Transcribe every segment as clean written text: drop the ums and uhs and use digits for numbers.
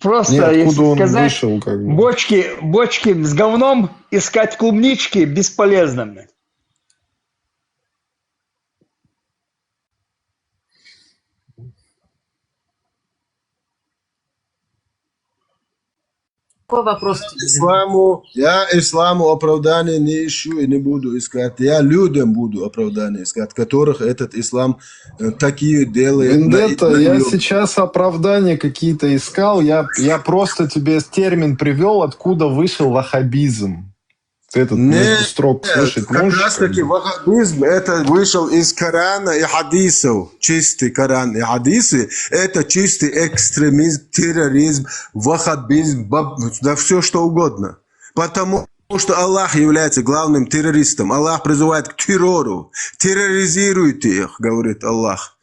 Не, Просто, откуда если он сказать, вышел, как бы. бочки с говном искать клубнички бесполезно. Какой вопрос тебе? Я исламу оправдания не ищу и не буду искать. Я людям буду оправдание искать, которых этот ислам такие делает Вендетта, на я ее. сейчас оправдания какие-то искал. Я просто тебе термин привел, откуда вышел ваххабизм. Ты этот между Нет, строк слышать как можешь? раз Как таки бы? ваххабизм это вышел из Корана и хадисов. Чистый Коран и хадисы это чистый экстремизм, терроризм, ваххабизм, да все что угодно. Потому что Аллах является главным террористом. Аллах призывает к террору. Терроризируйте их, говорит Аллах.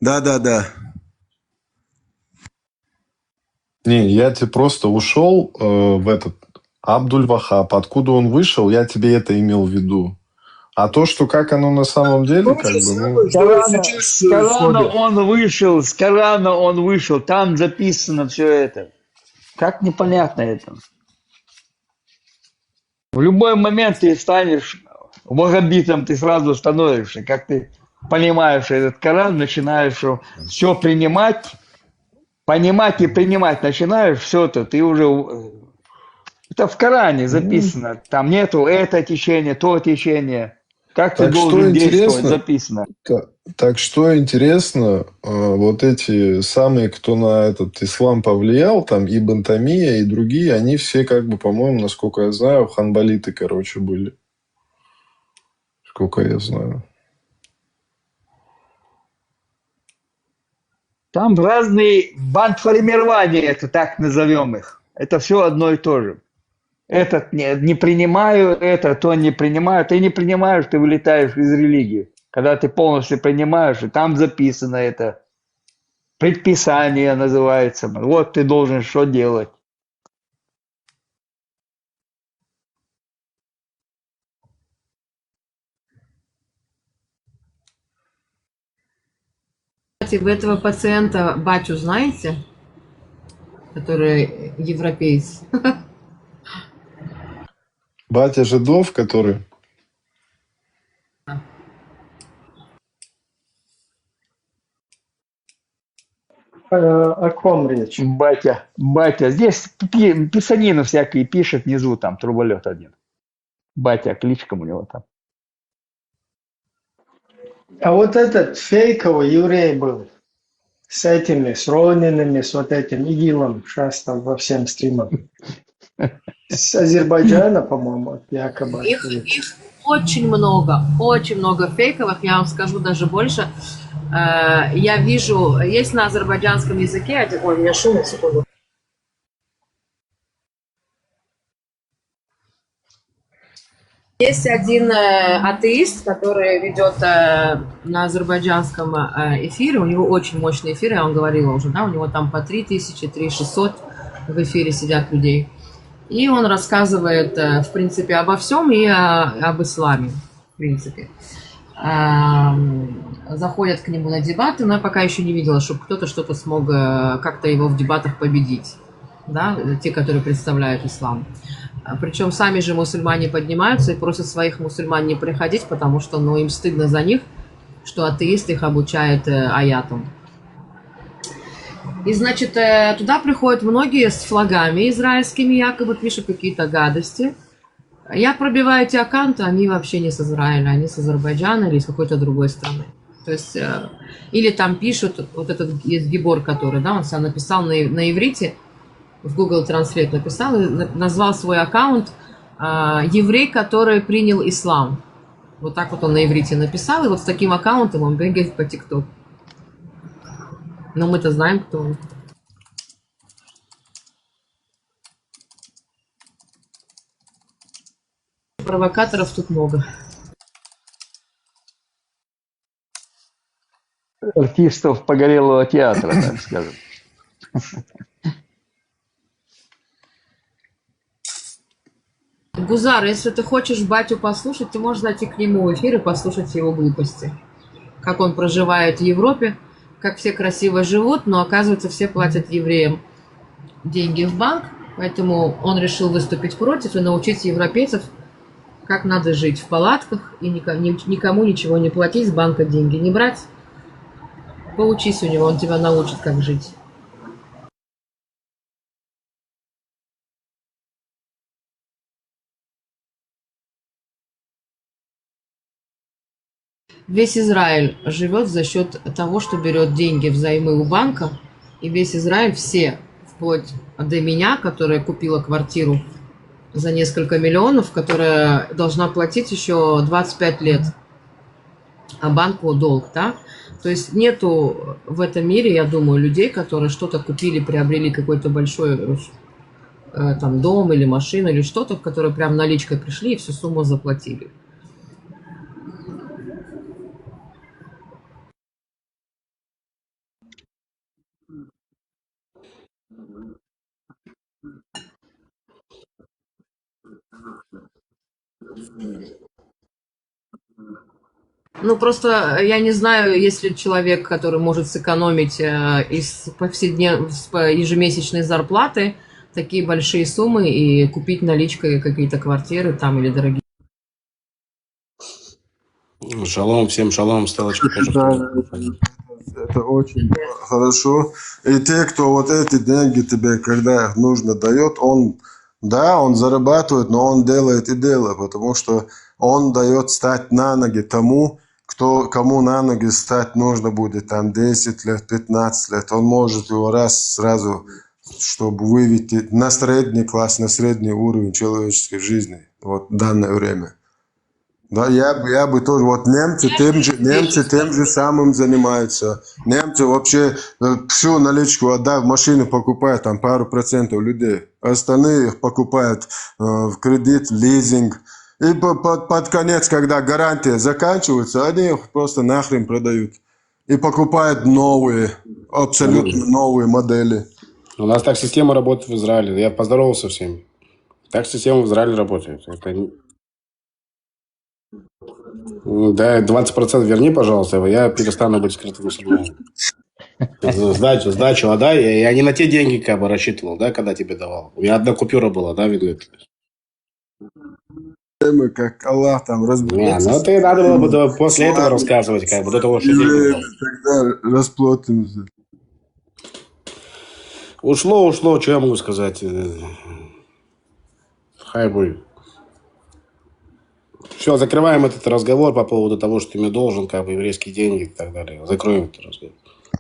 Да. Не, я тебе просто ушел в этот Абдуль-Вахаб. Откуда он вышел, я тебе это имел в виду. А то, что как оно на самом деле, То же как бы, ну... самое, что и сейчас С Корана входит. он вышел, там записано все это. Как непонятно это? В любой момент ты станешь ваххабитом, ты сразу становишься, как ты понимаешь этот Коран, начинаешь все понимать и принимать начинаешь, все это, ты уже... Это в Коране записано, там нету это течение, то течение. Как ты Так что должен действовать, интересно, записано. так что интересно, вот эти самые, кто на этот ислам повлиял, там Ибн Тамия и другие, они все как бы, по-моему, насколько я знаю, ханбалиты, короче, были. Сколько я знаю. Там разные бандформирования, это так назовем их. Это все одно и то же. Этот не принимаю, это, то не принимаю. Ты не принимаешь, ты вылетаешь из религии. Когда ты полностью принимаешь, и там записано это. Предписание называется. Вот ты должен что делать. Кстати, вы этого пациента батю знаете, который европеец? Батя Жидов, который... О ком речь? Батя. Здесь писанину всякие пишет внизу, там труболет один. Батя, кличка у него там. А вот этот фейковый еврей был с этими, с Ронинами, с вот этим ИГИЛом, сейчас там во всем стримах. С Азербайджана, по-моему, якобы. Их очень много фейковых, я вам скажу даже больше. Я вижу, есть на азербайджанском языке, ой, у меня шум, секунду. Есть один атеист, который ведет на азербайджанском эфире, у него очень мощный эфир, я вам говорила уже, да, у него там по 3000, 3600 в эфире сидят людей. И он рассказывает, в принципе, обо всем и об исламе, в принципе. Заходят к нему на дебаты, но я пока еще не видела, чтобы кто-то что-то смог как-то его в дебатах победить, да, те, которые представляют ислам. Причем сами же мусульмане поднимаются и просят своих мусульман не приходить, потому что, ну, им стыдно за них, что атеист их обучает аятам. И, значит, туда приходят многие с флагами израильскими, якобы пишут какие-то гадости. Я пробиваю эти аккаунты, они вообще не с Израиля, они с Азербайджана или с какой-то другой страны. То есть, или там пишут, вот этот есть Гибор, который, да, он себя написал на иврите, в Google Translate написал и назвал свой аккаунт «Еврей, который принял ислам». Вот так вот он на иврите написал, и вот с таким аккаунтом он бегает по ТикТоку. Но мы-то знаем, кто он. Провокаторов тут много. Артистов погорелого театра, так скажем. Гузар, если ты хочешь батю послушать, ты можешь зайти к нему в эфир и послушать его глупости. Как он проживает в Европе, как все красиво живут, но оказывается все платят евреям деньги в банк, поэтому он решил выступить против и научить европейцев, как надо жить в палатках и никому ничего не платить, с банка деньги не брать. Поучись у него, он тебя научит, как жить. Весь Израиль живет за счет того, что берет деньги взаймы у банка, и весь Израиль, все, вплоть до меня, которая купила квартиру за несколько миллионов, которая должна платить еще 25 лет, а банку долг, да? То есть нету в этом мире, я думаю, людей, которые что-то купили, приобрели какой-то большой там дом или машину или что-то, которые прям наличкой пришли и всю сумму заплатили. Ну, просто я не знаю, если человек, который может сэкономить из ежемесячной зарплаты такие большие суммы и купить наличкой какие-то квартиры там или дорогие. Шалом, всем шалом, Стелочка тоже. Да, это очень хорошо. И те, кто вот эти деньги тебе, когда их нужно, дает, он, да, он зарабатывает, но он делает и делает, потому что он дает стать на ноги тому, кому на ноги стать нужно будет там 10 лет, 15 лет. Он может его раз сразу, чтобы вывести на средний класс, на средний уровень человеческой жизни вот в данное время. Да, я бы тоже, вот немцы тем же самым занимаются. Немцы вообще всю наличку отдав, машину покупают, там пару процентов людей. Остальные их покупают в кредит, в лизинг. И под конец, когда гарантия заканчивается, они их просто нахрен продают. И покупают новые, абсолютно новые модели. У нас так система работает в Израиле. Я поздоровался со всеми. Так система в Израиле работает. Это... Да, 20% верни, пожалуйста, я перестану быть скрытым мусульманином. Сдачу отдай. Я не на те деньги как бы рассчитывал, да, когда тебе давал. У меня одна купюра была, да, видно? Как Аллах там разберется. Ну, ты надо было бы после этого рассказывать, как бы, до того, что деньги дал. Тогда расплатимся. Ушло, что я могу сказать? Хай будет. Все, закрываем этот разговор по поводу того, что ты мне должен, как бы, еврейские деньги и так далее. Закроем этот разговор.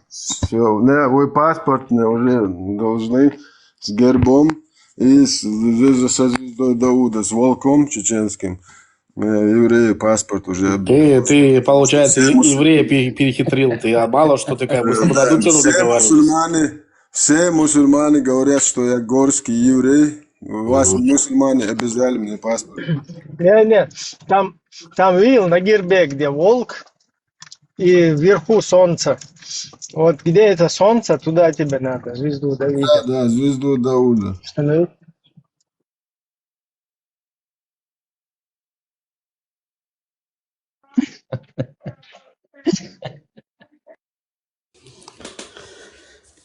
Все, вы паспорт уже должны с гербом и со звездой Дауда, с волком чеченским. Евреи паспорт уже. Ты получается, еврея перехитрил. Ты мало что ты как бы на одну цену договариваешься. Все мусульмане говорят, что я горский еврей. Вас мусульмане обязали мне паспорт. Не, там видел на гербе, где волк и вверху солнце. Вот где это солнце, туда тебе надо, звезду Давида. Да, звезду Дауда. Установить.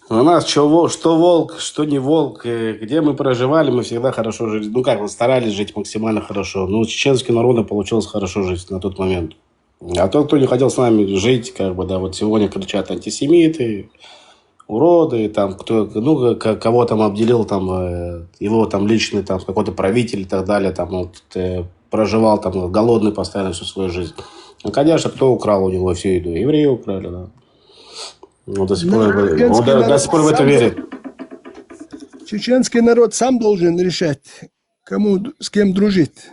У нас что волк, что не волк, где мы проживали, мы всегда хорошо жили. Ну как, мы старались жить максимально хорошо. Ну, чеченский народ получилось хорошо жить на тот момент. А тот, кто не хотел с нами жить, как бы, да, вот сегодня кричат антисемиты, уроды, там, кто, ну, кого там обделил, там, его там личный, там, какой-то правитель и так далее, там, вот, проживал там голодный постоянно всю свою жизнь. Ну, конечно, кто украл у него всю еду? Евреи украли, да. Он до сих пор в это верит. Чеченский народ сам должен решать, кому, с кем дружить.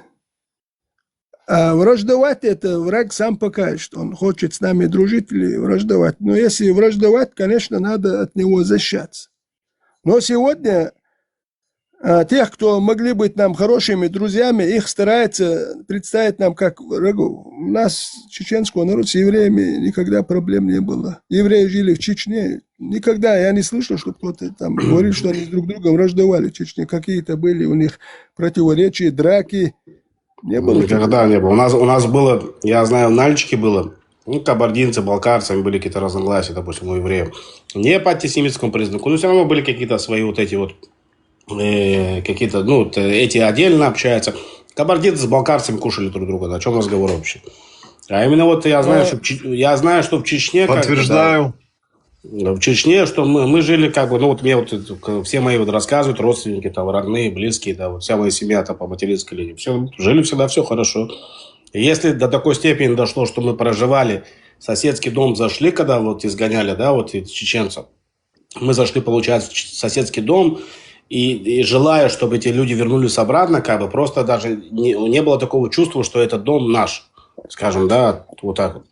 А враждовать это враг сам покажет, что он хочет с нами дружить или враждовать. Но если враждовать, конечно, надо от него защищаться. Но сегодня тех, кто могли быть нам хорошими друзьями, их старается представить нам как врагов. У нас, чеченского народа, с евреями никогда проблем не было. Евреи жили в Чечне. Никогда я не слышал, что кто-то там говорил, что они друг друга враждовали в Чечне. Какие-то были у них противоречия, драки. Не было. Никогда не было. У нас было, я знаю, в Нальчике было, ну, кабардинцы, балкарцы, были какие-то разногласия, допустим, у евреев. Не по антисемитскому признаку, но все равно были какие-то свои вот эти вот какие-то, ну, эти отдельно общаются. Кабардинцы с балкарцами кушали друг друга. О чем разговор вообще? А именно вот я знаю, что, я знаю, что в Чечне... Подтверждаю. В Чечне, что мы жили как бы, ну вот мне вот все мои вот рассказывают, родственники, там, родные, близкие, да, вот вся моя семья там по материнской линии, все, жили всегда все хорошо. И если до такой степени дошло, что мы проживали, соседский дом зашли, когда вот изгоняли, да, вот чеченцев, мы зашли, получается, в соседский дом, и желая, чтобы эти люди вернулись обратно, как бы просто даже не было такого чувства, что этот дом наш, скажем, да, вот так вот.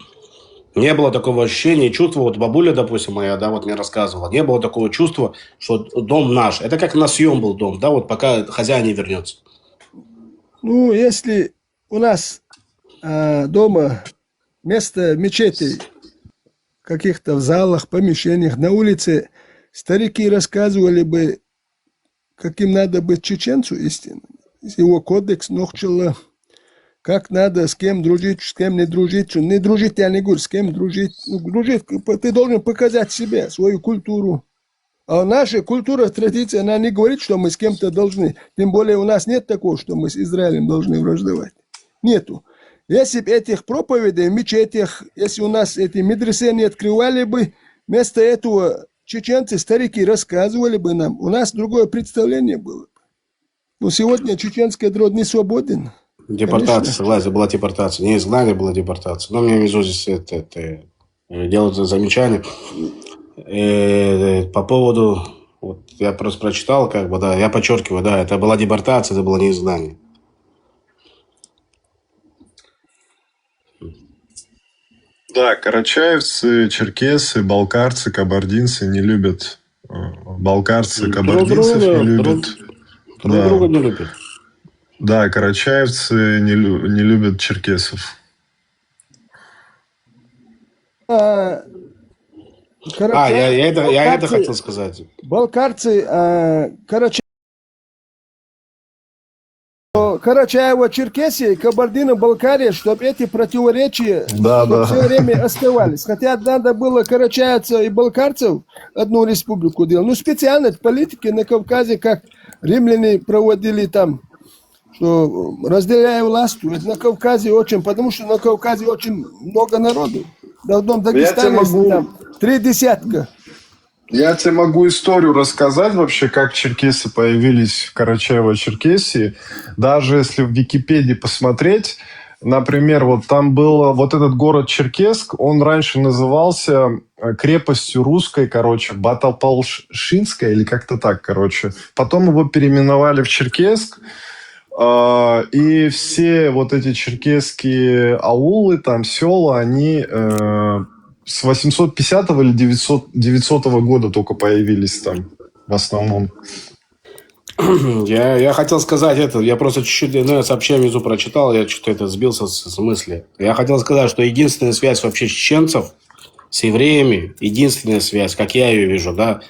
Не было такого ощущения и чувства, вот бабуля, допустим, моя, да, вот мне рассказывала, не было такого чувства, что дом наш. Это как на съем был дом, да, вот пока хозяин не вернется. Ну, если у нас дома вместо мечетей, каких-то в залах, помещениях, на улице, старики рассказывали бы, каким надо быть чеченцу истинно. Его кодекс Нохчела, как надо, с кем дружить, с кем не дружить. Не дружить, я не говорю, с кем дружить. Ну, дружить, ты должен показать себе, свою культуру. А наша культура, традиция, она не говорит, что мы с кем-то должны. Тем более у нас нет такого, что мы с Израилем должны враждовать. Нету. Если бы этих проповедей в мечетях, если у нас эти медресе не открывали бы, вместо этого чеченцы, старики рассказывали бы нам, у нас другое представление было. Но сегодня чеченский народ не свободен. Депортация, Конечно. согласен, была депортация. Не изгнание, была депортация. Но мне внизу здесь делают замечание. По поводу, вот я просто прочитал, как бы, да, я подчеркиваю, да, это была депортация, это было не изгнание. Да, карачаевцы, черкесы, балкарцы, кабардинцы не любят. Балкарцы, кабардинцев не любят. Друг друга не любят. Да, карачаевцы не любят черкесов. Я это хотел сказать. Балкарцы, Карачаево, Черкесия, Кабардино-Балкария, чтобы эти противоречия все время оставались. Хотя надо было карачаевцев и балкарцев одну республику делать. Ну, специально политики на Кавказе, как римляне проводили там, что разделяя власть, на Кавказе очень, потому что на Кавказе очень много народу. В одном Дагестане там 3 десятка. Я тебе могу историю рассказать вообще, как черкесы появились в Карачаево-Черкесии. Даже если в Википедии посмотреть, например, вот там был вот этот город Черкесск, он раньше назывался крепостью русской, короче, Баталпалшинская или как-то так, короче. Потом его переименовали в Черкесск. И все вот эти черкесские аулы, там села, они с 850 или 900 года только появились там в основном. Я хотел сказать это, я просто чуть-чуть сообщение внизу прочитал, я что-то это сбился с мысли. Я хотел сказать, что единственная связь вообще чеченцев с евреями, единственная связь, как я ее вижу, да,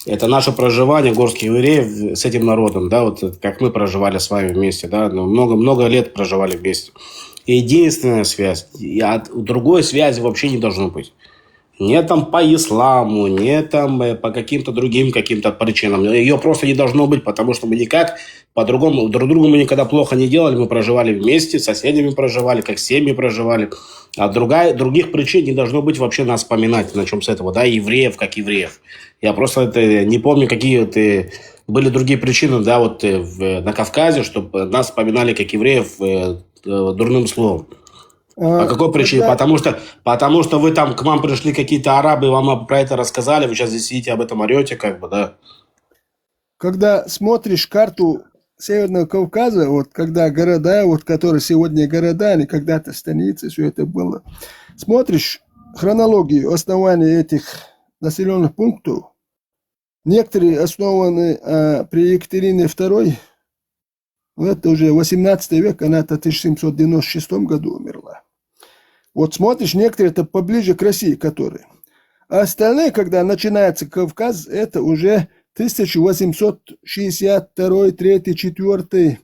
это наше проживание горских евреев с этим народом, да, вот как мы проживали с вами вместе, да, много лет проживали вместе. И единственная связь, другой связи вообще не должно быть. Не там по исламу, не там по каким-то другим каким-то причинам. Ее просто не должно быть, потому что мы никак по-другому, друг другу мы никогда плохо не делали. Мы проживали вместе, с соседями проживали, как семьи проживали. А других причин не должно быть вообще нас вспоминать. Начнем с этого, да, евреев как евреев. Я просто не помню, какие были другие причины, да, вот на Кавказе, чтобы нас вспоминали как евреев дурным словом. По какой причине? Потому что вы там, к вам пришли какие-то арабы, вам про это рассказали, вы сейчас здесь сидите, об этом орете, как бы, да. Когда смотришь карту Северного Кавказа, вот когда города, вот которые сегодня города, они когда-то станицы, все это было, смотришь хронологию основания этих населенных пунктов, некоторые основаны при Екатерине II, это уже 18 век, она-то в 1796 году умерла. Вот смотришь, некоторые это поближе к России, которые. А остальные, когда начинается Кавказ, это уже 1862, 3, 4,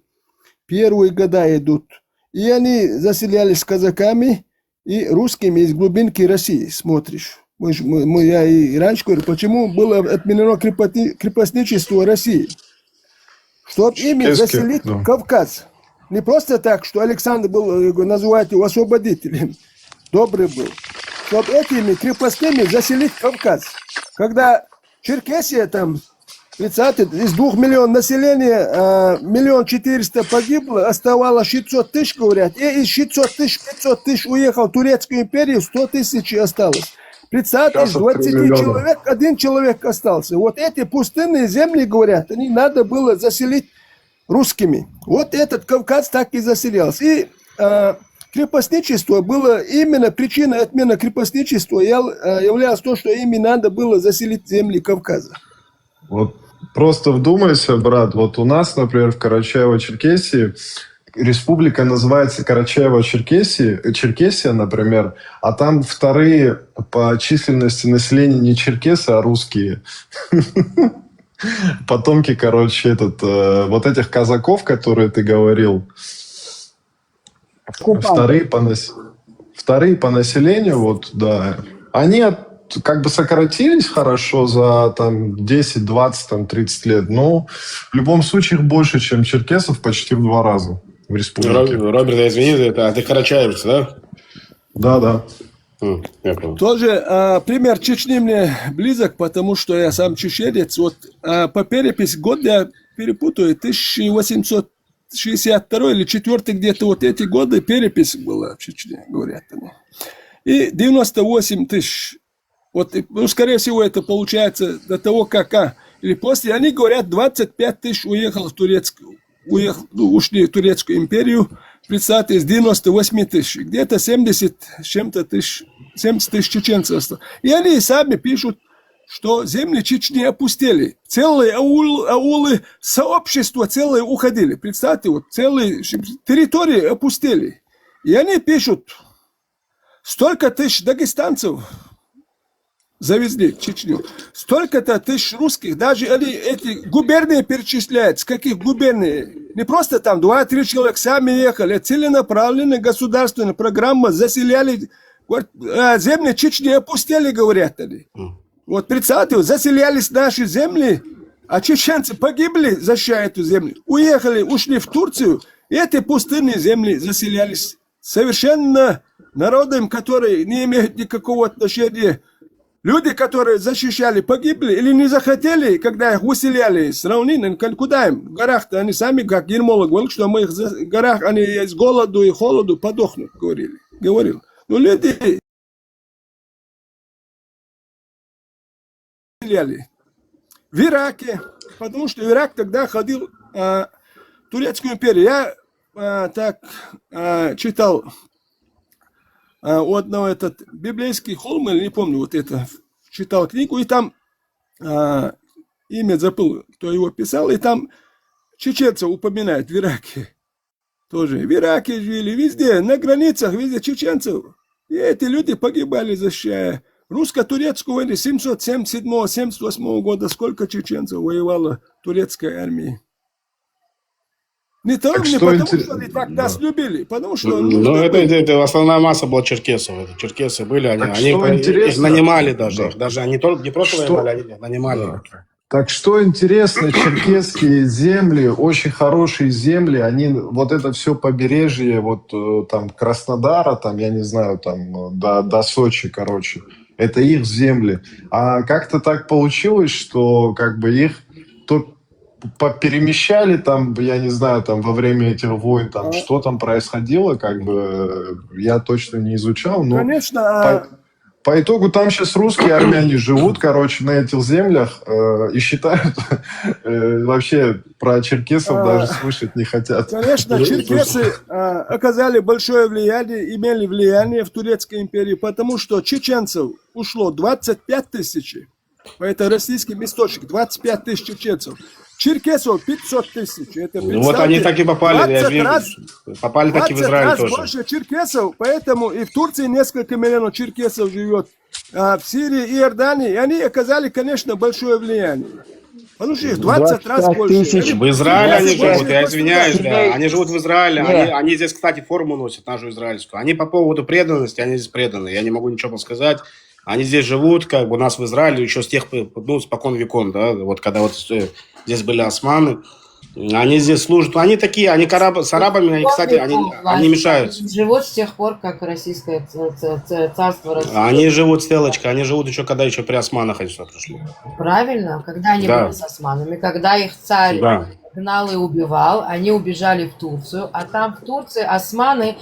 1 года идут. И они заселялись казаками и русскими из глубинки России, смотришь. Я и раньше говорю, почему было отменено крепостничество России. чтобы ими Черкесские, заселить да. Кавказ. Не просто так, что Александр был, называют его освободителем, добрый был. Чтобы этими крепостными заселить Кавказ. Когда Черкесия там 30 из 2 миллионов населения 1 400 000 погибло, оставалось 600 000, говорят, и из 600 000 500 000 уехал в Турецкую империю, 100 000 осталось. Представьте, из 20 человек 1 человек остался. Вот эти пустынные земли, говорят, они надо было заселить русскими. Вот этот Кавказ так и заселялся. И крепостничество было именно, причина отмены крепостничества являлась то, что ими надо было заселить земли Кавказа. Вот просто вдумайся, брат, вот у нас, например, в Карачаево-Черкесии республика называется Карачаево-Черкесия, например, а там вторые по численности населения не черкесы, а русские. Потомки, короче, вот этих казаков, которые ты говорил, вторые по населению, вот, да, они как бы сократились хорошо за там 10, 20, там, 30 лет, но в любом случае их больше, чем черкесов, почти в 2 раза в республике. Роберт, извини, а ты карачаевец, да? Да. Тоже пример Чечни мне близок, потому что я сам чеченец. Вот по переписи год я перепутаю, 1862 или 4 где-то вот эти годы перепись была в Чечне, говорят они. И 98 000. Вот, ну, скорее всего, это получается до того, как или после. Они говорят, 25 000 уехало в ушли в Турецкую империю. Представьте, из 98 000. Где-то 70 тысяч чеченцев осталось. И они сами пишут, что земли Чечни опустели. Целые аулы, сообщества целые уходили. Представьте, вот целые территории опустели. И они пишут, столько тысяч дагестанцев завезли в Чечню. Столько-то тысяч русских, даже эти губернии перечисляют. С каких губерний? Не просто там 2-3 человека сами ехали. Целенаправленная государственная программа заселяли. Земли Чечни опустили, говорят они. Вот представьте, заселялись наши земли, а чеченцы погибли, защищая эту землю. Уехали, ушли в Турцию, и эти пустынные земли заселялись совершенно народом, который не имеет никакого отношения. Люди, которые защищали, погибли или не захотели, когда их выселяли с равнин, куда им? В горах-то они сами, как Ермолов говорил, что мы их в горах, они с голоду и холоду подохнут, говорил. Но люди выселяли в Ираке, потому что Ирак тогда ходил в Турецкую империю. Я читал у одного этот библейский холм, или не помню, вот это, читал книгу, и там имя забыл, кто его писал, и там чеченцев упоминают в Ираке. Тоже в Ираке жили, везде, на границах, везде чеченцев. И эти люди погибали, защищая русско-турецкую войну 777-78 года. Сколько чеченцев воевало в турецкой армии? Не потому, что они так нас любили, потому что... Ну, это основная масса была черкесов. Черкесы были, они их нанимали даже. Да. Даже они не просто воевали, они нанимали. Да. Так что интересно, черкесские земли, очень хорошие земли, они, вот это все побережье, вот там Краснодара, там, я не знаю, там до Сочи, короче, это их земли. А как-то так получилось, что как бы их то перемещали там, я не знаю, там во время этих войн, там что там происходило, как бы я точно не изучал, но конечно. По итогу там сейчас русские армяне живут, короче, на этих землях и считают, вообще про черкесов даже слышать не хотят. Конечно, черкесы оказали большое влияние, имели влияние в Турецкой империи, потому что чеченцев ушло 25 000, это российский источник, 25 000 чеченцев. Черкесов 500 000. Это, вот они так и попали, попали так и в Израиль раз тоже. Больше черкесов, поэтому и в Турции несколько миллионов черкесов живет, а в Сирии и Иордании, и они оказали, конечно, большое влияние. Потому что их 20 раз больше. В Израиле они живут, я извиняюсь, да. Они живут в Израиле, они здесь, кстати, форму носят, нашу израильскую. Они по поводу преданности, они здесь преданы, я не могу ничего сказать. Они здесь живут, как бы у нас в Израиле еще с тех, ну, спокон векон, да, вот когда вот здесь были османы, Они здесь служат. Они такие, они с арабами, они, кстати, они мешают. Живут с тех пор, как российское царство России. Они живут, Стеллочка, они живут еще, когда еще при османах они сюда пришли. Правильно? Когда они Да. были с османами, когда их царь Да. гнал и убивал, они убежали в Турцию, а там в Турции османы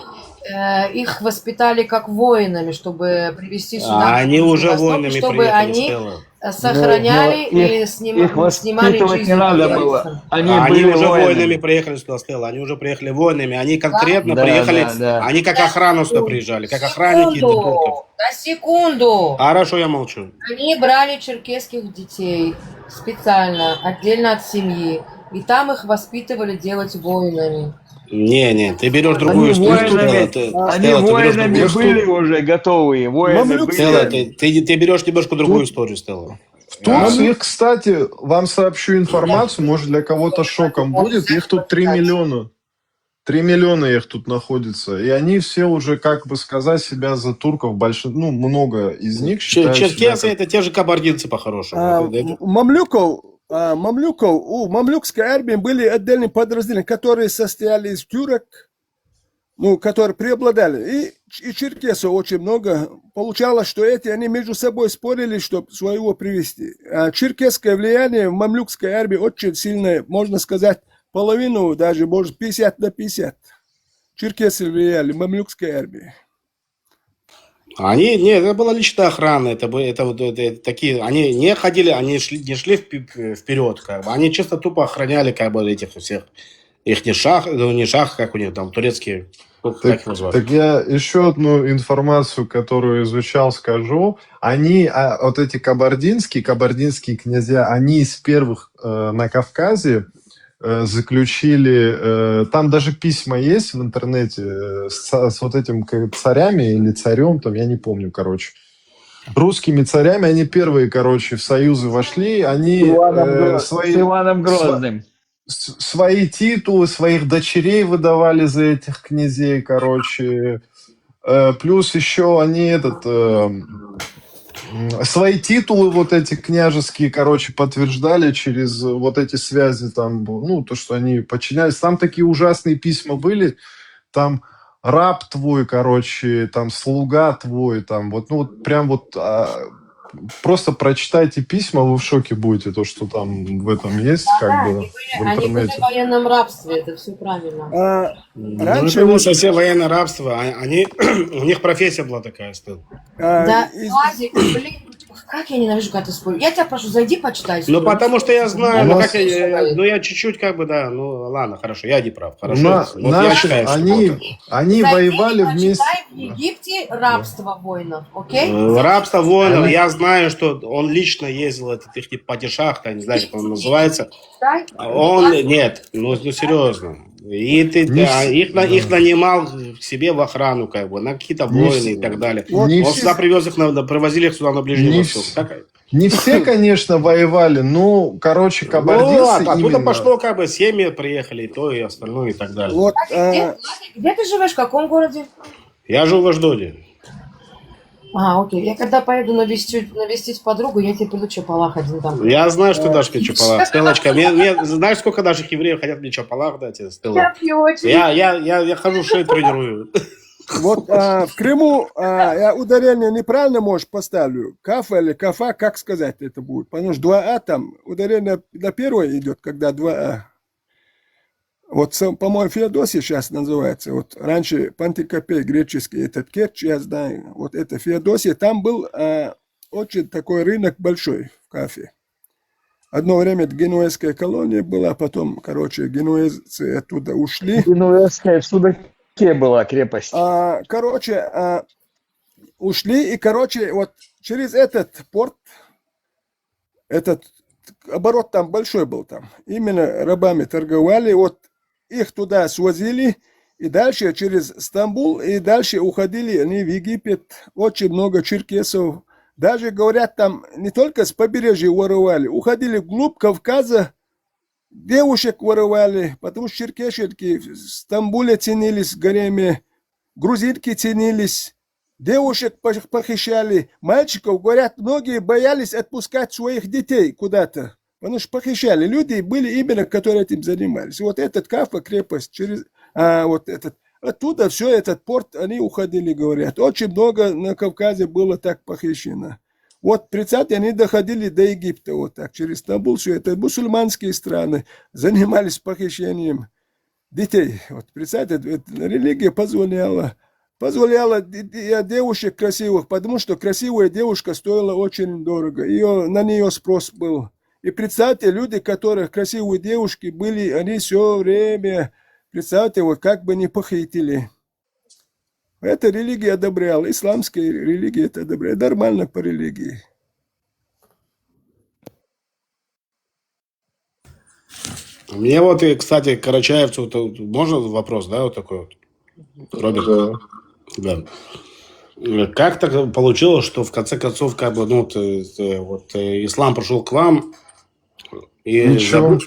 их воспитали как воинами, чтобы привести сюда. Они уже воинами чтобы приехали, они Стелла. сохраняли и их снимали воспитывать жизнь. не надо было. Они Они были уже воинами воинами. приехали сюда, Стелла. Они уже приехали воинами. Они конкретно Да, приехали. да. Они как охрана сюда приезжали, как охранники для турков. На секунду! Хорошо, я молчу. Они брали черкесских детей специально, отдельно от семьи, и там их воспитывали делать воинами. Не, ты берешь другую Они историю, Стелла. воинами, Стелла, они ты берешь воинами другую историю. были уже готовые. Воины Мамлюк, Стелла, были. ты берешь немножко другую историю, Стелла. В Турции, кстати, вам сообщу информацию, может для кого-то шоком будет, их тут 3 миллиона. 3 миллиона их тут находится. И они все уже, как бы сказать, себя за турков, много из них считают себя Черкесы как- это те же кабардинцы по-хорошему. У мамлюкской армии были отдельные подразделения, которые состояли из тюрок, которые преобладали. И черкесов очень много. Получалось, что они между собой спорили, чтобы своего привести. А черкесское влияние в мамлюкской армии очень сильное, можно сказать, половину, даже, может, 50 на 50. Черкесы влияли в мамлюкской армии. Это была личная охрана, это такие, они не ходили, они не шли вперед, как бы, они чисто тупо охраняли, как бы, этих всех, их не шах, как у них там, турецкие, как их называют. Так я еще одну информацию, которую изучал, скажу. Они, вот эти кабардинские князья, они из первых на Кавказе заключили, там даже письма есть в интернете с вот этим царями или царем, там я не помню, короче. Русскими царями, они первые, короче, в союзы вошли, они С Иваном Грозным. свои титулы, своих дочерей выдавали за этих князей, короче. Плюс еще они свои титулы вот эти княжеские, короче, подтверждали через вот эти связи там, то, что они подчинялись. Там такие ужасные письма были, там раб твой, короче, там слуга твой, там просто прочитайте письма, вы в шоке будете, то, что там в этом есть, как бы, в Они были интернете. в военном рабстве, это все правильно. Раньше Это не совсем военное рабство, у них профессия была такая, Стелла. Да, Владик, блин, как я ненавижу, когда ты споришь. Я тебя прошу, зайди, почитай. Ну, потому что я знаю, У нас- я чуть-чуть, как бы, да, ладно, хорошо, я не прав, хорошо. Я считаю, что Они воевали вместе. В Египте рабство воинов, окей? Рабство воинов, я знаю, что он лично ездил, этот их падишах, я не знаю, как он называется. Читай. Нет, серьезно. И их нанимал к себе в охрану, как бы, на какие-то войны и так далее. Не Он все- сюда привозили их сюда на Ближний Не Восток. все. Так? Не все, конечно, воевали, кабардинцы Оттуда именно. пошло, как бы, семьи приехали, и то, и остальное, и так далее. Вот, Где ты живешь, в каком городе? Я живу в Аждоде. Окей. Я когда поеду навестить подругу, я тебе приду Чапалах один там. Я знаю, что ты дашь мне Чапалах. Стеллочка, знаешь, сколько наших евреев хотят мне Чапалах дать, Стелла? Я хожу, шею тренирую. Вот в Крыму я ударение неправильно, может, поставлю. Кафа или кафа, как сказать это будет? Потому что 2А там, ударение на первое идет, когда 2А. Вот, по-моему, Феодосия сейчас называется. Вот раньше Пантикопей греческий, этот Керчь, я знаю. Вот это Феодосия. Там был очень такой рынок большой в Кафе. Одно время это генуэзская колония была, потом, генуэзцы оттуда ушли. Генуэзская в Судаке была крепость. Ушли, и, вот через этот порт, этот оборот там большой был там. Именно рабами торговали, вот их туда свозили, и дальше через Стамбул, и дальше уходили они в Египет. Очень много черкесов. Даже, говорят, там не только с побережья воровали, уходили вглубь Кавказа, девушек воровали, потому что черкешенки в Стамбуле ценились в гареме, грузинки ценились, девушек похищали, мальчиков, говорят, многие боялись отпускать своих детей куда-то. Потому что похищали. Люди были именно, которые этим занимались. Вот этот Кафа крепость, оттуда все, этот порт, они уходили, говорят. Очень много на Кавказе было так похищено. Вот, представьте, они доходили до Египта вот так, через Стамбул, все это мусульманские страны занимались похищением детей. Вот, представьте, религия позволяла девушек красивых, потому что красивая девушка стоила очень дорого, на нее спрос был. И представьте, люди, которых красивые девушки были, они все время, представьте, вот как бы не похитили. Эта религия одобряла, исламская религия это одобряла, нормально по религии. Мне вот, и, кстати, карачаевцу, можно вопрос, да, вот такой вот? Роберт? Да. Как так получилось, что в конце концов, как бы, ну, ислам пришел к вам и Ничего.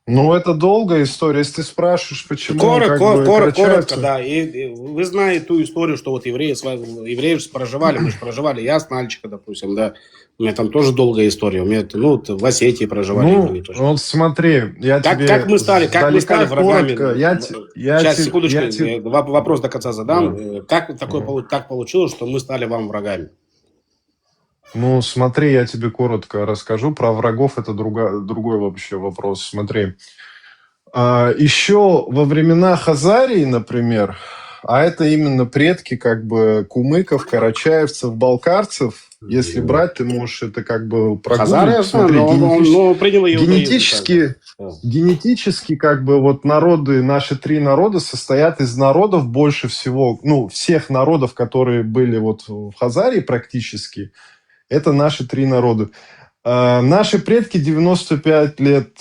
Ну, это долгая история. Если ты спрашиваешь, почему Коротко, да. И вы знаете ту историю, что вот евреи проживали, мы же проживали, я с Нальчика, допустим, да. У меня там тоже долгая история. У меня, в Осетии проживали. Вот смотри, как мы стали врагами? Сейчас, секундочку, секундочку, вопрос до конца задам. Как так получилось, что мы стали вам врагами? Ну, смотри, я тебе коротко расскажу. Про врагов это другой вообще вопрос. Смотри. Еще во времена Хазарии, например, а это именно предки как бы кумыков, карачаевцев, балкарцев. Если брать, ты можешь это как бы прогуглить. Смотри, генетически как бы вот народы, наши три народа состоят из народов больше всего, всех народов, которые были вот в Хазарии практически, это наши три народа. Наши предки 95 лет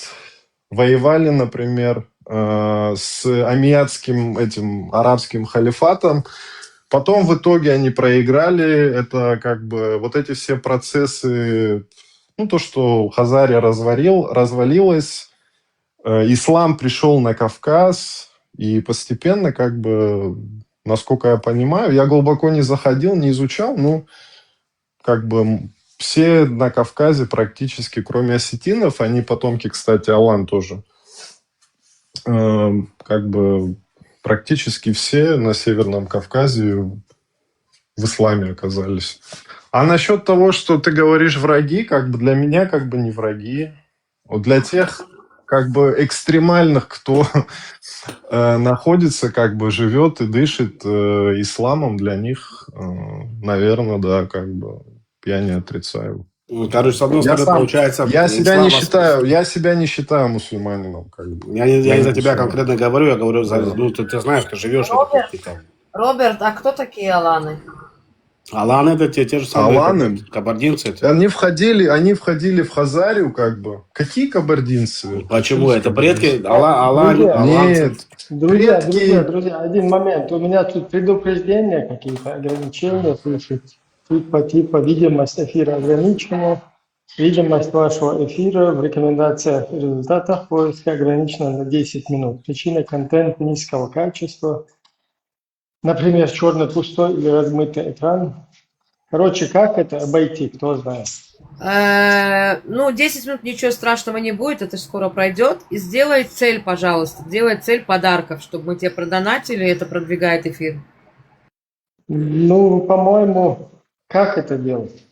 воевали, например, с амиядским этим арабским халифатом. Потом в итоге они проиграли. Это как бы вот эти все процессы, то, что Хазария развалилась, ислам пришел на Кавказ, и постепенно, как бы, насколько я понимаю, я глубоко не заходил, не изучал, как бы все на Кавказе практически, кроме осетинов, они потомки, кстати, алан тоже, как бы практически все на Северном Кавказе в исламе оказались. А насчет того, что ты говоришь враги, как бы для меня как бы не враги. Вот для тех как бы экстремальных, кто находится, как бы живет и дышит исламом, для них, наверное, да, как бы я не отрицаю. Короче, с одной стороны, получается... Я себя не считаю мусульманином. Как бы. Я не за тебя конкретно говорю, я говорю, ты знаешь, ты живешь... Роберт, а кто такие аланы? Аланы это те же самые кабардинцы. Они входили в Хазарию, как бы. Какие кабардинцы? Почему? Это предки Нет. Друзья, один момент. У меня тут предупреждения, какие-то ограничения, слушать. Типа видимость эфира ограничена. Видимость вашего эфира в рекомендациях и результатах поиска ограничена на 10 минут. Причина контента низкого качества. Например, черный пустой или размытый экран. Короче, как это обойти, кто знает? 10 минут ничего страшного не будет, это скоро пройдет. И сделай цель, пожалуйста. Делай цель подарков, чтобы мы тебе продонатили, это продвигает эфир. По-моему, как это делать?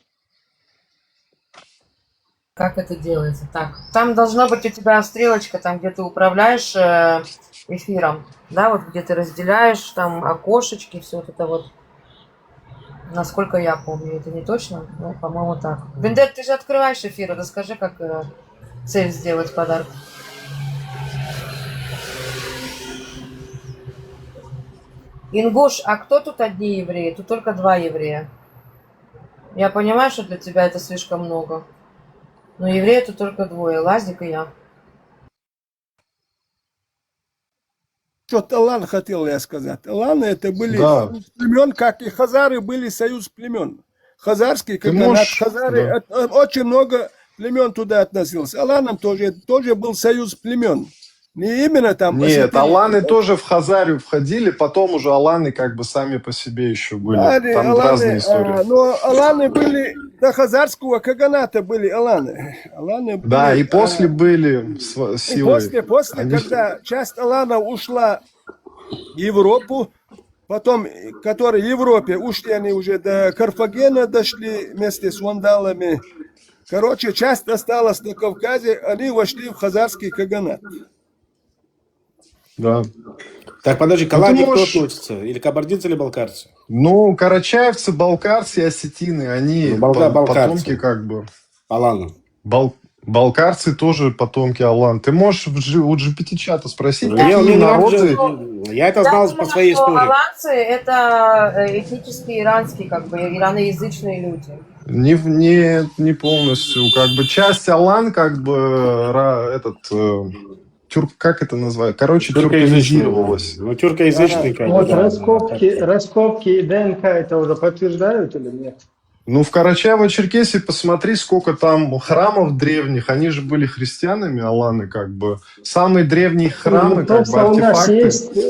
Как это делается? Так, там должна быть у тебя стрелочка, там где ты управляешь эфиром, да, вот где ты разделяешь там окошечки, все вот это вот. Насколько я помню, это не точно, но, по-моему, так. Бендер, ты же открываешь эфир, расскажи, как цель сделать подарок. Ингуш, а кто тут одни евреи? Тут только 2 еврея. Я понимаю, что для тебя это слишком много. Но евреи тут только 2, Лазик и я. Что Алан хотел я сказать. Аланы это были союз племен, как и хазары были союз племен. Хазарский каганат, хазары, очень много племен туда относилось. Аланам тоже был союз племен. Не именно там Нет, осетины. аланы тоже в Хазарию входили, потом уже аланы как бы сами по себе еще были. Да, Там разные истории. но аланы были до хазарского каганата были аланы. Аланы Да, были, и после были с и силой. после, Они- когда часть аланов ушла в Европу, потом, которые в Европе ушли, они уже до Карфагена дошли вместе с вандалами. Короче, часть осталась на Кавказе, они вошли в хазарский каганат. Да. Так, подожди, к Ну, ты Алане кто можешь- относится? Или кабардинцы, или балкарцы? Ну, карачаевцы, балкарцы и осетины, они Ну, балкарцы. потомки как бы. Алана. Балкарцы тоже потомки алан. Ты можешь у GPT-чата спросить, Мне какие не народы... надо, я это Я знал думала, по своей что истории. аланцы это этнические иранские, как бы, ираноязычные люди. Не полностью. Как бы часть алан, как бы как это называют? Короче, тюркоязировалась. Ну, тюркоязычный, как бы, Вот да. раскопки и ДНК это уже подтверждают или нет? Ну, в Карачаево-Черкесии посмотри, сколько там храмов древних. Они же были христианами, аланы, как бы. Самые древние храмы, Ну, как бы, просто артефакты.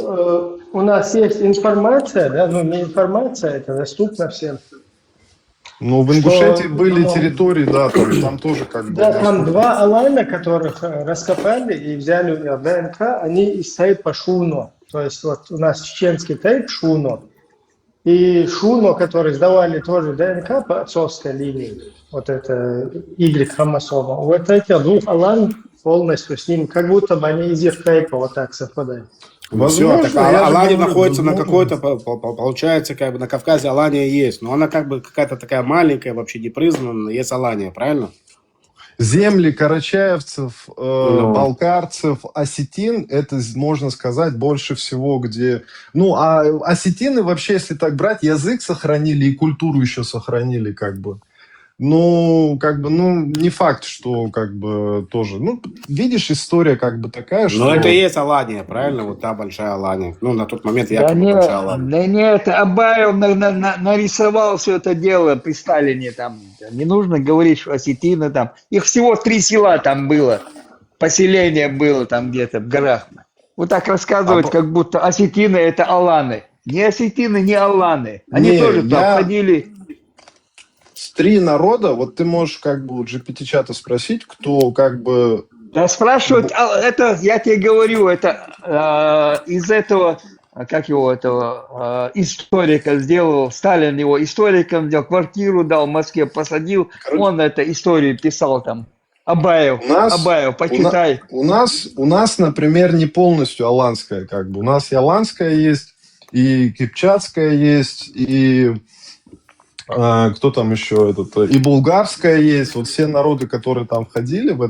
у нас есть информация, да, ну не информация, это доступно всем. Ну, в Ингушетии Что, были ну, территории, да, там тоже как бы... Да, там насколько- два алана, которых раскопали и взяли у них ДНК, они из тейпа Шуно. То есть вот у нас чеченский тейп Шуно. И Шуно, который сдавали тоже ДНК по отцовской линии, вот это Y-хромосома, вот этих двух алан полностью с ним, как будто бы они из их тейпа вот так совпадают. Ну, всё, Возможно, так, я же Алания говорю, находится на возможно. какой-то, получается, как бы на Кавказе Алания есть, но она как бы какая-то такая маленькая, вообще не признана, есть Алания, правильно? Земли карачаевцев, Ну. балкарцев, осетин, это, можно сказать, больше всего где... Ну, а осетины вообще, если так брать, язык сохранили и культуру еще сохранили, как бы. Ну, как бы, ну, не факт, что, как бы, тоже... Ну, видишь, история, как бы, такая, что... Но это и есть Алания, правильно? Вот та большая Алания. Ну, на тот момент Да якобы нет, большая Алания. да нет, Абаев нарисовал все это дело при Сталине. Там не нужно говорить, что осетины там. Их всего 3 села там было. Поселение было там где-то в горах. Вот так рассказывать, как будто осетины это аланы. Не осетины, не аланы. Они Не, тоже там я- ходили. 3 народа, вот ты можешь, как бы, у GPT-чата спросить, кто, как бы... Да спрашивать, это, я тебе говорю, это из этого, как его, этого историка сделал, Сталин его историком сделал, квартиру дал в Москве, посадил, он это историю писал там. Абаев, Абаев, почитай. У нас, например, не полностью аланская, как бы. У нас и аланская есть, и кипчакская есть, и кто там еще, и булгарская есть. Вот все народы, которые там входили в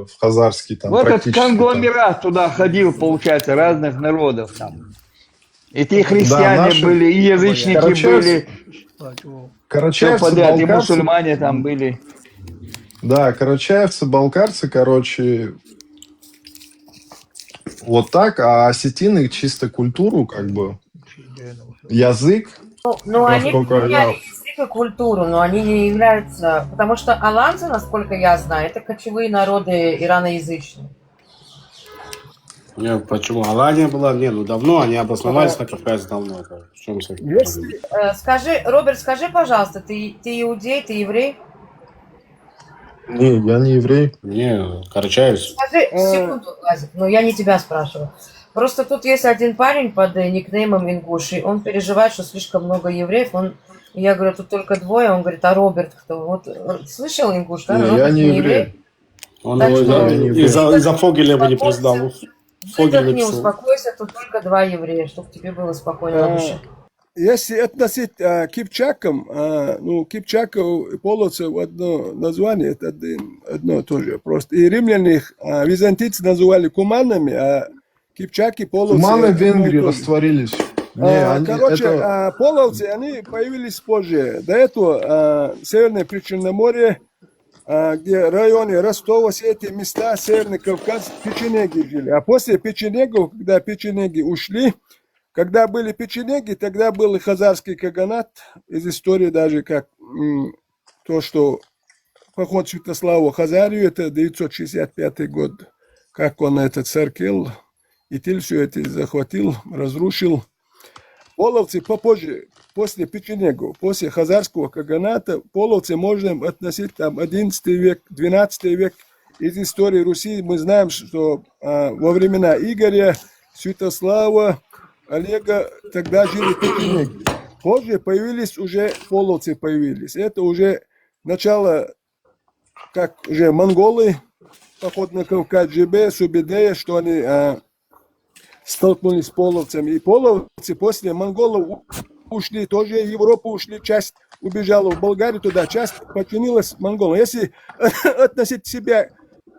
в хазарский, там, Вот этот практически там. конгломерат туда ходил, получается, разных народов там. И те христиане наши- были, и язычники Карачаевцы- были, все Карачаевцы, подряд, и балкарцы, мусульмане там были. да, карачаевцы, балкарцы, короче, вот так, а осетины чисто культуру, как бы, язык, Ну, они насколько я- поменяли язык и культуру, но они не являются... Потому что аланцы, насколько я знаю, это кочевые народы ираноязычные. Нет, почему? Алания была, ну давно, они обосновались на Кавказе давно. В чем Если Скажи, Роберт, скажи, пожалуйста, ты иудей, ты еврей? Не, я не еврей. Не, Карачаевец. Скажи, секунду, Лазик, но я не тебя спрашиваю. Просто тут есть один парень под никнеймом Ингуши, он переживает, что слишком много евреев, я говорю, тут только 2, он говорит, а Роберт кто? Вот слышал Ингуш, да? Не, Роберт я не еврей. Он Так его что- из-за Фогеля бы не признал. Фогель Выдохни, написал. успокойся, тут только 2 еврея, чтобы тебе было спокойно на душе. Если относить кипчакам, кипчаков и половцев одно название, это одно тоже просто. И римляне их, византийцы называли куманами, а кипчаки, половцы... Куманы в одно и Венгрии то же. растворились. Не, Короче, половцы, они появились позже. До этого Северное Причерноморье, где районы Ростова, все эти места, Северный Кавказ, печенеги жили. А после печенегов, когда печенеги ушли, когда были печенеги, тогда был и хазарский каганат. Из истории даже как то, что поход Святослава в Хазарию, это 965 год. как он этот церковь, и Тиль все это захватил, разрушил. Половцы попозже, после Печенегу, после Хазарского каганата, половцы можем относить там 11 век, 12 век. Из истории Руси мы знаем, что во времена Игоря, Святослава, Олега тогда жили печенеги. Позже появились уже половцы появились. Это уже начало, как уже монголы, поход на Кавказ, Джибе, Субидея, что они столкнулись с половцами. И половцы после монголов ушли, тоже в Европу ушли, часть убежала в Болгарию туда, часть подчинилась монголам. Если относить себя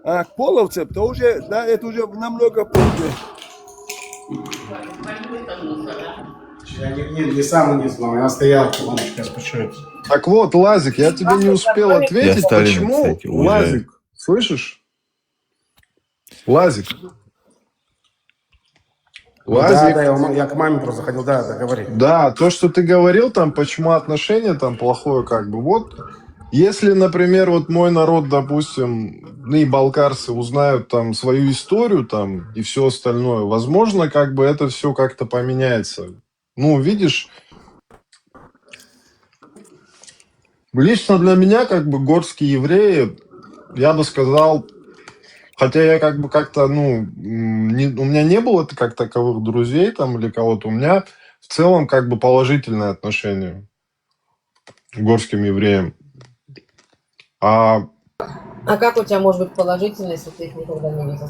к половцам, то уже, да, это уже намного позже. Я не сам не знал, я стоял, я спрашиваю. Так вот, Лазик, я тебе не успел ответить, Сталина, почему, кстати, уважаю. Лазик, слышишь? Лазик. Лазик. Да, я к маме просто ходил, да, говори. Да, то, что ты говорил там, почему отношение там плохое, как бы, вот, если, например, вот мой народ, допустим, ну и балкарцы узнают там свою историю там и все остальное, возможно, как бы это все как-то поменяется. Ну, видишь, лично для меня, как бы, горские евреи, я бы сказал, хотя я как бы как-то, ну, у меня не было как таковых друзей там или кого-то, у меня в целом как бы положительное отношение к горским евреям. А как у тебя может быть положительно, если ты их никогда не видел?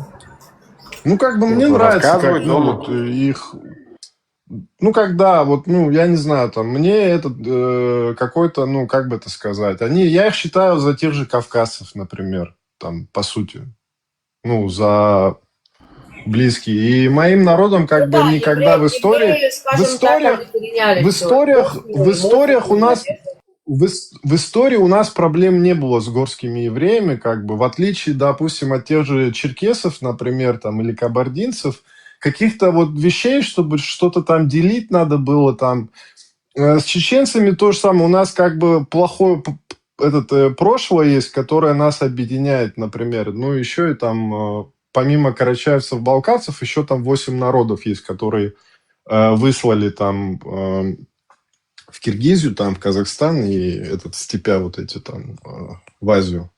ну, как бы мне нравится, как, рассказывать ну, дома. вот их, ну, когда, вот, ну, я не знаю, там, мне этот какой-то, ну, как бы это сказать, я их считаю за тех же кавказцев, например, там, по сути, ну, за близкие. И моим народом, как бы, да, никогда в истории, евреи, скажем так, они переняли в всё. историях у нас, Эмоции, в истории у нас проблем не было с горскими евреями, как бы, в отличие, допустим, от тех же черкесов, например, там, или кабардинцев, каких-то вот вещей, чтобы что-то там делить надо было там. С чеченцами то же самое. У нас как бы плохое прошлое есть, которое нас объединяет, например. Ну, еще и там, помимо карачаевцев, балкарцев, еще там 8 народов есть, которые выслали там в Киргизию, там, в Казахстан и степя вот эти там в Азию.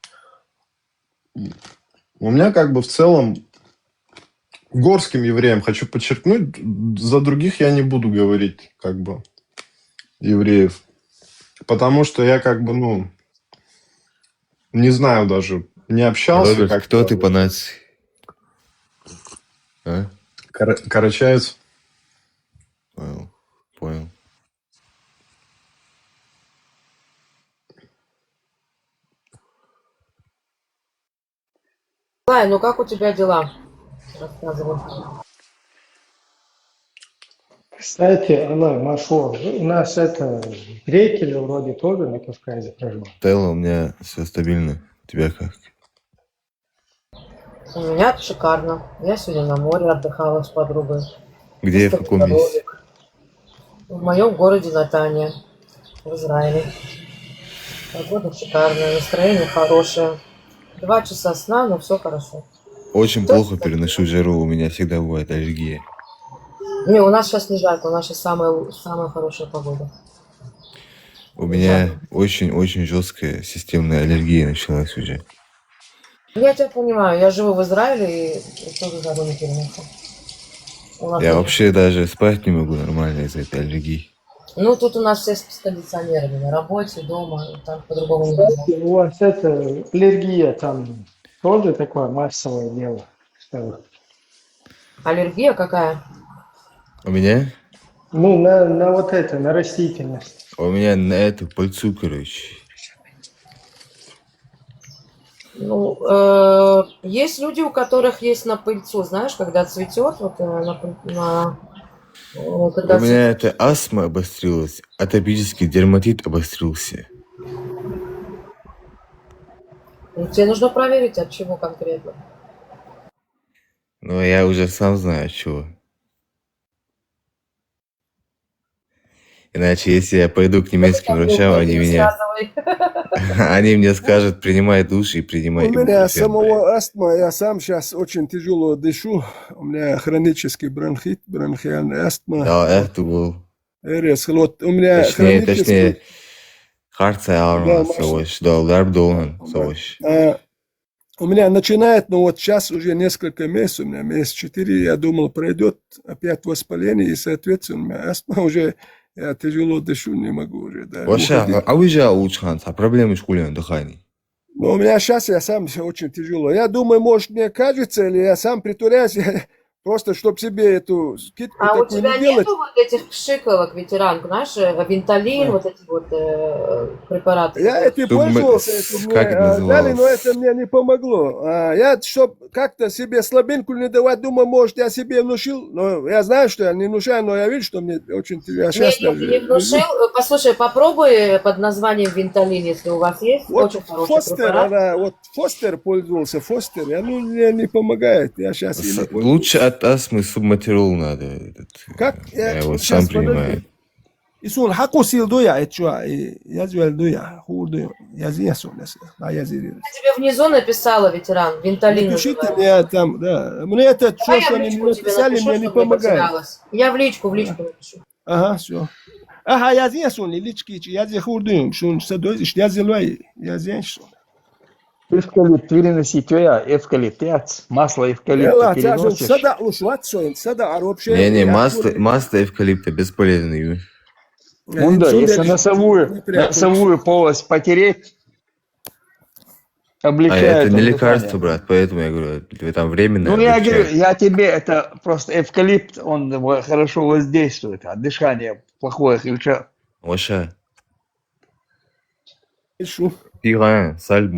У меня как бы в целом горским евреям хочу подчеркнуть, за других я не буду говорить, как бы, евреев. Потому что я как бы, ну, не знаю даже, не общался. Роберт, как кто ты по нации? А? Карачаевец. Понял. Лай, ну как у тебя дела? Рассказывай. Кстати, Аллах, Машо, у нас это греки же вроде тоже на Кавказе проживают. Тело, у меня все стабильно. У тебя как? У меня шикарно. Я сегодня на море отдыхала с подругой. Где, в каком месте? В моем городе Натания, в Израиле. Погода шикарная, настроение хорошее. 2 часа сна, но все хорошо. Очень плохо переношу жару, у меня всегда бывает аллергия. Не, у нас сейчас не жарко, у нас сейчас самая хорошая погода. У меня очень жесткая системная аллергия началась уже. Я тебя понимаю, я живу в Израиле и тоже жару не переношу. Я вообще даже спать не могу нормально из-за этой аллергии. Ну, тут у нас все с кондиционерами, на работе, дома, там по-другому не бывает. У вас это аллергия там тоже такое массовое дело? Что... Аллергия какая? У меня? Ну, на вот это, на растительность. У меня на эту пыльцу, короче. Ну, есть люди, у которых есть на пыльцу, знаешь, когда цветет, вот когда У меня это астма обострилась, атопический дерматит обострился. Тебе нужно проверить, от чего конкретно. Ну, я уже сам знаю, от чего. Иначе, если я пойду к немецким врачам, они мне скажут, принимай душ и принимай У меня ибупрофен. самого астма, я сам сейчас очень тяжело дышу. У меня хронический бронхит, бронхиальная астма. Да, это был. Вот у меня Точнее, Харция Да, ауырмас, Маша. совош. Да, удар долан, совош. У меня начинает, но вот сейчас уже несколько месяцев, у меня месяц 4, я думал, пройдет опять воспаление, и, соответственно, у меня астма уже, я тяжело дышу, не могу уже даже Вообще, уходить. а вы же улучшхан, а проблемы с кулем дыханием? Но у меня сейчас я сам все очень тяжело. Я думаю, может, мне кажется, или я сам притворяюсь, просто чтобы себе эту скидку А у такую тебя не делать. нету вот этих пшикалок, ветеран, знаешь, Венталин, вот эти вот препараты? Я этим пользовался, это мне Как это дали, но называлось? это мне не помогло. Я, чтобы как-то себе слабинку не давать, думаю, может, я себе внушил. Но я знаю, что я не внушаю, но я вижу, что мне очень тяжело. Я сейчас даже... Не внушил. Послушай, попробуй под названием Венталин, если у вас есть. Вот Очень хороший Фостер, препарат. вот Фостер пользовался, Фостер. Мне не помогает. Я сейчас и не пользуюсь. Лучше от астмы субматерол надо. Как? Я его Сейчас, сам принимаю. Isun hakusil duya etçua yazıyor duya hurdu yazıyorsun mesela. Yazıyor. Я тебе внизу написала, ветеран, Венталин Напишите называется. мне там, да. Мне это Давай что я в они личку мне тебе написали, напишу, мне не чтобы не помогает. потерялась. Я в личку напишу. Ага, все. Ага, yazıyorsun ilişki yazıyor hurduyum. Şun sadoz işte yazıyor yazıyorsun. Эвкалипт переносить, эвкалипт, масло эвкалипта Ела, тяжен переносишь. сада ушватсоин, сада, а вообще... Не, масло эвкалипта бесполезный. Да, если носовую полость потереть, А облегчает это не дыхание. лекарство, брат, поэтому я говорю, там временно. Ну, я говорю, я тебе, это просто эвкалипт, он хорошо воздействует, а дышание плохое, хорошо. Вообще. Шу. Пиран, саль,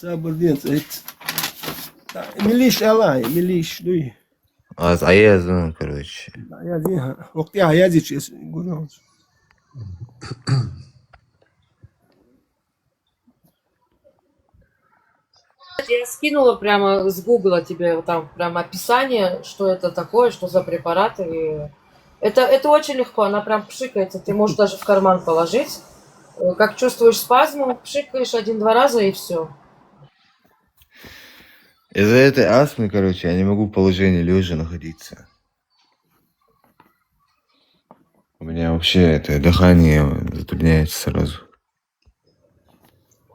Sabırдин, Милиш алай, милиш, дуй. А я знаю, короче. Yazıyor. Okey, yazıyor. Görüyor musun? Я скинула прямо с Гугла тебе там прямо описание, что это такое, что за препараты. И это очень легко, она прям пшикается, ты можешь даже в карман положить. Как чувствуешь спазм, пшикаешь 1-2 раза и все. Из-за этой астмы, короче, я не могу в положении лежа находиться. У меня вообще это дыхание затрудняется сразу.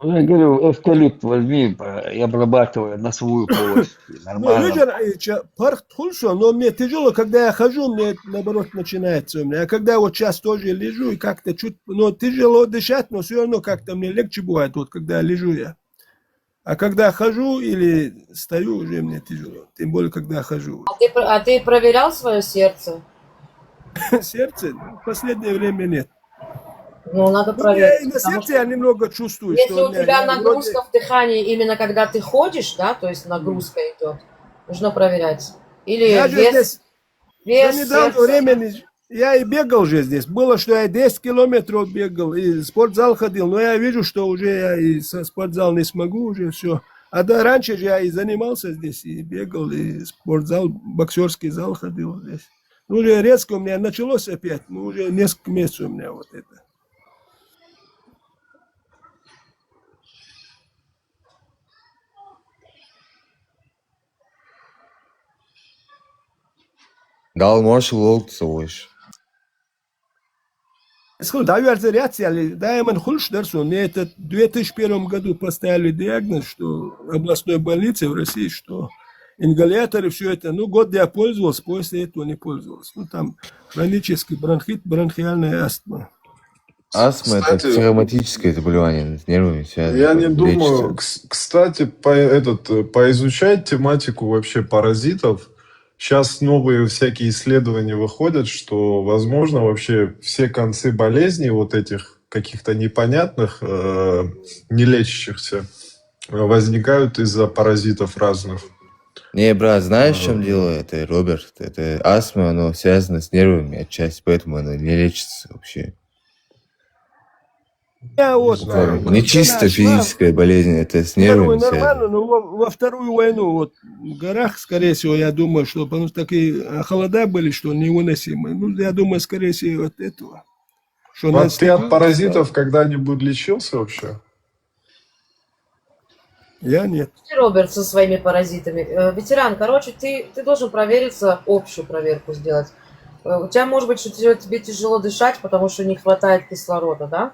Я говорю, эвкалипт возьми и обрабатывай носовую полость. Ну, Нормально. видишь, парк хорошо, но мне тяжело, когда я хожу, мне наоборот начинается у меня. А когда вот сейчас тоже лежу и как-то чуть, ну, тяжело дышать, но все равно как-то мне легче бывает, вот когда я лежу я. А когда хожу или стою, уже мне тяжело. Тем более, когда хожу. А ты проверял свое сердце? Сердце в последнее время нет. Ну, надо Ну, проверить. на потому сердце я немного чувствую, Если что у тебя я нагрузка в дыхании именно когда ты ходишь, да, то есть нагрузка идет, нужно проверять. Или Я же здесь вес до недавнего сердца. времени я и бегал же здесь. Было, что я 10 километров бегал, и в спортзал ходил, но я вижу, что уже я и со спортзал не смогу уже все. А да, раньше же я и занимался здесь, и бегал, и спортзал, боксерский зал ходил здесь. Ну, уже резко у меня началось опять, ну, уже несколько месяцев у меня вот это. Дал маршал олд совош. Дается реакция, Даймон Хульшдерсон, мне это в 2001 году поставили диагноз, что в областной больнице в России, что ингаляторы, все это, ну, год я пользовался, после этого не пользовался. Ну, там хронический бронхит, бронхиальная астма. Астма это Кстати, психоматическое заболевание, с нервами связано. Я не думаю, лечится. кстати, поизучать тематику вообще паразитов. Сейчас новые всякие исследования выходят, что, возможно, вообще все концы болезней вот этих каких-то непонятных, не лечащихся, возникают из-за паразитов разных. Не, брат, знаешь, в чем дело? Это, Роберт, это астма, оно связано с нервами отчасти, поэтому оно не лечится вообще. Я Не вот знаю. Это не чисто жена шла физическая болезнь, это с первую нервами связано. нормально, но во вторую войну вот в горах, скорее всего, я думаю, что потому что такие холода были, что невыносимые. Ну, я думаю, скорее всего, от этого. Что Вот ты от наступил, паразитов когда-нибудь лечился вообще? я нет. Роберт со своими паразитами. Ветеран, короче, ты должен провериться, общую проверку сделать. У тебя может быть, что тебе тяжело дышать, потому что не хватает кислорода, да?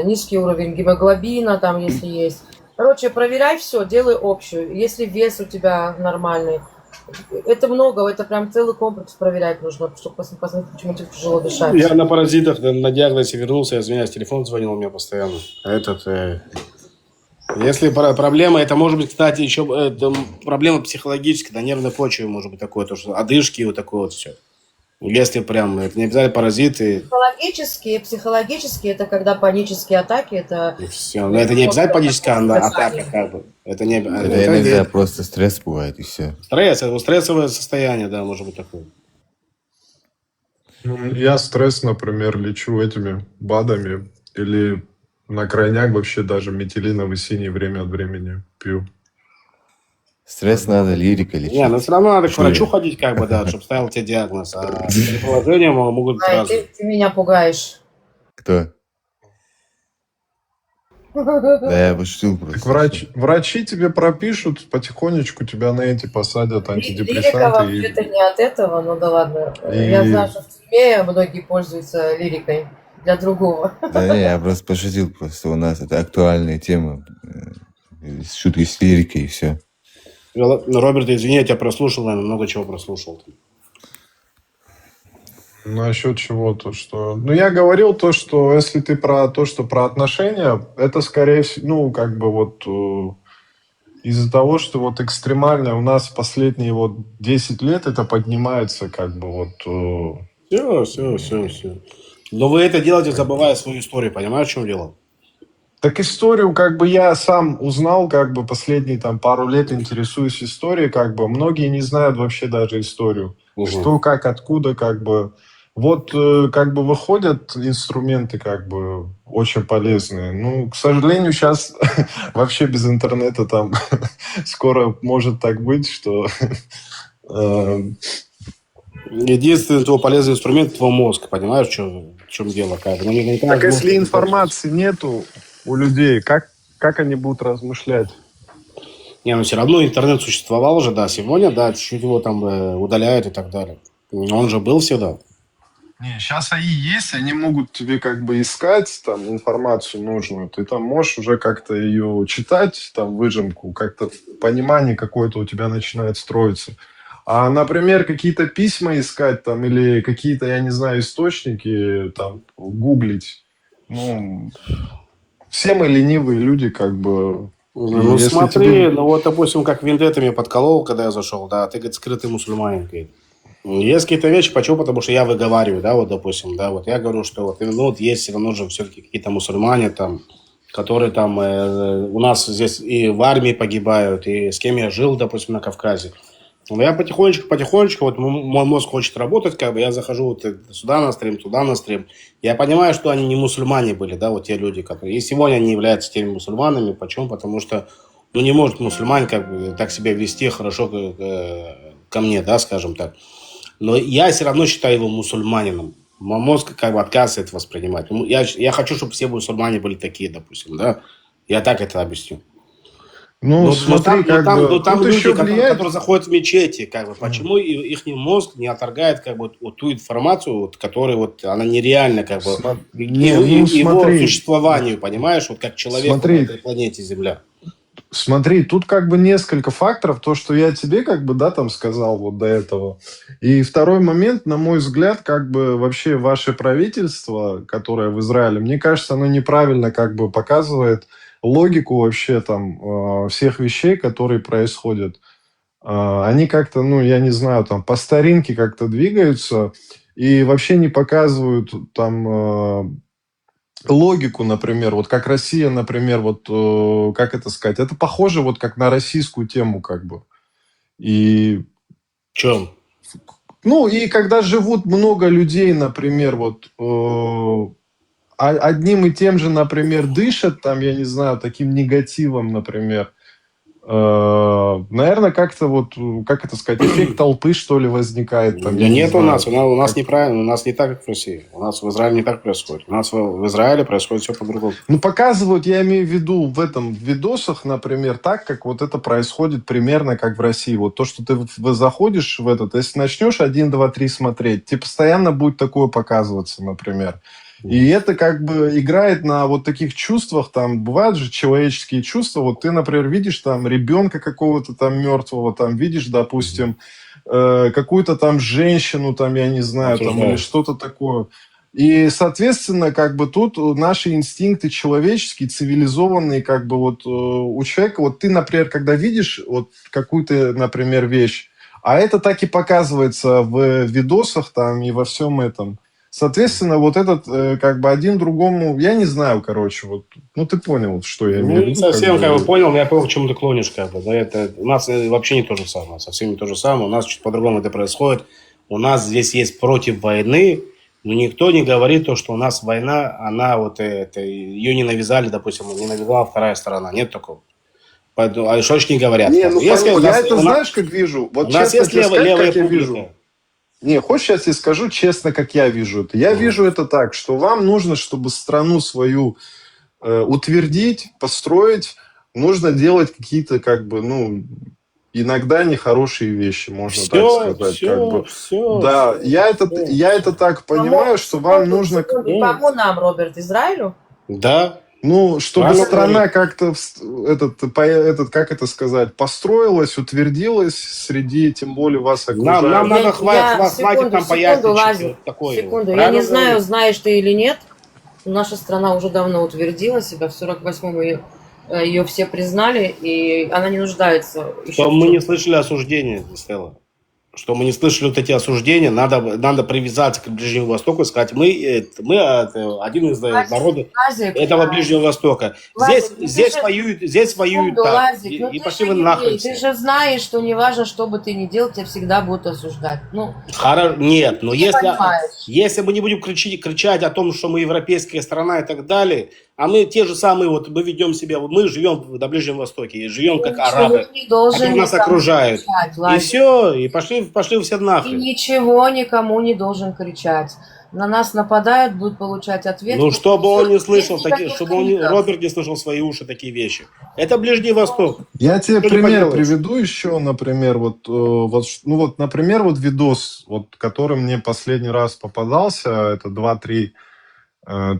Низкий уровень гемоглобина там, если есть. Короче, проверяй все, делай общую. Если вес у тебя нормальный, это много, это прям целый комплекс проверять нужно, чтобы посмотреть, почему тебе тяжело дышать. Я на паразитах на диагнозе вернулся, я извиняюсь, телефон звонил у меня постоянно. Если проблема, это может быть, кстати, еще проблема психологическая, на нервной почве может быть такое, то что одышки, вот такое вот все. Если прям, это не обязательно паразиты. Психологические, это когда панические атаки, это... Все. Но это не обязательно паническая атака, как бы. Это не Это иногда просто стресс бывает, и все. Стресс, это стрессовое состояние, да, может быть такое. Я стресс, например, лечу этими БАДами или на крайняк вообще даже метилиновый синий время от времени пью. Стресс надо лирика лечить. Не, но все равно надо к Шуре. врачу ходить, как бы, да, чтобы ставил тебе диагноз. А предположения могут быть Ай, разные. ты меня пугаешь. Кто? Да, я пошутил Так просто. врачи тебе пропишут, потихонечку тебя на эти посадят Лирика антидепрессанты. вообще-то не от этого, ну да ладно. Я знаю, что в тюрьме многие пользуются лирикой для другого. Да не, я просто пошутил, просто у нас это актуальная тема. Шутки с лирикой и все. Роберт, извини, я тебя прослушал, наверное, много чего прослушал. Насчет чего то, что... Ну, я говорил то, что если ты про то, что про отношения, это скорее всего, ну, как бы вот из-за того, что вот экстремально у нас последние вот 10 лет это поднимается, как бы вот... Все. Но вы это делаете, забывая свою историю, понимаешь, в чем дело? Так историю, как бы я сам узнал, как бы последние там пару лет интересуюсь историей, как бы многие не знают вообще даже историю. Что, как, откуда, как бы. Вот как бы выходят инструменты, как бы очень полезные. Ну, к сожалению, сейчас вообще без интернета там скоро может так быть, что... Единственный твой полезный инструмент – твой мозг, понимаешь, в чем дело? Как? Так если информации нету у людей, как они будут размышлять? Не, ну все равно интернет существовал же, да, сегодня, да, чуть-чуть его там удаляют и так далее. Он же был всегда. Не, сейчас АИ есть, они могут тебе как бы искать там информацию нужную. Ты там можешь уже как-то ее читать, там выжимку, как-то понимание какое-то у тебя начинает строиться. А, например, какие-то письма искать там или какие-то, я не знаю, источники там гуглить. Ну, все мы ленивые люди, как бы. Ну смотри, ну вот, допустим, как Вендетта меня подколол, когда я зашел, да, ты, говорит, скрытый мусульманин, говорит. Есть какие-то вещи, почему? Потому что я выговариваю, да, вот, допустим, да, вот я говорю, что вот, ну, вот есть все равно же все-таки какие-то мусульмане там, которые там у нас здесь и в армии погибают, и с кем я жил, допустим, на Кавказе. Но я потихонечку, вот мой мозг хочет работать, как бы я захожу вот сюда на стрим, туда на стрим. Я понимаю, что они не мусульмане были, да, вот те люди, которые... И сегодня они являются теми мусульманами. Почему? Потому что, ну, не может мусульманин как бы так себя вести хорошо ко мне, да, скажем так. Но я все равно считаю его мусульманином. Мой мозг как бы отказывает воспринимать. Я хочу, чтобы все мусульмане были такие, допустим, да. Я так это объясню. Ну, смотри, там люди, которые заходят в мечети, как бы, почему их мозг не отторгает как бы вот ту информацию, вот, которая вот она нереальна, как бы его существованию, понимаешь, вот как человек на этой планете Земля. Смотри, тут как бы несколько факторов, то, что я тебе как бы, да, там сказал вот до этого. И второй момент, на мой взгляд, как бы вообще ваше правительство, которое в Израиле, мне кажется, оно неправильно как бы показывает логику вообще там всех вещей, которые происходят. Они как-то, ну, я не знаю, там по старинке как-то двигаются и вообще не показывают там логику, например, вот как Россия, например, вот как это сказать, это похоже вот как на российскую тему как бы. И... В чем? Ну, и когда живут много людей, например, вот одним и тем же, например, дышат, там, я не знаю, таким негативом, например, наверное, как-то вот, как это сказать, эффект толпы, что ли, возникает там, я не Нет, знаю. у нас неправильно, у нас не так, как в России. У нас в Израиле не так происходит. У нас в Израиле происходит все по-другому. Ну, показывают, я имею в виду, в этом в видосах, например, так, как вот это происходит примерно как в России. Вот то, что ты заходишь в этот, если начнешь 1, 2, 3 смотреть, тебе постоянно будет такое показываться, например. И это как бы играет на вот таких чувствах, там бывают же человеческие чувства, вот ты, например, видишь там ребенка какого-то там мертвого, там видишь, допустим, какую-то там женщину, там, я не знаю, там, или что-то такое. И, соответственно, как бы тут наши инстинкты человеческие, цивилизованные, как бы вот у человека, вот ты, например, когда видишь вот какую-то, например, вещь, а это так и показывается в видосах там и во всем этом. Соответственно, вот этот, как бы, один другому, я не знаю, короче, вот, ну, ты понял, что я имею в виду. Не совсем, как бы, понял, но я понял, к чему ты клонишь, как бы, да, это, у нас вообще не то же самое, совсем не то же самое, у нас чуть по-другому это происходит, у нас здесь есть против войны, но никто не говорит то, что у нас война, она вот, это, ее не навязали, допустим, не навязала вторая сторона, нет такого. А что ж не говорят? Не, ну, если я это знаешь, как вижу, вот честно тебе сказать, как я вижу. Не, хочешь, сейчас я скажу честно, как я вижу это. Я вижу это так, что вам нужно, чтобы страну свою утвердить, построить, нужно делать какие-то, как бы, ну, иногда нехорошие вещи, можно так сказать. Все, как бы. все. Да, я это так понимаю, что вам нужно... Кому нам, Роберт, Израилю? Да. Ну, чтобы страна как-то, как это сказать, построилась, утвердилась среди, тем более, вас окружающих. Нам надо хватит там поясничать. Секунду, я не знаю, знаешь ты или нет, наша страна уже давно утвердила себя, в 48-м ее все признали, и она не нуждается. Что мы не слышали осуждения, Стелла. Что мы не слышали вот эти осуждения, надо привязаться к Ближнему Востоку и сказать, мы один из народов этого Ближнего Востока. Здесь воюют так, и пошли вы нахрен. Ты же знаешь, что не важно, что бы ты ни делал, тебя всегда будут осуждать. Ну, нет, но если мы не будем кричать о том, что мы европейская страна и так далее, а мы те же самые, вот мы ведем себя, мы живем на Ближнем Востоке, и живем как арабы, которые нас окружают. И все, и пошли все нахрен. И ничего никому не должен кричать. На нас нападают, будут получать ответ. Ну, чтобы он не слышал, Роберт не слышал в свои уши такие вещи. Это Ближний Восток. Я тебе пример приведу еще, например, например, вот видос, вот, который мне последний раз попадался, это 2-3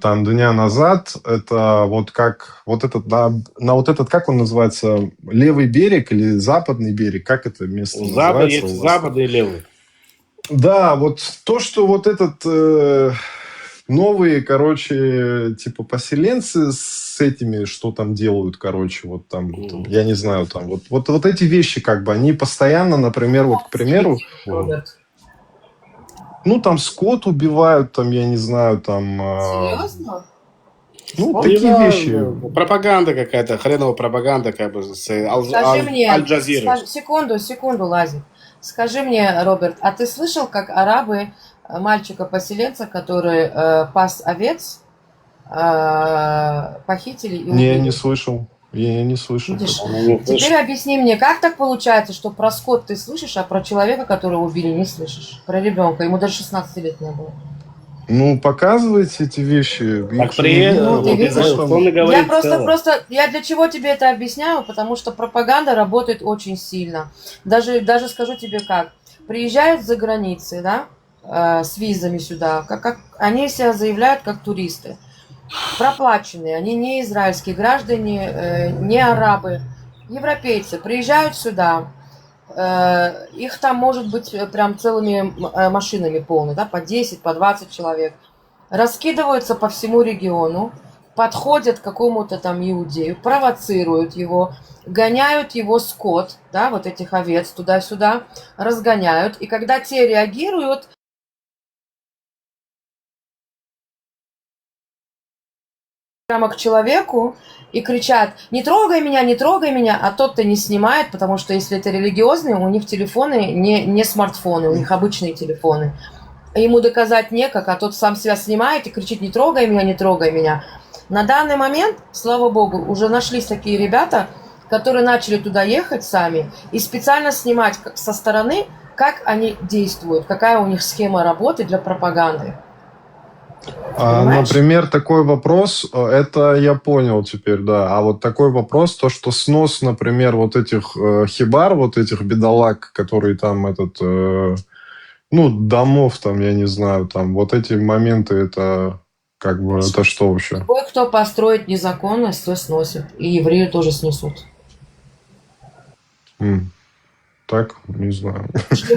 там дня назад, это вот как вот этот на вот этот, как он называется, левый берег или западный берег, как это место называется? Есть западный и левый. Да, вот то, что вот этот новые, короче, типа поселенцы с этими, что там делают, короче, вот там, я не знаю, там вот эти вещи, как бы, они постоянно, например, вот, к примеру, ну, там скот убивают, там, я не знаю, там... Серьезно? Ну, такие вещи. Пропаганда какая-то, хреновая пропаганда, как бы, с Аль-Джазиры. Секунду, Лазик. Скажи мне, Роберт, а ты слышал, как арабы мальчика-поселенца, который пас овец, похитили и убили? Не слышал. Я не слышал. Теперь объясни мне, как так получается, что про скот ты слышишь, а про человека, которого убили, не слышишь? Про ребенка, ему даже 16 лет не было. Ну, показывайте эти вещи. Так я для чего тебе это объясняю? Потому что пропаганда работает очень сильно. Даже скажу тебе как. Приезжают за границы, да, с визами сюда, как они себя заявляют как туристы. Проплаченные, они не израильские граждане, не арабы, европейцы. Приезжают сюда, их там может быть прям целыми машинами полны, да, по 10, по 20 человек. Раскидываются по всему региону, подходят к какому-то там иудею, провоцируют его, гоняют его скот, да, вот этих овец туда-сюда, разгоняют. И когда те реагируют, прямо к человеку и кричат: не трогай меня, а тот-то не снимает, потому что если это религиозные, у них телефоны не смартфоны, у них обычные телефоны. ему доказать некак, а тот сам себя снимает и кричит: не трогай меня, не трогай меня. На данный момент, слава богу, уже нашлись такие ребята, которые начали туда ехать сами и специально снимать со стороны, как они действуют, какая у них схема работы для пропаганды. Понимаешь? Например, такой вопрос, это я понял теперь, да. А вот такой вопрос, то, что снос, например, вот этих хибар, вот этих бедолаг, которые там домов там, я не знаю, там, вот эти моменты, это как бы, это что вообще? Кое-кто построит незаконно, все сносит. И евреи тоже снесут. Так, не знаю.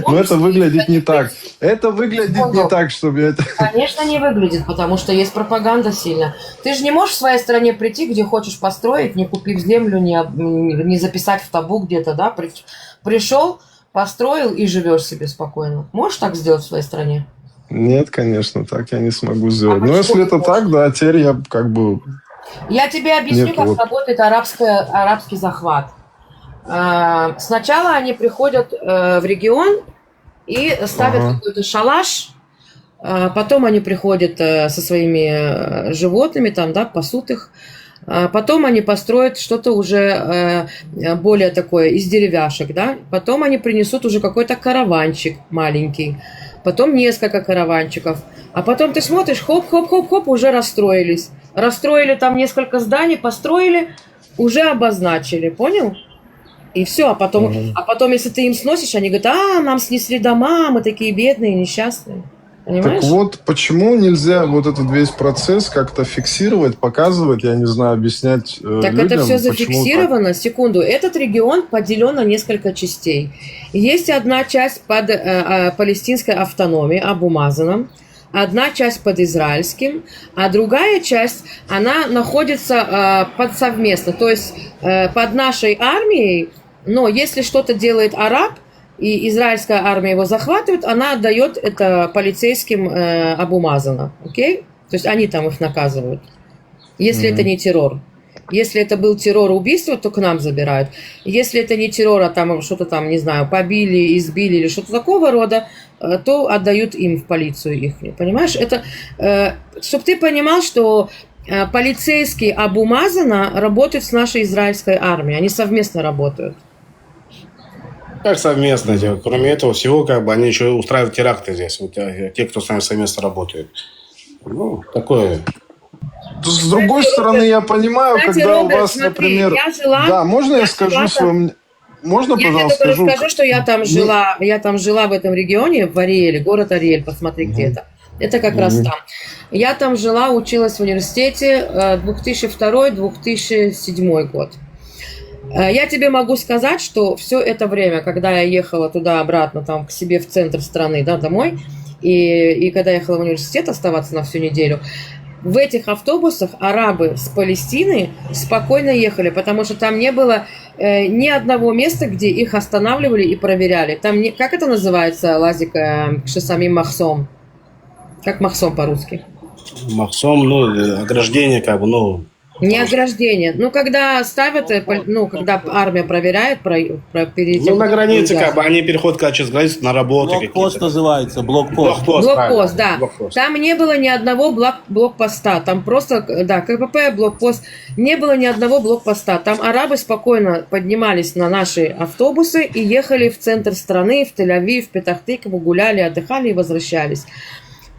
Но это выглядит не так. Это выглядит не так, чтобы это... Конечно, не выглядит, потому что есть пропаганда сильно. Ты же не можешь в своей стране прийти, где хочешь построить, не купив землю, не записать в табу где-то, да? Пришел, построил и живешь себе спокойно. Можешь так сделать в своей стране? Нет, конечно, так я не смогу сделать. Но если это так, да, теперь я как бы... Я тебе объясню, как работает арабский захват. Сначала они приходят в регион и ставят какой-то шалаш, потом они приходят со своими животными, там, да, пасут их, потом они построят что-то уже более такое из деревяшек, да, потом они принесут уже какой-то караванчик маленький, потом несколько караванчиков, а потом ты смотришь, хоп-хоп-хоп-хоп, уже расстроились, расстроили там несколько зданий, построили, уже обозначили, понял? И все, а потом, если ты им сносишь, они говорят: нам снесли дома, мы такие бедные, несчастные. Понимаешь? Так вот, почему нельзя вот этот весь процесс как-то фиксировать, показывать, я не знаю, объяснять так людям? Это все зафиксировано. Так? Секунду. Этот регион поделен на несколько частей. Есть одна часть под палестинской автономией, Абу Мазаном, одна часть под израильским, а другая часть, она находится под совместно, то есть под нашей армией, но если что-то делает араб, и израильская армия его захватывает, она отдает это полицейским Абу Мазана, окей? То есть они там их наказывают, если это не террор. Если это был террор, убийство, то к нам забирают. Если это не террор, а там что-то там, не знаю, побили, избили или что-то такого рода, то отдают им в полицию их. Понимаешь? Это, чтобы ты понимал, что полицейские Абу Мазана работают с нашей израильской армией. Они совместно работают. Как совместно? Кроме этого всего, как бы они еще устраивают теракты здесь. Вот те, кто с нами совместно работает. Ну, такое. С другой стороны, я понимаю, кстати, когда Роберт, у вас, смотри, например... Да, можно я скажу свое... Можно, пожалуйста, скажу? Я тебе расскажу, что я там жила в этом регионе, в Ариэле, город Ариэль, посмотри, где это. Это как раз там. Я там жила, училась в университете 2002-2007 год. Я тебе могу сказать, что все это время, когда я ехала туда-обратно, там, к себе в центр страны, да, домой, и когда я ехала в университет оставаться на всю неделю, в этих автобусах арабы с Палестины спокойно ехали, потому что там не было ни одного места, где их останавливали и проверяли. Там не, как это называется, Лазик, Шесамим Махсом? Как Махсом по-русски? Махсом, ограждение, как бы, Не ограждение. Когда ставят, когда армия проверяет, перед тем, на границе, как бы, они переходят, через границу на работу. Блокпост называется, блокпост. Блокпост, да. Блокпост. Там не было ни одного блокпоста. Там просто, да, КПП, блокпост. Не было ни одного блокпоста. Там арабы спокойно поднимались на наши автобусы и ехали в центр страны, в Тель-Авив, в Петах-Тикву, гуляли, отдыхали и возвращались.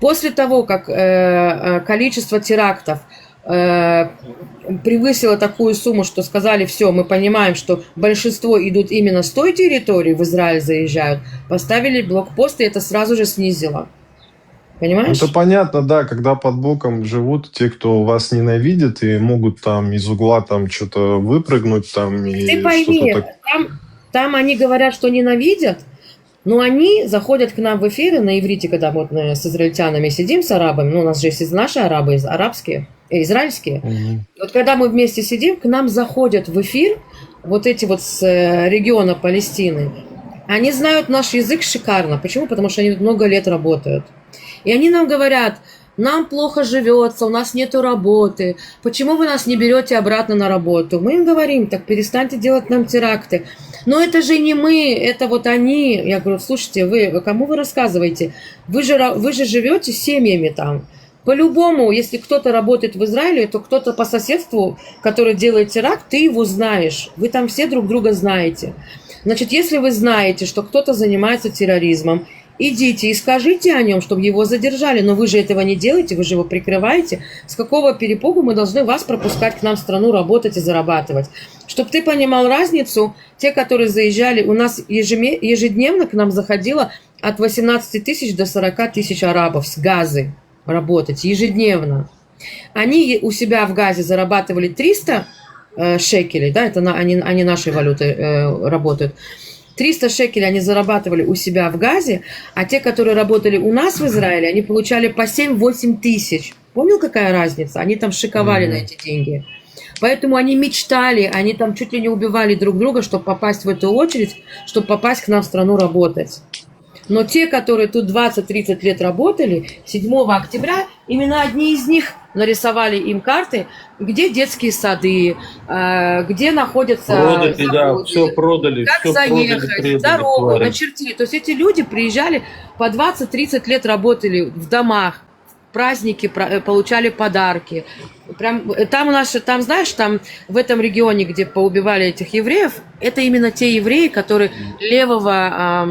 После того, как количество терактов превысило такую сумму, что сказали: все, мы понимаем, что большинство идут именно с той территории, в Израиль заезжают, поставили блокпост, и это сразу же снизило. Понимаешь? Это понятно, да, когда под боком живут те, кто вас ненавидит, и могут там из угла там что-то выпрыгнуть там. И ты пойми, там они говорят, что ненавидят, но они заходят к нам в эфиры на иврите, когда вот мы с израильтянами сидим, с арабами, у нас же есть наши арабы, арабские, израильские. Вот когда мы вместе сидим, к нам заходят в эфир вот эти вот с региона Палестины. Они знают наш язык шикарно. Почему? Потому что они много лет работают. И они нам говорят: нам плохо живется, у нас нету работы, почему вы нас не берете обратно на работу? Мы им говорим, так перестаньте делать нам теракты. Но это же не мы, это вот они. Я говорю, слушайте, вы кому вы рассказываете? Вы же живете с семьями там. По-любому, если кто-то работает в Израиле, то кто-то по соседству, который делает теракт, ты его знаешь. Вы там все друг друга знаете. Значит, если вы знаете, что кто-то занимается терроризмом, идите и скажите о нем, чтобы его задержали. Но вы же этого не делаете, вы же его прикрываете. С какого перепугу мы должны вас пропускать к нам в страну работать и зарабатывать? Чтобы ты понимал разницу, те, которые заезжали, у нас ежедневно к нам заходило от 18 тысяч до 40 тысяч арабов с Газы работать ежедневно. Они у себя в Газе зарабатывали 300 шекелей, да, это они нашей валютой работают. 300 шекелей они зарабатывали у себя в Газе, а те, которые работали у нас в Израиле, они получали по 7-8 тысяч. Понял, какая разница? Они там шиковали на эти деньги. Поэтому они мечтали, они там чуть ли не убивали друг друга, чтобы попасть в эту очередь, чтобы попасть к нам в страну работать. Но те, которые тут 20-30 лет работали, 7 октября именно одни из них нарисовали им карты, где детские сады, где находятся Продали, заводы, да, все продали. как Все заехать, продали, дорогу, твари. начертили. То есть эти люди приезжали, по 20-30 лет работали в домах, в праздники получали подарки. Прям, там, знаешь, там в этом регионе, где поубивали этих евреев, это именно те евреи, которые левого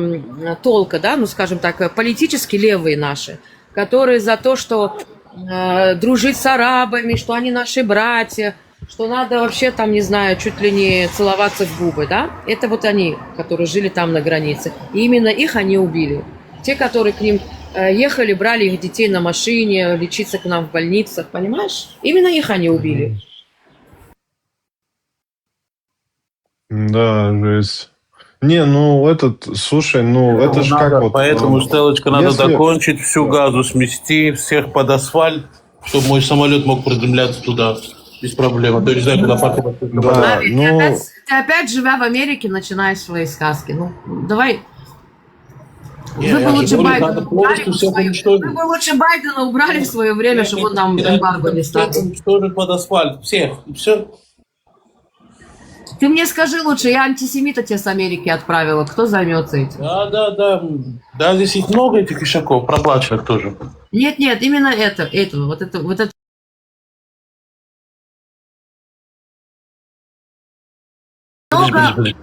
толка, да, ну, скажем так, политически левые наши, которые за то, что дружить с арабами, что они наши братья, что надо вообще там, не знаю, чуть ли не целоваться в губы, да? Это вот они, которые жили там на границе. И именно их они убили. Те, которые к ним ехали, брали их детей на машине, лечиться к нам в больницах, понимаешь? Именно их они убили. Да, жесть. Не, ну слушай, ну это же как вот... Поэтому, Стеллочка, надо если- закончить всю Газу, смести всех под асфальт, чтобы мой самолет мог приземляться туда без проблем. А то я не знаю, куда парковать. Да, Ави, ну... ты опять, живя в Америке, начинаешь свои сказки. Ну, давай. Не, Вы я бы же лучше говорю, Байдена надо убрали полностью в всех свое... уничтожить. Вы бы лучше Байдена убрали в свое время, чтобы он нам эмбарго не ставил. Уничтожить под асфальт всех. И все. Ты мне скажи лучше, я антисемита тебе с Америки отправила. Кто займется этим? Да. Да, здесь есть много этих ишаков, проплаченных тоже. Нет, именно этого. Вот это.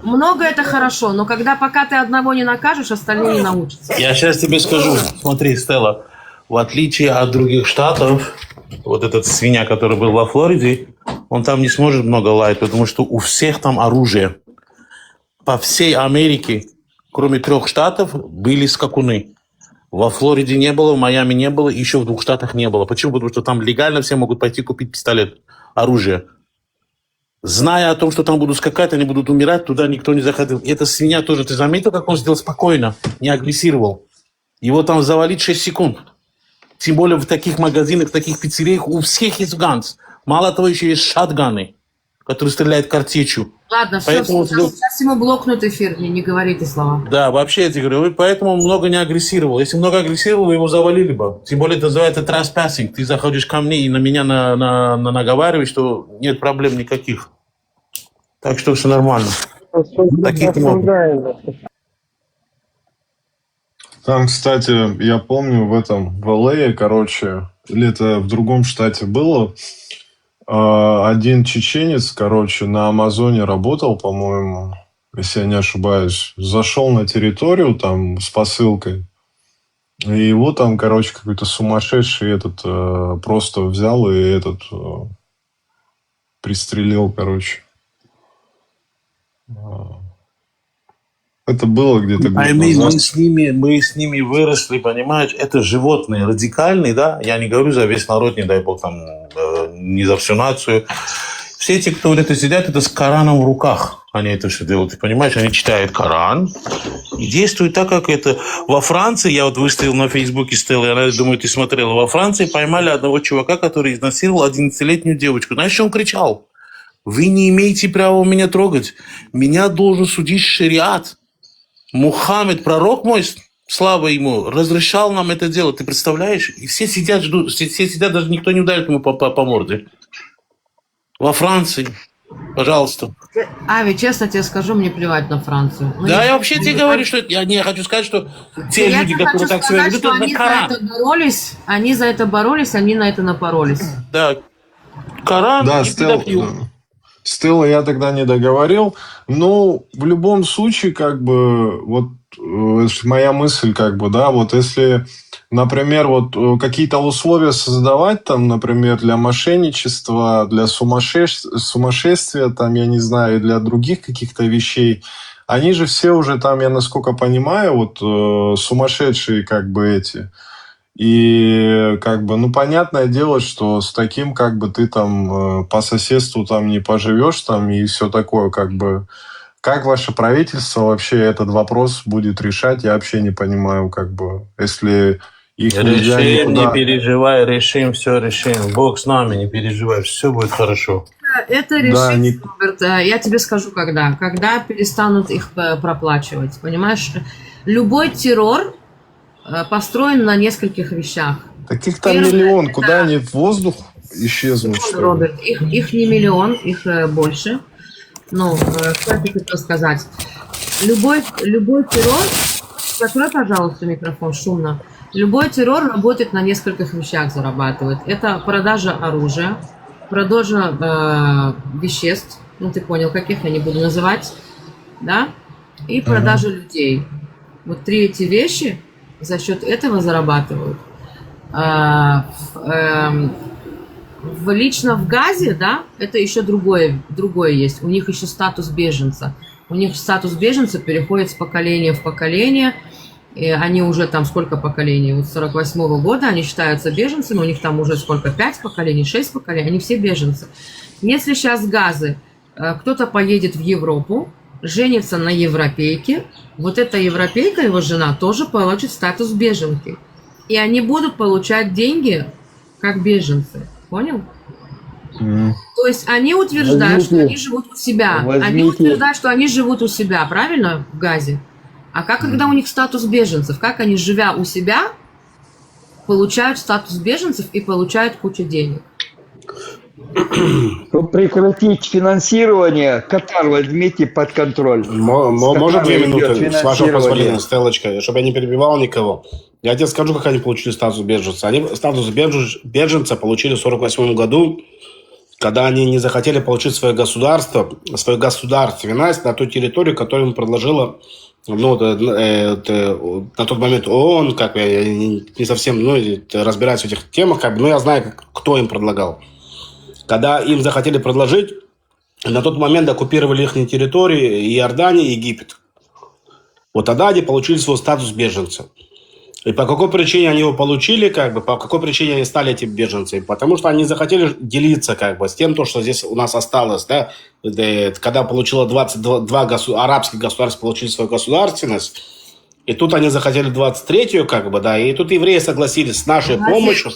Много это хорошо, но пока ты одного не накажешь, остальные не научатся. Я сейчас тебе скажу. Смотри, Стелла, в отличие от других штатов, вот этот свинья, который был во Флориде, он там не сможет много лаять, потому что у всех там оружие. По всей Америке, кроме 3 штатов, были скакуны. Во Флориде не было, в Майами не было, еще в 2 штатах не было. Почему? Потому что там легально все могут пойти купить пистолет, оружие. Зная о том, что там будут скакать, они будут умирать, туда никто не заходил. И эта свинья тоже, ты заметил, как он сделал спокойно, не агрессировал? Его там завалить 6 секунд. Тем более в таких магазинах, в таких пиццериях у всех есть ганс. Мало того, еще есть шатганы, которые стреляют картечью. Ладно, все, Поэтому- сейчас ему блокнут эфир, не говори ты слова. Да, вообще, я тебе говорю, поэтому много не агрессировал. Если много агрессировал, его завалили бы. Тем более это называется trespassing. Ты заходишь ко мне и на меня наговариваешь, что нет проблем никаких. Так что все нормально. Таких много. Там, кстати, я помню в LA, короче, или это в другом штате было, один чеченец, короче, на Амазоне работал, по-моему, если я не ошибаюсь, зашел на территорию там с посылкой, и его там, короче, какой-то сумасшедший просто взял и пристрелил, короче. Это было где-то год Пойми, назад. мы с ними выросли, понимаешь, это животные радикальные, да, я не говорю за весь народ, не дай бог, там, не за всю нацию. Все эти, кто вот это сидят, это с Кораном в руках, они это все делают, ты понимаешь, они читают Коран и действуют так, как это. Во Франции, я вот выставил на Фейсбуке, я думаю, ты смотрела, во Франции поймали одного чувака, который изнасиловал 11-летнюю девочку. Знаешь, что он кричал? Вы не имеете права меня трогать, меня должен судить шариат. Мухаммед, пророк мой, слава ему, разрешал нам это делать. Ты представляешь? И все сидят, ждут, все сидят, даже никто не ударит ему по морде. Во Франции, пожалуйста. Ави, честно тебе скажу, мне плевать на Францию. Ну, Да, я вообще тебе говорю, что я не хочу сказать, что те я люди, тебе которые хочу так себя сказать, ведут, что это они за Коран. это боролись, они на это напоролись. Да, Коран Да, и педофил. Стелла, я тогда не договорил. Но в любом случае, как бы, вот моя мысль, как бы, да, вот если, например, вот какие-то условия создавать, там, например, для мошенничества, для сумасшествия, там, я не знаю, и для других каких-то вещей, они же все уже там, я насколько понимаю, вот сумасшедшие, как бы, эти. И как бы, ну, понятное дело, что с таким как бы ты там по соседству там не поживешь там и все такое, как бы. Как ваше правительство вообще этот вопрос будет решать, я вообще не понимаю, как бы, если их нельзя Решим, никуда... не переживай, решим, все решим. Бог с нами, не переживай, все будет хорошо. Это решится, Роберт, я тебе скажу, когда перестанут их проплачивать, понимаешь? Любой террор построен на нескольких вещах. Таких там миллион, куда они в воздух исчезнут, что ли? Роберт, их не миллион, их больше. Ну, что я хотела сказать? Любой террор... Закрой, пожалуйста, микрофон, шумно. Любой террор работает на нескольких вещах, зарабатывает. Это продажа оружия, продажа веществ, ну ты понял, каких я не буду называть, да? И продажа людей. Вот 3 эти вещи за счет этого зарабатывают. Лично в Газе, да, это еще другое есть. У них еще статус беженца. У них статус беженца переходит с поколения в поколение. И они уже там сколько поколений? Вот с 48-го года они считаются беженцами. У них там уже сколько? 5 поколений, 6 поколений. Они все беженцы. Если сейчас с Газы кто-то поедет в Европу, женится на европейке, вот эта европейка, его жена, тоже получит статус беженки. И они будут получать деньги как беженцы. Понял? То есть они утверждают, что они живут у себя. Они утверждают, что они живут у себя, правильно, в Газе? А как, когда у них статус беженцев? Как они, живя у себя, получают статус беженцев и получают кучу денег? Чтобы прекратить финансирование, Катар возьмите под контроль. Может 2 минуты, с вашего позволения, Стеллочка, чтобы я не перебивал никого. Я тебе скажу, как они получили статус беженца. Они статус беженца получили в 1948 году, когда они не захотели получить свое государство, свою государственность на ту территорию, которую им предложила, ну, на тот момент ООН, как я не совсем разбираюсь в этих темах, как бы, но я знаю, кто им предлагал. Когда им захотели предложить, на тот момент оккупировали их территории Иордания и Египет. Вот тогда они получили свой статус беженца. И по какой причине они его получили, как бы, по какой причине они стали этими беженцами? Потому что они захотели делиться, как бы, с тем, что здесь у нас осталось, да, когда получило 22 арабских государств, получили свою государственность, и тут они захотели 23-ю, как бы, да, и тут евреи согласились с нашей помощью.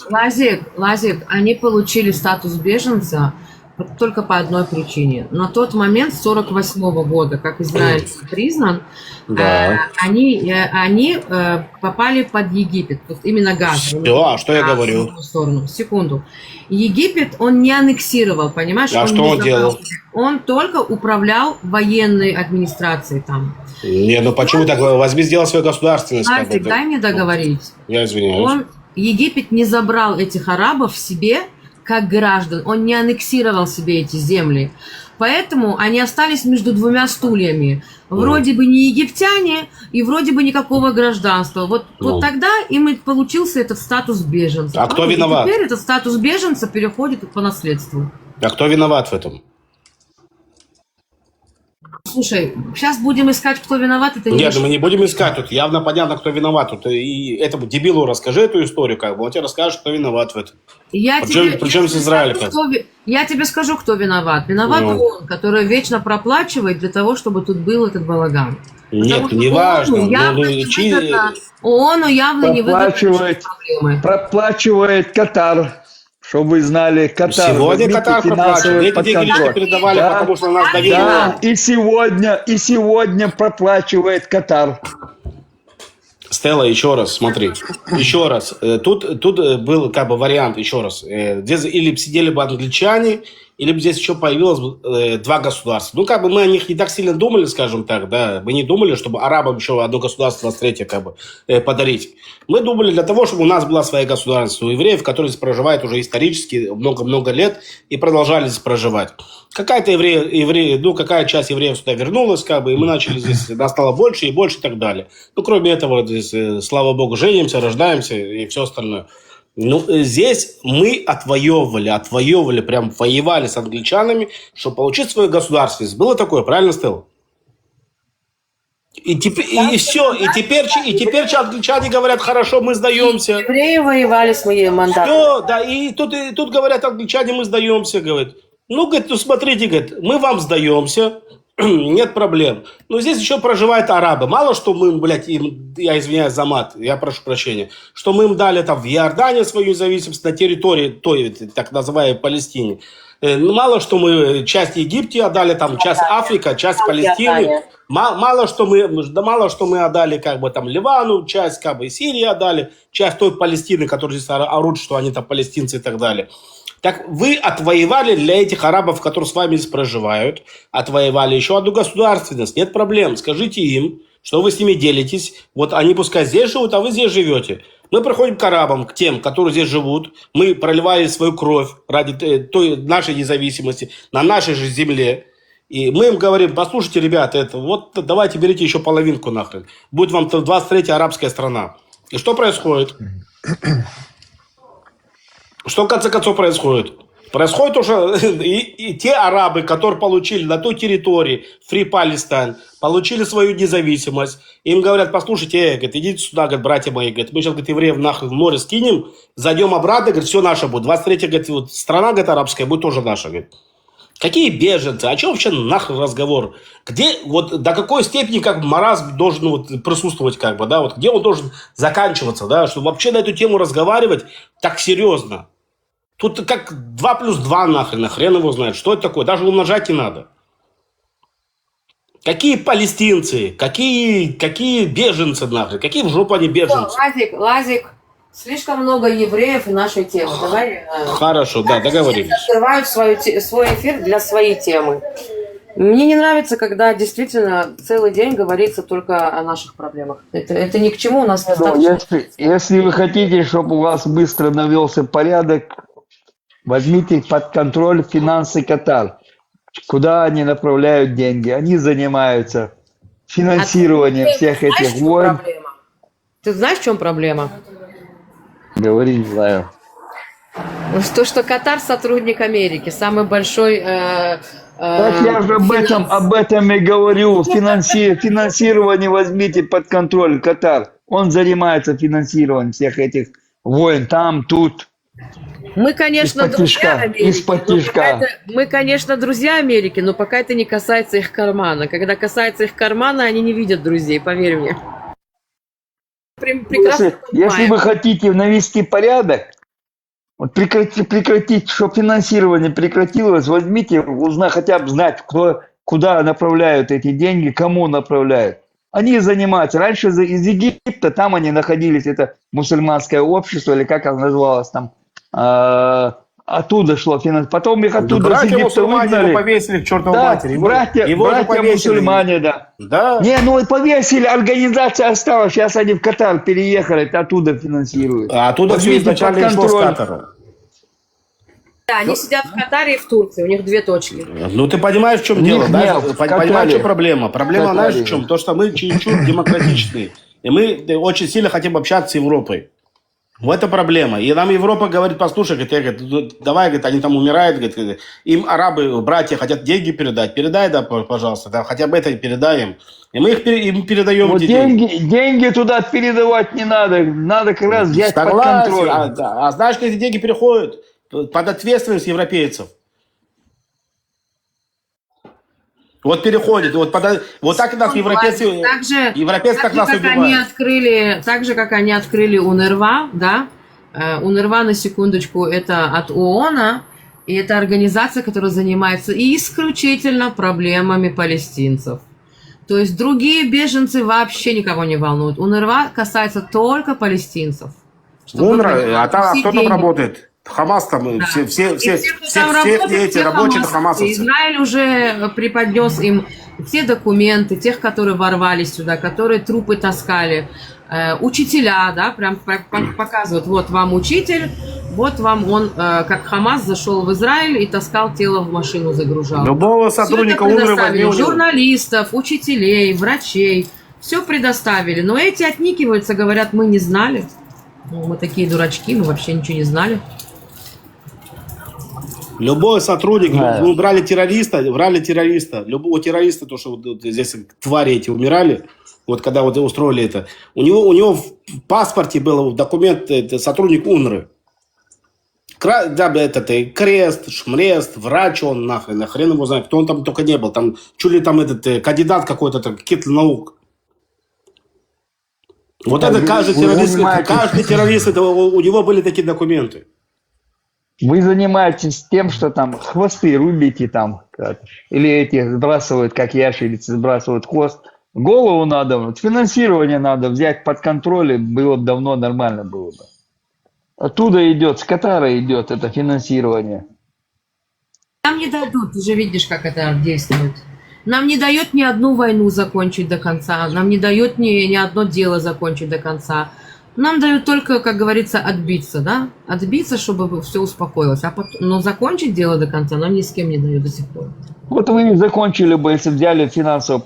Лазик, они получили статус беженца только по одной причине. На тот момент, с 1948 года, как Израиль признан, да. они попали под Египет. Вот именно Газ. Все, что я говорю? Секунду. Египет он не аннексировал, понимаешь? А что он делал? Он только управлял военной администрацией там. Не, ну почему так? Возьми, сделай свою государственность. Лазик, дай мне договорить. Я извиняюсь. Египет не забрал этих арабов себе как граждан. Он не аннексировал себе эти земли. Поэтому они остались между 2 стульями. Вроде бы не египтяне и вроде бы никакого гражданства. Вот тогда им и получился этот статус беженца. А кто виноват? И теперь этот статус беженца переходит по наследству. А кто виноват в этом? Слушай, сейчас будем искать, кто виноват. Это Нет, мы не будем искать. Тут явно понятно, кто виноват. Тут и этому дебилу расскажи эту историю, как бы. Он тебе расскажет, кто виноват в этом. Причем с Израилем. Я тебе скажу, кто виноват. Виноват он, который вечно проплачивает для того, чтобы тут был этот балаган. Нет, не важно. ООНу явно не выгодно. Проплачивает Катар. Чтобы вы знали, Катар. Сегодня Катар проплачивает. Эти деньги лично передавали, да, потому что нас доверили. Да, и сегодня проплачивает Катар. Стелла, еще раз, смотри. Еще раз. Тут был как бы вариант, еще раз. Здесь или сидели бы англичане, или бы здесь еще появилось два государства. Ну, как бы мы о них не так сильно думали, скажем так, да. Мы не думали, чтобы арабам еще одно государство, третье как бы подарить. Мы думали для того, чтобы у нас была своя государство у евреев, которые здесь проживают уже исторически много-много лет и продолжали здесь проживать. Какая какая часть евреев сюда вернулась, как бы, и мы начали здесь, нас стало больше и больше и так далее. Ну, кроме этого, здесь, слава богу, женимся, рождаемся и все остальное. Ну, здесь мы отвоевывали, прям воевали с англичанами, чтобы получить свое государство. Было такое, правильно, Стелла? И все, и теперь англичане говорят, хорошо, мы сдаемся. Евреи воевали с моим мандатом. Все, да, и тут говорят англичане, мы сдаемся, говорит. Ну, говорит, ну смотрите, говорит, мы вам сдаемся, нет проблем. Но здесь еще проживают арабы. Мало что мы, блядь, им, я извиняюсь за мат, я прошу прощения, что мы им дали там в Иордании свою независимость на территории той, так называемой Палестине. Мало что мы часть Египта отдали, там часть Африка, часть Палестины. Мало что мы отдали как бы там Ливану, часть как бы Сирии отдали, часть той Палестины, которая здесь орут, что они там палестинцы и так далее. Так вы отвоевали для этих арабов, которые с вами здесь проживают, отвоевали еще одну государственность. Нет проблем. Скажите им, что вы с ними делитесь. Вот они пускай здесь живут, а вы здесь живете. Мы приходим к арабам, к тем, которые здесь живут. Мы проливали свою кровь ради той нашей независимости на нашей же земле. И мы им говорим, послушайте, ребята, вот давайте берите еще половинку нахрен. Будет вам 23-я арабская страна. И что происходит? Что в конце концов происходит? Происходит уже и те арабы, которые получили на той территории Free Palestine, получили свою независимость. Им говорят, послушайте, говорит, идите сюда, говорит, братья мои, говорит, мы сейчас, говорит, евреев нахрен в море скинем, зайдем обратно, говорит, все наше будет. 23-я, говорит, вот, страна, говорит, арабская будет тоже наша, говорит. Какие беженцы? О чем вообще нахрен разговор? Где, вот до какой степени как маразм должен вот присутствовать, как бы, да, вот где он должен заканчиваться, да, чтобы вообще на эту тему разговаривать так серьезно? Тут как 2 плюс 2 нахрен, хрен его знает, что это такое, даже умножать не надо. Какие палестинцы, какие беженцы нахрен, какие в жопу они беженцы? Лазик, слишком много евреев в нашей теме. Давай. Хорошо, да, договорились. Открывают свой эфир для своей темы. Мне не нравится, когда действительно целый день говорится только о наших проблемах. Это ни к чему, у нас достаточно. Если вы хотите, чтобы у вас быстро навелся порядок, возьмите под контроль финансы Катар. Куда они направляют деньги? Они занимаются финансированием всех этих войн. Ты знаешь, в чем проблема? Говори, не знаю. То, что Катар сотрудник Америки, самый большой... Так я же об этом и говорю. Финансирование возьмите под контроль Катар. Он занимается финансированием всех этих войн там, тут. Мы, конечно, друзья Америки. Мы, конечно, друзья Америки, но пока это не касается их кармана. Когда касается их кармана, они не видят друзей, поверь мне. Если вы хотите навести порядок, вот прекратить, чтобы финансирование прекратилось, возьмите, хотя бы знать, куда направляют эти деньги, кому направляют. Они занимаются. Раньше из Египта, там они находились, это мусульманское общество, или как оно называлось там, оттуда шло финансирование. Потом их оттуда с Египта выгнали. Его повесили к чертовой матери. Братья мусульмане, да. Да. Не, ну повесили, организация осталась. Сейчас они в Катар переехали, оттуда финансируют. А оттуда все изначально шло с Катара. Да, они сидят в Катаре и в Турции, у них 2 точки. Ну, ты понимаешь, в чем дело, да? Понимаешь, в чем проблема? Проблема, знаешь, в чем? То, что мы чуть-чуть демократичные. И мы очень сильно хотим общаться с Европой. Вот это проблема. И нам Европа говорит, послушай, говорит, давай, говорит, они там умирают, говорит, им арабы, братья хотят деньги передать. Передай, да, пожалуйста, да, хотя бы это и передаем. И мы им передаем вот деньги туда передавать не надо. Надо как раз взять под контроль. А знаешь, как эти деньги переходят? Под ответственность европейцев. Вот переходит. Вот так и нас европейцы так нас убивают. Так же, как они открыли УНРВА, да? УНРВА, на секундочку, это от ООН, и это организация, которая занимается исключительно проблемами палестинцев. То есть другие беженцы вообще никого не волнуют. УНРВА касается только палестинцев. А кто там работает? Хамас там, Да. все эти все рабочие хамасовцы. хамасовцы. Израиль уже преподнес им все документы, тех, которые ворвались сюда, которые трупы таскали. Учителя, да, прям показывают, вот вам учитель, вот вам он, как Хамас зашел в Израиль и таскал тело в машину, загружал. Любого Всё это сотрудника УНРВА предоставили. возьми у него. Журналистов, учителей, врачей, все предоставили. Но эти отникиваются, говорят, мы не знали. Ну, мы такие дурачки, мы вообще ничего не знали. Любой сотрудник, мы брали террориста. Любого террориста, то, что вот здесь твари эти умирали, вот когда вот устроили это, у него в паспорте был документ сотрудник УНРВА. Крест, шмрест, врач он, нахрен его знает, кто он там только не был. Там чуть ли там кандидат какой-то, каких-то наук. Вот это каждый террорист, это, у него были такие документы. Вы занимаетесь тем, что там хвосты рубите там, или эти сбрасывают, как ящерицы сбрасывают хвост. Голову надо, вот финансирование надо взять под контроль, и было бы давно нормально было бы. Оттуда идет, с Катара идет это финансирование. Нам не дадут, ты же видишь, как это действует. Нам не дает ни одну войну закончить до конца, нам не дает ни одно дело закончить до конца. Нам дают только, как говорится, отбиться, да? Отбиться, чтобы все успокоилось. Но закончить дело до конца нам ни с кем не дают до сих пор. Вот вы закончили бы, если взяли финансы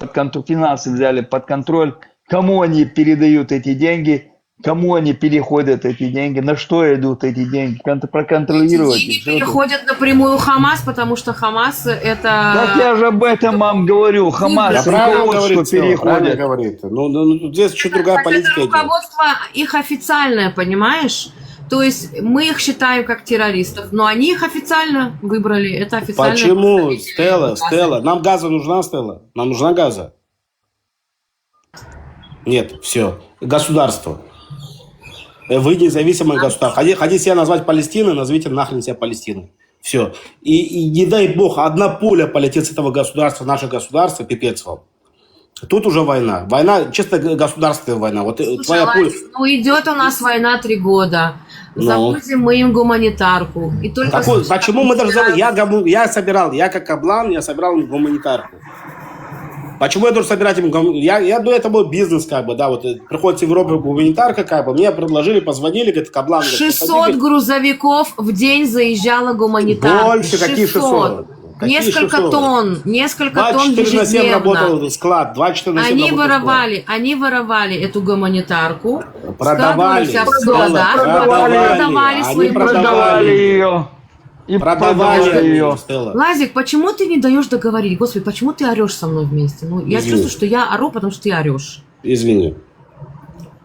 взяли под контроль, кому они передают эти деньги, кому они переходят эти деньги, на что идут эти деньги, проконтролировать. Эти деньги переходят напрямую Хамас, потому что Хамас это... Так я же об этом вам говорю, Хамас, руководство переходит. Ну, здесь чуть другая политика это руководство их официальное, понимаешь? То есть мы их считаем как террористов, но они их официально выбрали. Это официально. Почему, Стелла? Нам газа нужна, Стелла? Нам нужна газа? Нет, все. Государство. Вы независимое государство. Хотите себя назвать Палестиной, назовите нахрен себя Палестиной. Все. И не дай бог, одна пуля полетит с этого государства, наше государство, пипец вам. Тут уже война. Война, чисто государственная война. Вот слушай, твоя пуля... Ну, идет у нас война 3 года. Запустим мы им гуманитарку. И только почему мы даже... Я как Каблан, я собирал им гуманитарку. Почему я должен собирать им... Я до этого был бизнес, как бы, да, вот приходит в Европу гуманитарка, как бы, мне предложили, позвонили, говорит, Каблан... 600 грузовиков в день заезжало гуманитарки. Больше, какие 600? Несколько тонн ежедневно. 7 работал склад, 24/7 Они воровали эту гуманитарку, продавали ее. И продавали ее. Лазик, почему ты не даешь договорить? Господи, почему ты орешь со мной вместе? Ну, я чувствую, что я ору, потому что ты орешь. Извини.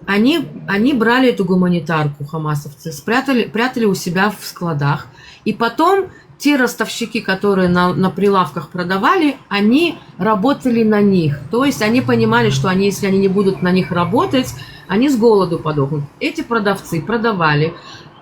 Они брали эту гуманитарку, хамасовцы, прятали у себя в складах. И потом те ростовщики, которые на прилавках продавали, они работали на них. То есть они понимали, что если они не будут на них работать, они с голоду подохнут. Эти продавцы продавали,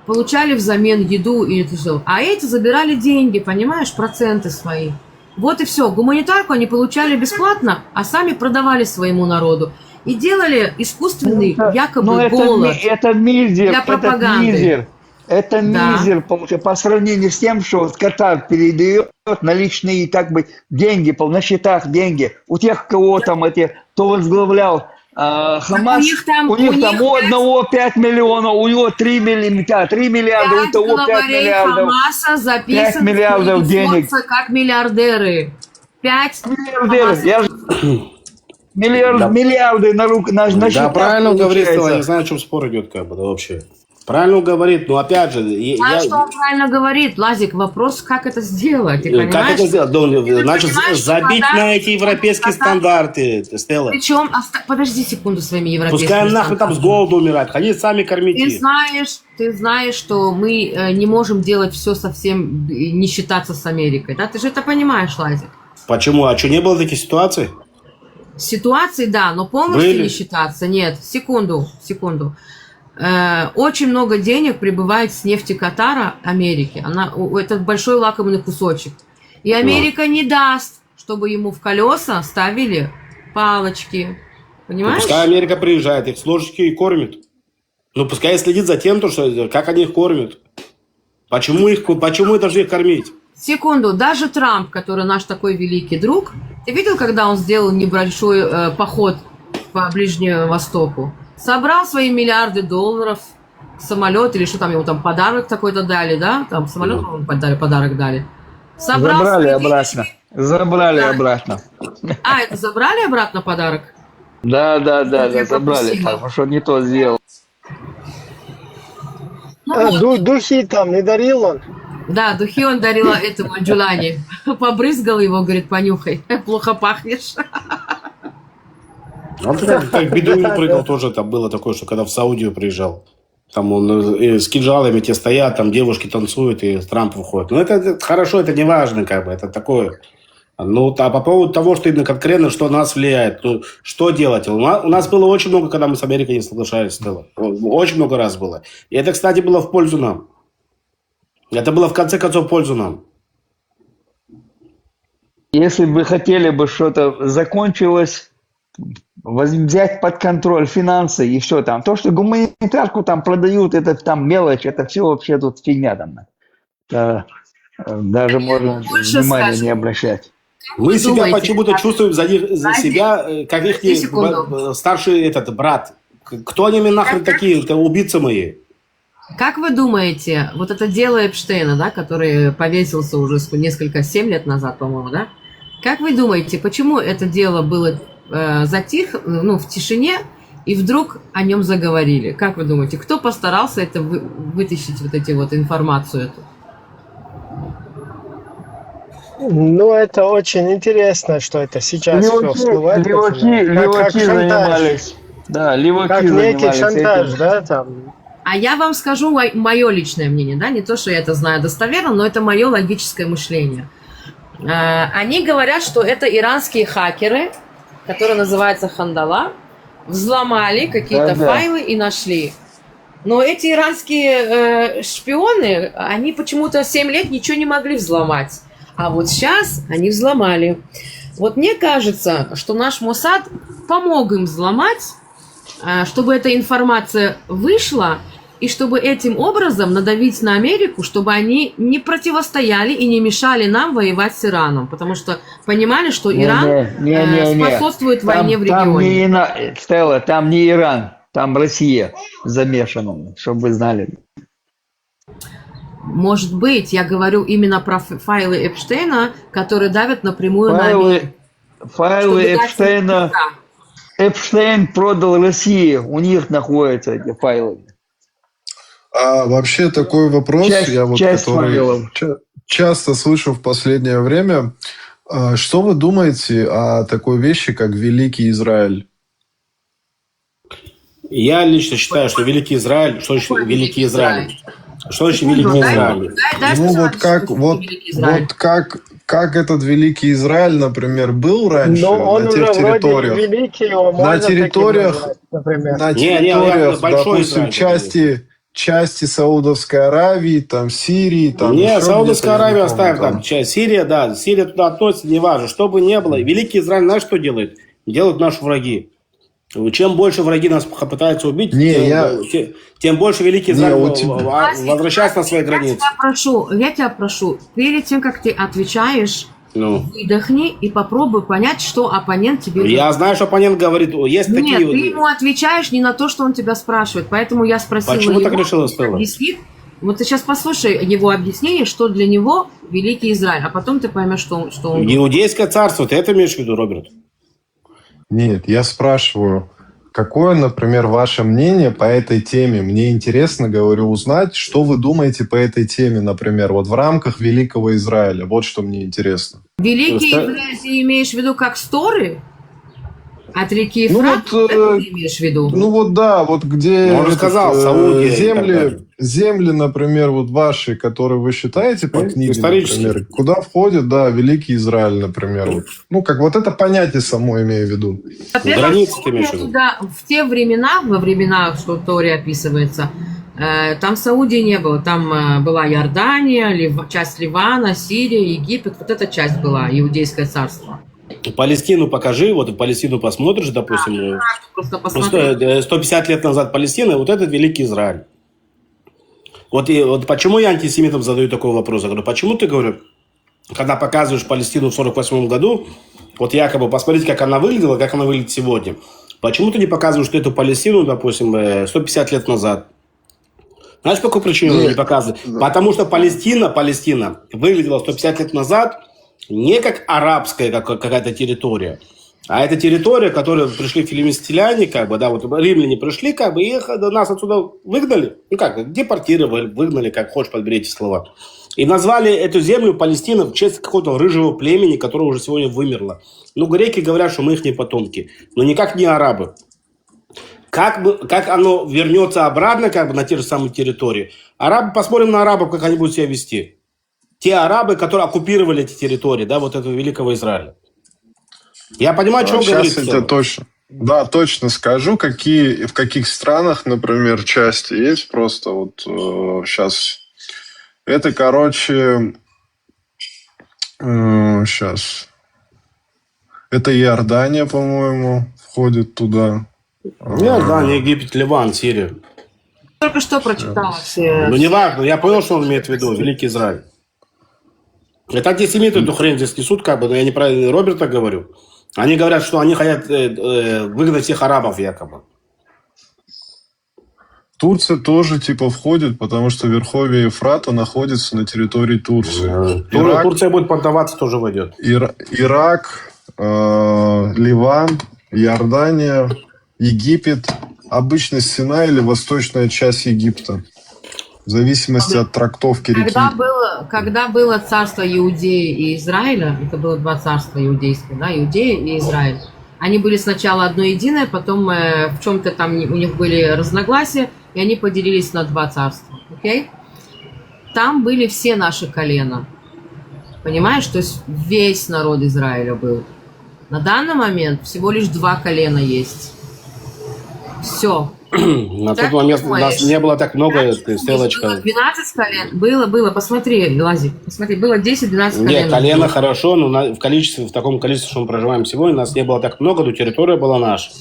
получали взамен еду и это все. А эти забирали деньги, понимаешь, проценты свои. Вот и все. Гуманитарку они получали бесплатно, а сами продавали своему народу. И делали искусственный якобы голод это мизер, для пропаганды. Это мизер по сравнению с тем, что Катар передает наличные как бы деньги, на счетах деньги. У тех, кого там кто возглавлял Хамас, у них там у одного 5 миллионов, у него 3 миллиарда, у того 5 миллиардов. Хамаса 5 миллиардов денег. Как миллиардеры. 5 миллиардеры. Миллиарды на счетах. Да, правильно говорит, я не знаю, о чем спор идет, как бы, да, вообще. Правильно говорит, но опять же... Что он правильно говорит, Лазик, вопрос, как это сделать, ты понимаешь? Как это сделать? Значит, забить на эти европейские стандарты, Стелла. Причем, подожди секунду своими европейскими Пускай нахуй там с голоду умирать, ходите сами кормите. Ты знаешь, что мы не можем делать все совсем, не считаться с Америкой, да? Ты же это понимаешь, Лазик. Почему? А что, не было таких ситуаций? Ситуации, да, но полностью не считаться, нет. Секунду. Очень много денег прибывает с нефти Катара Америки. Это большой лакомый кусочек. И Америка не даст, чтобы ему в колеса ставили палочки. Ну, Понимаешь? пускай Америка приезжает, их с ложечки и кормит. Ну, пускай следит за тем, как они их кормят. Почему мы должны их кормить? Секунду, даже Трамп, который наш такой великий друг, ты видел, когда он сделал небольшой поход по Ближнему Востоку? Собрал свои миллиарды долларов, самолет или что там ему там подарок такой-то дали, да? Там самолет подарок дали. Собрал Забрали свои обратно. денежки. Забрали Да. обратно. А, это забрали обратно подарок? Да, Я забрали. пропустила. Потому что не то сделал. Ну А, вот. духи там не дарил он? Да, духи он дарила этому Джулани. Побрызгал его, говорит, понюхай. Плохо пахнешь. Он как бедуин прыгал тоже, там было такое, что когда в Саудию приезжал. Там он с кинжалами те стоят, там девушки танцуют, и Трамп выходит. Ну, это хорошо, это не важно, как бы, это такое. Ну, а по поводу того, что именно конкретно, что нас влияет, то что делать? У нас было очень много, когда мы с Америкой не соглашались, Стелла. Очень много раз было. И это, кстати, было в пользу нам. Это было, в конце концов, в пользу нам. Если бы хотели бы что-то закончилось, взять под контроль финансы и все там. То, что гуманитарку там продают, это там мелочь, это все вообще тут фигня там. Даже можно больше внимания скажу. не обращать. Мы себя думаете, почему-то чувствуем за знаете, себя, как их секунду. старший брат. Кто они мне нахрен такие? Это убийцы мои. Как вы думаете, вот это дело Эпштейна, да, который повесился уже 7 лет назад, по-моему, да? Как вы думаете, почему это дело было в тишине, и вдруг о нем заговорили? Как вы думаете, кто постарался это вытащить, вот эти вот информацию эту? Ну, это очень интересно, что это сейчас все всплывает. Леваки занимались. Да, леваки Как некий занимались шантаж, этим. да, там. А я вам скажу мое личное мнение, да, не то, что я это знаю достоверно, но это мое логическое мышление. Они говорят, что это иранские хакеры, которые называются Хандала, взломали какие-то файлы и нашли. Но эти иранские шпионы, они почему-то 7 лет ничего не могли взломать. А вот сейчас они взломали. Вот мне кажется, что наш Моссад помог им взломать, чтобы эта информация вышла, и чтобы этим образом надавить на Америку, чтобы они не противостояли и не мешали нам воевать с Ираном. Потому что понимали, что Иран способствует войне в регионе. Стелла, там не Иран, там Россия замешана, чтобы вы знали. Может быть, я говорю именно про файлы Эпштейна, которые давят напрямую на Америку. Файлы Эпштейна. Эпштейн продал России, у них находятся эти файлы. А вообще такой вопрос, который часто слышу в последнее время. Что вы думаете о такой вещи, как Великий Израиль? Я лично считаю, что Великий Израиль... Что значит Великий Израиль? Что значит Великий Израиль? Ну как этот Великий Израиль, например, был раньше он на тех уже территориях, вроде великий, его можно на территориях, допустим, части Саудовской Аравии, там Сирии, там. Не, Саудовская Аравия оставим там. Сирия, да, Сирия туда относится, неважно, что бы ни было. Великий Израиль, знаешь, что делает? Делают наши враги. Чем больше враги нас пытаются убить, тем больше Великий Израиль возвращается на свои границы. Я тебя прошу, перед тем, как ты отвечаешь, выдохни и попробуй понять, что оппонент тебе говорит. Я знаю, что оппонент говорит. Есть Нет, такие... ты ему отвечаешь не на то, что он тебя спрашивает. Поэтому я спросила Почему его, так решила, Стелла? Вот ты сейчас послушай его объяснение, что для него Великий Израиль, а потом ты поймешь, что он... Иудейское царство, ты это имеешь в виду, Роберт? Нет, я спрашиваю, какое, например, ваше мнение по этой теме? Мне интересно, говорю, узнать, что вы думаете по этой теме, например, вот в рамках Великого Израиля. Вот что мне интересно. Великий Израиль ты имеешь в виду как Сторы? От реки Ефрат, это ты имеешь в виду? Ну вот да, вот где он сказал, земли, например, вот ваши, которые вы считаете по книге, например, куда входит, да, Великий Израиль, например. Вот. Ну, как вот это понятие само имею в виду. Границы ты имеешь в виду? В те времена, во времена, что в Торе описывается, там Саудии не было. Там была Иордания, часть Ливана, Сирия, Египет. Вот эта часть была, Иудейское царство. Палестину покажи, вот Палестину посмотришь, допустим, Просто посмотри. 150 лет назад Палестина, вот этот великий Израиль. Вот почему я антисемитам задаю такой вопрос? Я говорю, почему ты, говорю, когда показываешь Палестину в 48 году, вот якобы посмотрите, как она выглядела, как она выглядит сегодня. Почему ты не показываешь эту Палестину, допустим, 150 лет назад? Знаешь, по какой причине он не показывает? Потому что Палестина выглядела 150 лет назад не как арабская какая-то территория, а это территория, в которую пришли филистимляне, как бы, да, вот римляне пришли, как бы, и их нас отсюда выгнали, ну как, депортировали, выгнали, как хочешь, подберите слова. И назвали эту землю Палестина в честь какого-то рыжего племени, которое уже сегодня вымерло. Ну, греки говорят, что мы их не потомки, но никак не арабы. Как оно вернется обратно, как бы, на те же самые территории? Арабы, посмотрим на арабов, как они будут себя вести. Те арабы, которые оккупировали эти территории, да, вот этого великого Израиля. Я понимаю, что он говорит. Сейчас я тебе точно, да, точно скажу, в каких странах, например, части есть. Просто вот сейчас. Это, короче, сейчас. Это Иордания, по-моему, входит туда. Иордания, Египет, Ливан, Сирия. Только что прочитала все. Ну, не важно, я понял, что он имеет в виду, великий Израиль. Это антисемиты эту хрень здесь несут, как бы, но я неправильно Роберта говорю. Они говорят, что они хотят выгнать всех арабов якобы. Турция тоже типа входит, потому что верховье Ефрата находится на территории Турции. Турция будет поддаваться, тоже войдет. Ирак, Ливан, Иордания, Египет, обычно Синай или восточная часть Египта. В зависимости от трактовки реки. Когда было царство Иудеи и Израиля, это было два царства иудейских, да, Иудея и Израиль, они были сначала одно единое, потом в чем-то там у них были разногласия, и они поделились на два царства, окей? Там были все наши колена, понимаешь? То есть весь народ Израиля был. На данный момент всего лишь два колена есть. Все. На тот момент у нас не было так много, стрелочка. Было 12 колен. Было. Посмотри, Лазик. Посмотри, было 10-12 колен. Нет, колено хорошо, но в таком количестве, что мы проживаем сегодня, нас не было так много, но территория была наша.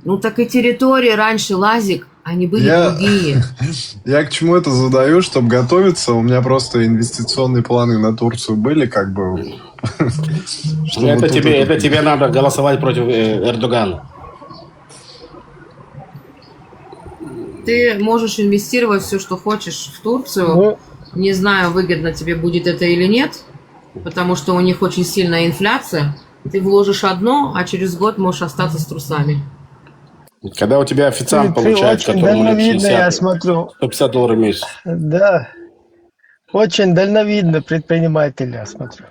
Ну так и территории раньше, Лазик, они были другие. Я к чему это задаю, чтобы готовиться. У меня просто инвестиционные планы на Турцию были, как бы. Это тебе надо голосовать против Эрдогана. Ты можешь инвестировать все, что хочешь в Турцию. Не знаю, выгодно тебе будет это или нет, потому что у них очень сильная инфляция. Ты вложишь одно, а через год можешь остаться с трусами. Когда у тебя официант получает, очень дальновидно, я смотрю. $150 в месяц. Да. Очень дальновидно предприниматель, я смотрю.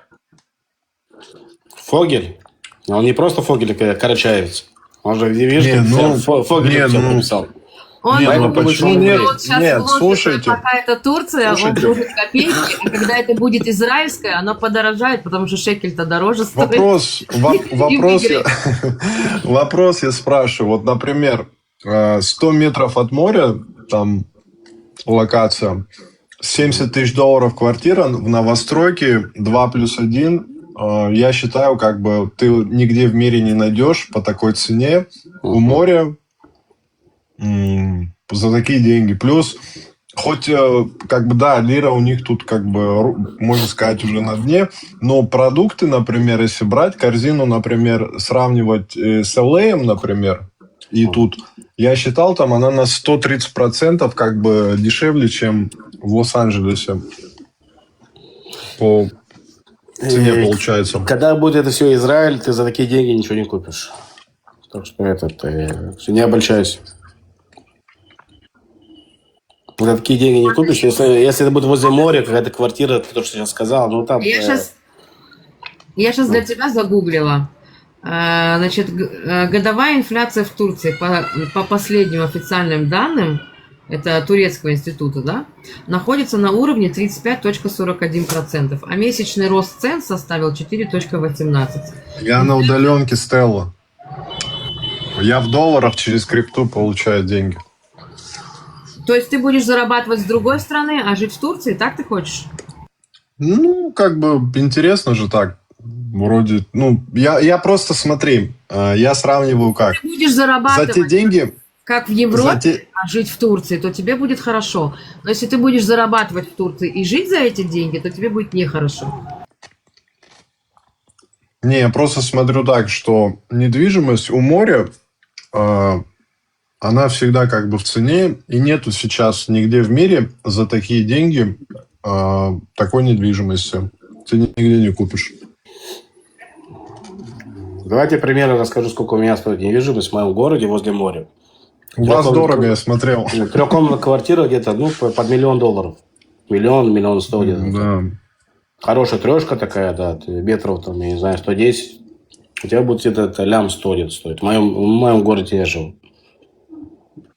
Фогель? Он не просто Фогель, а Карачаевец. Он же, видишь, Фогель все написал. Он почему нет? Нет, слушайте. Какая-то Турция, он будет копейки, а когда это будет израильская, она подорожает, потому что шекель-то дороже стоит. Вопрос я спрашиваю. Вот, например, 100 метров от моря, там локация, $70 тысяч квартира в новостройке 2+1. Я считаю, как бы ты нигде в мире не найдешь по такой цене. У моря за такие деньги. Плюс, хоть, как бы, да, лира у них тут, как бы, можно сказать, уже на дне, но продукты, например, если брать корзину, например, сравнивать с LA, например, и тут, я считал, там она на 130% как бы дешевле, чем в Лос-Анджелесе. По цене получается. Когда будет это все Израиль, ты за такие деньги ничего не купишь. Так что не обольщайся. За такие деньги не купишь. Если это будет возле моря, какая-то квартира, то, что я сказал, ну там... Я сейчас для тебя загуглила. Значит, годовая инфляция в Турции по последним официальным данным, это турецкого института, да, находится на уровне 35,41%, а месячный рост цен составил 4,18%. Я на удаленке, Стелла. Я в долларах через крипту получаю деньги. То есть ты будешь зарабатывать с другой страны, а жить в Турции, так ты хочешь? Ну, как бы интересно же так. вроде... Ну, я просто, смотри, я сравниваю как. Ты будешь За зарабатывать, те деньги... как в Европе, а жить в Турции, то тебе будет хорошо. Но если ты будешь зарабатывать в Турции и жить за эти деньги, то тебе будет нехорошо. Не, я просто смотрю так, что недвижимость у моря, она всегда как бы в цене, и нету сейчас нигде в мире за такие деньги такой недвижимости. Ты нигде не купишь. Давайте примерно расскажу, сколько у меня стоит недвижимость в моем городе возле моря. У вас дорого, я смотрел. Трехкомнатная квартира где-то, ну, под $1 миллион. Миллион 100 где-то. Да. Хорошая трешка такая, да, метров, там, я не знаю, 110. У тебя будет где-то лям 100 где-то стоит. В моем городе я живу.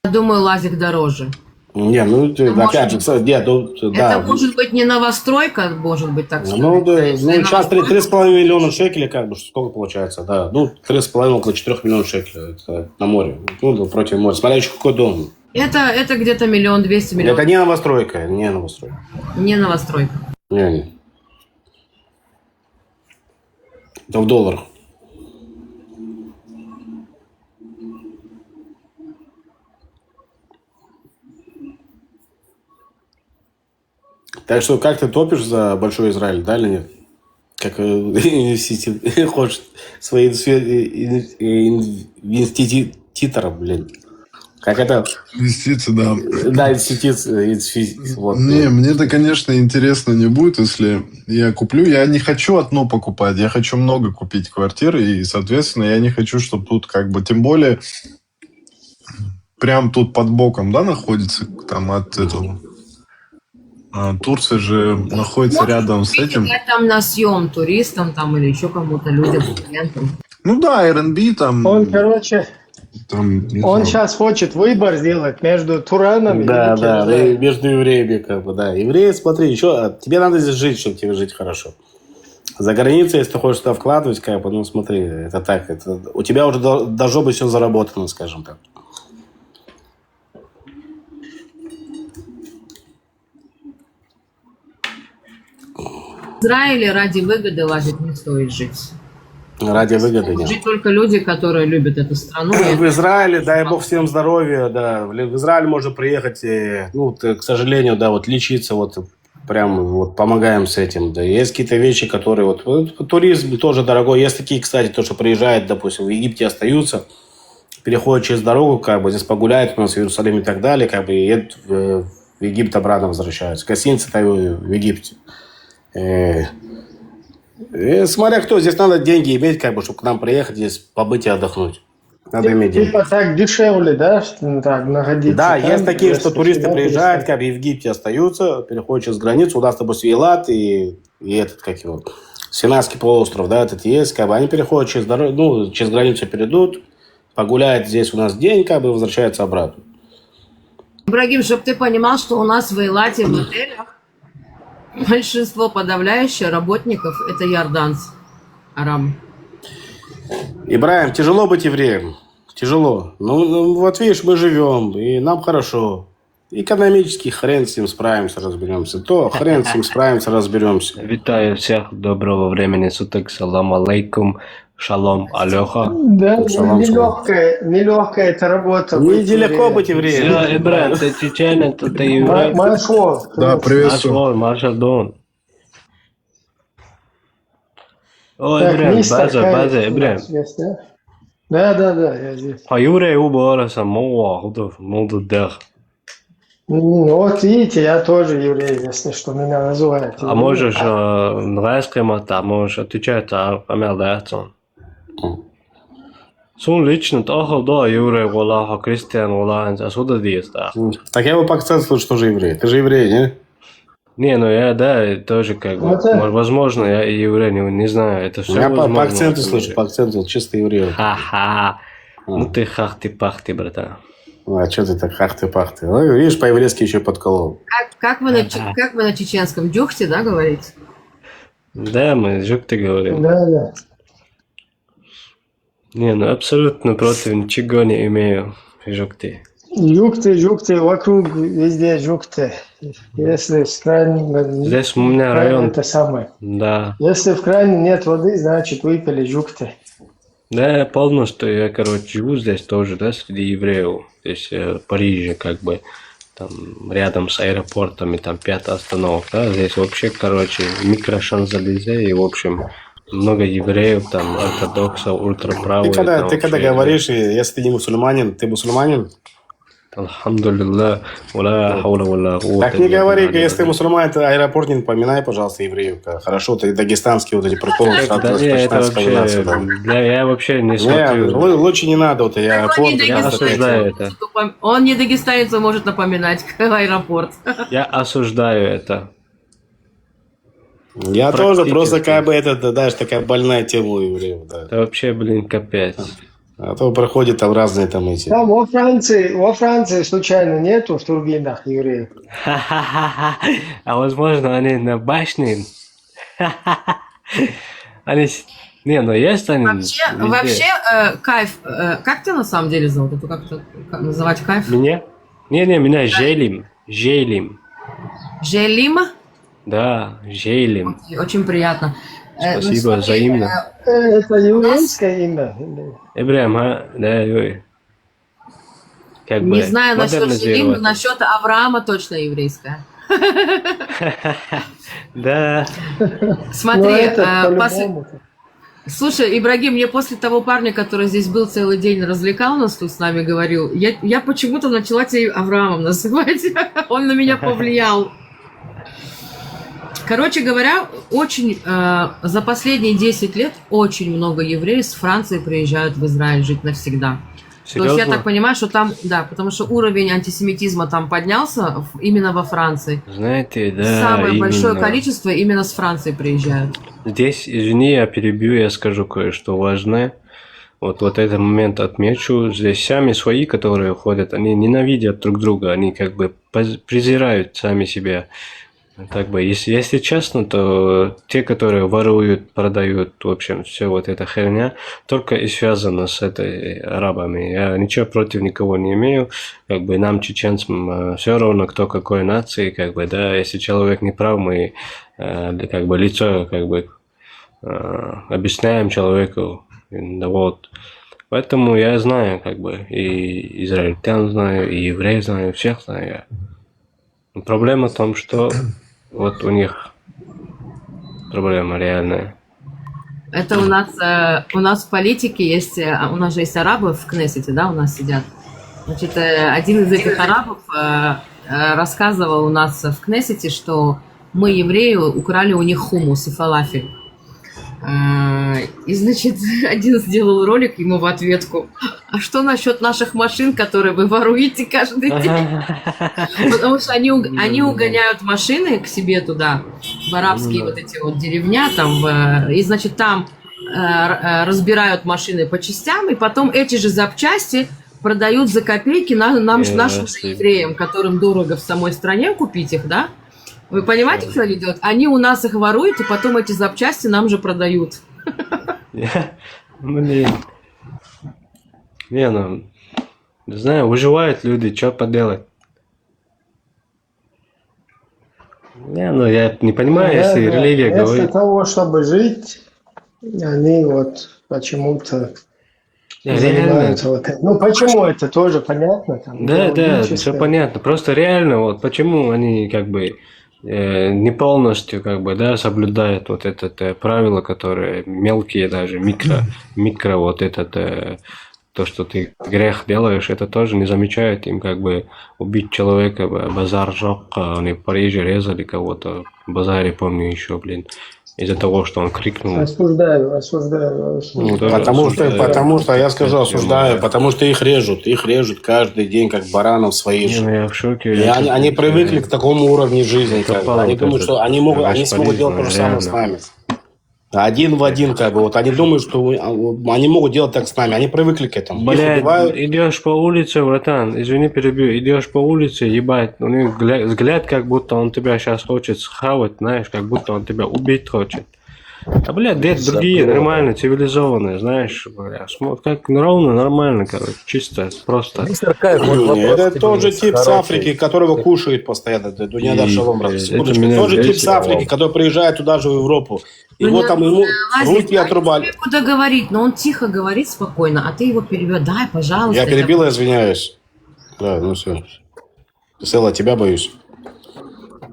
Я думаю, Лазик дороже. Не, ну, опять же, нет, ну, да. Это может быть не новостройка, может быть так сказать. Ну, да, ну, сейчас 3,5 миллиона шекелей, как бы, сколько получается, да. Ну, 3,5, около 4 миллионов шекелей, это на море. Ну, против моря. Смотря еще какой дом. Это где-то 1 200 000 000. Это не новостройка, не новостройка. Не новостройка. Не. Это в долларах. Так что, как ты топишь за Большой Израиль, да или нет? Как хочешь свои инвеститоров, блин. Как это? Инвестиции, да. Да, инвестиции. Вот. Не, мне это, конечно, интересно не будет, если я куплю. Я не хочу одну покупать, я хочу много купить квартир, и, соответственно, я не хочу, чтобы тут как бы, тем более, прям тут под боком, да, находится, там от этого... Турция же находится рядом с этим. Там на съем туристам там или еще кому-то, людям, клиентам. Ну да, Airbnb там... Он, короче, там, он сейчас хочет выбор сделать между туранами Да, и да, Израилем. между евреями, как бы, да. Евреи, смотри, еще тебе надо здесь жить, чтобы тебе жить хорошо. За границей, если ты хочешь туда вкладывать, как бы, ну смотри, это так, это у тебя уже должно быть все заработано, скажем так. В Израиле ради выгоды Лазик не стоит жить. Ради выгоды нет. Жить только люди, которые любят эту страну. В Израиле, дай бог всем здоровья, да. В Израиль можно приехать, ну, к сожалению, да, вот лечиться, вот прям вот помогаем с этим. Да. Есть какие-то вещи, которые вот туризм тоже дорогой. Есть такие, кстати, то, что приезжают, допустим, в Египте остаются, переходят через дорогу, как бы здесь погуляют у нас в Иерусалиме и так далее, как бы и едут в Египет обратно возвращаются. Гостиница в Египте. Смотря кто, здесь надо деньги иметь, как бы, чтобы к нам приехать, здесь побыть и отдохнуть. Надо иметь деньги. Типа так дешевле, да? Что, так, находиться Да, там, есть такие, что туристы сюда приезжают, перестать. как бы и в Египте остаются, переходят через границу. У нас, допустим, Эйлат и этот, как его, Синайский полуостров, да, этот есть, как бы они переходят через дорогу, ну, через границу перейдут, погуляют здесь у нас день, как бы возвращаются обратно. Ибрагим, чтобы ты понимал, что у нас в Эйлате в отелях большинство подавляющее работников – это иорданцы, арабы. Ибраим, тяжело быть евреем. Тяжело. Ну, вот видишь, мы живем, и нам хорошо. Экономически хрен с ним справимся, разберемся. То хрен с ним справимся, разберемся. Витаю всех, доброго времени суток, салам алейкум, шалом алеха. Да, Шалом, нелегкая эта работа. Недалеко быть евреем. Все, Ибрahim, ты чеченец, ты еврей. Машло. Да, приветствую. Машло, Маршадон. О, Так, Ибрahim, мистер база, Хайд у Ибрahim. нас есть, да? Да, я здесь. А еврей уборался, молду дэх. Вот видите, я тоже еврей, если что, меня называют. А можешь нрайское мата, можешь отвечать амелдайцон. Сун лично тохал, да, еврей, валаха, христиан, валаха, а сюда есть, да. Так я его по акценту слышу, что же еврей. Ты же еврей, не? Не, ну я, да, тоже как бы, возможно, я и еврей, не знаю, это все Я возможно. по акценту слышу, по акценту чисто еврей. Ха-ха. Ну ты хахты-пахты, братан. А что ты так хахты-пахты? Ну, видишь, по-еврейски еще подколол. Как вы на чеченском? Дюхте, да, говорите? Да, мы жукты говорим. Да. Не, ну абсолютно против, ничего не имею. Жукты. Жукты, вокруг везде жукты. Если в кране, Здесь у меня район, это самое. да. Если в кране нет воды, значит выпили жукты. Да, я полностью, я, короче, живу здесь тоже, да, среди евреев. Здесь в Париже, как бы, там, рядом с аэропортом, и там 5 остановок, да. Здесь вообще, короче, микро-Шанзелизе, и, в общем, много евреев, там, ортодоксов, ультраправых. Ты когда говоришь, если ты не мусульманин, ты мусульманин? Алхамдулилlah, ула хаула вала куввата Так не илля говори, билля. если ты мусульманин, ты аэропорт не напоминай, пожалуйста, евреев. Хорошо, ты дагестанские вот эти приколы сразу Да не, это начинаешь вспоминаться. вообще, я вообще не смотрю. Лучше не надо, вот аэропорт. Я осуждаю это. Он не дагестанец, он может напоминать аэропорт. Я осуждаю это. Я тоже просто как бы это, знаешь, такая больная тема у евреев. Да. Это вообще, блин, капец. А то проходят там разные там эти. Там во Франции случайно нету в турбинах евреев? А возможно, они на башне. Они... Не, ну есть они. Вообще кайф. Как ты на самом деле зовут? Это как-то называть кайф? Меня? Не, меня Желим. Желим. Желим? Да, Желим. Очень приятно. Спасибо, взаимно. Это еврейское имя? Ибрахим, а? Да, ой. Как Не бы знаю насчет Желим, модернизировать. насчет Авраама точно еврейская. Да. Смотри, по-любому. Слушай, Ибрагим, мне после того парня, который здесь был целый день, развлекал нас тут с нами, говорил, я почему-то начала тебя Авраамом называть. Он на меня повлиял. Короче говоря, очень за последние 10 лет очень много евреев с Франции приезжают в Израиль жить навсегда. Серьезно? То есть я так понимаю, что там, да, потому что уровень антисемитизма там поднялся именно во Франции. Знаете, да, Самое большое именно. количество именно с Франции приезжают. Здесь, извини, я перебью, я скажу кое-что важное. Вот этот момент отмечу. Здесь сами свои, которые ходят, они ненавидят друг друга, они как бы презирают сами себя. Как бы, если честно, то те, которые воруют, продают, в общем, все вот эта херня, только и связано с этой арабами. Я ничего против никого не имею. Как бы нам, чеченцам, все равно, кто какой нации, как бы, да, если человек не прав, мы как бы лицо как бы объясняем человеку. Да, вот. Поэтому я знаю, как бы, и израильтян знаю, и евреев знаю, всех знаю. Но проблема в том, что вот у них проблема реальная. Это у нас в политике есть, у нас же есть арабы в Кнессете, да, у нас сидят. Значит, один из этих арабов рассказывал у нас в Кнессете, что мы, евреи, украли у них хумус и фалафель. И, значит, один сделал ролик ему в ответку. А что насчет наших машин, которые вы воруете каждый день? Потому что они угоняют машины к себе туда, в арабские вот эти вот деревня, там, и, значит, там разбирают машины по частям, и потом эти же запчасти продают за копейки нашим же евреям, которым дорого в самой стране купить их, да? Вы понимаете, что они делают? Они у нас их воруют, и потом эти запчасти нам же продают. Блин. Не, ну, не знаю, выживают люди, что поделать. Не, ну, я не понимаю, если религия Вместо говорит... того, чтобы жить, они вот почему-то занимаются вот этим. Ну, почему это тоже понятно? Там, Да, все понятно. Просто реально, вот почему они как бы не полностью как бы, да, соблюдают вот это правило, которые мелкие даже, микро вот этот, то, что ты грех делаешь, это тоже не замечают им, как бы убить человека, базар жёг, они в Париже резали кого-то, в базаре, помню еще, блин, из-за того, что он крикнул. Осуждаю. Потому что я скажу осуждаю, потому что их режут каждый день, как баранов своих. Я в шоке. И они привыкли к такому уровню жизни. Как бы. Они думают, что они смогут делать то же самое с нами. Один в один, как бы. Вот они думают, что они могут делать так с нами. Они привыкли к этому. Блядь, идешь по улице, братан, извини, перебью, идешь по улице, ебать, у них взгляд, как будто он тебя сейчас хочет схавать, знаешь, как будто он тебя убить хочет. А, блядь, другие нормально, цивилизованные, знаешь, бля, как ровно, нормально, короче, чисто, просто. Мистер Кайф, вот вопрос Это тебе тот же есть тип с хороший. Африки, которого кушают постоянно. Дунядар Шалом, брат. Это Секундочку. меня Тот же тип с бесит. Африки, который приезжает туда же в Европу. И Ну, вот там ему Лазик, руки отрубали. тебе куда говорить, но он тихо говорит спокойно, а ты его перебиваешь. Дай, пожалуйста. Я перебил, я извиняюсь. Да, ну все. Стелла, тебя боюсь.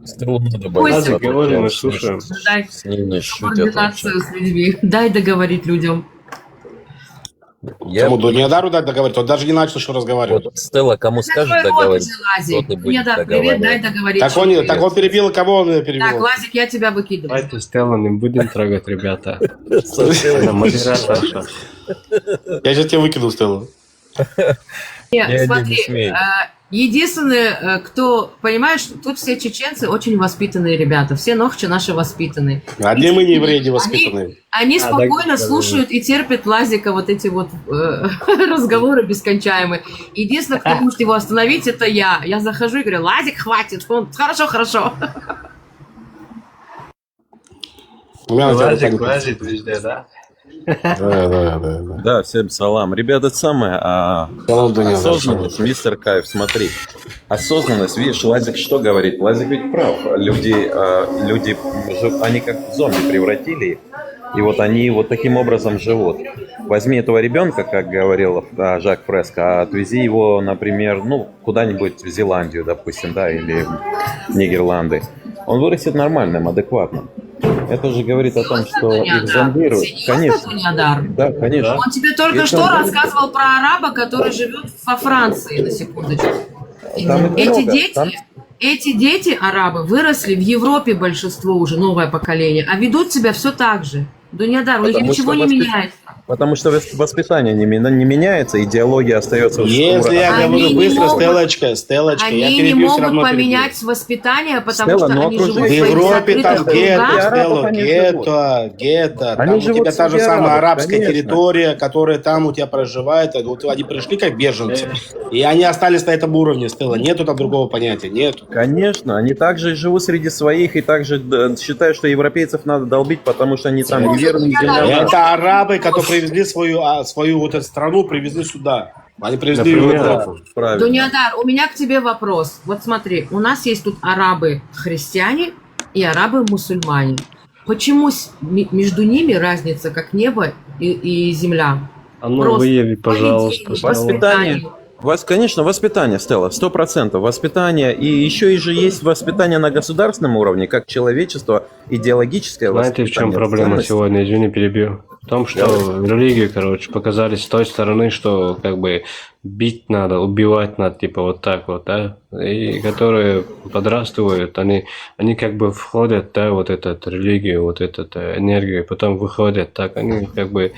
Стеллу надо Ой, бояться. Ладно, говори, мы слушаем. Дай С ней не шутят координацию вообще. с людьми. Дай договорить людям. Я... Кому Дунядару дать договорить? Он даже не начал еще разговаривать. Вот Стелла кому скажет Такой вот договорить, уже, тот Лазик. и будет Мне привет, дай договаривать. договорить. Так он перебил, кого он перебил? Так, Лазик, я тебя выкидываю. Давайте Стелла не будем трогать, ребята. Со Стеллой Она модераторша. Я сейчас тебя выкинул, Стелла. Нет, Я смотри, не смею. единственное, кто, понимаешь, тут все чеченцы очень воспитанные ребята, все нохчи наши воспитанные. Одни мы не евреи, не воспитанные. Они спокойно так, слушают и терпят Лазика вот эти вот разговоры бескончаемые. Единственное, кто может его остановить, это я. Я захожу и говорю, Лазик, хватит. Он, хорошо, хорошо. У меня на тебя Лазик рука не лазит везде, да? Да. Да, всем салам. Ребята, это самое, Салам, Дунядар. осознанность, мистер Кайф, смотри. Осознанность, видишь, Лазик что говорит? Лазик ведь прав. Люди, они как в зомби превратили их. И вот они вот таким образом живут. Возьми этого ребенка, как говорил Жак Фреско, отвези его, например, ну, куда-нибудь в Зеландию, допустим, да, или в Нидерланды. Он вырастет нормальным, адекватным. Это же говорит о том, что их зомбируют. Конечно. Да, конечно. Он тебе только Если что он- рассказывал про араба, который живет во Франции, на секундочку. Там их много. Там- Эти дети, арабы, выросли в Европе, большинство уже, новое поколение, а ведут себя все так же. Дунядар, у них Потому ничего что не меняется. Потому что воспитание не меняется, идеология остается... Если я Они говорю не быстро, могут- Стеллочка, я Они не перебью, все могут равно перебью. поменять воспитание, потому Стелла, что но они живут в В окружение- своих Европе там закрытых гетто, кругах. Стелла, они гетто. Они Там у живут тебя та же среди самая арабов, арабская конечно. территория, которая там у тебя проживает. Вот они пришли как беженцы. И они остались на этом уровне, Стелла. Нету там другого понятия, нету. Конечно, они также живут среди своих и также считают, что европейцев надо долбить, потому что они там неверные земля. Это арабы, которые привезли свою вот эту страну, привезли сюда. Они привезли ее в Например, Европу. Правильно. Дунядар, у меня к тебе вопрос. Вот смотри, у нас есть тут арабы-христиане и арабы-мусульмане. Почему между ними разница, как небо и земля? А ну Просто выяви, пожалуйста. поведение, Стелла. Воспитание. Конечно, воспитание, Стелла, 100%. Воспитание. И еще и же есть воспитание на государственном уровне, как человечество, идеологическое Знаете, воспитание. в чем проблема ценности. сегодня? Извини, перебью. В том, что религию, короче, показали с той стороны, что как бы бить надо, убивать надо, типа вот так вот, да. И которые подрастывают, они как бы входят, да, вот эту религию, вот эту энергию, потом выходят, так, они как бы,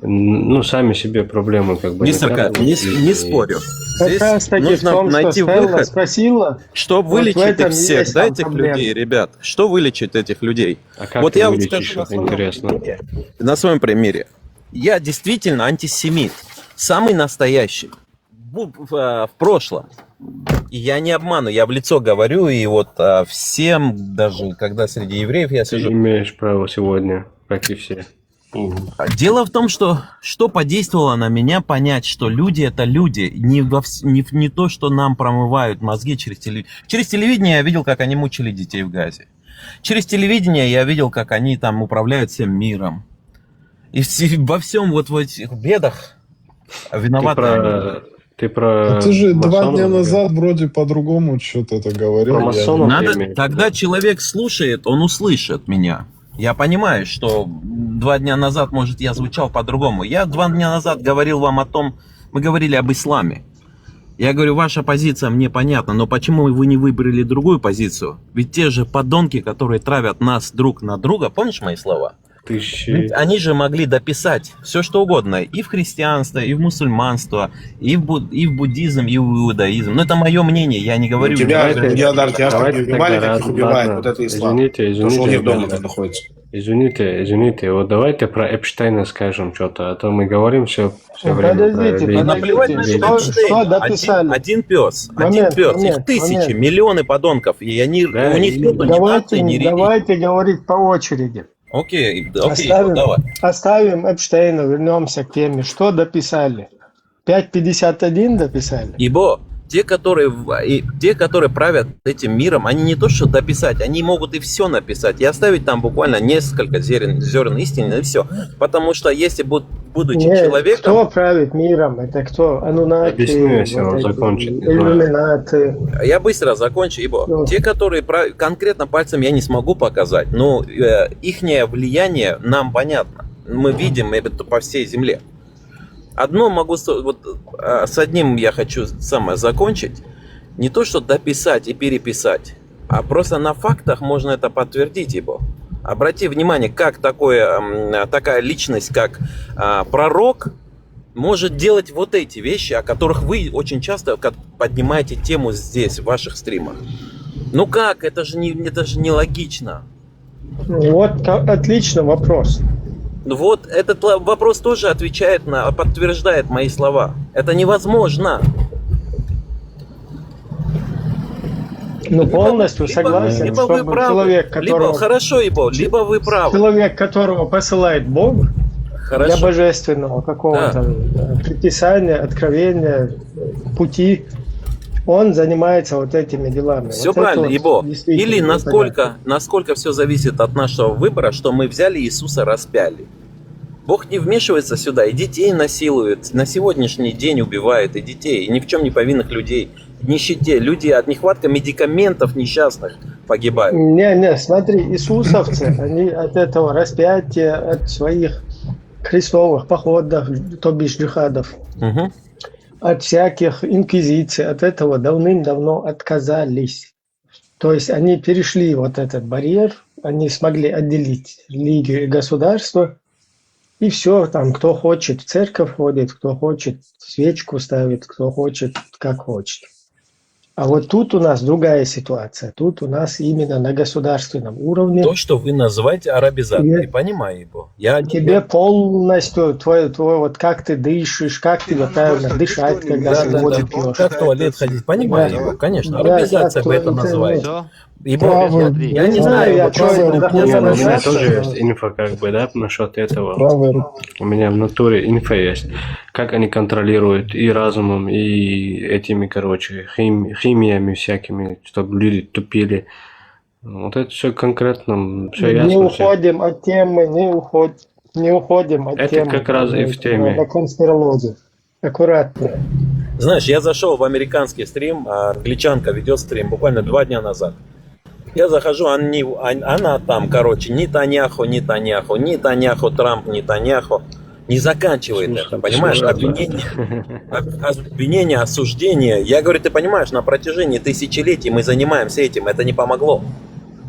ну, сами себе проблемы как бы... Мистер Кайф, накапливают. не спорю. Здесь Как раз таки в нужно том, что найти Стелла выход, спросила, чтобы вот в вылечить этом их всех, есть да, там этих проблема. людей, ребят. Что вылечит этих людей? А как Вот ты я вот вылечишь, скажу на это своем интересно. примере. На своем примере. Я действительно антисемит. Самый настоящий. В прошлом. И я не обману, я в лицо говорю, и вот всем, даже когда среди евреев я Ты сижу. имеешь право сегодня, как и все. Дело в том, что подействовало на меня понять, что люди это люди, не то, что нам промывают мозги через телевидение. Через телевидение я видел, как они мучили детей в Газе. Через телевидение я видел, как они там управляют всем миром. И во всем вот в этих бедах виноваты они. Ты про Ты же 2 масонов дня говорил? назад вроде по-другому что-то это говорил. Про Я- масонов? Надо, имеешь в когда виду? человек слушает, он услышит меня. Я понимаю, что 2 дня назад, может, я звучал по-другому. Я 2 дня назад говорил вам о том, мы говорили об исламе. Я говорю, ваша позиция мне понятна, но почему вы не выбрали другую позицию? Ведь те же подонки, которые травят нас друг на друга, помнишь мои слова? Ведь они же могли дописать все, что угодно. И в христианство, и в мусульманство, и в буддизм, и в иудаизм. Но это мое мнение, я не говорю... Тебя, Давайте- Дунядар, тебя что, давайте убивали, тогда, как их убивают, ладно. вот это ислам. Извините, То, что у них дома ребята. там находится. Извините, вот давайте про Эпштейна скажем что-то, а то мы говорим все время про Подождите, религию. Наплевать на подождите, что, что дописали? Один пес, Момент, их тысячи, миллионы подонков, и они, Да, у них и- нету ни нации, ни религии. Давайте говорить по очереди. Окей, Оставим, давай. оставим Эпштейна, вернемся к теме. Что дописали? 5.51 дописали? Ибо те, которые правят этим миром, они не то что дописать, они могут и все написать, и оставить там буквально несколько зерен истины, и все. Потому что если будучи Нет, человеком... кто правит миром? Это кто? Ануннаки, Объясню, если он вот эти закончит, не знаю. иллюминаты. Я быстро закончу, ибо Ну. те, которые конкретно пальцем я не смогу показать, но ихнее влияние нам понятно. Мы видим это по всей земле. Одно могу, с одним я хочу самое закончить. Не то, что дописать и переписать, а просто на фактах можно это подтвердить, ибо. Обрати внимание, как такая личность, как пророк, может делать вот эти вещи, о которых вы очень часто поднимаете тему здесь, в ваших стримах. Ну как? Это же не логично. Вот отличный вопрос. Вот этот вопрос тоже подтверждает мои слова. Это невозможно. Ну, полностью согласен, либо вы чтобы правы, человек, которого... либо вы правы. Человек, которого посылает Бог Хорошо. для божественного какого-то приписания, откровения, пути, он занимается вот этими делами. Все вот правильно, ибо. действительно Или непонятно. насколько все зависит от нашего выбора, что мы взяли Иисуса, распяли. Бог не вмешивается сюда, и детей насилует, на сегодняшний день убивает и детей, и ни в чем не повинных людей. В нищете люди от нехватки медикаментов несчастных погибают. Не, смотри, иисусовцы, они от этого распятия, от своих крестовых походов, то бишь джихадов, Угу. от всяких инквизиций, от этого давным-давно отказались. То есть они перешли вот этот барьер, они смогли отделить религию и государство, и все, там, кто хочет в церковь ходит, кто хочет свечку ставит, кто хочет, как хочет. А вот тут у нас другая ситуация. Тут у нас именно на государственном уровне. То, что вы называете арабизацией, понимаю его. Тебе полностью твой вот как ты дышишь, как тебе правильно дышать, когда ты воду пьешь. Как в туалет ходить, понимаю его, конечно. Да, Арабизация да, бы это это называют. Правый. Я не знаю, я что У меня вдохновляться. тоже есть инфа, как бы, да, насчет этого. Правая У меня в натуре инфа есть. Как они контролируют и разумом, и этими, короче, химиями всякими, чтобы люди тупили. Вот это все конкретно, все ясно. Не уходим от темы, не уходим от Это темы. как раз и в теме. На конспирологию. Аккуратно. Знаешь, я зашел в американский стрим, англичанка ведет стрим буквально 2 дня назад. Я захожу, она там, короче, Нетаньяху, Трамп, Нетаньяху. Не заканчивает это, понимаешь? Обвинение, осуждение. Я говорю, ты понимаешь, на протяжении тысячелетий мы занимаемся этим, это не помогло.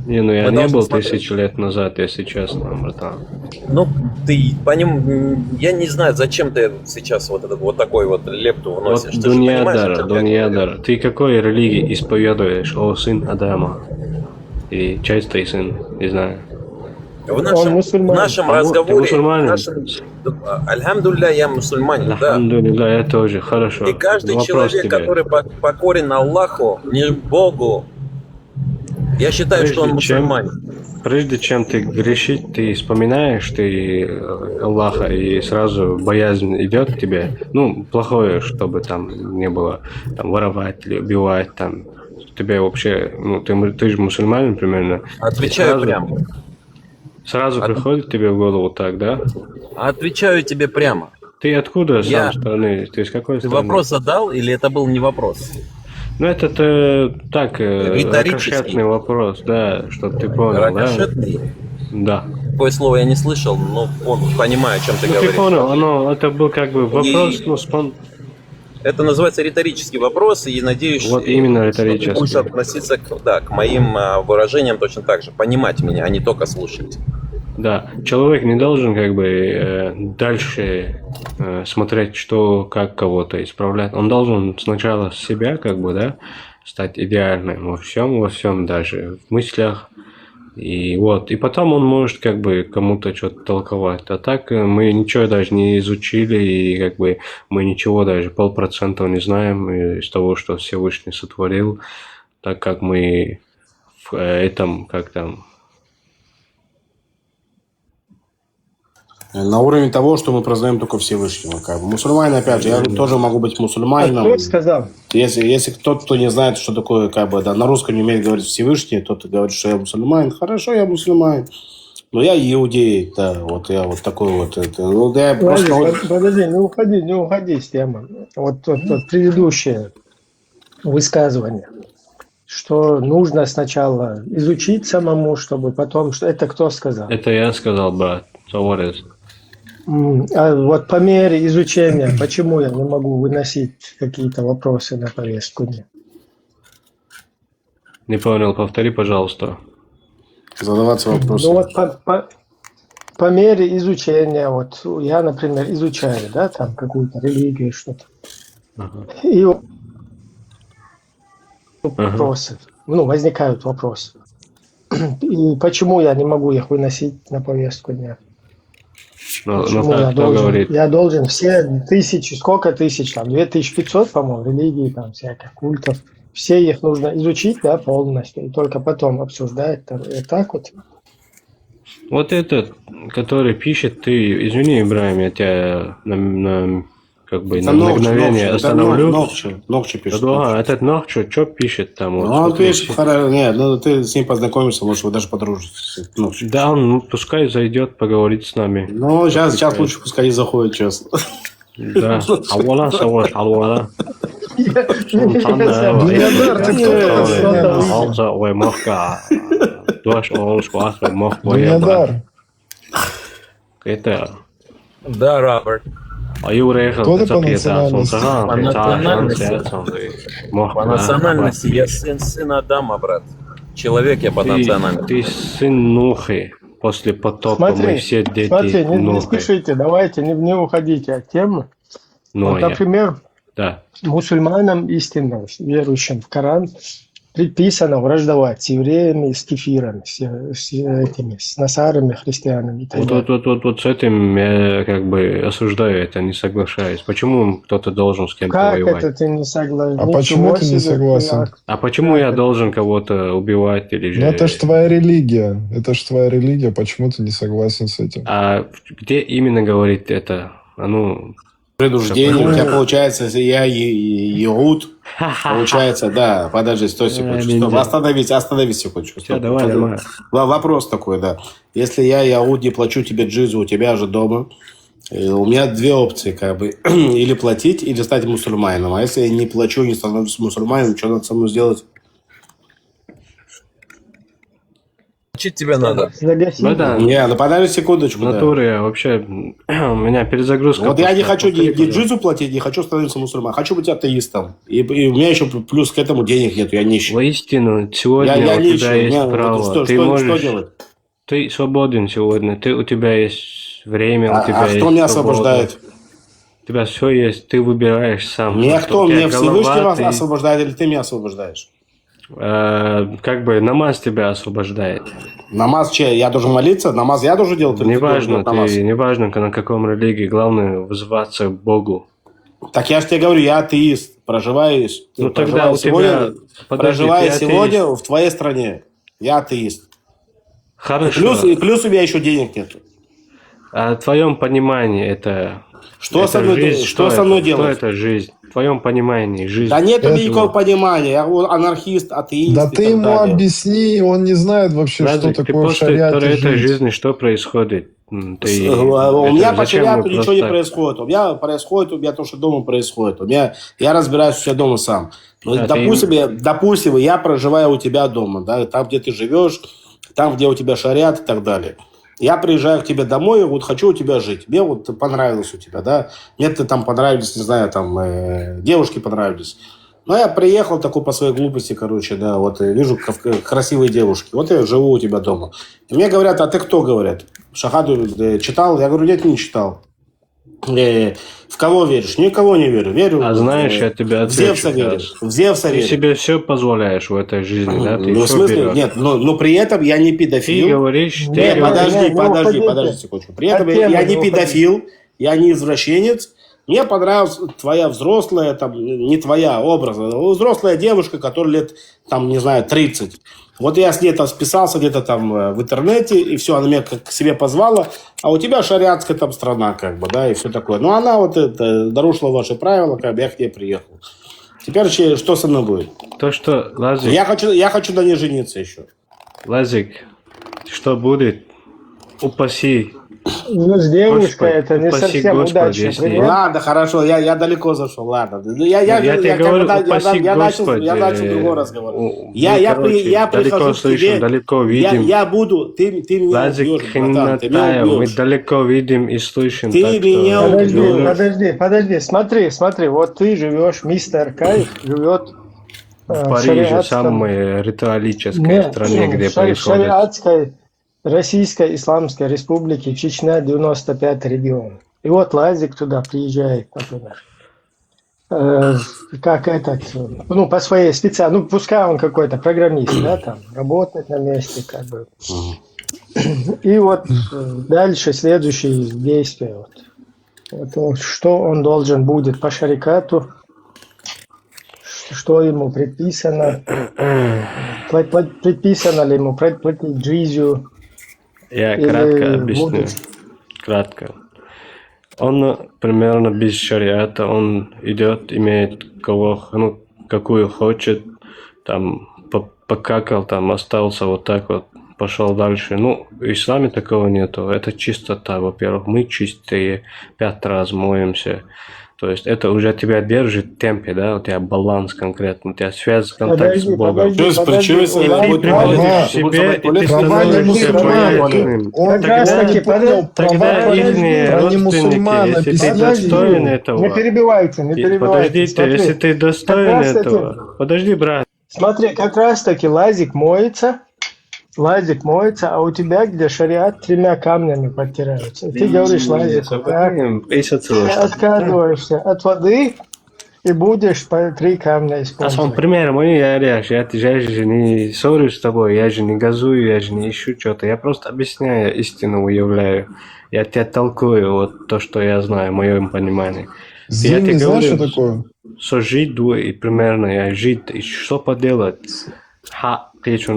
Не, ну я Мы не должны был смотреть. 1000 лет назад, если честно, братан. Ну, я не знаю, зачем ты сейчас вот такой вот лепту Вот вносишь. Ты же понимаешь, о чем я говорю? Дуньядар. Ты какой религии исповедуешь? О, сын Адама. И чистый сын, не знаю. В нашем Ты разговоре, мусульманин? альхамдулилля, я мусульманин, да. Алхамдулилля, я тоже, хорошо. И каждый Вопрос человек, тебе. который покорен Аллаху, не Богу, я считаю, что он мусульманин. Прежде чем ты грешить, ты вспоминаешь Аллаха, и сразу боязнь идет к тебе. Ну, плохое, чтобы там не было там, воровать или убивать там. Тебе вообще, ну, ты же мусульманин примерно. Отвечаю прямо. Сразу приходит тебе в голову так, да? Отвечаю тебе прямо. Ты откуда сам страны? Ты из какой Ты страны? вопрос задал или это был не вопрос? Ну, это так, рикошетный вопрос, да, чтобы ты понял, Рикошетный? Да. Такое слово я не слышал, но понимаю, о чем ты Ну, говоришь. ты понял, это был как бы вопрос, Это называется риторический вопрос, и надеюсь, Вот именно что ты риторический. будешь относиться к моим выражениям точно так же, понимать меня, а не только слушать. Да, человек не должен как бы дальше смотреть, что, как кого-то исправлять. Он должен сначала себя как бы, да, стать идеальным во всем даже, в мыслях. И вот, и потом он может как бы кому-то что-то толковать. А так мы ничего даже не изучили, и как бы мы ничего даже 0,5% не знаем из того, что Всевышний сотворил, так как мы в этом, как там, На уровне того, что мы признаем только Всевышнего. Как бы. Мусульмане, опять же, я тоже могу быть А мусульманином. кто сказал? Если кто-то, кто не знает, что такое, как бы, да, на русском не умеет говорить Всевышний, тот говорит, что я мусульманин. Хорошо, я мусульманин. Но я иудей, да, вот я вот такой вот. Это, ну, да, я просто... Подожди, не уходи с темы. Вот предыдущее высказывание, что нужно сначала изучить самому, чтобы потом... Это кто сказал? Это я сказал, брат. Товарищ. А вот по мере изучения, почему я не могу выносить какие-то вопросы на повестку дня? Не понял, повтори, пожалуйста. Задаваться вопросом. Ну вот по мере изучения, вот я, например, изучаю, да, там какую-то религию, что-то. И вопросы, возникают вопросы. И почему я не могу их выносить на повестку дня? Почему я должен все тысячи, сколько тысяч, там, 2500, по-моему, религий, там, всяких культов, все их нужно изучить, да, полностью, и только потом обсуждать, там, и так вот. Вот этот, который пишет, ты, извини, Ибраим, я тебя как бы на мгновение остановлю. Нохчу пишет. Да, этот Нохчу, что пишет там? Вот, он пишет, нет, ты с ним познакомишься, может, вы даже подружитесь. Да, он пускай зайдет поговорить с нами. Ну, сейчас лучше пускай не заходит, честно. Да, Алвала, Саваш, Алвала. Это... Да, Роберт. А я уехал, Кто ты по национальности я сын Адама, брат. Человек я по национальности. Ты сын Нухи. После потопа мы все дети Смотри, не Нухи. спешите, давайте, не уходите от темы. Вот, например, мусульманам истинно верующим в Коран предписано враждовать с евреями, с кефирами, с насарами, христианами и так далее. Вот с этим я как бы осуждаю это, не соглашаюсь. Почему кто-то должен с кем-то воевать? Как это ты не согласен? А почему ты не согласен? А почему я должен кого-то убивать или же... Ну это ж твоя религия. Это ж твоя религия. Почему ты не согласен с этим? А где именно говорит это? Предупреждение, у тебя получается, если я Иуд, получается, да, подожди, стой секундочку, остановись секундочку. Давай. Вопрос такой, да. Если я Иуд не плачу тебе джизу, у тебя же дома, у меня две опции, как бы, или платить, или стать мусульманином. А если я не плачу, не становлюсь мусульманином, что надо со мной сделать? Учить тебя надо. Не, подожди секундочку. В натуре вообще у меня перезагрузка. Вот я не хочу ни джизу платить, не хочу становиться мусульманином. Хочу быть атеистом. И у меня еще плюс к этому денег нет, я нищий. Воистину, сегодня у тебя есть право. Ты можешь... делать? Ты свободен сегодня. У тебя есть время, у тебя есть кто меня освобождает? У тебя все есть, ты выбираешь сам. Меня кто? Меня Всевышний освобождает или ты меня освобождаешь? Как бы намаз тебя освобождает. Намаз чей? Я должен молиться? Намаз я должен делать? Неважно, неважно, на каком религии. Главное вызываться к Богу. Так я же тебе говорю, я атеист. Проживаю тогда сегодня в твоей стране. Я атеист. Хорошо. И плюс у меня еще денег нет. А в твоем понимании это... Что со мной делать? Что это жизнь? В твоем понимании жизнь. Да нет никакого понимания. Я анархист, атеист. Да ты ему объясни, он не знает вообще, что такое в шариате жизнь. Этой жизни что происходит? У меня по шариату ничего не происходит. У меня то, что дома происходит. Я разбираюсь у себя дома сам. Допустим, я проживаю у тебя дома, да, там, где ты живешь, там, где у тебя шариат и так далее. Я приезжаю к тебе домой, вот хочу у тебя жить. Мне вот понравилось у тебя, да. Мне там понравились, не знаю, там девушки понравились. Но я приехал такой по своей глупости, короче, да, вот вижу красивые девушки. Вот я живу у тебя дома. И мне говорят, а ты кто, говорят? Шахаду читал? Я говорю, нет, не читал. В кого веришь? Никого не верю. Верю. А знаешь, я тебя отвечу. В Зевса верю. Ты себе все позволяешь в этой жизни, да? Ты в смысле? Нет, но при этом я не педофил. Ты говоришь... Нет, подожди секундочку. При этом я не педофил, я не извращенец, Мне понравилась твоя взрослая, там, не твоя образ, взрослая девушка, которой лет, там, не знаю, 30. Вот я с ней там списался где-то там в интернете, и все, она меня как к себе позвала, а у тебя шариатская там страна, как бы, да, и все такое. Но она вот это, нарушила ваши правила, как бы я к ней приехал. Теперь что со мной будет? То, что, Лазик... Я хочу на ней жениться еще. Лазик, что будет? Упаси. Ну, с девушкой Господи, это не упаси совсем Господи, удачно. если- Пример. Ладно, хорошо, я далеко зашел, ладно. Я тебе как бы, говорю, я упаси начал Господи. другой разговор. Мы, Я далеко прихожу к слышим, тебе, далеко видим. я буду, ты меня Лазик убьешь, братан, ты меня Хинатаев, мы убьешь. далеко видим и слышим. Ты так меня что- убьешь. Подожди, смотри, вот ты живешь, мистер Кайф живет В Париже, самой ритуалической стране, где происходит. шариатской Российской Исламской Республики Чечня, 95 регион. И вот Лазик туда приезжает, например. Как этот, ну, по своей специальности, ну, пускай он какой-то программист, да, там, работает на месте, как бы. И вот дальше следующие действия. Вот, что он должен будет по шарикату, что ему предписано, предписано ли ему платить джизью. Я или кратко объясню. будет. Кратко. Он примерно без шариата, он идет, имеет кого, ну, какую хочет, там, покакал, там, остался вот так вот, пошел дальше. Ну, в исламе такого нету. Это чистота, во-первых. Мы чистые, 5 раз моемся. То есть это уже тебя держит в темпе, да, у тебя баланс конкретно, у тебя связь, контакт с Богом. То есть, причем, И ты приходишь к себе, и ты становишься боязным. Тогда ихние родственники, если ты достоин этого... Не перебивайте. Подождите, Смотри, если ты достоин как раз таки- этого... Подожди, брат. Смотри, как раз таки Лазик моется, а у тебя, где шариат, 3 камнями подтираются. И ты говоришь, Лазик, отказываешься от воды и будешь по 3 камня А использовать. сам пример мой, я же не ссорюсь с тобой, я же не газую, я же не ищу что-то. Я просто объясняю истину, выявляю. Я тебе толкую вот то, что я знаю, в моем понимании. Я тебе знаешь, что говорю, такое? сожить и примерно я жить, и что поделать? Если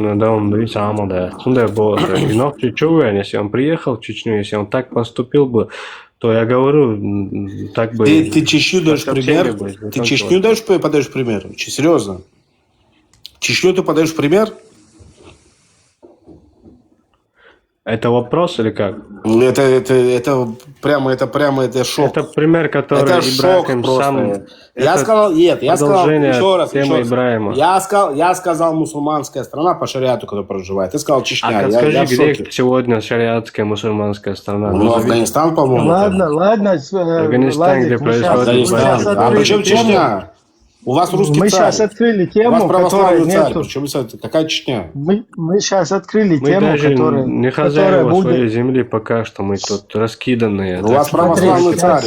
он приехал в Чечню, если он так поступил бы, то я говорю, так бы... Ты Чечню даешь пример? бы, Ты Чечню подаешь пример? Серьезно? Чечню ты подаешь пример? Это вопрос или как? Это прямо шок. Это пример, который Это шок Ибрахим просто. сам... Я сказал продолжение еще раз. темы Ибрахима. Я сказал мусульманская страна по шариату, которая проживает. Ты сказал Чечня. А я скажи, в где шоке. сегодня шариатская мусульманская страна? Ну, Афганистан, по-моему. Ладно, Афганистан, где происходит Афганистан. А при чем Чечня? У вас русский Мы царь. сейчас открыли У вас тему, которой православный царь. нету. Причем какая Чечня? Мы сейчас открыли Мы тему, даже которая не которая хозяева своей будет. земли пока что, мы тут раскиданные. У вас православный царь.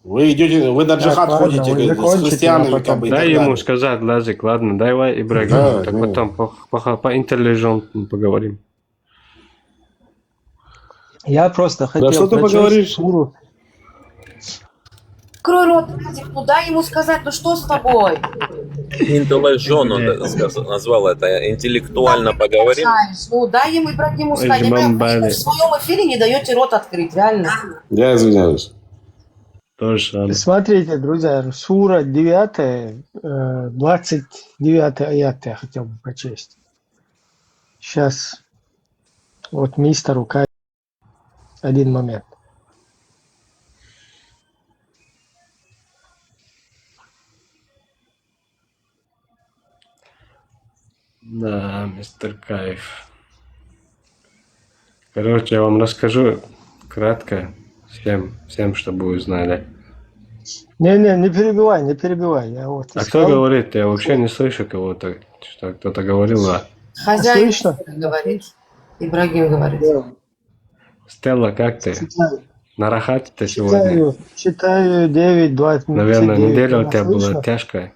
Вы идете, вы на джихад ладно, ходите вы с закончите, христианами, а потом- как бы, и Дай так ему далее. сказать, Лазик, ладно, давай Ибрагим, Да, так ну. потом по интеллигентному поговорим. Я просто хотел что ты прочесть поговоришь? суру. Открой рот, Назик, ну дай ему сказать, ну что с тобой? Интеллижон он назвал это. Интеллектуально поговорим. Знаешь, ну дай ему Ибрагиму сказать. Эй, Вы Джимамбали. в своем эфире не даете рот открыть, реально. Я извиняюсь. Тоже самое. Смотрите, друзья, сура 9, 29 аят я хотел бы прочесть. Сейчас вот мистеру Кай один момент. Да, мистер Кайф. Короче, я вам расскажу кратко всем, чтобы вы знали. Не перебивай. Я вот А искал. кто говорит? Я вообще не слышу кого-то. Что кто-то говорил, да. Хозяин Слышно? говорит. Ибрагим говорит. Стелла, как ты? На рахате ты сегодня? Читаю 9:29. Наверное, неделя у тебя Меня была слышно? тяжкая.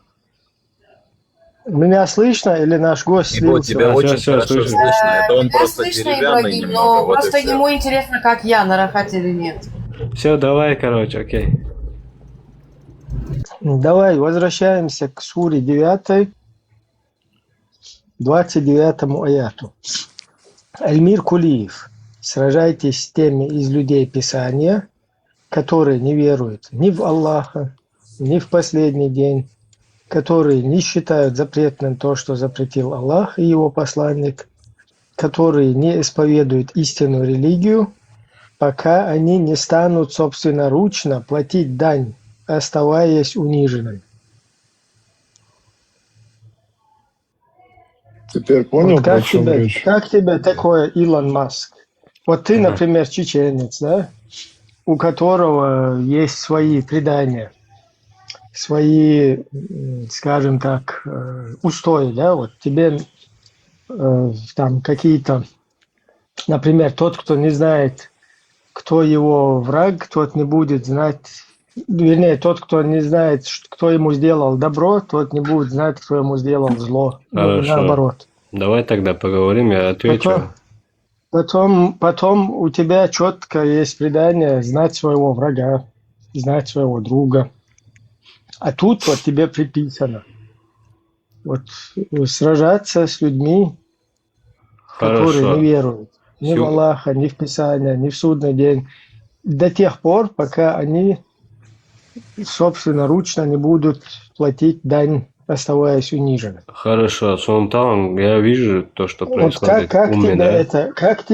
Меня слышно или наш гость Его слился? тебя Да, очень всё, хорошо слышу. слышно. Это он Меня просто слышно, деревянный Ибрагим, немного. но Вот и просто всё. ему интересно, как я, на рахате или нет. Все, давай, короче, окей. Давай возвращаемся к суре 9, 29 аяту. Альмир Кулиев. Сражайтесь с теми из людей Писания, которые не веруют ни в Аллаха, ни в последний день, которые не считают запретным то, что запретил Аллах и его посланник, которые не исповедуют истинную религию, пока они не станут собственноручно платить дань, оставаясь униженными. Теперь понял, Вот про чем речь? как тебе такое Илон Маск? Вот ты, например, чеченец, да, у которого есть свои предания, свои, скажем так, устои, да, вот тебе там какие-то, например, тот, кто не знает, кто его враг, тот не будет знать, вернее, тот, кто не знает, кто ему сделал добро, тот не будет знать, кто ему сделал зло. Хорошо. Наоборот. Давай тогда поговорим, я отвечу. Потом у тебя четко есть предание знать своего врага, знать своего друга. А тут вот тебе приписано вот сражаться с людьми, которые не веруют ни в Аллаха, ни в Писание, ни в судный день, до тех пор, пока они собственноручно не будут платить дань, оставаясь униженными. Хорошо, Сунтан, я вижу то, что происходит. Вот как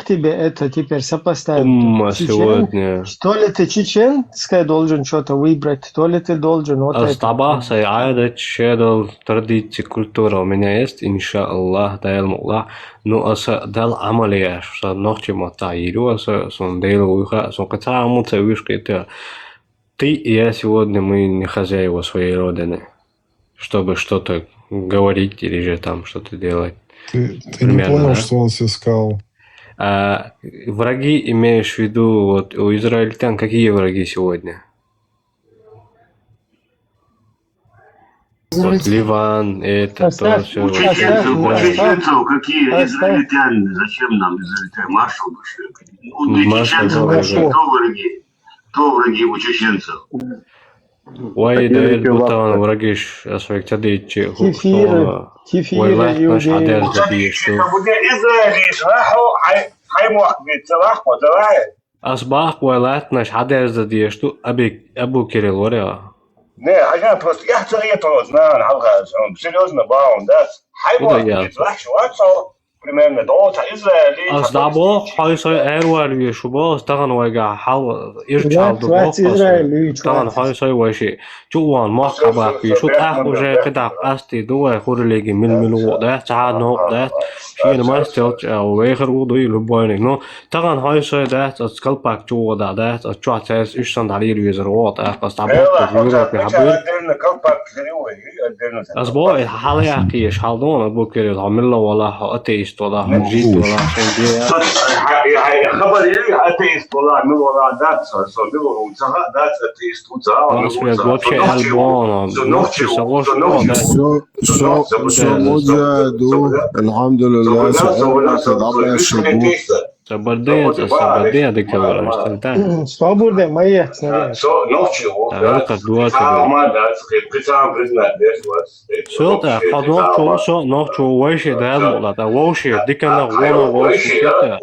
тебе это теперь сопоставить? Сегодня. То ли ты чеченское должен что-то выбрать, то ли ты должен вот это. Астаба, сайада, чедал, традиции, культура у меня есть, иншаллах, дайл муллах. Ну, аса дал амалия, что ночи мота иру, аса сон дейл уха, сон ката амуца вышка это. Ты и я сегодня мы не хозяева своей родины, чтобы что-то говорить или же там что-то делать. Ты не понял, что он себе сказал? Враги имеешь в виду, вот у израильтян какие враги сегодня? Вот Ливан, это то, все. У чеченцев какие израильтяне? Зачем нам израильтяне? Маршал Башир. Кто враги у чеченцев? Вай дает бутан врагиш асфектадичи. Кефиры, иудеи. Асбах вайлат наш хадерза диешту Абу Кирилл варя. Не, я просто я это знаю, серьезно, баун, да. Примерно дота Израиль. Асдабо хайсай эрвалви шубо стаган вайга хал ирчалду стаган хайсай вайши чуан махаба fi шут ахуже када асти дуа хурлеги милмилу да цаано да шин мастер вейхер удой любойник но стаган хайсай да скалпак чуа да чуатас ишсан далир визро да асдабо юро бихабир асбо халаяки шалдон Абу Кирилл амилла вала атеист ولا جيت ولا خبر ايه اتيست ولا من ولا دات صدق وصها دات اتيست الحمد لله Сободея договора, что так? Свобода моя. Все так, ночью выше, да, мол, это выше, дикана, выше, это.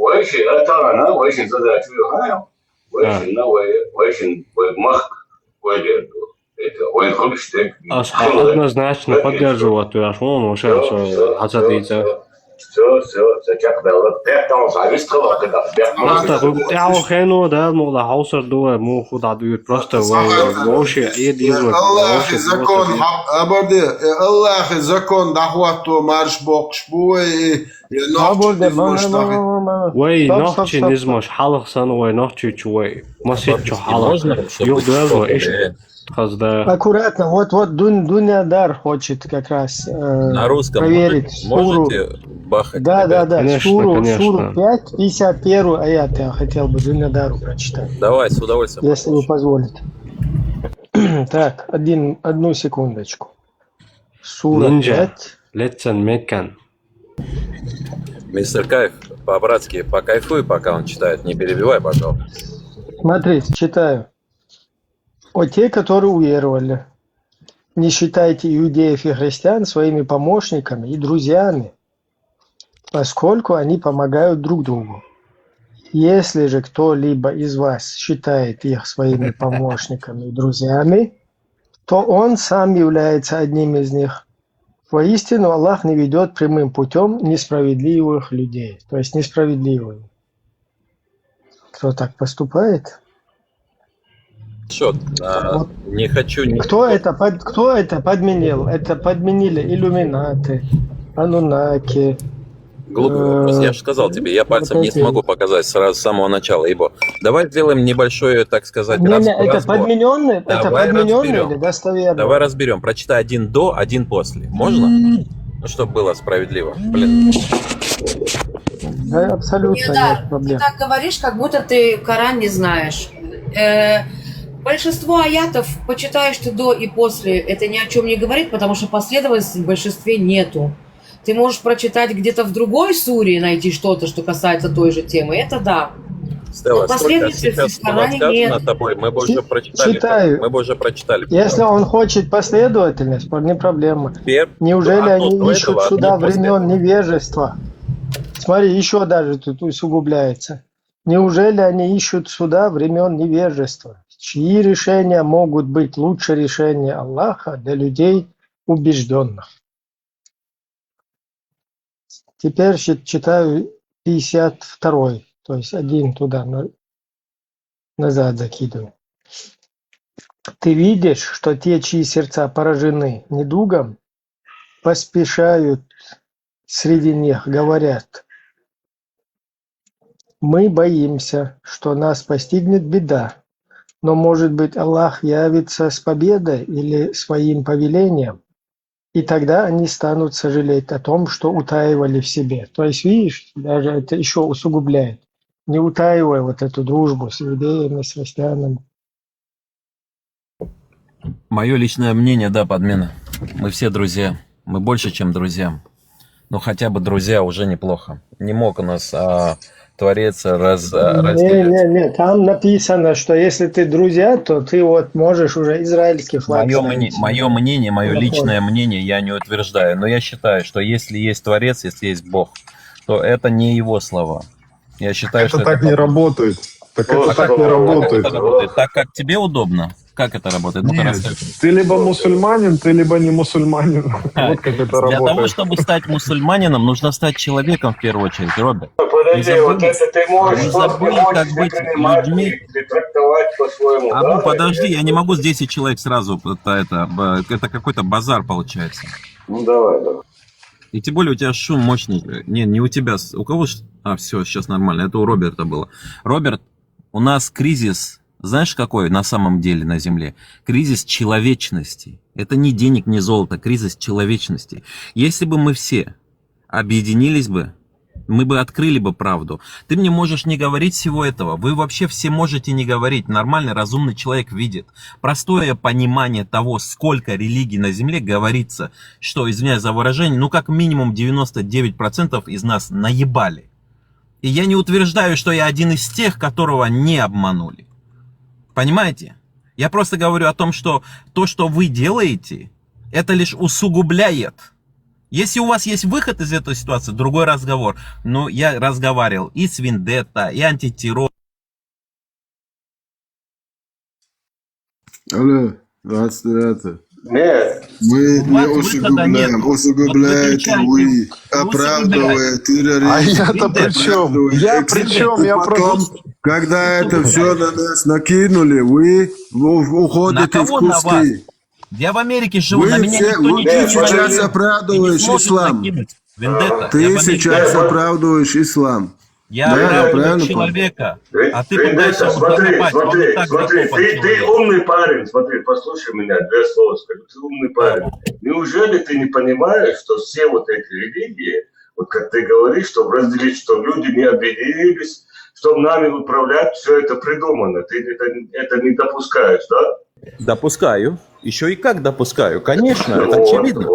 Однозначно поддерживаю твою ашмон, уже хацатица. Просто я ухену, да, мол, хаусер дуэ, му худа дует, просто вообще Аллах и закон, аборды, Аллах и закон, дахвату марш бок шбуэ, Вей, ночи не зможешь, халах сан, вей, ночи чуэй, масит чу халах, юдэлво, иш, хазда. Аккуратно, вот Дунядар хочет как раз на русском проверить суру. Бахать, да, конечно, суру конечно. 5, 51 аят я хотел бы Дунядару прочитать. Давай, с удовольствием. Если вы позволите. Так, одну секундочку. Сура 5. Летсен Меккан. Мистер Кайф, по-братски, покайфуй, пока он читает, не перебивай, пожалуйста. Смотрите, читаю. Вот те, которые уверовали. Не считайте иудеев и христиан своими помощниками и друзьями, поскольку они помогают друг другу. Если же кто-либо из вас считает их своими помощниками и друзьями, то он сам является одним из них. Воистину, Аллах не ведет прямым путем несправедливых людей. То есть несправедливых. Кто так поступает? Что, Вот. не хочу... Кто это подменил? Это подменили иллюминаты, анунаки. Глупый вопрос. Я же сказал тебе, я пальцем не смогу показать сразу с самого начала, ибо. Давай сделаем небольшой, так сказать, Это разбор. подмененный, разберем. или достоверный? Давай разберем. Прочитай один до, один после. Можно? Ну, чтобы было справедливо. Блин. Да, абсолютно Ильдар, нет проблем. ты так говоришь, как будто ты Коран не знаешь. Большинство аятов, почитаешь ты до и после, это ни о чем не говорит, потому что последовательности в большинстве нету. Ты можешь прочитать где-то в другой суре, найти что-то, что касается той же темы. Это да. Стелла, Но сколько сейчас в было Коране нет. сказано тобой, мы бы уже прочитали. Читаю. Мы бы уже прочитали. Если он хочет последовательность, не проблема. Теперь, Неужели а они до ищут этого сюда одно после. времен невежества? Смотри, еще даже тут усугубляется. Неужели они ищут сюда времен невежества? Чьи решения могут быть лучше решения Аллаха для людей убежденных? Теперь читаю 52-й, то есть один туда назад закидываю. Ты видишь, что те, чьи сердца поражены недугом, поспешают среди них, говорят: мы боимся, что нас постигнет беда, но, может быть, Аллах явится с победой или своим повелением, и тогда они станут сожалеть о том, что утаивали в себе. То есть, видишь, даже это еще усугубляет. Не утаивая вот эту дружбу с иудеями, с христианами. Мое личное мнение, да, подмена. Мы все друзья. Мы больше, чем друзья. Но хотя бы друзья уже неплохо. Не мог у нас Творец разделять. Не, там написано, что если ты друзья, то ты вот можешь уже израильский флаг ставить. Мое мнение, мое личное мнение я не утверждаю. Но я считаю, что если есть Творец, если есть Бог, то это не его слова. Я считаю, Это что так не работает. Так это так не работает. Так, как тебе удобно? Как это работает? Ну-ка, Нет, расскажи. ты либо мусульманин, ты либо не мусульманин. Вот как это Для того, работает. чтобы стать мусульманином, нужно стать человеком в первую очередь, Роберт. Подожди, вот это ты можешь, как быть людьми. трактовать по-своему. Ну, подожди, я не могу с 10 человек сразу. Это какой-то базар получается. Ну, давай. И тем более у тебя шум мощный. Не у тебя. У кого? Все, сейчас нормально. Это у Роберта было. Роберт, у нас кризис. Знаешь, какой на самом деле на Земле? Кризис человечности. Это не денег, не золото, кризис человечности. Если бы мы все объединились бы, мы бы открыли бы правду. Ты мне можешь не говорить всего этого. Вы вообще все можете не говорить. Нормальный, разумный человек видит. Простое понимание того, сколько религий на Земле, говорится, что, извиняюсь за выражение, ну как минимум 99% из нас наебали. И я не утверждаю, что я один из тех, которого не обманули. Понимаете? Я просто говорю о том, что то, что вы делаете, это лишь усугубляет. Если у вас есть выход из этой ситуации, другой разговор. Но я разговаривал и с Вендетта, и антитеррор. Алло, 29. Нет. Мы не усугубляем, усугубляете вы, оправдывая терроризм. А я-то при чем? Я при чем? Я просто... Когда это все на нас накинули, вы уходите в куски. Я в Америке живу, Вы на меня все, никто ты ничего сейчас не оправдываешь ислам. Вендетта. Ты сейчас оправдываешь ислам. Я Да, оправдываю правильно человека, а ты Вендетта, пытаешься смотри, закопать. ты умный парень, смотри, послушай меня, 2 слова скажу, ты умный парень. Неужели ты не понимаешь, что все вот эти религии, вот как ты говоришь, чтобы разделить, чтобы люди не объединились, чтобы нами управлять, все это придумано, ты это не допускаешь, да? Допускаю. Еще и как допускаю. Конечно, это очевидно.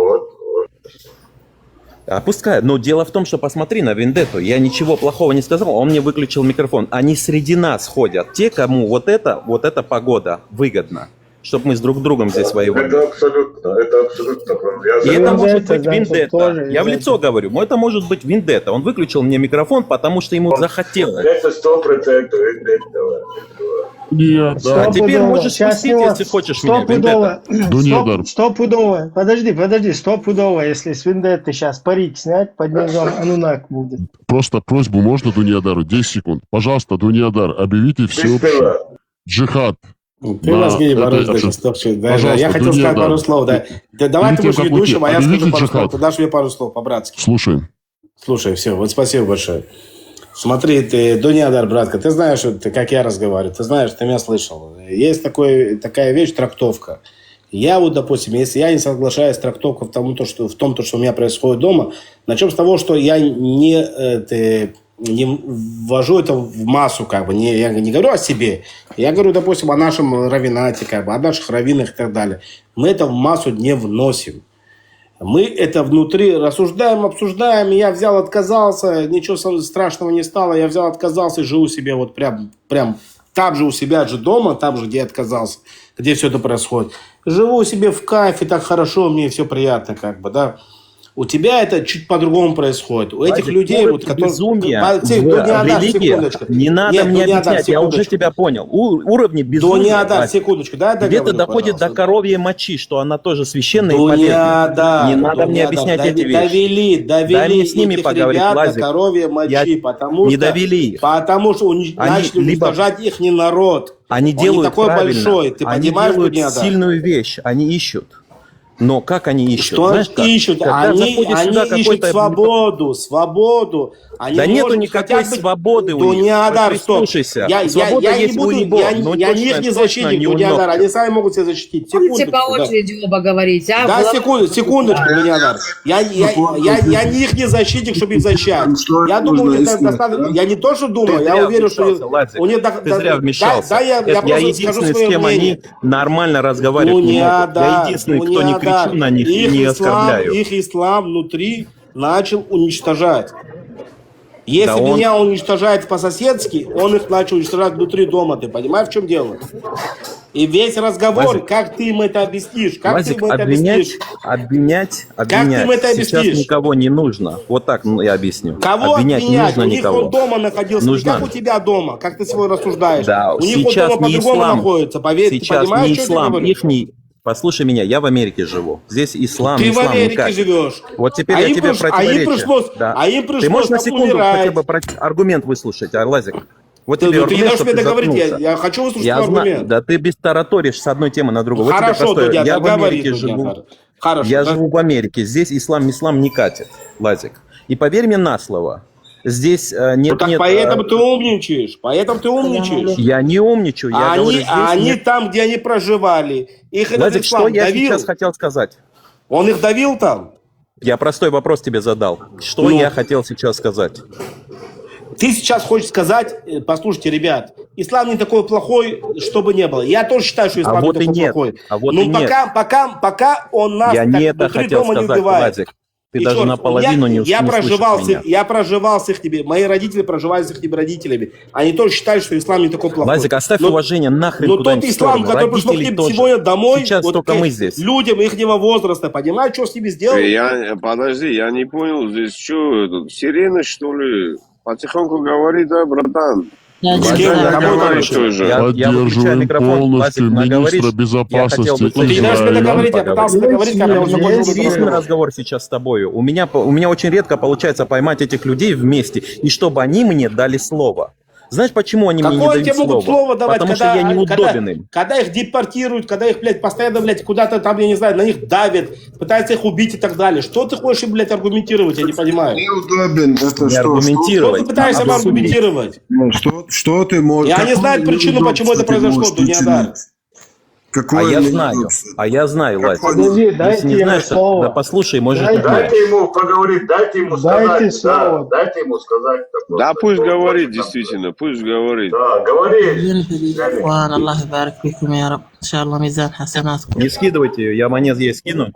Опускаю. Но дело в том, что посмотри на Вендетту. Я ничего плохого не сказал, он мне выключил микрофон. Они среди нас ходят. Те, кому вот эта погода выгодна. чтобы мы с друг другом здесь воевали. Это абсолютно правда. И это может быть Вендетта, значит, вендетта. тоже Я в из лицо говорю, это может быть вендетта. Он выключил мне микрофон, потому что ему захотелось. Это 100% этого. Нет, да. А теперь можешь Сейчас спустить, него если хочешь меня, стопудово, Дунедар. стопудово, подожди, стопудово, если с Вендетты сейчас парик снять, под низом Анунак будет. Просто просьбу можно Дунедару? 10 секунд. Пожалуйста, Дунедар, объявите всеобщий джихад. Ты нас не порой, стоп, да, я хотел сказать пару слов, да. Давай ты будешь ведущим, а я скажу пару слов. Ты дашь мне пару слов по-братски. Слушаем. Слушай, все, вот спасибо большое. Смотри, ты, Дунедар, братка, ты знаешь, как я разговариваю, ты знаешь, ты меня слышал. Есть такая вещь, трактовка. Я вот, допустим, если я не соглашаюсь с трактовкой в том, что у меня происходит дома, начнем с того, что я не ввожу это в массу, как бы, я не говорю о себе, я говорю, допустим, о нашем раввинате, как бы, о наших раввинах и так далее. Мы это в массу не вносим. Мы это внутри рассуждаем, обсуждаем, я взял, отказался, ничего страшного не стало, я взял, отказался и живу себе вот прям там же у себя же дома, там же, где я отказался, где все это происходит. Живу себе в кайфе, так хорошо, мне все приятно, как бы, да. У тебя это чуть по-другому происходит. У этих людей, вот, которые... Безумие религия. Не надо мне объяснять, я уже тебя понял. Уровни безумия. Секундочку, да, где-то доходит до коровьей мочи, что она тоже священная и полезная. Не надо мне объяснять эти вещи. Довели Дай мне с ними поговорить, Лазик. До коровьей мочи, потому что начали уничтожать их не народ. Они делают такой правильно. Большой. Ты они делают сильную вещь. Они ищут. Но как они ищут? Что знаешь, как? ищут? Они ищут свободу. Они да нету никакой свободы у них. Прислушайся. Свобода есть у Ибо. Я них не защитник, Дунедар. Они сами могут себя защитить. Будете по очереди оба говорить, а? Да, секундочку, Дунедар. Я их не защитник, чтобы их защищать. Я думаю, это достаточно. Я не то, что думаю, я уверен, что у них... Ты зря вмешался. Я единственный, с кем они нормально разговаривают не могут. Я единственный, кто не кричу на них и не оскорбляю. Их ислам внутри начал уничтожать. Если меня он уничтожает по-соседски, он их начал уничтожать внутри дома. Ты понимаешь, в чем дело? И весь разговор, Лазик, как ты им это объяснишь? Лазик, обвинять. Как ты им это объяснишь? Сейчас никого не нужно. Вот так я объясню. Кого обвинять? Не нужно у них никого. он дома находился, нужно. как у тебя дома, как ты свой рассуждаешь. Да, у них он дома по-другому находится, поверь, сейчас ты понимаешь, не что ислам, я говорю? Послушай меня, я в Америке живу. Здесь ислам, ты ислам в Америке никак. живешь. Вот теперь я тебе противоречу. Ты можешь на секунду хотя бы аргумент выслушать, Лазик? Вот тебе ты не дашь мне договорить, я хочу выслушать аргумент. Да ты без тараторишь с одной темы на другую. Хорошо, вот Дудя, я в Америке живу. Я живу в Америке. Здесь ислам не катит, Лазик. И поверь мне на слово. Здесь нет... Поэтому ты умничаешь. Я не умничаю. Они там, где они проживали. Их этот Лазик, ислам что я давил? сейчас хотел сказать? Он их давил там? Я простой вопрос тебе задал. Что я хотел сейчас сказать? Ты сейчас хочешь сказать, послушайте, ребят, ислам не такой плохой, чтобы не было. Я тоже считаю, что ислам не такой плохой. Пока он нас я не это внутри хотел дома сказать, не убивает. Лазик. Ты даже наполовину не я проживал с их, мои родители проживали с их родителями. Они тоже считают, что ислам не такой плохой. Лазик, оставь уважение нахрен но куда-нибудь тот ислам, который пришел к ним сегодня домой, сейчас вот только мы здесь. Людям ихнего возраста, понимаешь, что с ними сделали? Подожди, я не понял, здесь что, сирена, что ли? Потихоньку говори, да, братан? Поддерживаем полностью министра безопасности Израиля. Интересный разговор сейчас с тобой. У меня очень редко получается поймать этих людей вместе, и чтобы они мне дали слово. Знаешь, почему они мне не дают слово давать, Потому что я неудобен им. Когда их депортируют, когда их, постоянно, куда-то там, я не знаю, на них давят, пытаются их убить и так далее. Что ты хочешь им, аргументировать, я не понимаю. Неудобен, это не что? Аргументировать. Что ты пытаешься аргументировать? Что ты можешь... Я не знаю причину, почему это произошло, Дунедар. А я знаю, Лазик. Подожди, дайте ему слово. Да послушай, может... Дайте ему поговорить, дайте ему сказать. Дайте ему сказать. Да, пусть говорит, действительно, пусть говорит. Да, говори. Не скидывайте ее, я монет ей скину.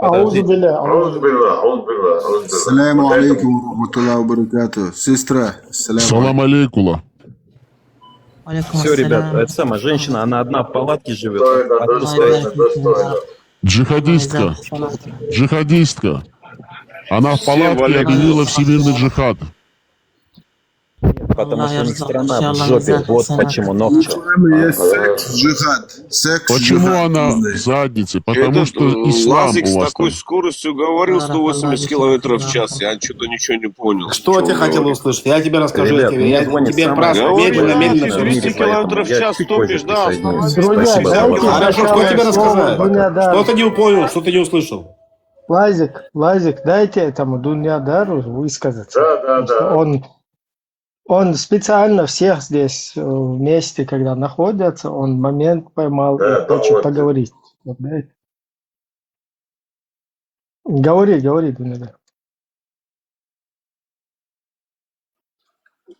Саляму алейкум ва рахматуллахи ва баракатуху. Сестра, салам алейкула. Алейкум Все, ребят, ассалям. это самая женщина, она одна в палатке живет. Достойно, Отпускайте. достойно. Джихадистка. Джихадистка. Она в Всем палатке валикум. объявила всемирный джихад. Потому что у них страна в Аллах жопе. ярзак, Вот Хасана. почему. В Ногчо. исламе есть секс-джихад. Почему Секс-джихад. она в заднице? Потому Этот что ислам Лазик с у вас такой там. скоростью говорил 180 километров в час. Я что-то ничего не понял. Что Что ты он хотел говорит. услышать? Я тебе расскажу. Ребят, мне Я звонит тебе самая просто Говорит, медленно, да, медленно женщина в все. 200 мире, поэтому километров в я час чуть позже топишь, да, присоединюсь. остановись. Друзья, Спасибо за дайте вас. Хорошо, что сначала тебе слово рассказать? Дуньядару. Что ты не понял, что ты не услышал? Лазик, дайте этому Дуньядару высказаться. Да. Потому что он специально всех здесь вместе, когда находятся, он момент поймал Да, и хочет вот. поговорить. Вот дайте. Говори, Дуньядар.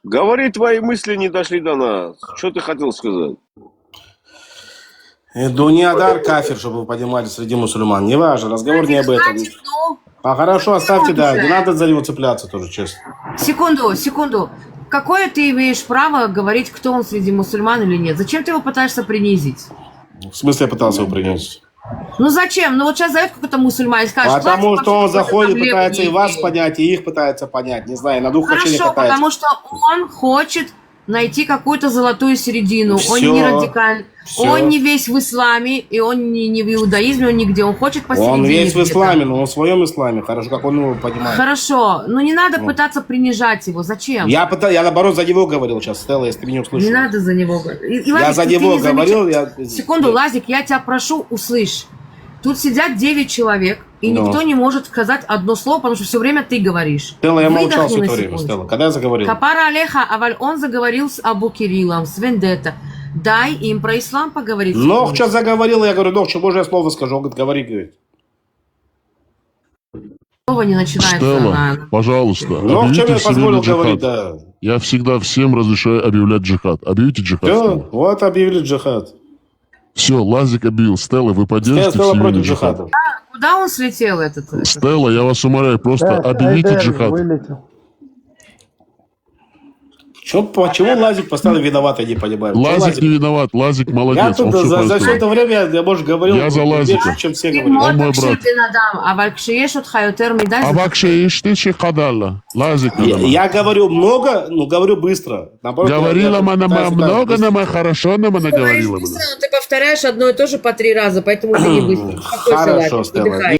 Говори, твои мысли не дошли до нас. Что ты хотел сказать? Дуньядар кафир, чтобы вы понимали, среди мусульман. Не важно, разговор не об этом. А хорошо, оставьте, да, не надо за него цепляться тоже, честно. Секунду. Какое ты имеешь право говорить, кто он среди мусульман или нет? Зачем ты его пытаешься принизить? В смысле я пытался его принять? Ну зачем? Ну вот сейчас зовет какой-то мусульман и скажет... Потому что он заходит, проблемы пытается и не вас имеет. понять, и их пытается понять. Не знаю, на двух вообще не Хорошо, катается. потому что он хочет найти какую-то золотую середину. Всё. Он не радикальный, Всё. он не весь в исламе, и он не в иудаизме, он нигде. Он хочет посередине. Он весь в где-то. исламе, но он в своем исламе. Хорошо, как он его понимает. Хорошо, но не надо Ну. пытаться принижать его. Зачем? Я наоборот за него говорил сейчас, Стелла, если ты меня услышал. Не надо за него говорить. И, Я Лазик, за ты него не говорил. Секунду, Лазик, я тебя прошу, услышь. Тут сидят 9 человек, и Ну. никто не может сказать одно слово, потому что все время ты говоришь. Стелла, я молчал Выдохни все на это время, секунду. Стелла. Когда я заговорил? Капара Алеха, Аваль, он заговорил с Абу Кириллом, с Вендетта. Дай им про ислам поговорить. Нохча заговорил, я говорю, Нохча, можно я слово скажу? Он говорит, говорит. Слово не начинается Стелла, пожалуйста, Ну, в объявите чем я позволил всемирный говорить, джихад. да. Я всегда всем разрешаю объявлять джихад. Объявите джихад. Все, вот объявили джихад. Все, Лазик объявил. Стелла, вы поддержите Стелла всемирный против джихад? джихада. Куда он слетел этот? Стелла, я вас умоляю, просто объявите Айдер джихад. вылетел. Почему Лазик поставил виноват, я не понимаю. Почему Лазик не виноват, Лазик Я молодец. тут он все за правильно все сказал. это время, я, может, говорил Я за Лазика. меньше, чем все Ты говорили. Он мой мой брат. Аваль, кшиеш отха ютер мидай. Абакше ишты шихадалла. Лазик надо. Я говорю много, но говорю быстро. Наоборот, Говорила я она пытаюсь много, быстро. нам хорошо, нам она говорила. Ты повторяешь одно и то же по 3 раза, поэтому ты не быстро. Успокойся, Хорошо, Лазик, Стелла. выдыхай.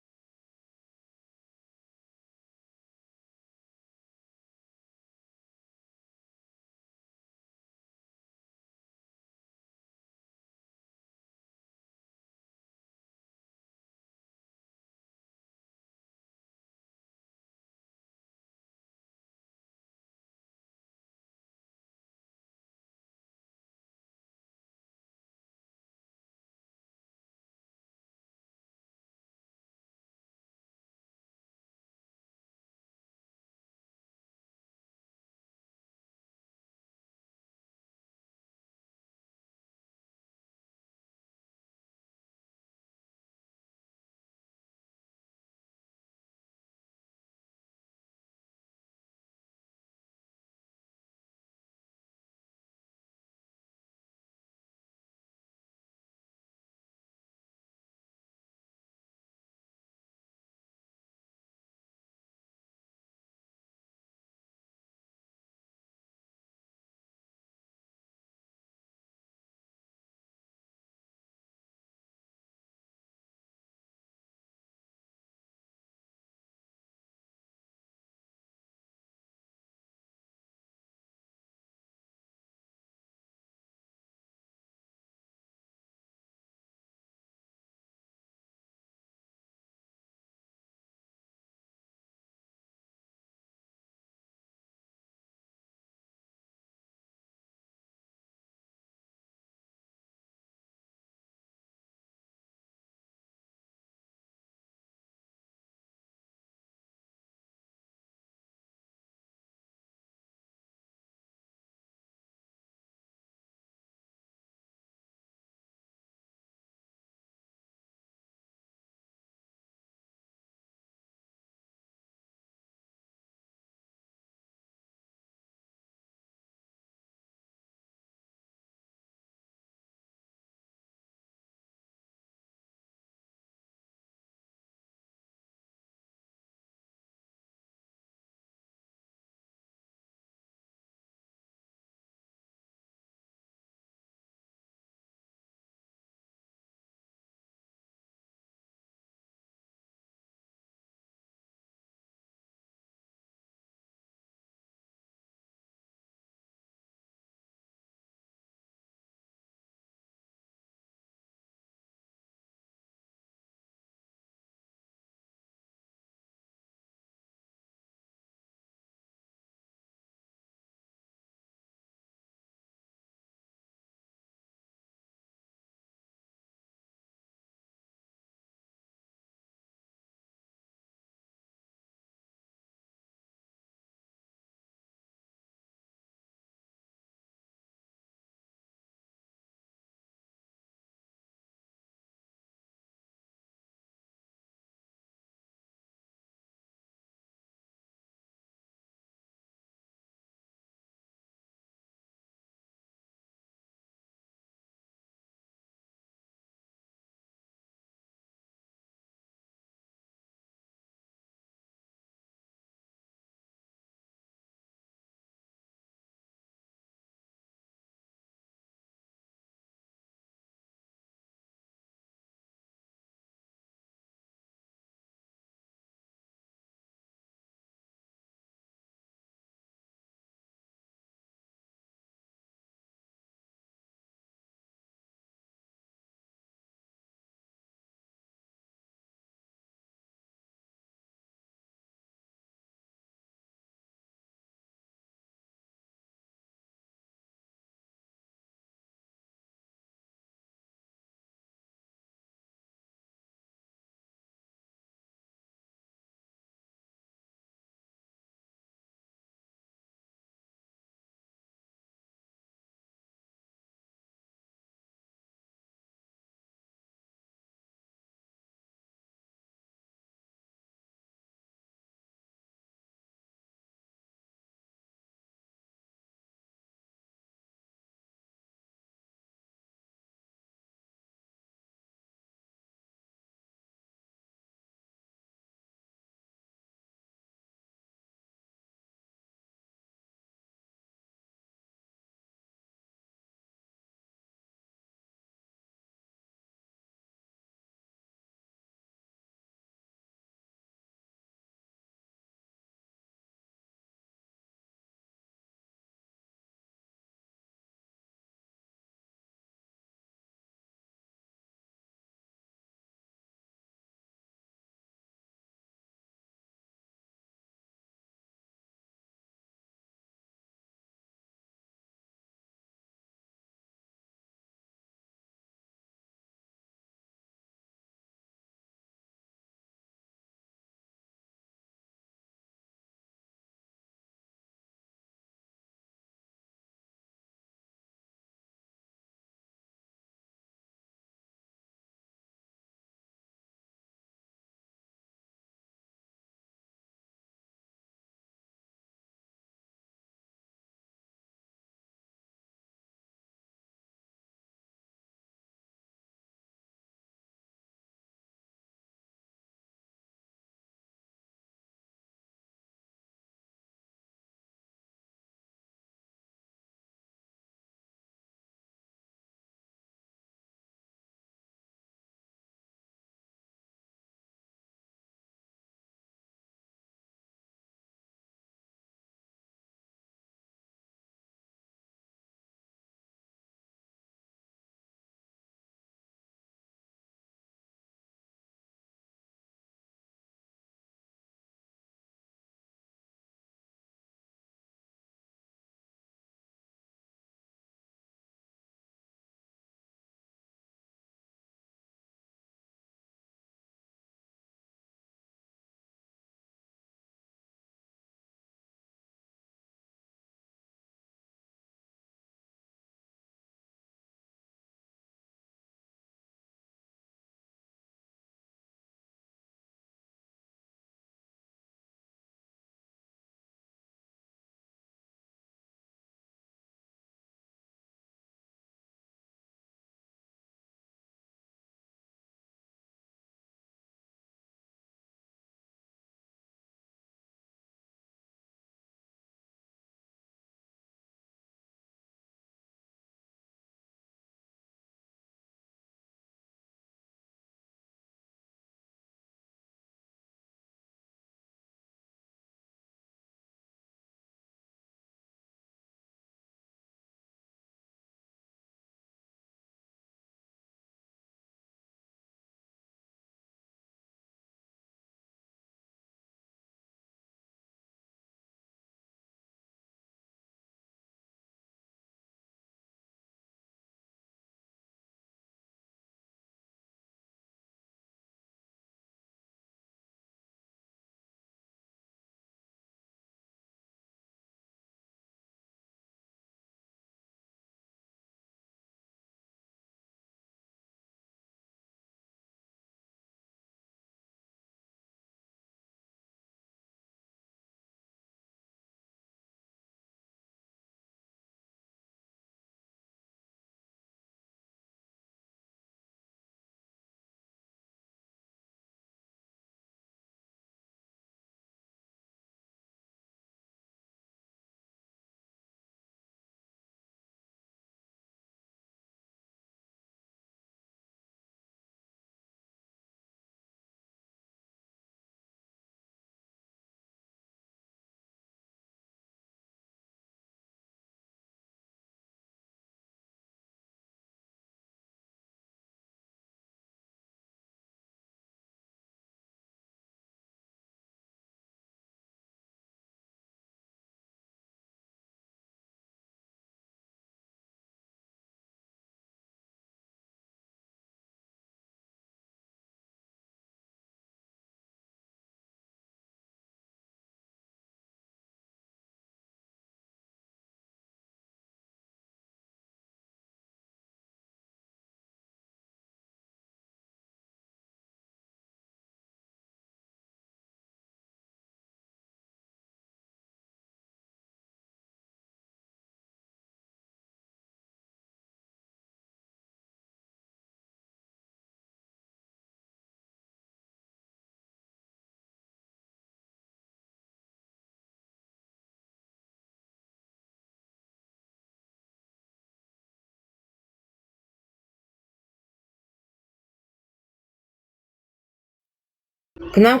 К нам,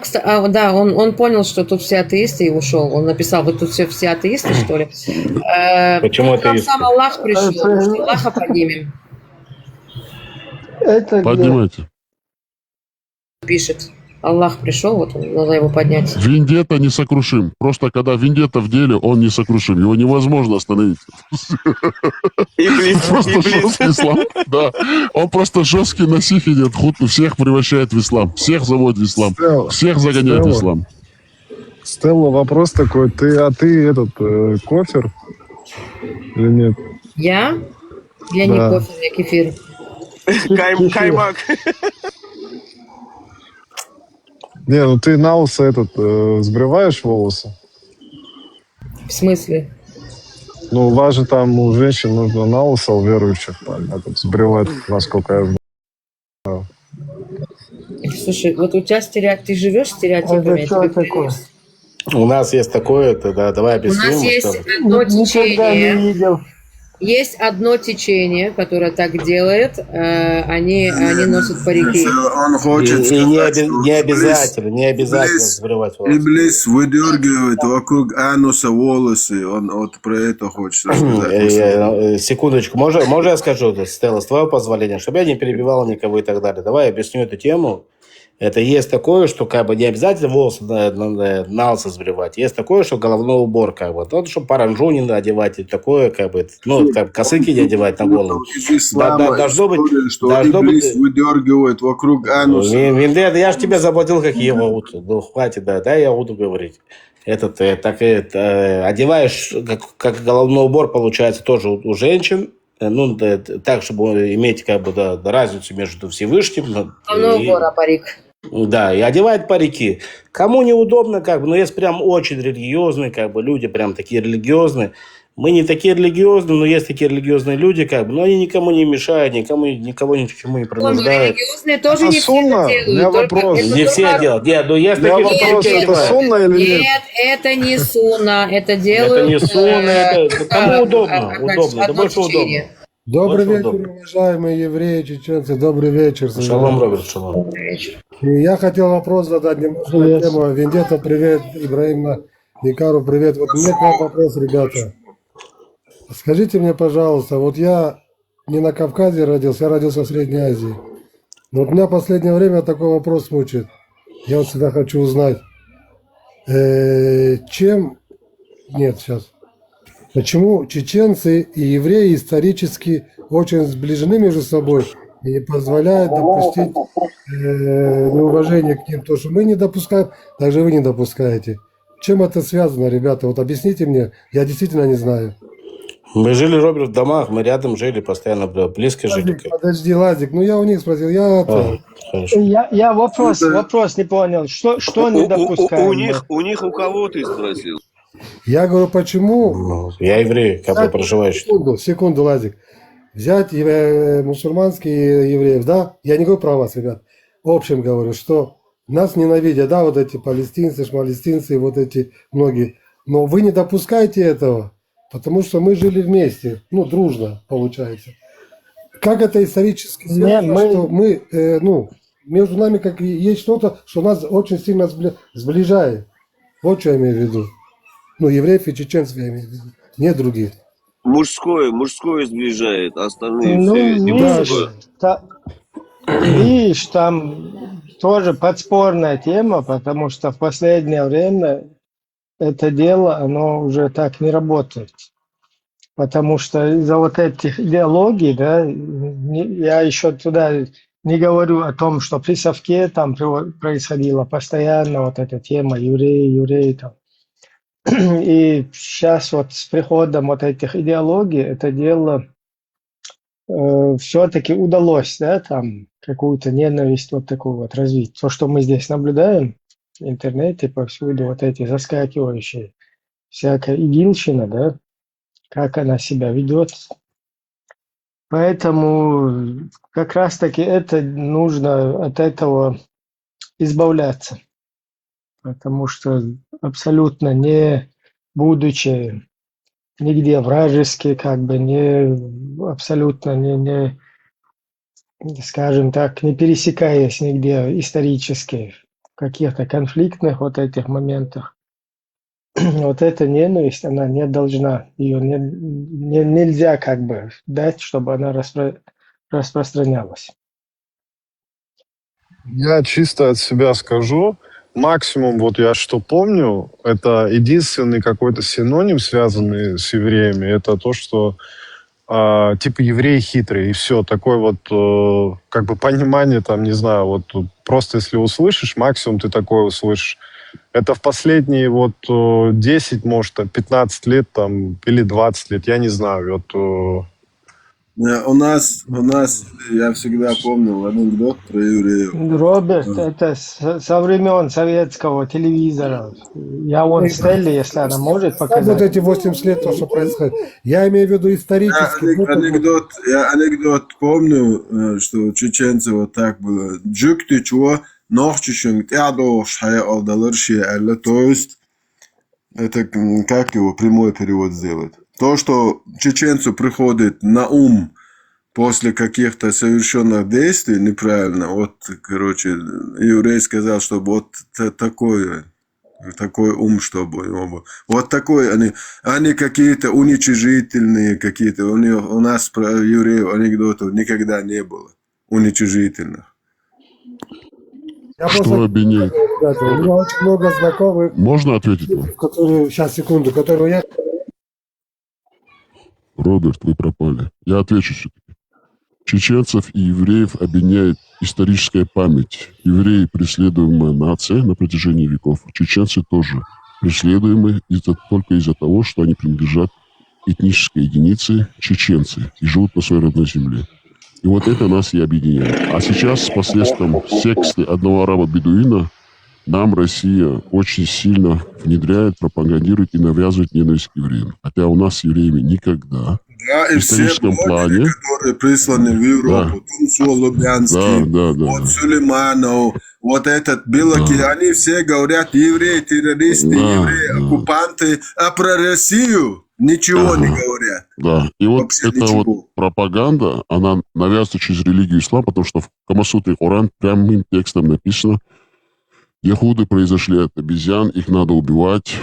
да, он понял, что тут все атеисты, и ушел. Он написал, вы тут все атеисты, что ли? Почему К нам атеисты? сам Аллах пришел, может, Аллаха поднимем? Это где? Поднимайте. Пишет. Аллах пришел, вот надо его поднять. Вендетта несокрушим. Просто когда Вендетта в деле, он несокрушим. Его невозможно остановить. Просто жесткий ислам. Да. Он просто жесткий на сих идет. Всех превращает в ислам. Всех заводит в ислам. Всех загоняет в ислам. Стелла, вопрос такой. Ты этот кофер или нет? Я? Я не Да. кофе, я кефир. Каймак. Не, ну ты на лысо сбриваешь волосы? В смысле? Ну, у вас же там у женщин нужно на лысо, у верующих сбривать, насколько я знаю. Слушай, вот у тебя ты живешь стереотипами. Это что такое? У нас есть такое, да, давай У объясним. нас есть одно Никогда не течение. видел. Есть одно течение, которое так делает. Они носят парики. Он хочет И не сказать, что не обязательно сбривать волосы. Иблис выдергивает вокруг ануса волосы. Он вот про это хочет сказать. Секундочку, можно я скажу, Стелла, с твоего позволения, чтобы я не перебивал никого и так далее. Давай я объясню эту тему. Это есть такое, что как бы не обязательно волосы на лысо сбривать. Есть такое, что головной убор, как бы. Ну, чтобы паранжу не одевать, и такое, как бы, ну, как косынки не одевать на голову. Из ислама Должно быть, что Иблис выдергивает вокруг ануса. Я же тебя заплатил, как его. Ну, хватит, да, я буду говорить. Одеваешь, как головной убор, получается, тоже у женщин. Ну, так, чтобы иметь, как бы, да, разницу между Всевышним. Головной убор, а парик. Да, и одевает парики. Кому неудобно, как бы, но есть прям очень религиозные, как бы, люди прям такие религиозные. Мы не такие религиозные, но есть такие религиозные люди, как бы, но они никому не мешают, никого ни к чему не принуждают. Религиозные тоже не все сунна? это У меня делают. вопрос. Не все делают. Нет, ну есть Я такие, вопрос, что это сунна или нет? Нет, это не сунна, это делают... Это не сунна, это кому удобно, удобно, это одно больше удобно. течение. Добрый Больше вечер, удобно. уважаемые евреи, чеченцы. Добрый вечер. Шалом, Роберт, шалом. И я хотел вопрос задать немножко на тему. Вендетта, привет. Ибраим Никару, привет. Вот у меня к вам вопрос, ребята. Скажите мне, пожалуйста, вот я не на Кавказе родился, я родился в Средней Азии. Но вот меня в последнее время такой вопрос мучает. Я вот всегда хочу узнать, почему чеченцы и евреи исторически очень сближены между собой и не позволяют допустить неуважение к ним. То, что мы не допускаем, также вы не допускаете. Чем это связано, ребята? Вот объясните мне, я действительно не знаю. Мы жили, Роберт, в домах, мы рядом жили, постоянно близко жили. Подожди, Ладик, ну я у них спросил, Хорошо. Я вопрос не понял. Что не допускаем? У них у кого ты спросил? Я говорю, почему... Ну, я еврей, как бы проживающий. Секунду, Ладик. Взять мусульманские евреев, да? Я не говорю про вас, ребят. В общем говорю, что нас ненавидят, да, вот эти палестинцы, шмалестинцы, вот эти многие. Но вы не допускаете этого, потому что мы жили вместе, ну, дружно, получается. Как это исторически связано, что мы, между нами как есть что-то, что нас очень сильно сближает. Вот что я имею в виду. Ну, евреев и чеченцев я имею в виду, не других. Мужское сближает, остальные все не мужское. Видишь, там тоже подспорная тема, потому что в последнее время это дело, оно уже так не работает. Потому что из-за вот этих идеологий, да, я еще туда не говорю о том, что при Совке там происходила постоянно вот эта тема евреи там. И сейчас вот с приходом вот этих идеологий это дело все-таки удалось, да, там какую-то ненависть вот такую вот развить. То, что мы здесь наблюдаем в интернете повсюду, вот эти заскакивающие всякая игилщина, да, как она себя ведет. Поэтому как раз-таки это нужно от этого избавляться. Потому что абсолютно не будучи нигде вражески, как бы абсолютно скажем так, не пересекаясь нигде исторически, каких-то конфликтных вот этих моментах. Вот эта ненависть, она не должна, ее нельзя как бы дать, чтобы она распространялась. Я чисто от себя скажу. Максимум, вот я что помню, это единственный какой-то синоним, связанный с евреями, это то, что типа евреи хитрые, и все. Такое вот как бы понимание, там, не знаю, вот просто если услышишь, максимум ты такое услышишь. Это в последние вот 10, может, 15 лет там, или 20 лет, я не знаю. Вот, У нас, я всегда помнил анекдот про евреев. Роберт, это со времен советского телевизора. Я вон Стелли, если она может показать. Вот эти 80 лет, то, что происходит. Я имею в виду исторически. Я анекдот помню, что у чеченцев вот так было. Джукты чего, нохчишен, тядош, хая алдаларши, то есть, это как его прямой перевод сделать? То, что чеченцу приходит на ум после каких-то совершенных действий неправильно, вот, короче, еврей сказал, что вот такой ум, чтобы его был. Вот такой, они какие-то уничижительные, какие-то, у нас про евреев анекдотов никогда не было уничижительных. Что обвиняет? Ребята, у меня очень много знакомых. Можно ответить вам? Которые, сейчас, секунду, которые я... Роберт, вы пропали. Я отвечу все-таки. Чеченцев и евреев объединяет историческая память. Евреи – преследуемая нация на протяжении веков. Чеченцы тоже преследуемы только из-за того, что они принадлежат этнической единице чеченцы и живут на своей родной земле. И вот это нас и объединяет. А сейчас с посредством секты одного араба-бедуина нам Россия очень сильно внедряет, пропагандирует и навязывает ненависть к евреям. Хотя у нас с евреями никогда Да, и в все историческом плане... блогеры, которые присланы в Европу, Тумсо Лубянский, вот Сулейманов, вот этот Билаки, они все говорят, евреи, террористы, евреи, оккупанты, а про Россию ничего не говорят. Да, и вот Вообще эта ничего. вот пропаганда, она навязывается через религию ислам, потому что в Камасутре Коран прямым текстом написано: яхуды произошли от обезьян, их надо убивать,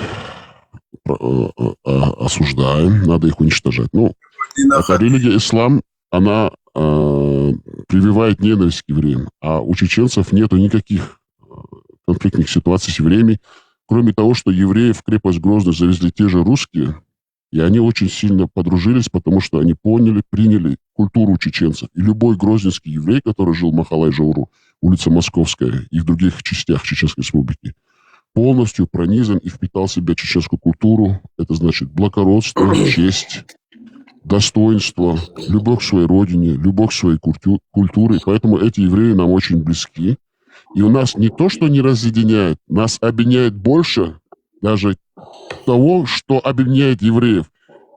осуждаем, надо их уничтожать. Ну, эта религия ислам, она прививает ненависть к евреям, а у чеченцев нету никаких конфликтных ситуаций с евреями, кроме того, что евреев в крепость Грозный завезли те же русские, и они очень сильно подружились, потому что они поняли, приняли культуру чеченцев. И любой грозненский еврей, который жил в Махалай-Жауру, улица Московская и в других частях Чеченской Республики, полностью пронизан и впитал в себя чеченскую культуру. Это значит благородство, честь, достоинство, любовь к своей родине, любовь к своей культуре. Поэтому эти евреи нам очень близки. И у нас не то, что не разъединяет, нас объединяет больше даже того, что объединяет евреев.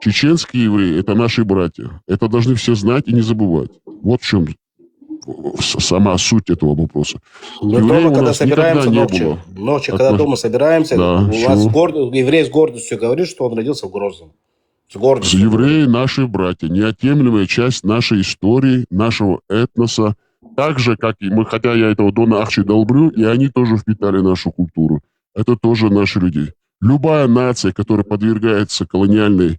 Чеченские евреи – это наши братья. Это должны все знать и не забывать. Вот в чем сама суть этого вопроса. Мы дома, когда собираемся ночью, когда дома собираемся, у нас еврей с гордостью говорит, что он родился в Грозном. С гордостью. Евреи – наши братья, неотъемлемая часть нашей истории, нашего этноса. Так же, как и мы, хотя я этого Дона Ахчи долблю, и они тоже впитали нашу культуру. Это тоже наши люди. Любая нация, которая подвергается колониальной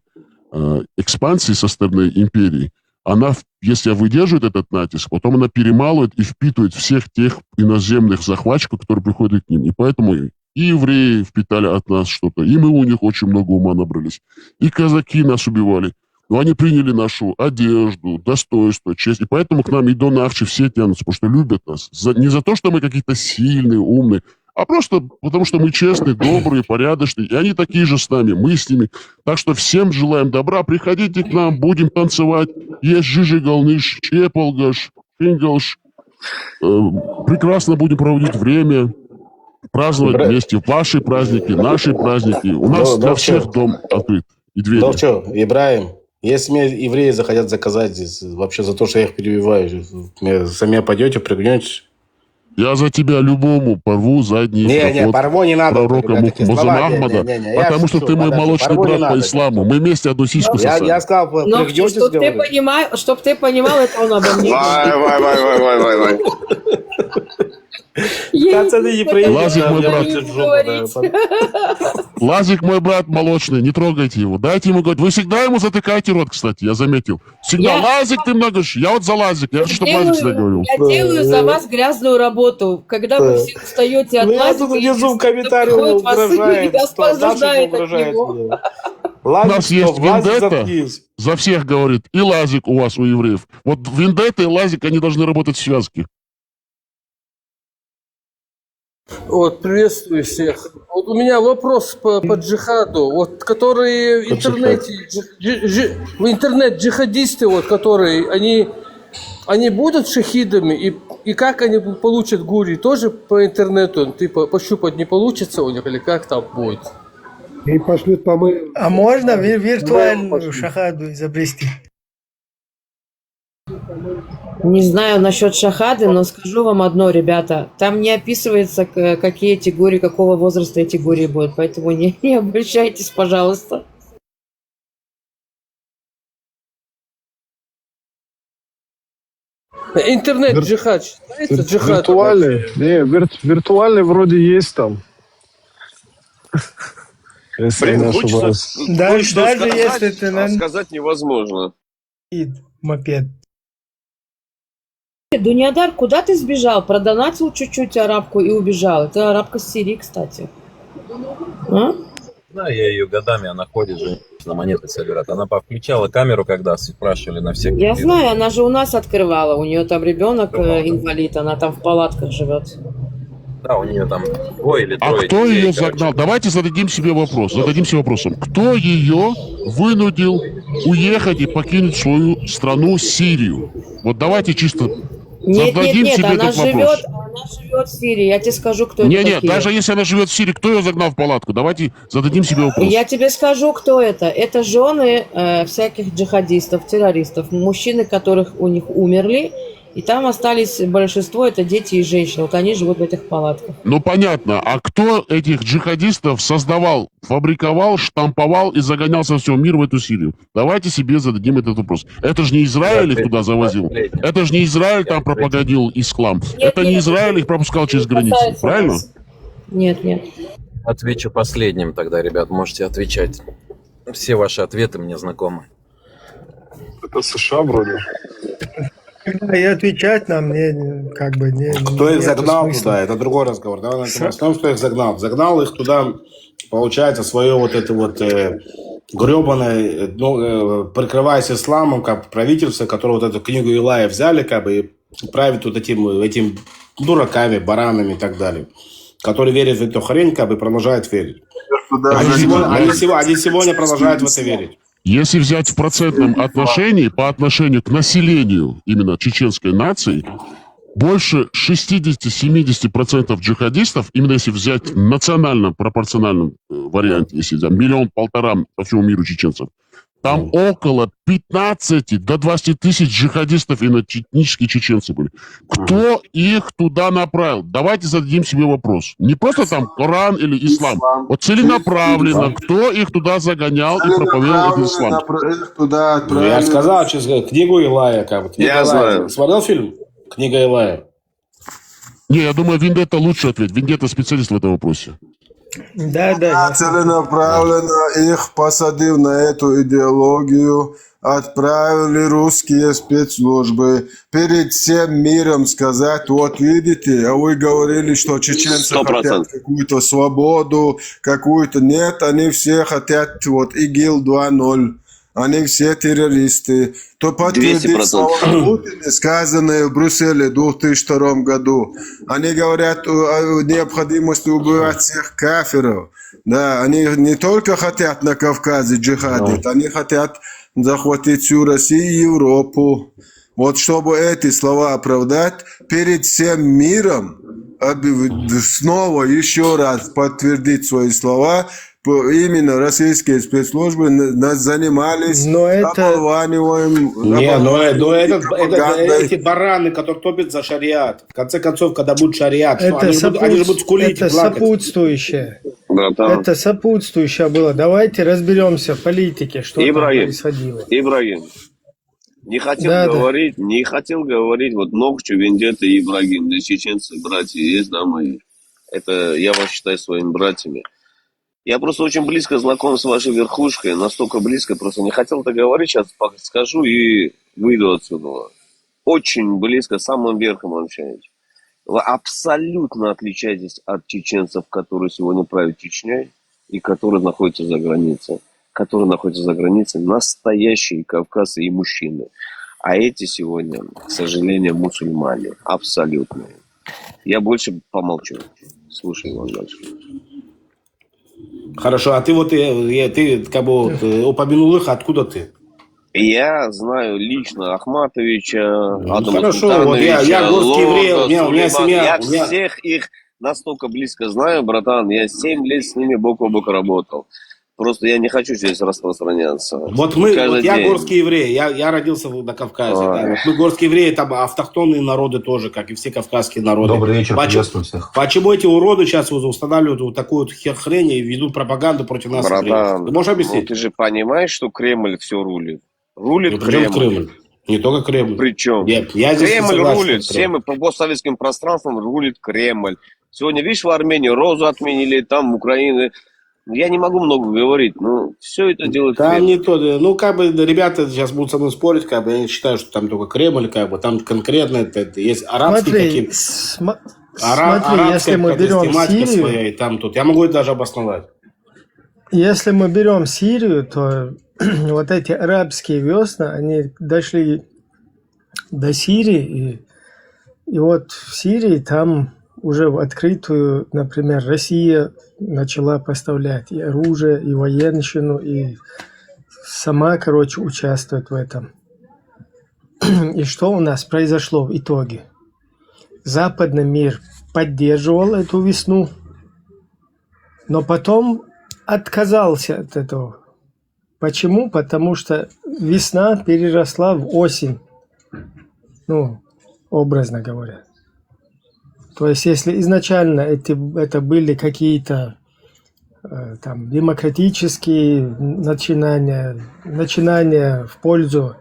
экспансии со стороны империи, она, если выдерживает этот натиск, потом она перемалывает и впитывает всех тех иноземных захватчиков, которые приходят к ним. И поэтому и евреи впитали от нас что-то, и мы у них очень много ума набрались. И казаки нас убивали. Но они приняли нашу одежду, достоинство, честь. И поэтому к нам и Дон Ахчи все тянутся, потому что любят нас. Не за то, что мы какие-то сильные, умные, а просто потому, что мы честные, добрые, порядочные. И они такие же с нами, мы с ними. Так что всем желаем добра. Приходите к нам, будем танцевать. Есть жижи-галныш, чепалгаш, фингалш. Прекрасно будем проводить время. Праздновать вместе ваши праздники, наши праздники. У нас для всех дом открыт и двери. Ну что, Ибраим, если мне евреи захотят заказать здесь вообще за то, что я их перебиваю, сами пойдете, пригнетесь? Я за тебя любому порву задний Не, порву не надо. Пророка Мухаммада Ахмада, потому что ты мой молочный брат по исламу. Мы вместе одну сиську сосали. Я сказал, пригнетесь, Чтоб ты понимал, это он обо мне. Вай. Пацаны, не проедете, Лазик, а мой я брат. лучше жопу, да. Лазик мой брат молочный, не трогайте его. Дайте ему говорить. Вы всегда ему затыкаете рот, кстати, я заметил. Всегда, Я- Лазик, ты много... Я вот за Лазик. Я хочу, чтобы Лазик всегда говорил. Я делаю за вас грязную работу. Когда вы все устаете от Ну, я Лазика, тут внизу в комментариях приходит вас угрожает. и освобождает от угрожает него. мне. У Лазик, нас есть стоп, Лазик, вендетта, заткнись. за всех говорит, и Лазик у вас, у евреев. Вот вендетта и Лазик, они должны работать в связке. Вот, приветствую всех. Вот у меня вопрос по джихаду. Вот, которые в интернете, в интернет-джихадисты, вот, которые, они будут шахидами, и как они получат гури? Тоже по интернету, типа, пощупать не получится у них, или как там будет? И пошлют помыть. А можно виртуальную шахаду изобрести? Не знаю насчет шахады, но скажу вам одно, ребята. Там не описывается, какие эти гури, какого возраста эти гури будут. Поэтому не обращайтесь, пожалуйста. Интернет-джихад считается джихадом? Виртуальный? Не, виртуальный вроде есть там. Если я не ошибаюсь. Даже если ты на сказать невозможно. мопед. Дунядар, куда ты сбежал? Продонатил чуть-чуть арабку и убежал. Это арабка с Сирии, кстати. А? Да, я ее годами, она ходит же, на монеты собирает. Она повключала камеру, когда спрашивали на всех. Я знаю, она же у нас открывала. У нее там ребенок инвалид, она там в палатках живет. Да, у нее там двое или А трое кто детей, ее короче. загнал? Давайте зададим себе вопрос. Зададимся вопросом. Кто ее вынудил уехать и покинуть свою страну Сирию? Вот давайте чисто зададим себе она этот вопрос. живет в Сирии. Я тебе скажу, кто это Не, такие. даже если она живет в Сирии, кто ее загнал в палатку? Давайте зададим себе вопрос. Я тебе скажу, кто это. Это жены всяких джихадистов, террористов, мужчины, которых у них умерли, и там остались большинство, это дети и женщины. Вот они живут в этих палатках. Ну понятно. А кто этих джихадистов создавал, фабриковал, штамповал и загонял со всего мира в эту Сирию? Давайте себе зададим этот вопрос. Это же не Израиль их туда завозил. Это же не Израиль там пропагандил ислам. Это не Израиль их пропускал через границу. Правильно? Нет. Отвечу последним тогда, ребят, можете отвечать. Все ваши ответы мне знакомы. Это США вроде. И отвечать нам как бы не. Кто их нету загнал смысла. туда, это другой разговор. Давай начнем, кто их загнал. Загнал их туда, получается, свое вот это вот гребаное, прикрываясь исламом, как правительство, которое вот эту книгу Илая взяли, как бы, и правит вот этим дураками, баранами и так далее, которые верят в эту хрень, как бы, продолжают верить. Они сегодня продолжают в это верить. Если взять в процентном отношении по отношению к населению именно чеченской нации, больше 60-70% джихадистов, именно если взять в национальном пропорциональном варианте, если взять 1,5 по всему миру чеченцев, там около 15 до 20 тысяч джихадистов именно этнические чеченцы были. Кто их туда направил? Давайте зададим себе вопрос. Не просто там Коран или ислам. Вот целенаправленно, кто их туда загонял и проповедовал этот ислам? Ну, я же сказал, честно, книгу Илая, как бы. Я знаю. Смотрел фильм «Книга Илая»? Не, я думаю, Вендетта лучше ответит. Вендетта специалист в этом вопросе. Да. Целенаправленно их посадив на эту идеологию, отправили русские спецслужбы перед всем миром сказать: вот видите, а вы говорили, что чеченцы 100%. хотят какую-то свободу, какую-то. Нет, они все хотят вот ИГИЛ 2.0. Они все террористы. То подтвердить слова Путина, сказанные в Брюсселе в 2002 году. Они говорят о необходимости убивать всех кафиров. Да, они не только хотят на Кавказе джихадить, они хотят захватить всю Россию и Европу. Вот чтобы эти слова оправдать, перед всем миром снова еще раз подтвердить свои слова, именно российские спецслужбы занимались оболваниванием. Эти бараны, которые топят за шариат. В конце концов, когда будет шариат, Это они же будут скулить и это плакать. сопутствующее. Братан. Это сопутствующее было. Давайте разберемся в политике, что там Ибрагим, происходило. Ибрагим, Не хотел говорить, вот Ногчу, Вендетта и Ибрагим, для чеченцев братья есть, да, мои. Это я вас считаю своими братьями. Я просто очень близко знаком с вашей верхушкой, настолько близко, просто не хотел это говорить, сейчас скажу и выйду отсюда. Очень близко, самым верхом общаюсь. Вы абсолютно отличаетесь от чеченцев, которые сегодня правят Чечней и которые находятся за границей. Которые находятся за границей, настоящие кавказцы и мужчины. А эти сегодня, к сожалению, мусульмане. Абсолютно. Я больше помолчу. Слушай, Иван дальше. Хорошо, а ты вот ты как бы вот, упомянул их, откуда ты? Я знаю лично Ахматовича, Адама Хорошо, вот я горский еврей, у меня семья. Я всех их настолько близко знаю, братан. Я 7 лет с ними бок о бок работал. Просто я не хочу здесь распространяться. Вот я горский еврей, я родился на Кавказе. Да. Вот мы горские евреи, там автохтонные народы тоже, как и все кавказские народы. Добрый вечер, приветствую всех. Почему эти уроды сейчас устанавливают вот такую вот хрень и ведут пропаганду против нас? Братан, ты можешь объяснить? Ты же понимаешь, что Кремль все рулит? Рулит Кремль. Не только Кремль. Причем? Нет, я здесь Кремль рулит. Всем по постсоветским пространствам рулит Кремль. Сегодня, видишь, в Армении Розу отменили, там в Украине... Я не могу много говорить, но все это делает Там не то. Ну, как бы, ребята сейчас будут со мной спорить, как бы, я не считаю, что там только Кремль, как бы, там конкретно это есть арабские Смотри, если мы берем Сирию, своя, и там тут. Я могу это даже обосновать. Если мы берем Сирию, то вот эти арабские весны, они дошли до Сирии, и вот в Сирии там уже в открытую, например, Россия начала поставлять и оружие, и военщину, и сама, короче, участвует в этом. И что у нас произошло в итоге? Западный мир поддерживал эту весну, но потом отказался от этого. Почему? Потому что весна переросла в осень, ну, образно говоря. То есть, если изначально это были какие-то там демократические начинания в пользу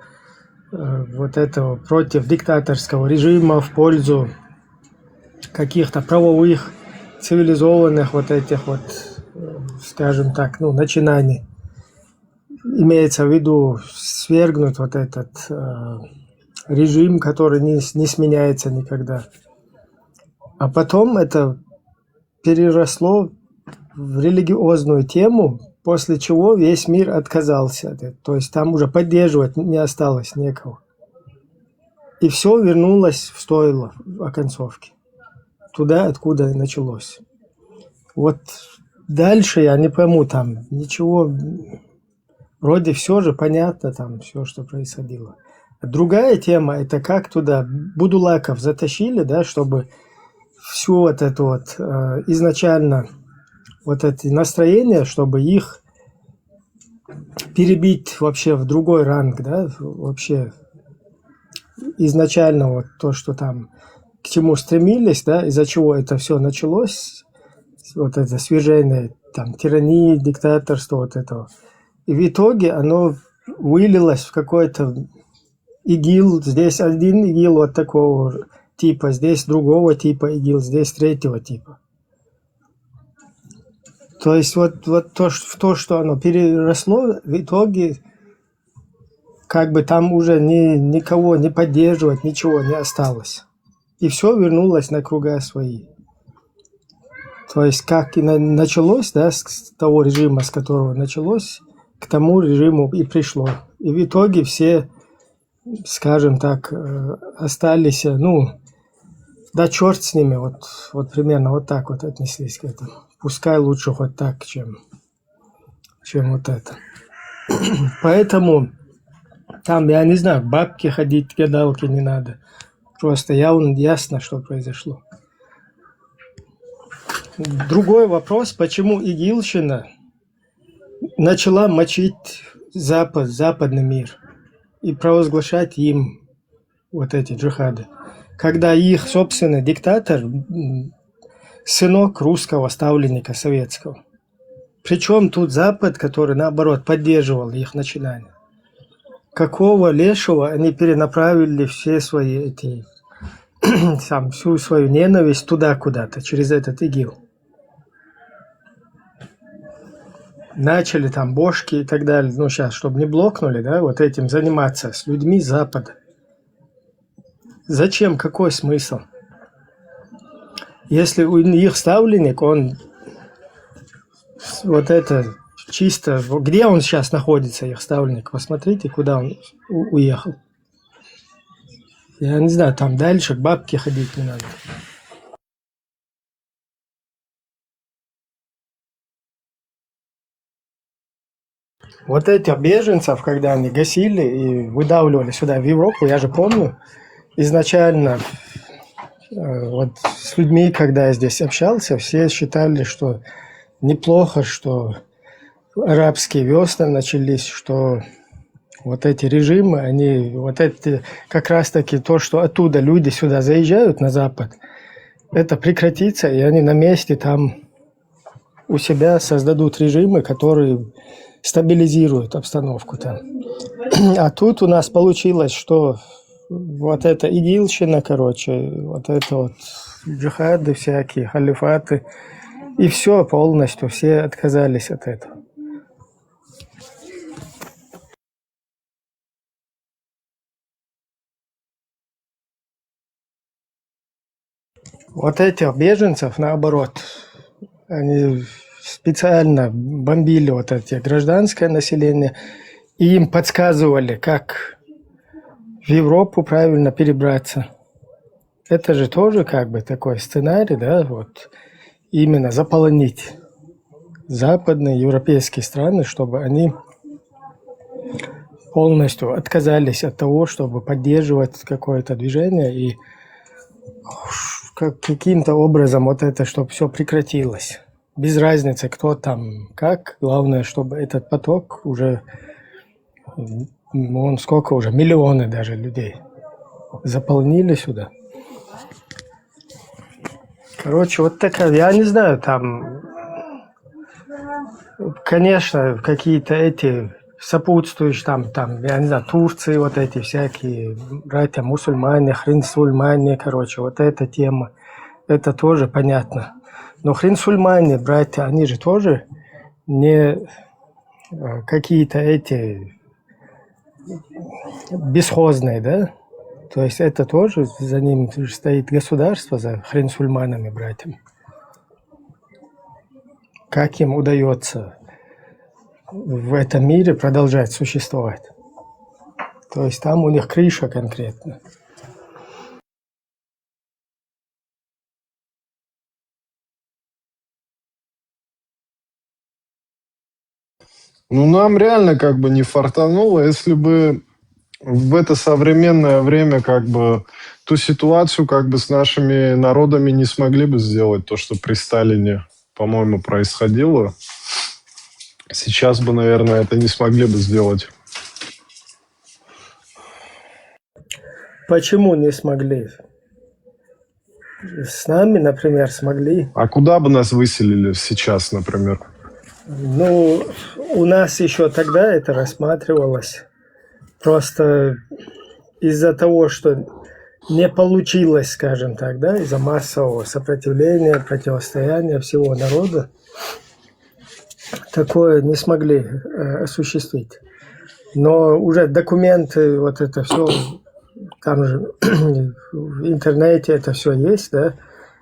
вот этого, против диктаторского режима, в пользу каких-то правовых, цивилизованных вот этих вот, скажем так, ну, начинаний, имеется в виду свергнуть вот этот режим, который не сменяется никогда. А потом это переросло в религиозную тему, после чего весь мир отказался от этого. То есть там уже поддерживать не осталось некого. И все вернулось в стойло в оконцовке. Туда, откуда началось. Вот дальше я не пойму там ничего. Вроде все же понятно там, все, что происходило. Другая тема, это как туда будулаков затащили, да, чтобы все вот это вот изначально вот эти настроения, чтобы их перебить вообще в другой ранг, да, вообще изначально вот то, что там к чему стремились, да, из-за чего это все началось, вот это свержение там тирании, диктаторства вот этого. И в итоге оно вылилось в какой-то ИГИЛ, здесь один ИГИЛ вот такого типа, здесь другого типа ИГИЛ, здесь третьего типа. То есть вот то, что оно переросло, в итоге как бы там уже никого не поддерживать, ничего не осталось. И все вернулось на круга свои. То есть как и началось, да, с того режима, с которого началось, к тому режиму и пришло. И в итоге все, скажем так, остались, ну, да черт с ними, вот примерно вот так вот отнеслись к этому. Пускай лучше хоть так, чем вот это. Поэтому там, я не знаю, бабки ходить, гадалки не надо. Просто ясно, что произошло. Другой вопрос, почему игилщина начала мочить западный мир и провозглашать им вот эти джихады. Когда их собственный диктатор, сынок русского ставленника советского. Причем тут Запад, который, наоборот, поддерживал их начинания. какого лешего они перенаправили все свои эти, всю свою ненависть туда куда-то, через этот ИГИЛ. Начали там бошки и так далее, ну сейчас, чтобы не блокнули, да, вот этим заниматься с людьми Запада. Зачем? Какой смысл? Если у их ставленник, он вот это чисто... Где он сейчас находится, их ставленник? Посмотрите, куда он уехал. Я не знаю, там дальше к бабке ходить не надо. Вот этих беженцев, когда они гасили и выдавливали сюда, в Европу, я же помню, изначально вот с людьми, когда я здесь общался, все считали, что неплохо, что арабские весны начались, что вот эти режимы, они, вот это как раз-таки то, что оттуда люди сюда заезжают на Запад, это прекратится, и они на месте там у себя создадут режимы, которые стабилизируют обстановку там. А тут у нас получилось, что вот эта игилщина, короче, вот это вот джихады всякие, халифаты, и все полностью, все отказались от этого. Вот этих беженцев, наоборот, они специально бомбили вот это гражданское население, и им подсказывали, как в Европу правильно перебраться. Это же тоже как бы такой сценарий, да, вот именно заполонить западные европейские страны, чтобы они полностью отказались от того, чтобы поддерживать какое-то движение, и каким-то образом вот это, чтобы все прекратилось. Без разницы, кто там, как. Главное, чтобы этот поток уже, он сколько уже, миллионы даже людей заполнили сюда. Короче, вот такая, я не знаю, там, конечно, какие-то эти сопутствующие, там, я не знаю, Турции, вот эти всякие братья-мусульмане, хрин-сульмане, короче, вот эта тема, это тоже понятно. Но хрин-сульмане, братья, они же тоже не какие-то эти бесхозные, да? То есть это тоже, за ним стоит государство, за хрин-сульманами, братьями. Как им удается в этом мире продолжать существовать? То есть там у них крыша конкретно. Ну, нам реально как бы не фартануло, если бы в это современное время как бы ту ситуацию как бы с нашими народами не смогли бы сделать, то, что при Сталине, по-моему, происходило. Сейчас бы, наверное, это не смогли бы сделать. Почему не смогли? С нами, например, смогли. А куда бы нас выселили сейчас, например? Ну, у нас еще тогда это рассматривалось. Просто из-за того, что не получилось, скажем так, да, из-за массового сопротивления, противостояния всего народа, такое не смогли осуществить. Но уже документы, вот это все, там же в интернете это все есть, да,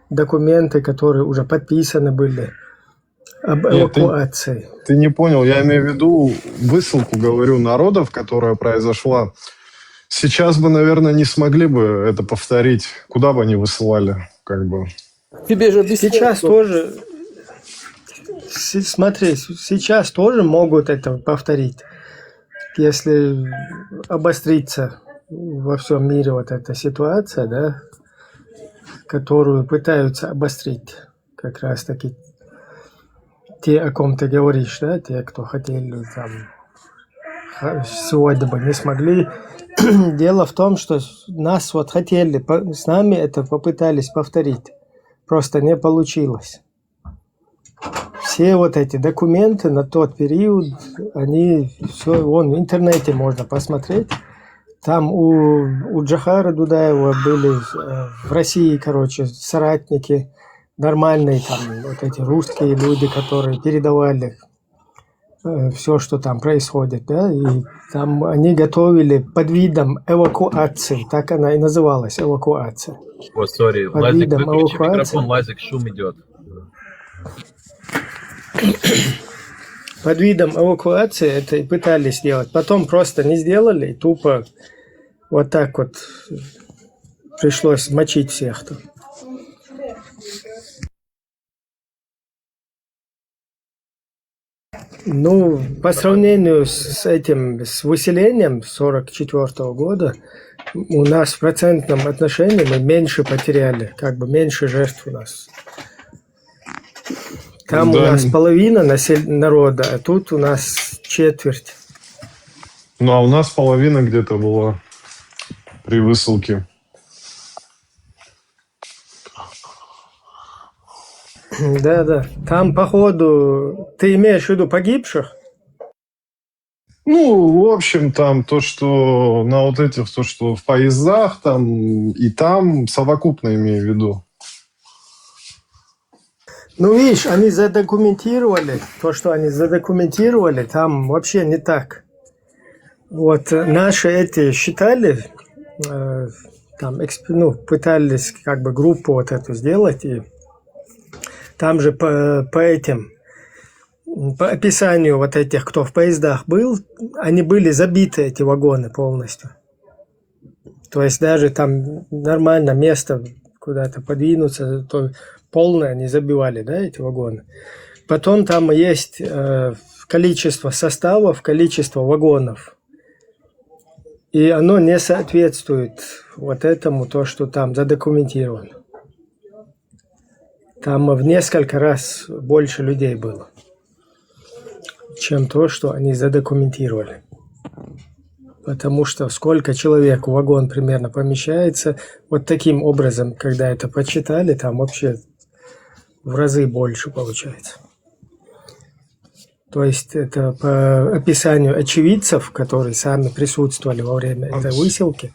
документы, которые уже подписаны были об эвакуации. Ты не понял, я имею в виду высылку, говорю, народов, которая произошла. Сейчас бы, наверное, не смогли бы это повторить. Куда бы они высылали, как бы. Тебе же сейчас тоже, смотри, сейчас тоже могут это повторить, если обострится во всем мире вот эта ситуация, да, которую пытаются обострить как раз таки те, о ком ты говоришь, да, те, кто хотели там сегодня бы не смогли. Дело в том, что нас вот хотели, с нами это попытались повторить, просто не получилось. все вот эти документы на тот период, они все, вон в интернете можно посмотреть. Там у Джохара Дудаева были в России, короче, соратники, нормальные там вот эти русские люди, которые передавали все, что там происходит, да, и там они готовили под видом эвакуации, так она и называлась, эвакуация. О, сори, Под Лазик, видом выключи эвакуации. микрофон, Лазик, шум идет. Под видом эвакуации это и пытались сделать. Потом просто не сделали, и тупо вот так вот пришлось мочить всех там. Ну, по сравнению с этим, с выселением 1944 года, у нас в процентном отношении мы меньше потеряли, как бы меньше жертв у нас. Там Да. у нас половина народа, а тут у нас четверть. Ну, а у нас половина где-то была при высылке. Да. Там, походу, ты имеешь в виду погибших? Ну, в общем, там то, что на вот этих, то, что в поездах, там и там совокупно имею в виду. Ну, видишь, они задокументировали, то, что они задокументировали, там вообще не так. Вот наши эти считали, там, пытались как бы группу вот эту сделать, и там же по этим, по описанию вот этих, кто в поездах был, они были забиты, эти вагоны полностью. То есть даже там нормально место куда-то подвинуться, то полное они забивали, да, эти вагоны. Потом там есть количество составов, количество вагонов. И оно не соответствует вот этому, то, что там задокументировано. Там в несколько раз больше людей было, чем то, что они задокументировали. Потому что сколько человек в вагон примерно помещается, вот таким образом, когда это подсчитали, там вообще в разы больше получается. То есть это по описанию очевидцев, которые сами присутствовали во время этой выселки,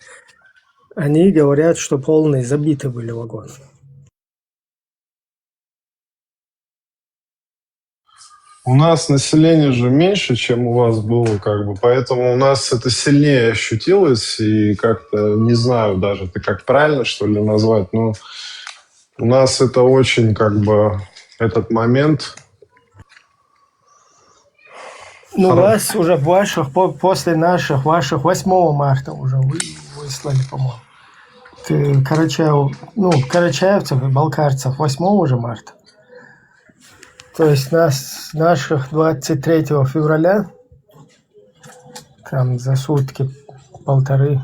они говорят, что полные забиты были вагоны. У нас население же меньше, чем у вас было, как бы, поэтому у нас это сильнее ощутилось, и как-то, не знаю даже, это как правильно, что ли, назвать, но у нас это очень, как бы, этот момент... Ну, вас уже после наших, ваших 8 марта уже выслали, по-моему. Карачаевцев и балкарцев 8 уже марта. То есть наших 23 февраля, там за сутки полторы,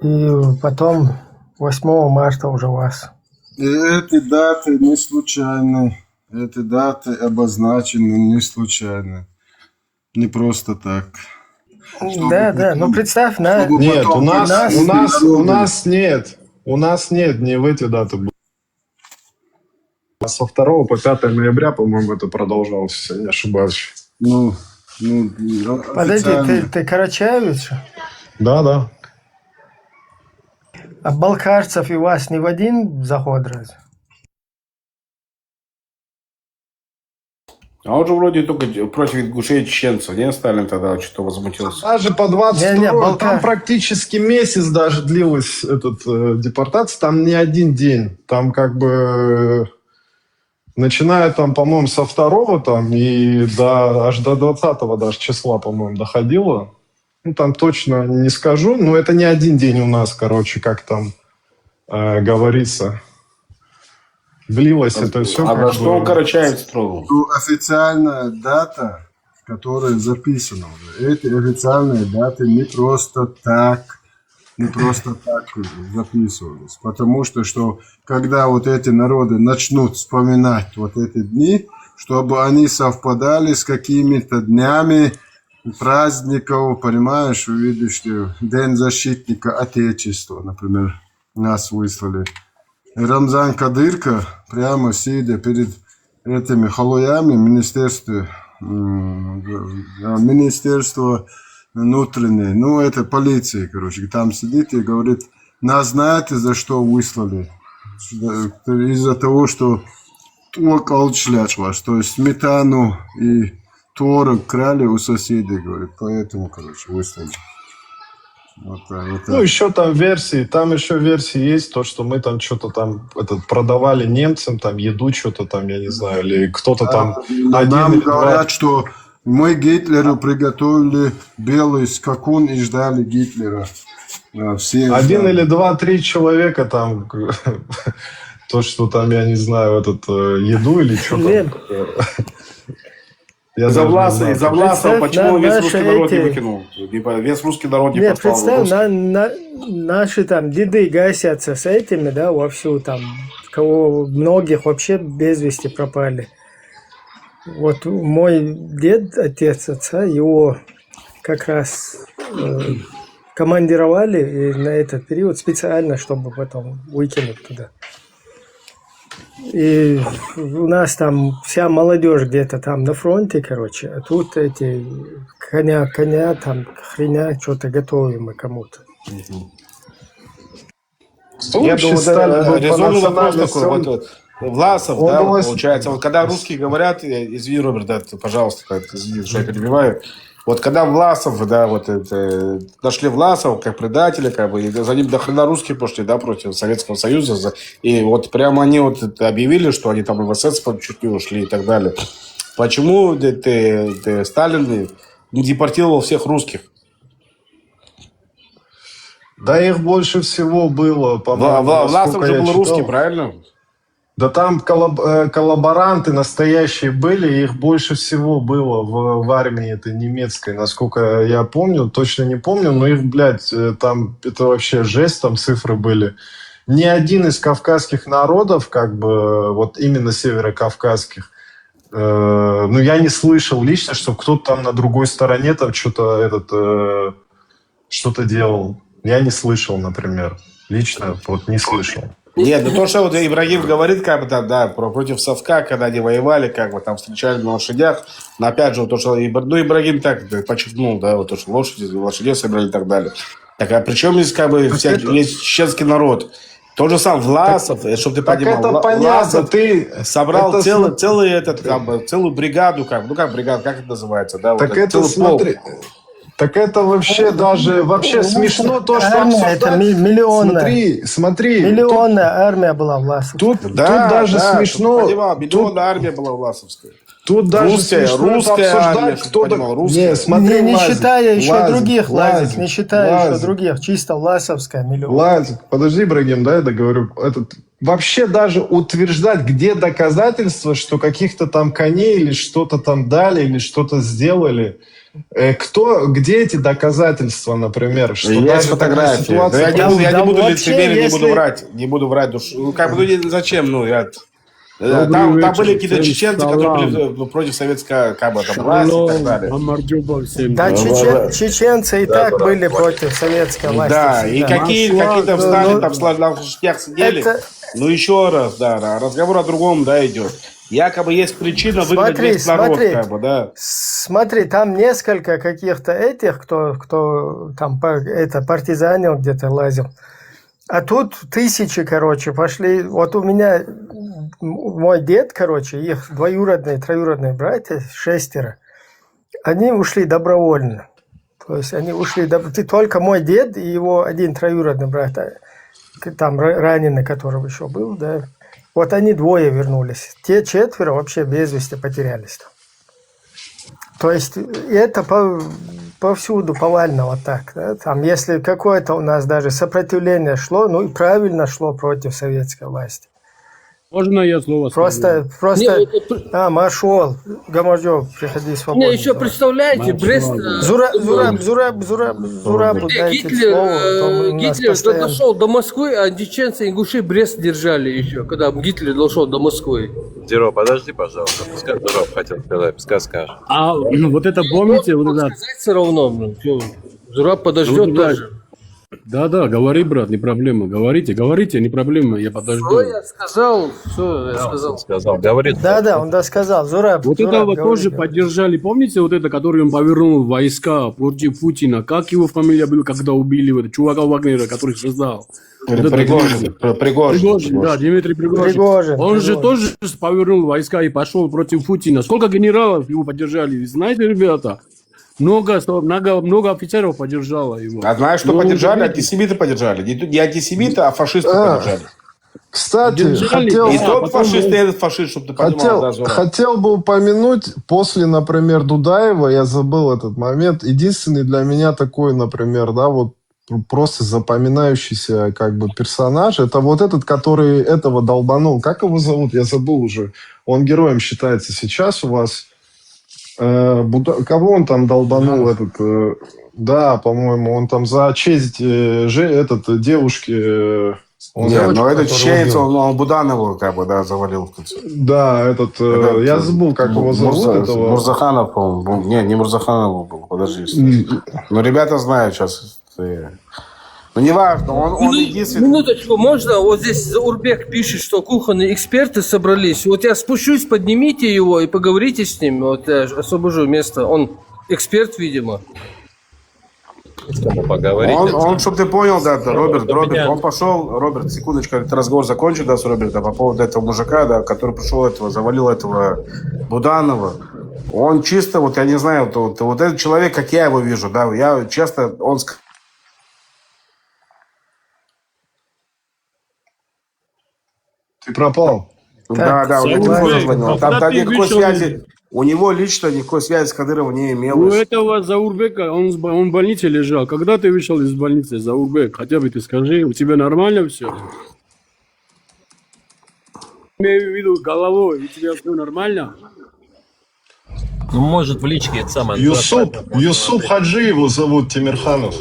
и потом 8 марта уже вас. И эти даты не случайны. Эти даты обозначены не случайно. Не просто так. Да, ну представь, Нет, у нас нет. У нас нет, не в эти даты было. А со 2 по 5 ноября, по-моему, это продолжалось, если я не ошибаюсь. Подожди, ты карачаевец? Да. А балкарцев и вас не в один заход разве? А он же вроде только против ингушей и чеченцев, не? Сталин тогда что-то возмутился. Даже по 22, там практически месяц даже длилась депортация, там не один день. Там как бы... Начиная там, по-моему, со 2 там и аж до 20 даже числа, по-моему, доходило. Ну, там точно не скажу, но это не один день у нас, короче, как там говорится. Длилось это все. А за что Карачаевец трогал? Официальная дата, которая записана уже. Эти официальные даты не просто так записывались. Потому что когда вот эти народы начнут вспоминать вот эти дни, чтобы они совпадали с какими-то днями праздников, понимаешь, видишь, День защитника Отечества, например, нас выслали. Рамзан Кадырка, прямо сидя перед этими халуями Министерство внутреннее, ну, это полиция, короче, там сидит и говорит, нас знаете, за что выслали? Из-за того, что творог алчляч, то есть сметану и творог крали у соседей, говорит, поэтому, короче, выслали. Вот так, вот так. Ну, еще там еще версии есть, то, что мы там что-то там продавали немцам, там еду, что-то там, я не знаю, или кто-то там Нам или два. говорят, что мы Гитлеру приготовили белый скакун и ждали Гитлера. Все Один ждали. или два, 3 человека там, то, что там, я не знаю, еду или что там. Я Из-за даже не Власа, знаю. из-за Власа, почему весь наши русский народ не эти- выкинул? Типа, весь русский народ не Нет, послал. представь, наши там деды гасятся с этими, да, вовсю там, кого многих вообще без вести пропали. Вот мой дед, отец отца, его как раз командировали и на этот период специально, чтобы потом выкинуть туда. И у нас там вся молодежь где-то там на фронте, короче, а тут эти коня, там хреня, что-то готовим мы кому-то. Я Вообще думаю, Сталин был по резонный вопрос национальности, такой. он- Вот, Власов, он да, был вот получается, вот когда русские говорят, извини, Роберт, да, пожалуйста, извини, что я перебиваю. Вот когда Власов, да, нашли Власова как предателя, как бы, и за ним до хрена русские пошли, да, против Советского Союза, и вот прямо они объявили, что они там в СС чуть не ушли и так далее. Почему Сталин не депортировал всех русских? Да их больше всего было, по-моему. Власов насколько же я был читал. русский, правильно? Да там коллаборанты настоящие были, их больше всего было в армии этой немецкой, насколько я помню, точно не помню, но их, блядь, там это вообще жесть, там цифры были. Ни один из кавказских народов, как бы, вот именно северокавказских, ну, я не слышал лично, что кто-то там на другой стороне там что-то что-то делал. Я не слышал, например. Лично вот не слышал. Нет, ну то, что вот Ибрагим говорит, как бы там, да, против Совка, когда они воевали, как бы там встречали на лошадях, но опять же, вот то, что Ибрагим так подчеркнул, да, вот то, что лошадей собирали и так далее. Так, а при чем здесь как бы весь чеченский народ? Тот же сам Власов, чтобы ты Так понимал, это понятно, Власов ты собрал это целую бригаду, как бригада, как это называется, да? Так вот это целый полк. смотри, так это вообще смешно то, что армия, это обсуждать. миллионная. Смотри, Миллионная армия была власть. тут даже смешно. Миллионная армия была власовская. Тут даже Русская смешно армия, обсуждать, чтобы кто... ты понимал, русская. Не, смотри, не Лазик, считая еще Лазик, других, Лазик, не считая Лазик. еще других, чисто власовская миллион. Лазик, подожди, Ибрагим, да, я договорю. Вообще даже утверждать, где доказательства, что каких-то там коней или что-то там дали, или что-то сделали. Где эти доказательства, например? Что Есть даже такая фотографии. ситуация- Я не буду вообще, лицемерить, если- не буду врать душу. Ну, как бы, ну, зачем, ну, я... Добрый Там вечер, были какие-то всем чеченцы, салам. которые были против советской как бы, там, власти и так далее. Амардюба всем. Да, чеченцы и так были против советской власти. Да, и всегда. какие-то встали, там на лошадях сидели. Это- Ну, еще раз, да, разговор о другом, да, идет. Якобы есть причина выгнать весь народ, как бы, да. Смотри, там несколько каких-то этих, кто там партизанил, где-то лазил. А тут тысячи, короче, пошли. Вот у меня мой дед, короче, их двоюродные, троюродные братья, 6, они ушли добровольно. То есть они ушли, только мой дед и его один троюродный брат, там раненый, который еще был, да. Вот они 2 вернулись. Те 4 вообще без вести потерялись. То есть это повсюду повально вот так. Да? Там, если какое-то у нас даже сопротивление шло, ну и правильно шло против советской власти. Можно я слово Просто, Машол, Гамарджов, приходи свободно. Не, еще представляете, Брест... Зурабу дайте слово. Гитлер дошел до Москвы, а чеченцы и ингуши Брест держали еще, когда Гитлер дошел до Москвы. Зеро, подожди, пожалуйста. Пускай Зеро хотел сказать, пускай скажет. А вот это помните? Вот это... Все равно, Зураб подождет Ну, да. тоже. Да, говори, брат, не проблема. Говорите, не проблема, я подожду. Что я сказал? Все, я сказал. Сказал, говорит. Да, он досказал. Зураб, Вот Зураб, этого говори, тоже говори. поддержали. Помните вот это, который он повернул войска против Путина? Как его фамилия была, когда убили вот, чувака Вагнера, который создал? Пригожин, да, Дмитрий Пригожин. Он же тоже повернул войска и пошел против Путина. Сколько генералов его поддержали? Знаете, ребята? Много офицеров поддержало его. А знаешь, что поддержали? Антисемиты поддержали. Не антисемиты, а фашисты поддержали. Кстати, И тот фашист, и этот фашист, чтобы ты понимал. Да, Зураб. хотел бы упомянуть, после, например, Дудаева, я забыл этот момент, единственный для меня такой, например, да, вот просто запоминающийся как бы персонаж, это вот этот, который этого долбанул. Как его зовут? Я забыл уже. Он героем считается сейчас у вас. Кого он там долбанул? Этот, да, по-моему, он там за честь девушки... Нет, но этот чеченец, он Буданову как бы, да, завалил в конце. Да, я забыл, как его зовут. Мурзаханов, по-моему. Нет, не Мурзаханов был, подожди. Ну, ребята знают сейчас. Ну, неважно, он единственный... Минуточку, можно? Вот здесь Заурбек пишет, что кухонные эксперты собрались. Вот я спущусь, поднимите его и поговорите с ним. Вот я освобожу место. Он эксперт, видимо. Он, чтобы ты понял, да, Роберт, он пошел, Роберт, секундочку, этот разговор закончил, да, с Робертом по поводу этого мужика, да, который пришел завалил этого Буданова. Он чисто, вот я не знаю, вот этот человек, как я его вижу, да, я часто, он... Ты пропал. Да, у него телефон зазвонил. Там никакой связи. У него лично никакой связи с Кадыровым не имелось. У этого Заурбека, он в больнице лежал. Когда ты вышел из больницы, Заурбек? Хотя бы ты скажи, у тебя нормально все? Имею в виду головой, у тебя все нормально? Ну, может, в личке это самое... Юсуп Хаджи его зовут, Тимирханов.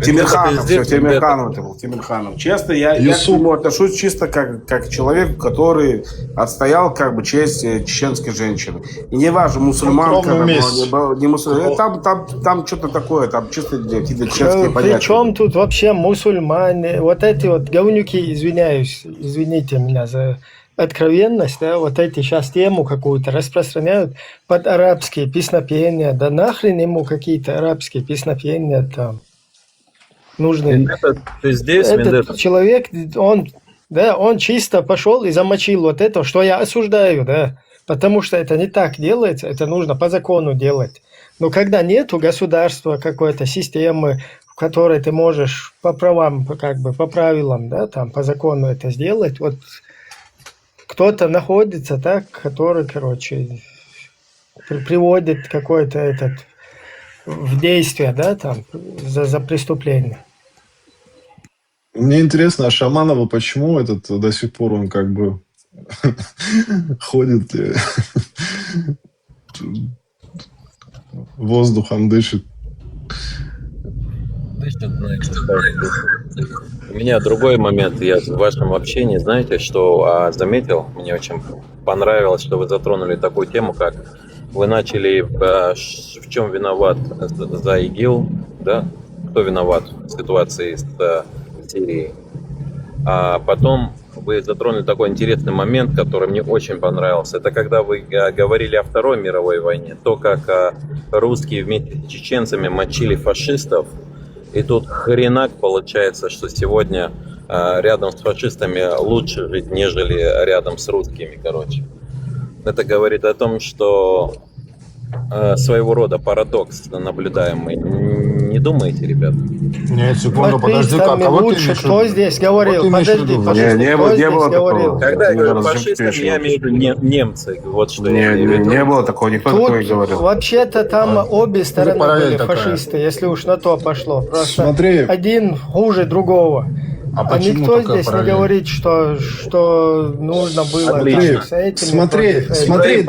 Тимирханов это был, Тимирханов. Честно, я к нему отношусь чисто как человек, который отстоял как бы честь чеченской женщины. И не важно, мусульманка, не мусульманка, там что-то такое, там чисто какие-то чеченские понятия. Причем тут вообще мусульмане, вот эти вот говнюки, извините меня за откровенность, да, вот эти сейчас тему какую-то распространяют под арабские песнопения, да нахрен ему какие-то арабские песнопения там нужны. Ты здесь, этот человек, он чисто пошел и замочил вот это, что я осуждаю, да, потому что это не так делается, это нужно по закону делать. Но когда нету государства, какой-то системы, в которой ты можешь по правам, как бы по правилам, да, там по закону это сделать, вот кто-то находится так, который, короче, приводит какое-то в действие, да, там, за преступление. Мне интересно, а Шаманова почему до сих пор он как бы ходит, воздухом дышит? У меня другой момент. Я в вашем общении, знаете, что заметил, мне очень понравилось, что вы затронули такую тему, как вы начали, в чем виноват за ИГИЛ, да? Кто виноват в ситуации с Сирией. А потом вы затронули такой интересный момент, который мне очень понравился. Это когда вы говорили о Второй мировой войне, то, как русские вместе с чеченцами мочили фашистов. И тут хренак получается, что сегодня рядом с фашистами лучше жить, нежели рядом с русскими, короче. Это говорит о том, что своего рода парадокс наблюдаемый. Не думаете, ребят? Нет, секунду, подожди, кого лучше, кто здесь говорил? Подожди, не было такого. Когда я говорю фашистам, я имею в виду немцы. Вот что я имею в виду. Не было такого, никто такого не говорил. Вообще-то там обе стороны были фашисты, если уж на то пошло. Просто один хуже другого. А никто здесь не говорит, что нужно было с этим. Смотри,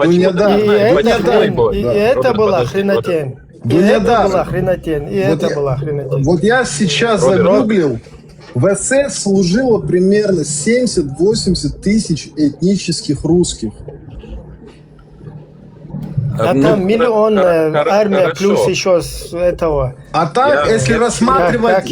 и это была хренотень. И это была хренотень. Вот я сейчас загуглил, в СС служило примерно 70-80 тысяч этнических русских. А там миллион армия плюс еще с этого. А так, если рассматривать,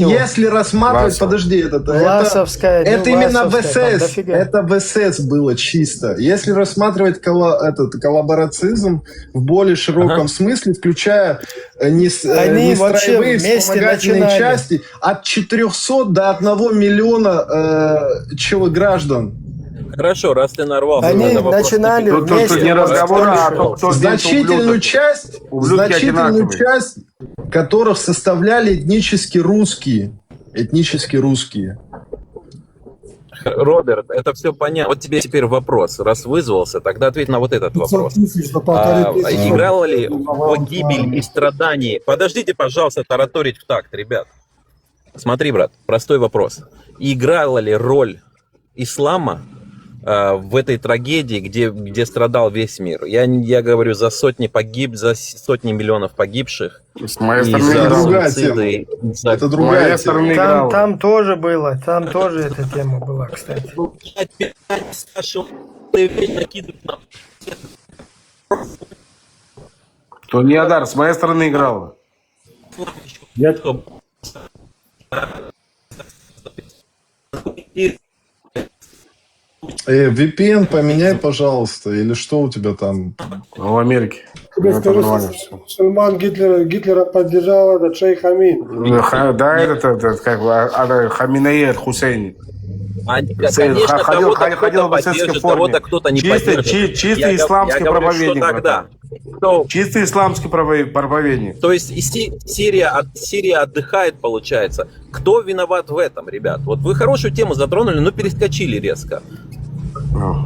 подожди, Власовская, это именно в Власовская, СС, это в СС было чисто. Если рассматривать коллаборацизм в более широком смысле, включая не строевые вспомогательные части, от 400 до 1 миллиона граждан. Хорошо, раз ты нарвался Они на этот вопрос, начинали теперь- вместе. не разговор, а то, кто Значительную часть, которых составляли этнически русские. Роберт, это все понятно. Вот тебе теперь вопрос. Раз вызвался, тогда ответь на вот этот вопрос. Играла ли в гибель и страдания... Подождите, пожалуйста, тараторить в такт, ребят. Смотри, брат, простой вопрос. Играла ли роль ислама в этой трагедии, где страдал весь мир? Я говорю за сотни миллионов погибших. С моей и стороны, за другая суициды, тема. за- Это другая тема. Там тоже было, там тоже эта тема была, кстати. То не Адар, с моей стороны играла. VPN поменяй, пожалуйста, или что у тебя там? В Америке. Тебе скажу, мусульман Гитлера поддержал этот шейх Амин. Да, это как бы Хаминеи Хусейни. Конечно, ходил кого-то в кто-то офицерской поддержит, форме. кого-то кто-то не поддержит. Чистый исламский я говорю, проповедник. что тогда? Чистый исламский проповедник. То есть Сирия отдыхает, получается. Кто виноват в этом, ребят? Вот вы хорошую тему затронули, но перескочили резко.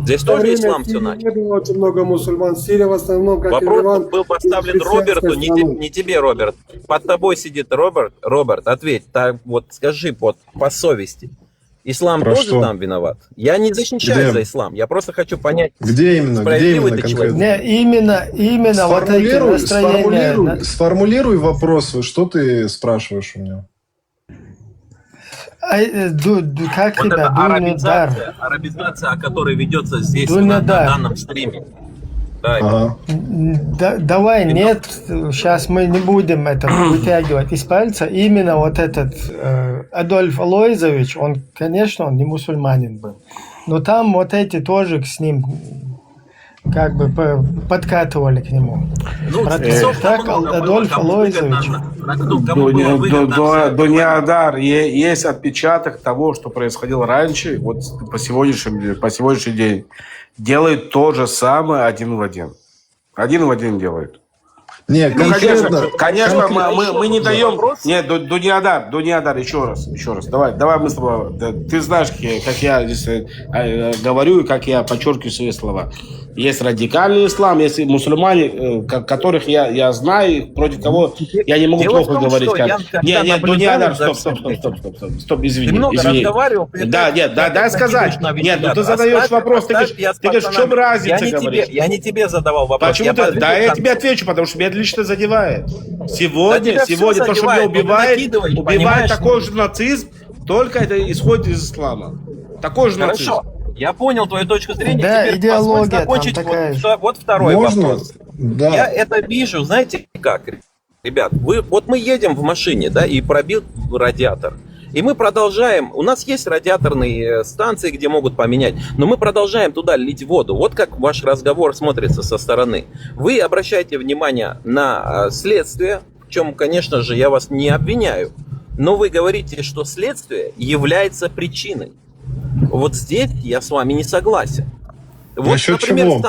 Здесь тоже ислам все начал. Не было очень много мусульман. Сирия в основном, как Вопрос Ливан, был поставлен Роберту, не тебе, Роберт. Под тобой сидит Роберт, ответь, вот скажи вот по совести. Ислам Про тоже что? там виноват? Я не защищаюсь Где? за ислам, я просто хочу понять, Где именно справедливый ты конкретно? человек. Не, именно вот эти настроения. Сформулируй вопрос, что ты спрашиваешь у меня? Как Вот тебя? это арабизация, о которой ведется здесь на данном стриме. Да, Давай, нет, сейчас мы не будем это вытягивать из пальца. Именно вот этот Адольф Алойзович, он, конечно, он не мусульманин был. Но там вот эти тоже с ним как бы подкатывали к нему. Так, Адольф Алойзович. Дуниадар, есть отпечаток того, что происходило раньше, вот по сегодняшний день. Делает то же самое один в один. Один в один делает. Нет, конечно, мы не даем... Нет, Дуниадар, еще раз. Давай мы с тобой... Ты знаешь, как я здесь говорю и как я подчеркиваю свои слова. Есть радикальный ислам, есть мусульмане, которых я знаю, против кого я не могу плохо говорить. Нет, Дуниадар, стоп, извини. Ты много разговаривал. Дай сказать. Нет, ты задаешь вопрос, ты говоришь, в чем разница, говоришь? Я не тебе задавал вопрос. Почему ты? Да, я тебе отвечу, потому что меня лично задевает. Сегодня то, что меня убивает такой же нацизм, только это исходит из ислама. Такой же нацизм. Хорошо. Я понял твою точку зрения. Да, теперь идеология закончить там такая вот второй Можно? вопрос. Да. Я это вижу, знаете как, ребят, вот мы едем в машине, да, и пробил радиатор. И мы продолжаем, у нас есть радиаторные станции, где могут поменять, но мы продолжаем туда лить воду. Вот как ваш разговор смотрится со стороны. Вы обращаете внимание на следствие, в чем, конечно же, я вас не обвиняю, но вы говорите, что следствие является причиной. Вот здесь я с вами не согласен. Вот, например,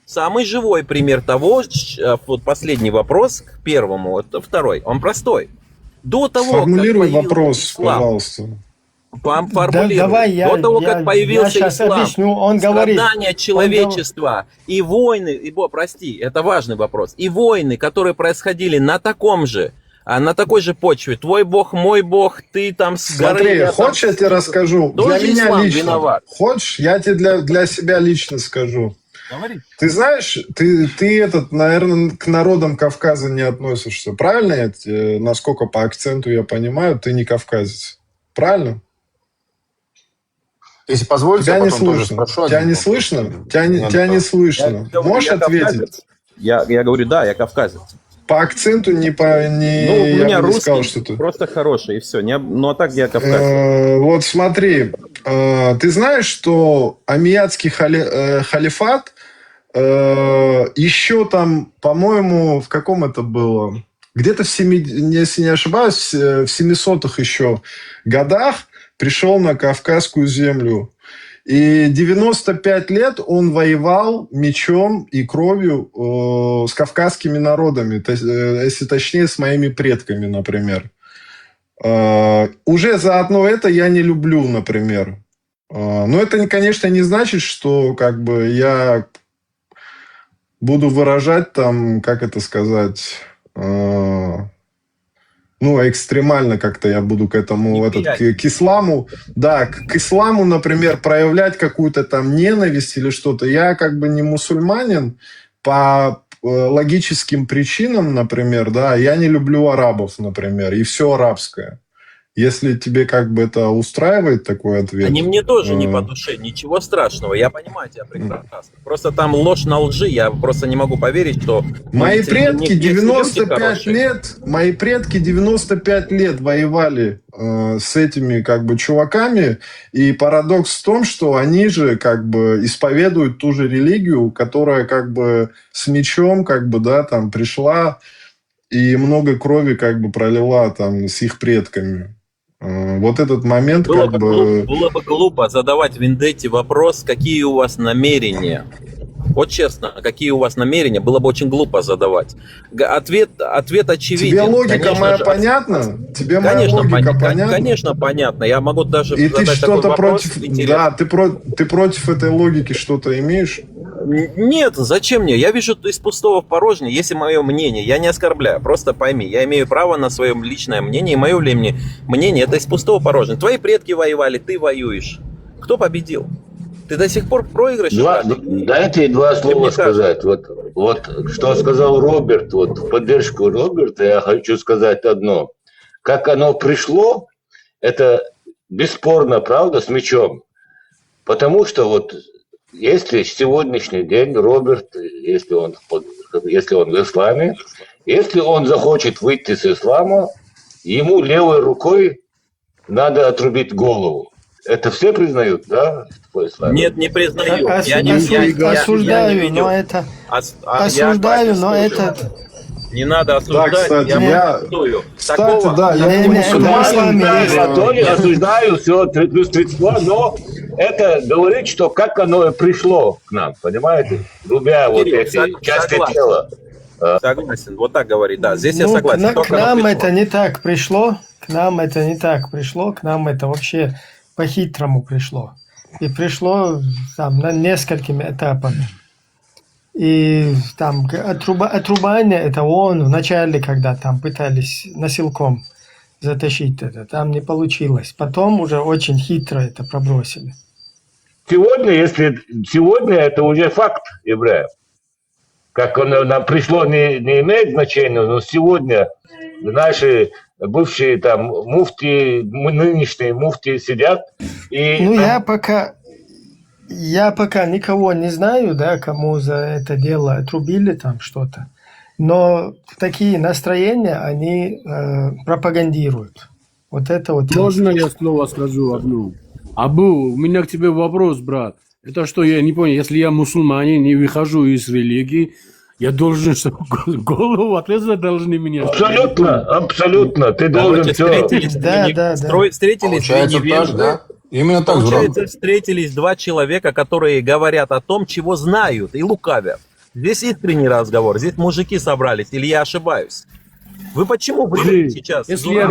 самый живой пример того, вот последний вопрос к первому, это второй, он простой. До того, Сформулируй как вопрос, пожалуйста. До того, как появился ислам, страдания человечества и войны, это важный вопрос, и войны, которые происходили на такой же почве. Твой бог, мой бог, ты там с горы. Смотри, хочешь, я тебе расскажу? Для меня лично. Виноват. Хочешь, я тебе для себя лично скажу. Говори. Ты знаешь, ты наверное, к народам Кавказа не относишься. Правильно? Насколько по акценту я понимаю, ты не кавказец. Правильно? Если позволите, тебя я не потом тоже слышно. спрошу. Тебя не слышно? Тебя не слышно. Можешь ответить? Я говорю, да, я кавказец. По акценту Ну, у я меня бы не сказал, русский, что ты... просто хороший, и все. Ну, а так я кавказец. Вот смотри, ты знаешь, что Омейядский халифат еще там, по-моему, в каком это было? Где-то если не ошибаюсь, в 700-х еще годах пришел на Кавказскую землю. И 95 лет он воевал мечом и кровью с кавказскими народами, если точнее, с моими предками, например. Уже заодно это я не люблю, например. Но это, конечно, не значит, что как бы я буду выражать там, как это сказать, экстремально как-то я буду к этому, к исламу, да, к исламу, например, проявлять какую-то там ненависть или что-то. Я как бы не мусульманин по логическим причинам, например, да, я не люблю арабов, например, и все арабское. Если тебе как бы это устраивает такой ответ... Они мне тоже не по душе, ничего страшного, я понимаю тебя прекрасно. Просто там ложь на лжи, я просто не могу поверить, что... Мои предки 95 лет воевали с этими как бы чуваками, и парадокс в том, что они же как бы исповедуют ту же религию, которая как бы с мечом как бы, да, там пришла и много крови как бы пролила там с их предками. Вот этот момент было бы глупо задавать Вендетте вопрос, какие у вас намерения. Вот честно, какие у вас намерения, было бы очень глупо задавать. Ответ очевиден. Тебе логика моя понятна? Тебе моя логика понятна? Конечно, понятно. Я могу даже и задать ты что-то вопрос, против... Да, ты против этой логики что-то имеешь? Нет, зачем мне? Я вижу из пустого в порожнее, если мое мнение, я не оскорбляю, просто пойми, я имею право на свое личное мнение, и мое мнение это из пустого в порожнее. Твои предки воевали, ты воюешь. Кто победил? Ты до сих пор в проигрыше? Дайте два слова сказать. Вот что сказал Роберт, вот в поддержку Роберта я хочу сказать одно. Как оно пришло, это бесспорно, правда, с мечом. Потому что вот если сегодняшний день Роберт, если он в исламе, если он захочет выйти с ислама, ему левой рукой надо отрубить голову. Это все признают, да? Нет, не признаю. Осуждаю, но это... Осуждаю, но это... Не надо осуждать, да, кстати, я протестую. Кстати, да, я не мусульманин. Я осуждаю, все, плюс 32, но это говорит, что как оно пришло к нам, понимаете? Рубя вот эти части тела. Согласен, вот так говорит, да. Здесь я согласен. К нам это не так пришло, к нам это вообще по-хитрому пришло. И пришло там на несколькими этапами. И там отрубание, это он вначале, когда там пытались насилком затащить это, там не получилось. Потом уже очень хитро это пробросили. Сегодня это уже факт, Ибраим. Как оно нам пришло, не имеет значения, но сегодня наши бывшие там муфти, нынешние муфти сидят и... Ну, я пока никого не знаю, да, кому за это дело отрубили там что-то, но такие настроения они пропагандируют. Вот это вот... Можно я слово скажу одно? Абу, у меня к тебе вопрос, брат. Это что, я не понял, если я мусульманин, не выхожу из религии, я должен, что голову ответственно должны меня... Абсолютно. Ты должен все... Встретились две невежды, да? Именно так. Получается, встретились два человека, которые говорят о том, чего знают, и лукавят. Здесь искренний разговор, здесь мужики собрались, или я ошибаюсь? Вы почему были сейчас? Если я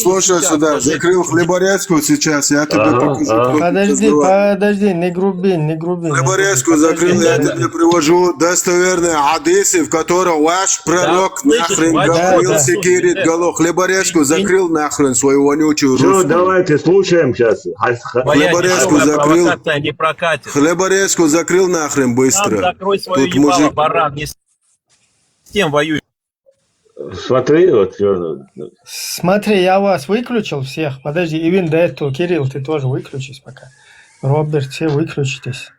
Слушай сюда, закрыл хлеборезку сейчас, я тебе покажу. Подожди, не груби. Хлеборезку закрыл, я тебе привожу достоверные хадисы, в которых ваш пророк нахрен говорил секирит голов. Хлеборезку закрыл нахрен свою вонючую русскую. Давайте слушаем сейчас. Хлеборезку закрыл нахрен быстро. Тут мужик... баран, не с тем воюет. Смотри, Смотри, я вас выключил всех. Подожди, и Вендетту, Кирилл, ты тоже выключись пока. Роберт, все выключитесь.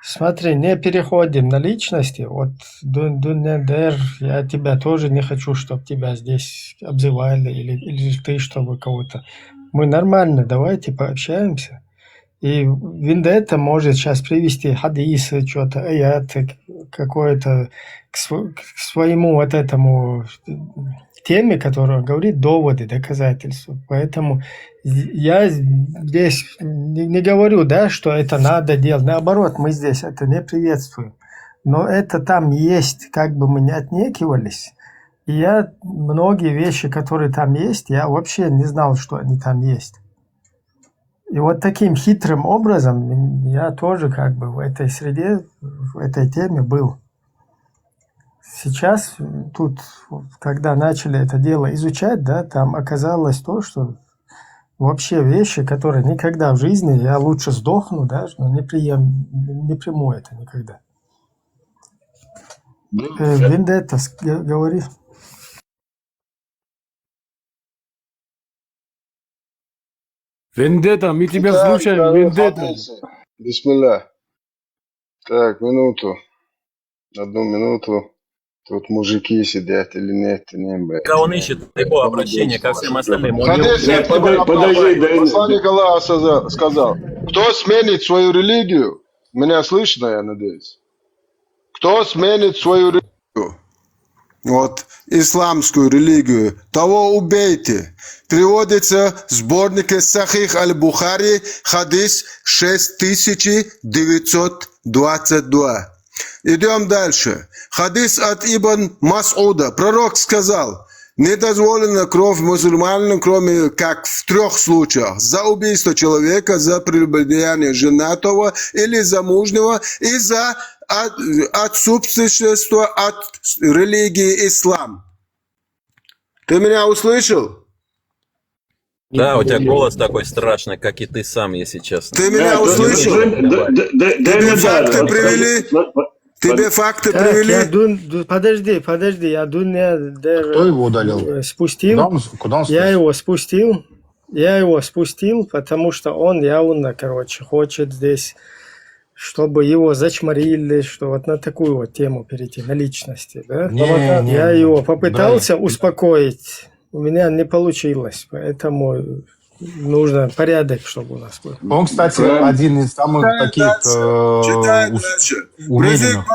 Смотри, не переходим на личности. Вот, Дунедер, я тебя тоже не хочу, чтобы тебя здесь обзывали, или ты, чтобы кого-то. Мы нормально, давайте пообщаемся. И Вендетта может сейчас привести хадисы, что-то, аяты, какое-то к своему вот этому теме, которая говорит доводы, доказательства. Поэтому я здесь не говорю, да, что это надо делать. Наоборот, мы здесь это не приветствуем. Но это там есть, как бы мы не отнекивались. И я многие вещи, которые там есть, я вообще не знал, что они там есть. И вот таким хитрым образом я тоже как бы в этой среде, в этой теме был. Сейчас тут, когда начали это дело изучать, да, там оказалось то, что вообще вещи, которые никогда в жизни, я лучше сдохну, да, но не приму это никогда. Вендетта, говори. Вендетта, мы тебя Так, слушаем, Вендетта. Бисмилля. Так, минуту. Одну минуту. Тут мужики сидят или нет, не знаю. Он ищет его обращение ко всем остальным. Подожди, посланник Аллаха сказал, кто сменит свою религию, меня слышно, я надеюсь, кто сменит свою религию, вот, исламскую религию, того убейте. Приводится в сборнике Сахих аль-Бухари, хадис 6922. Идем дальше. Хадис от Ибн Мас'уда. Пророк сказал, не дозволена кровь мусульманам, кроме как в 3 случаях. За убийство человека, за прелюбодеяние женатого или замужнего и за отсутствие от религии ислам. Ты меня услышал? Да, у тебя голос такой страшный, как и ты сам, если честно. Ты меня услышал? Тебе факты привели? Тебе факты привели? Подожди, я Кто его удалил? спустил. Куда он Я его спустил, потому что он явно, хочет здесь, чтобы его зачморили, что вот на такую вот тему перейти, на личности, да? Я его попытался успокоить. У меня не получилось, поэтому нужно порядок, чтобы у нас был. Он, кстати, один из самых таких умеренных.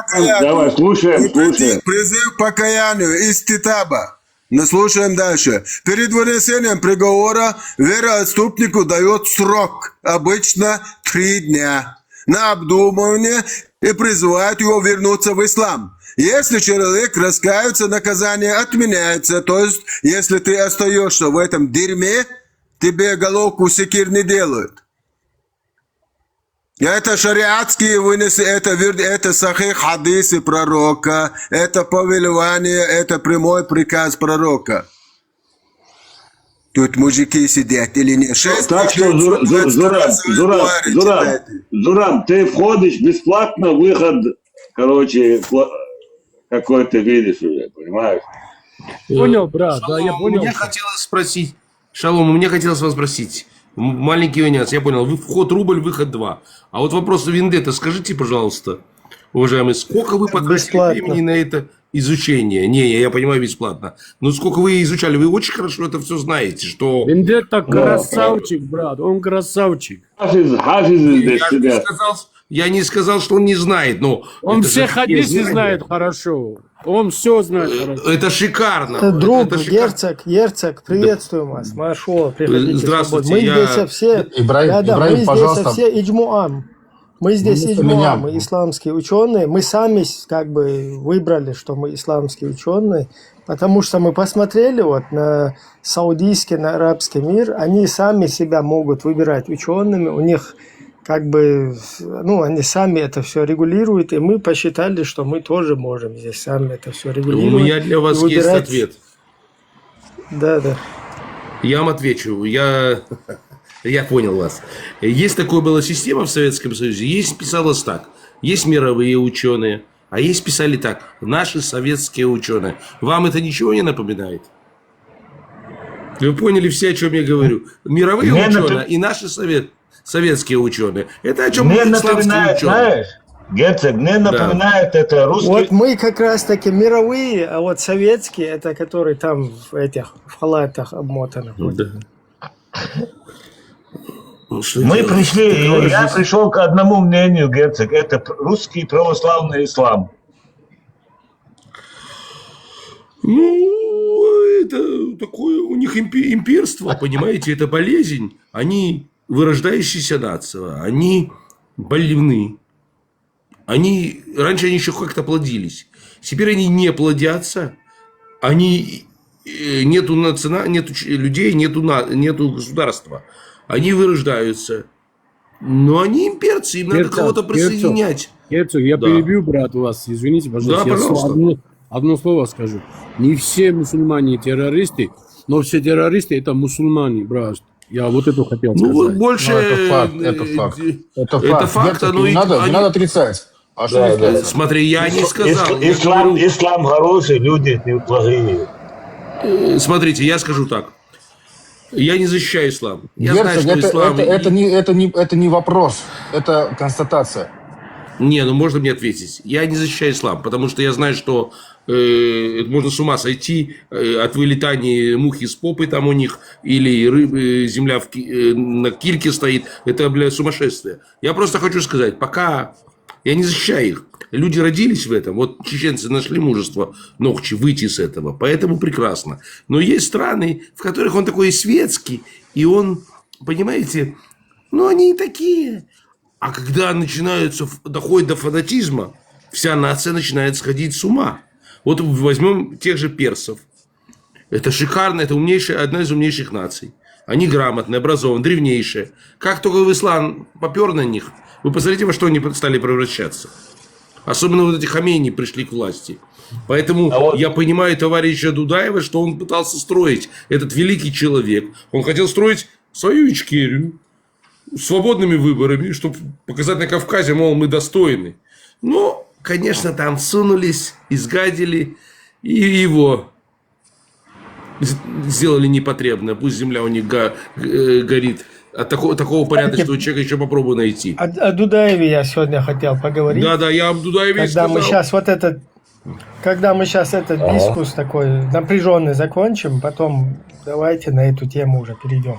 Давай, слушаем. Призыв к покаянию из Титаба. Но слушаем дальше. Перед вынесением приговора вероотступнику дает срок, обычно 3 дня, на обдумывание и призывает его вернуться в ислам. Если человек раскается, наказание отменяется. То есть, если ты остаешься в этом дерьме, тебе головку секир не делают. Это шариатские вынесы, это сахих хадисы пророка, это повелевание, это прямой приказ пророка. Тут мужики сидят или нет? Так что, Зураб, ты входишь бесплатно, выход, какой ты видишь уже, понимаешь? Понял, брат, Шалом, да, я понял. Мне хотелось спросить, Шалом, мне хотелось вас спросить, маленький нюанс, я понял, вход рубль, выход 2. А вот вопрос Вендетта, скажите, пожалуйста, уважаемый, сколько вы потратили времени на это изучение? Не, я понимаю, бесплатно. Но сколько вы изучали? Вы очень хорошо это все знаете, что... Вендетта красавчик, брат, он красавчик. Я не сказал, что он не знает, но... Он все хадисы знает хорошо. Он все знает хорошо. Это шикарно. Друг, Герцог, приветствуем вас. Машо, приходите. Здравствуйте. Мы здесь все... Ибраим, пожалуйста. Мы здесь все иджмуам. Мы здесь иджмуам, мы исламские ученые. Мы сами выбрали, что мы исламские ученые, потому что мы посмотрели вот на саудийский, на арабский мир. Они сами себя могут выбирать учеными. У них... они сами это все регулируют, и мы посчитали, что мы тоже можем здесь сами это все регулировать. У меня для вас есть ответ. Да. Я вам отвечу. Я понял вас. Есть такая была система в Советском Союзе. Писалось так. Есть мировые ученые, а есть писали так. Наши советские ученые. Вам это ничего не напоминает? Вы поняли все, о чем я говорю? Мировые ученые и наши советские ученые. Это о чем мне напоминает, знаешь, Герцог, мне напоминает это русский... Вот мы как раз таки мировые, а вот советские, это которые там в этих в халатах обмотаны. Мы пришли, я пришел к одному мнению, Герцог, это русский православный ислам. Ну, это такое у них имперство, понимаете, это болезнь. Они вырождающаяся нация, они больны. Раньше они еще как-то плодились. Теперь они не плодятся. Нету людей, нету государства. Они вырождаются. Но они имперцы, им надо кого-то присоединять. Герцог, я перебью, брат, вас. Извините, пожалуйста. Да, пожалуйста. Одно слово скажу. Не все мусульмане террористы, но все террористы это мусульмане, брат. Я вот это хотел сказать. Ну, больше... Это факт. Это факт. Не надо отрицать. А что да. Смотри, я не сказал. Ислам хороший, люди плохие. Смотрите, я скажу так. Я не защищаю ислам. Я Герцог, знаю, что ислам... это не вопрос, это констатация. Не, ну можно мне ответить. Я не защищаю ислам, потому что я знаю, что можно с ума сойти от вылетания мухи с попы там у них, или земля на кильке стоит. Это, блядь, сумасшествие. Я просто хочу сказать, пока я не защищаю их. Люди родились в этом. Вот чеченцы нашли мужество, Нохчи, выйти с этого. Поэтому прекрасно. Но есть страны, в которых он такой светский, и он, понимаете, ну они и такие. А когда доходит до фанатизма, вся нация начинает сходить с ума. Вот возьмем тех же персов. Это шикарно, это одна из умнейших наций. Они грамотные, образованные, древнейшие. Как только в ислам попер на них, вы посмотрите, во что они стали превращаться. Особенно вот эти Хамейни пришли к власти. Поэтому я понимаю товарища Дудаева, что он пытался строить. Этот великий человек. Он хотел строить свою Ичкерию. Свободными выборами, чтобы показать на Кавказе, мол, мы достойны. Но, конечно, там сунулись, изгадили, и его сделали непотребно. Пусть земля у них горит. А такого порядочного человека еще попробую найти. О Дудаеве я сегодня хотел поговорить. Да, я об Дудаеве сказал. Когда мы сейчас этот дискус такой напряженный закончим, потом давайте на эту тему уже перейдем.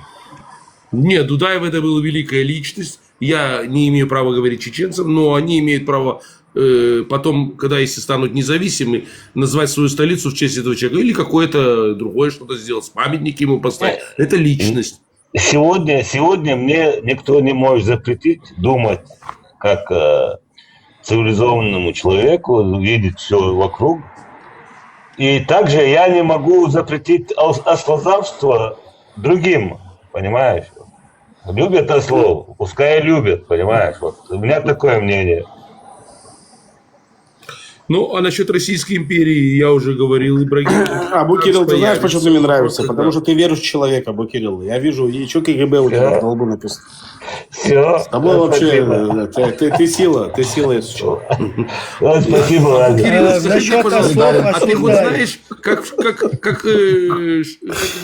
Нет, Дудаев это была великая личность. Я не имею права говорить чеченцам, но они имеют право потом, когда если станут независимы, назвать свою столицу в честь этого человека. Или какое-то другое что-то сделать, памятник ему поставить. Это личность. Сегодня мне никто не может запретить думать как цивилизованному человеку, видеть все вокруг. И также я не могу запретить ослозавство другим, понимаешь? Любят ослов, пускай любят, понимаешь? Вот. У меня такое мнение. Ну, а насчет Российской империи я уже говорил, Ибрагим. Абу Кирилл, ты знаешь, почему ты мне нравишься? Потому что ты веришь в человека, Абу Кирилл. Я вижу, и что КГБ у тебя на лбу написано. Все. С тобой вообще, ты сила, если что. Спасибо, Ладно. А ты хоть знаешь, как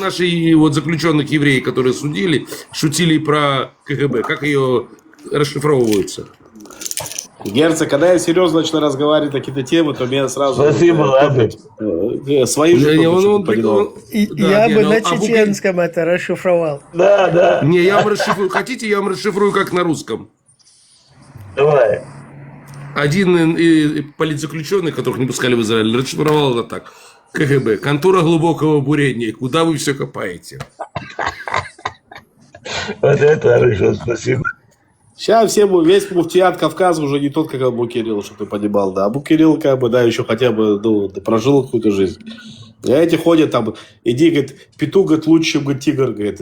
наши вот заключенных евреев, которые судили, шутили про КГБ, как ее расшифровываются? Герцог, когда я серьезно начал разговаривать на какие-то темы, то меня сразу... Спасибо, ладно. Свои же Я бы на чеченском это расшифровал. Да. Не, я вам расшифрую. Хотите, я вам расшифрую как на русском? Давай. Один политзаключенный, которых не пускали в Израиль, расшифровал это так. КГБ. Контура глубокого бурения. Куда вы все копаете? Вот это хорошо, спасибо. Сейчас весь муфтият Кавказа уже не тот, как Абу Кирилл, чтобы ты понимал, да. Абу Кирилл, еще хотя бы, прожил какую-то жизнь. А эти ходят там, иди, говорит, петух, говорит, лучше, чем, говорит, тигр, говорит,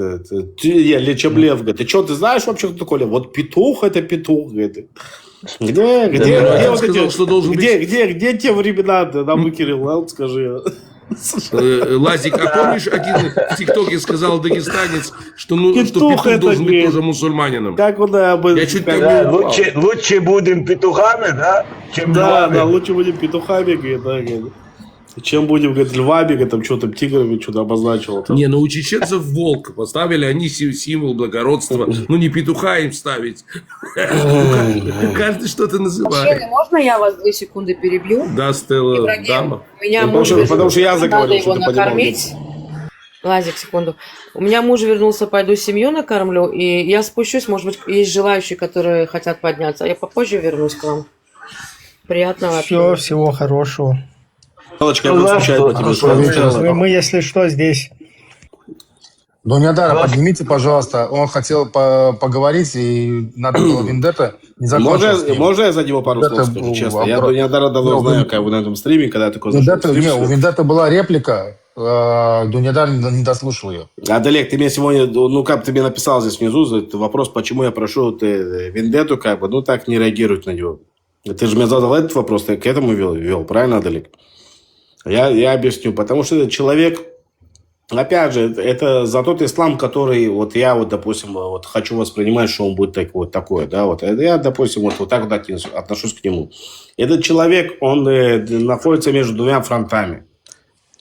чем лев, говорит. Ты что, ты знаешь вообще, кто такой лев? Вот петух, это петух, говорит. Где те времена, Абу Кирилл, вот скажи. Лазик, а помнишь, один в ТикТоке сказал дагестанец, что петух должен быть тоже мусульманином? Как он Я чуть там лучше будем петухами, да? Чем да, лучше будем петухами, говорит. Чем будем, говорит, львами, там что-то тиграми, что-то обозначил. Там. Не, ну у чеченцев волк поставили, они символ благородства. Ну не петуха им ставить. Каждый что-то называет. Мужчины, можно я вас 2 секунды перебью? Да, Стелла, Ибрагим, дама. у меня муж Потому что я заговорил, надо его что ты понимал. накормить. Лазик, секунду. У меня муж вернулся, пойду семью накормлю, и я спущусь, может быть, есть желающие, которые хотят подняться. А я попозже вернусь к вам. Приятного Все, аппетита. всего хорошего. Галочка, я буду скучать по тебе. Мы, если что, здесь. Дуньядар, поднимите, пожалуйста. Он хотел поговорить, и надо было Вендетта не закончить. Можно я за него пару слов скажу, честно? Я Дуньядара давно знаю, как бы на этом стриме, когда я такой зашел. У Вендетта была реплика, Дуньядар не дослушал ее. Адалек, ты мне сегодня, ну как ты мне написал здесь внизу, вопрос, почему я прошу Вендетту, как бы, ну так не реагируют на него. Ты же мне задал этот вопрос, ты к этому вел, правильно, Адалек? Я объясню, потому что этот человек, опять же, это за тот ислам, который вот я вот, допустим, вот хочу воспринимать, что он будет такой, да, вот я, допустим, вот так вот отношусь к нему. Этот человек, он находится между двумя фронтами.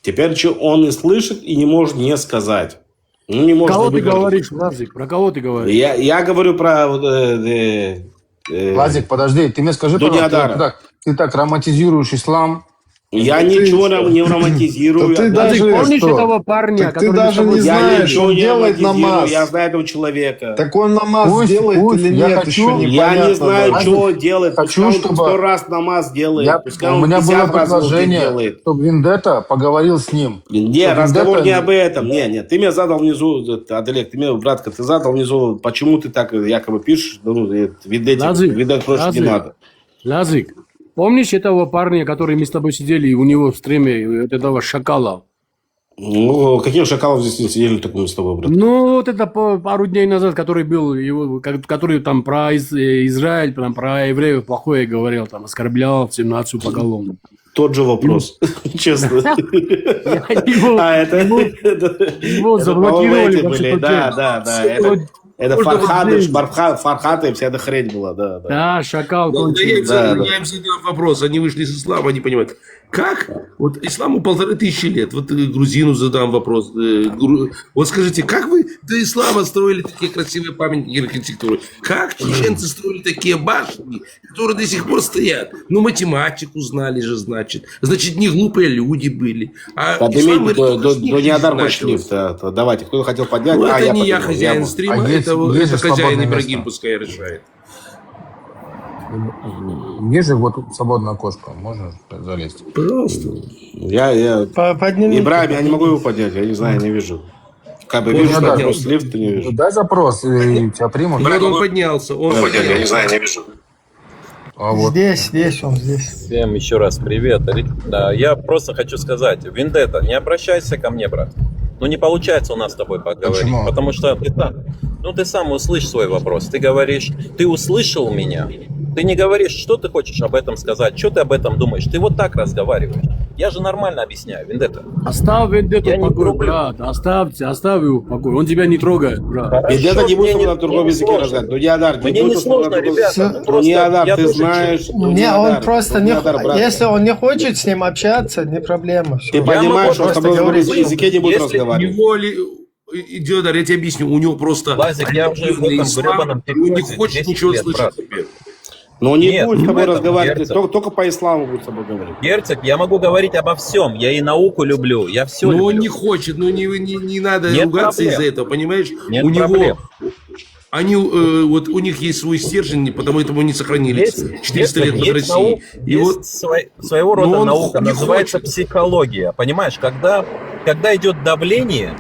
Теперь он и слышит, и не может не сказать. Ну, не может кого ты говоришь, Лазик? Про кого ты говоришь? Я говорю про... Лазик, подожди, ты мне скажи, пожалуйста, ты так романтизируешь ислам. Я ничего не романтизирую. Ты даже помнишь этого парня, ты даже не знаешь, что он делает намаз. Я знаю этого человека. Так он намаз делает или нет, еще непонятно. Я не знаю, что он делает. Хочу, чтобы 100 раз намаз делает. У меня было предложение, чтобы Вендетта поговорил с ним. Нет, разговор не об этом. Нет. Ты меня задал внизу, Адалек, ты меня, братка, ты задал внизу, почему ты так якобы пишешь, видать, просто не надо. Лазик, помнишь этого парня, который мы с тобой сидели, и у него в стриме этого шакала? Ну, каких шакалов здесь не сидели, так мы с тобой, брат? Ну, вот это пару дней назад, который был, который там про Израиль, там, про евреев плохое говорил, там, оскорблял всем нацию поголовно. Тот же вопрос, честно. Его заблокировали. Да. Это Фархаты, вся эта хрень была, да. Да, шакал. Я им задал вопрос, они вышли из ислама, они понимают, как? Вот исламу 1500 лет, вот грузину задам вопрос. Вот скажите, как вы до ислама строили такие красивые памятники архитектуры? Как чеченцы строили такие башни, которые до сих пор стоят? Ну, математику знали же, значит. Значит, не глупые люди были. Дуньядар пошли. Давайте, кто хотел поднять? Это не я хозяин стрима, это хозяин Ибрагим, пускай решает. Есть же вот свободное окошко, можно залезть? Пожалуйста. Ибрагим, я не могу его поднять, я не знаю, я не вижу. Как бы вижу, что просто лифта не вижу. Дай запрос, и тебя примут. Он поднялся, я не знаю, не вижу. Здесь он. Всем еще раз привет. Да, я просто хочу сказать, Вендетта, не обращайся ко мне, брат. Ну, не получается у нас с тобой поговорить. Почему? Потому что ты сам услышь свой вопрос. Ты говоришь, ты услышал меня. Ты не говоришь, что ты хочешь об этом сказать, что ты об этом думаешь. Ты вот так разговариваешь. Я же нормально объясняю, Вендетта. Оставь Вендетту в покое, брат. Оставь его в покое. Он тебя не трогает, брат. Вендетта не будет на другом языке разговаривать. Дуньядар, мне не сложно, ребята. Дуньядар, ты знаешь. Он просто не... Если он не хочет с ним общаться, не проблема. Ты понимаешь, что он с тобой на другом языке не будет разговаривать. Идиодар, я тебе объясню, у него просто... Лазик, я уже в этом гребаном он не хочет ничего слышать теперь. Но он не будет с тобой разговаривать, только по исламу будет с тобой говорить. Герцог, я могу говорить обо всем. Я и науку люблю, я все люблю. Но он не хочет, не надо ругаться из-за этого, понимаешь? Нет у него... проблем. Вот у них есть свой стержень, потому этому они сохранились 400 лет под Россией. Своего рода наука, называется психология. Понимаешь, когда идет давление,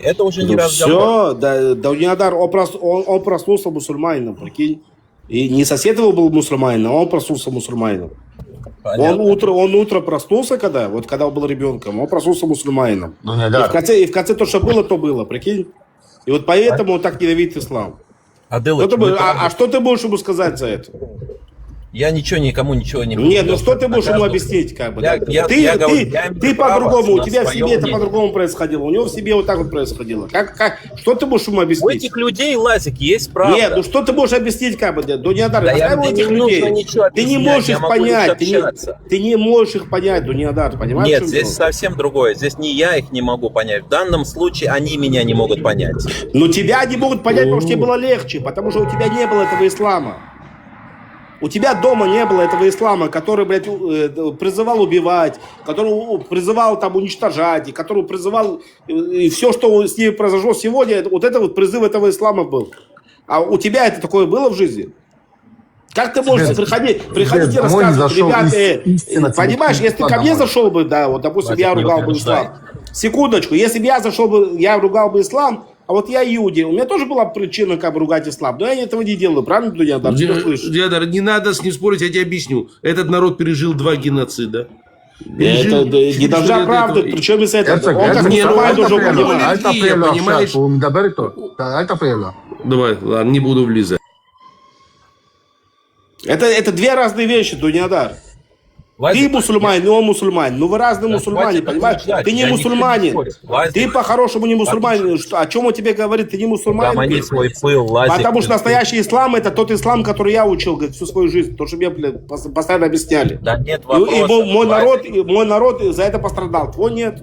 это уже не разговор. Все, Дуньядар, он проснулся мусульманином, прикинь. И не сосед его был мусульманином, а он проснулся мусульманином. Он утро проснулся, когда он был ребенком, он проснулся мусульманином. И в конце то, что было, то было, прикинь. И вот поэтому он так ненавидит ислам. А что ты можешь ему сказать за это? Я никому ничего не Нет, ну что ты можешь ему объяснить, как бы? Ты по-другому, у тебя в семье это по-другому происходило, у него в семье вот так вот происходило. Что ты можешь ему объяснить? У этих людей, Лазик, есть правда. Нет, ну что ты можешь объяснить, как бы, Дуниадар? Да я этих не людей. нужно ничего Ты не объяснять, можешь я их могу понять, лишь общаться. ты не можешь их понять, Дуниадар, понимаешь? Нет, здесь совсем другое. Здесь не я их не могу понять. В данном случае они меня не могут понять. Но тебя не могут понять, потому что тебе было легче, потому что у тебя не было этого ислама. У тебя дома не было этого ислама, который, блядь, призывал убивать, который призывал там уничтожать, и который призывал... И все, что с ними произошло сегодня, вот это вот призыв этого ислама был. А у тебя это такое было в жизни? Как ты можешь приходить и рассказывать, ребят, понимаешь, если ты ко мне зашел бы, да, вот, допустим, я ругал бы ислам. Секундочку, если бы я зашел бы, я ругал бы ислам, а вот я иудей, у меня тоже была причина как бы ругать ислам, но я этого не делаю, правильно, Дунядар? Дунядар, не надо с ним спорить, я тебе объясню. Этот народ пережил 2 геноцида. Это не должна правда, причем из этого. Он как мусульманин уже понимает. Давай, ладно, не буду влезать. Это 2 разные вещи, Дунядар. Ты мусульманин, и он мусульманин. Ну вы разные мусульмане, понимаешь? Ты не мусульманин. Ты по-хорошему не мусульманин. О чем он тебе говорит? Ты не мусульманин. Свой пыл, Лазик. Потому что настоящий ислам это тот ислам, который я учил, говорит, всю свою жизнь. То, что мне постоянно объясняли. Да нет вопросов. И мой народ за это пострадал. Твой нет.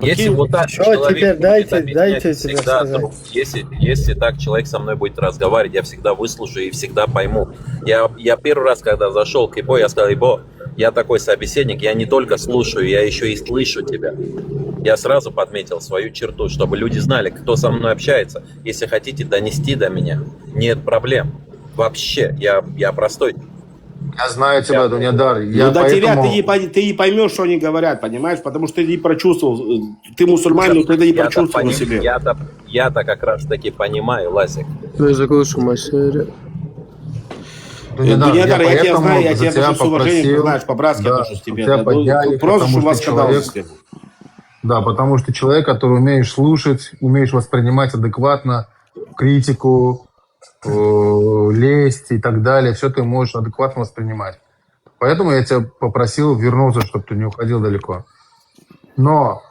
Если вот так человек дайте всегда, друг, если так человек со мной будет разговаривать, я всегда выслушаю и всегда пойму. Я первый раз, когда зашел к Ибо, я сказал: Ибо, я такой собеседник, я не только слушаю, я еще и слышу тебя. Я сразу подметил свою черту, чтобы люди знали, кто со мной общается. Если хотите донести до меня, нет проблем. Вообще, я простой. Я знаю тебя, Дунядар. Ну до тебя ты не поймешь, что они говорят, понимаешь? Потому что ты не прочувствовал. Ты мусульманин, но ты это не прочувствовал на себе. Я-то как раз таки понимаю, Лазик. Дунядар, я тебя знаю, я тебя даже с уважением, знаешь, по-братски отношусь к тебе. Просто, чтобы вас сказал. Да, потому что человек, который умеешь слушать, умеешь воспринимать адекватно критику, лесть и так далее, все ты можешь адекватно воспринимать. Поэтому я тебя попросил вернуться, чтобы ты не уходил далеко. Но,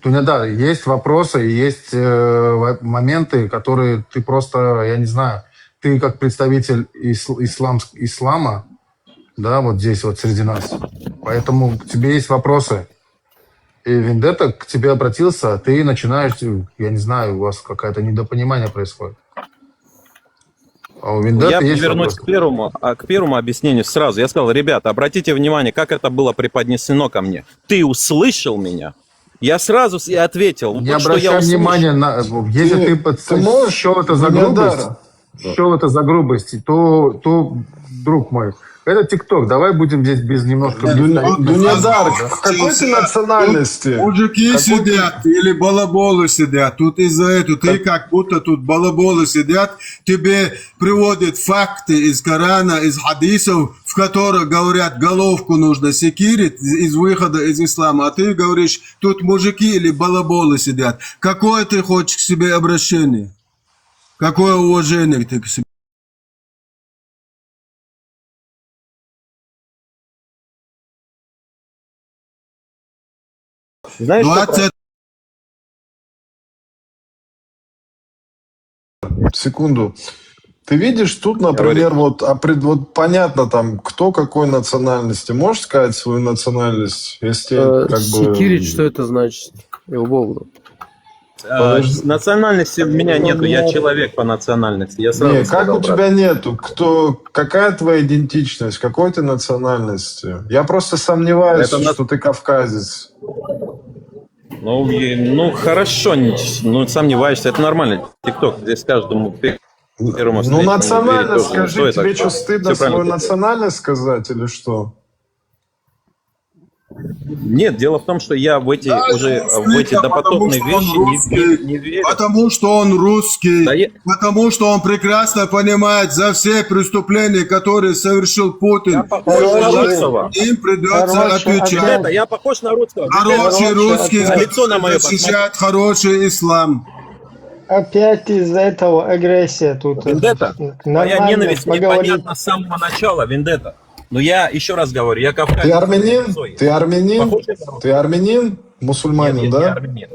Дунядар, есть вопросы, есть моменты, которые ты просто, я не знаю, ты как представитель ислама, да, вот здесь вот среди нас. Поэтому к тебе есть вопросы. И Вендетта к тебе обратился, а ты начинаешь, я не знаю, у вас какое-то недопонимание происходит. А у Вендетты есть вернусь к первому объяснению сразу. Я сказал: ребята, обратите внимание, как это было преподнесено ко мне. Ты услышал меня? Я сразу и ответил. Не обращай внимания на... Если ты можешь, счел это за грубость, то, друг мой, это ТикТок. Давай будем здесь без немножко... Дунядар, какой ты национальности? Мужики сидят или балаболы сидят. Тут из-за этого ты как будто тут балаболы сидят. Тебе приводят факты из Корана, из хадисов, в которых говорят, головку нужно секирить из выхода из ислама. А ты говоришь, тут мужики или балаболы сидят. Какое ты хочешь к себе обращение? Какое уважение ты к себе? Знаешь, Секунду. Ты видишь, тут, например, вот понятно там, кто какой национальности. Можешь сказать свою национальность? Если как бы... Секирить, что это значит? Национальности у меня нету, я человек по национальности. Я сразу как у тебя нету? Какая твоя идентичность? Какой ты национальности? Я просто сомневаюсь, что ты кавказец. Ну хорошо, сомневаешься, это нормально. ТикТок, здесь каждому первому... Ну, национальность скажи, тебе что, стыдно свою национальность сказать или что? Нет, дело в том, что я в эти допотопные вещи не верю. Потому что он русский, потому что он прекрасно понимает за все преступления, которые совершил Путин. Им придется отвечать. Я похож на русского. Хороший русский защищает хороший ислам. Опять из-за этого агрессия тут. Вендетта. Моя ненависть непонятна с самого начала, Вендетта. Но я еще раз говорю, я кавказец. Ты армянин? Ты армянин? Ты армянин? Мусульманин, Нет, да? не армянин.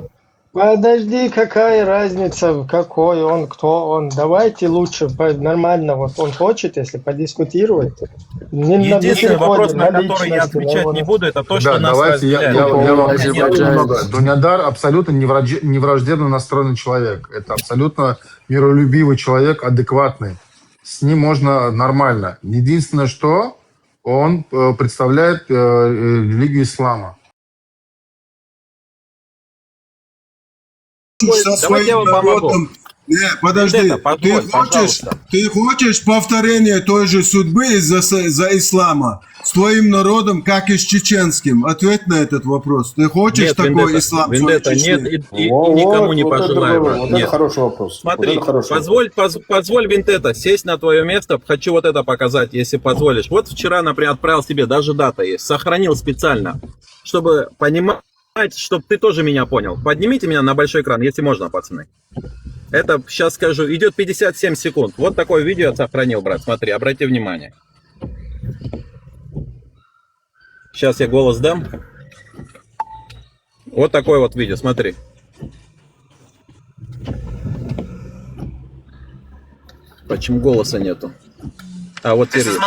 Подожди, какая разница, какой он, кто он. Давайте лучше нормально, вот он хочет, если подискутировать. Единственный вопрос, на который я отвечать не буду, это то, что нас давайте я разделяет. вам скажу немного. Дуньядар абсолютно не враждебно настроенный человек. Это абсолютно миролюбивый человек, адекватный. С ним можно нормально. Единственное, что он представляет религию ислама. Давайте я вам помогу. Нет, подожди. Ты хочешь повторение той же судьбы из-за ислама с твоим народом, как и с чеченским? Ответь на этот вопрос. Ты хочешь Нет, такой ислам? Вендетта, нет, и никому не пожелаю. Вот это хороший вопрос. Смотри, Вот это хороший позволь, Вендетта, сесть на твое место. Хочу вот это показать, если позволишь. Вот вчера, например, отправил тебе, даже дата есть, сохранил специально, чтобы понимать, чтобы ты тоже меня понял. Поднимите меня на большой экран, если можно, пацаны. Это, сейчас скажу, идет 57 секунд. Вот такое видео я сохранил, брат. Смотри, обрати внимание. Сейчас я голос дам. Вот такое вот видео, смотри. Почему голоса нету? А вот теперь.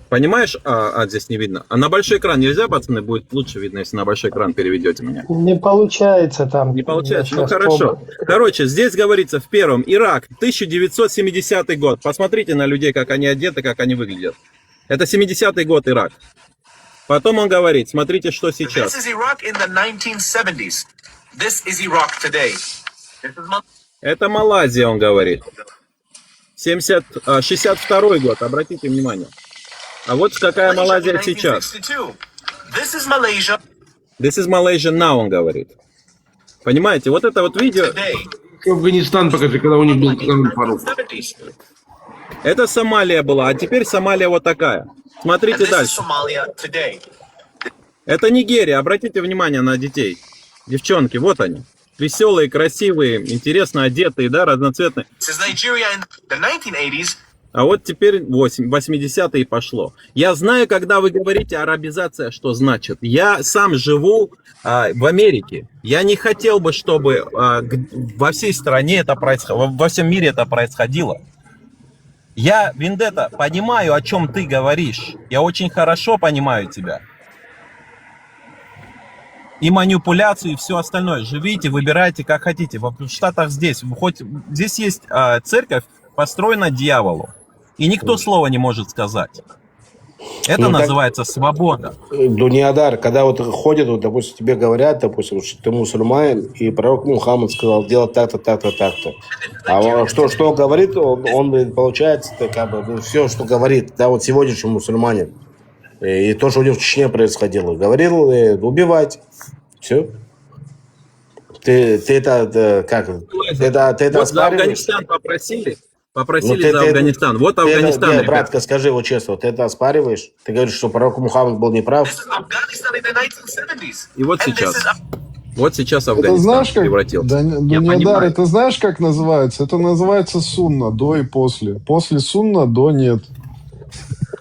Понимаешь, здесь не видно. А на большой экран нельзя, пацаны? Будет лучше видно, если на большой экран переведете меня. Не получается там. Не получается? Ну хорошо. Короче, здесь говорится в первом. Ирак, 1970 год. Посмотрите на людей, как они одеты, как они выглядят. Это 70-й год Ирак. Потом он говорит, смотрите, что сейчас. Это Малайзия, он говорит. 62-й год, обратите внимание. А вот какая Малайзия сейчас. This is Malaysia now, он говорит. Понимаете, вот это вот видео... Афганистан покажи, когда у них был Фарук. Это Сомалия была, а теперь Сомалия вот такая. Смотрите дальше. Это Нигерия, обратите внимание на детей. Девчонки, вот они. Веселые, красивые, интересно одетые, да, разноцветные. А вот теперь 80-е пошло. Я знаю, когда вы говорите арабизация, что значит. Я сам живу в Америке. Я не хотел бы, чтобы во всей стране это происходило, во всем мире это происходило. Я, Вендетта, понимаю, о чем ты говоришь. Я очень хорошо понимаю тебя. И манипуляцию, и все остальное. Живите, выбирайте, как хотите. В Штатах здесь. Хоть здесь есть церковь, построена дьяволу. И никто слова не может сказать. Это называется свобода. Дуньядар, когда вот ходят, вот, допустим, тебе говорят, допустим, что ты мусульманин, и пророк Мухаммад сказал делать так-то, так-то, так-то. А он, что говорит, он получается, как бы, все, что говорит, да, вот сегодняшний мусульманин. И то, что у него в Чечне происходило. Говорил, убивать. Все. Ты это, как? Ты это вот за Афганистан попросили. Попросили за Афганистан. Вот Афганистан, ребят. Братка, скажи вот честно, ты это оспариваешь? Ты говоришь, что пророк Мухаммад был неправ? И вот сейчас. Вот сейчас Афганистан это знаешь, как, превратился. Дуньядар, это знаешь, как называется? Это называется сунна, до и после. После сунна, до нет.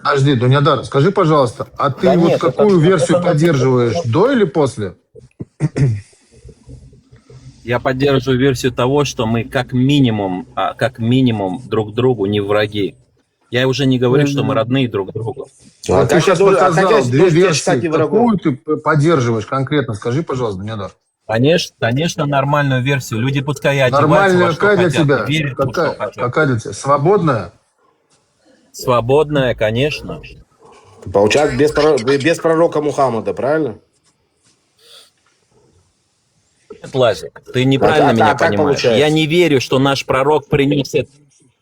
Подожди, Дуньядар, скажи, пожалуйста, а ты вот нет, какую версию поддерживаешь, до или после? Я поддерживаю версию того, что мы как минимум друг другу не враги. Я уже не говорю, что мы родные друг другу. А ты сейчас показал две версии. Какую ты поддерживаешь конкретно? Скажи, пожалуйста, Дуньядар. Конечно, нормальную версию. Люди пускай одеваются нормальная во что какая для хотят, тебя? Верят, какая для тебя? Свободная? Свободная, конечно. Получается, без пророка Мухаммада, правильно? Нет, Лазик, ты неправильно меня понимаешь. Я не верю, что наш пророк принесет...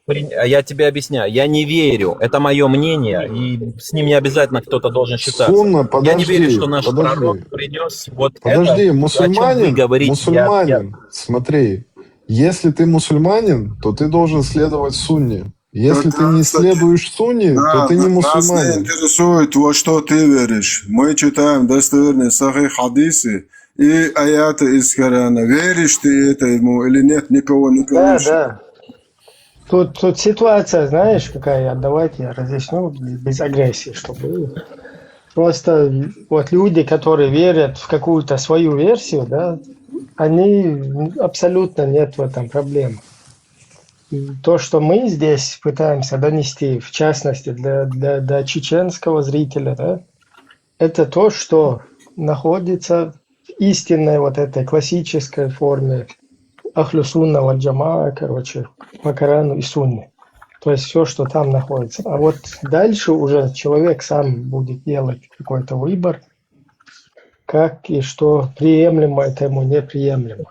Я тебе объясняю, я не верю. Это мое мнение, и с ним не обязательно кто-то должен считаться. Сунна, подожди, я не верю, что наш пророк принес вот подожди, это, мусульманин, смотри, если ты мусульманин, то ты должен следовать сунне. Если ты не следуешь сунне, то ты не мусульманин. Нас не интересует, во что ты веришь. Мы читаем достоверные сахих хадисы и аяты из Корана. Веришь ты это ему или нет, никого не конечно. Да. Тут ситуация, знаешь, какая, давайте я разъясню без агрессии, чтобы просто вот люди, которые верят в какую-то свою версию, да, они абсолютно нет в этом проблем. То, что мы здесь пытаемся донести, в частности, для чеченского зрителя, да, это то, что находится в истинной вот этой классической форме Ахлю Сунна валь Джамаа, короче, по Корану и Сунне. То есть все, что там находится. А вот дальше уже человек сам будет делать какой-то выбор, как и что приемлемо, это ему неприемлемо.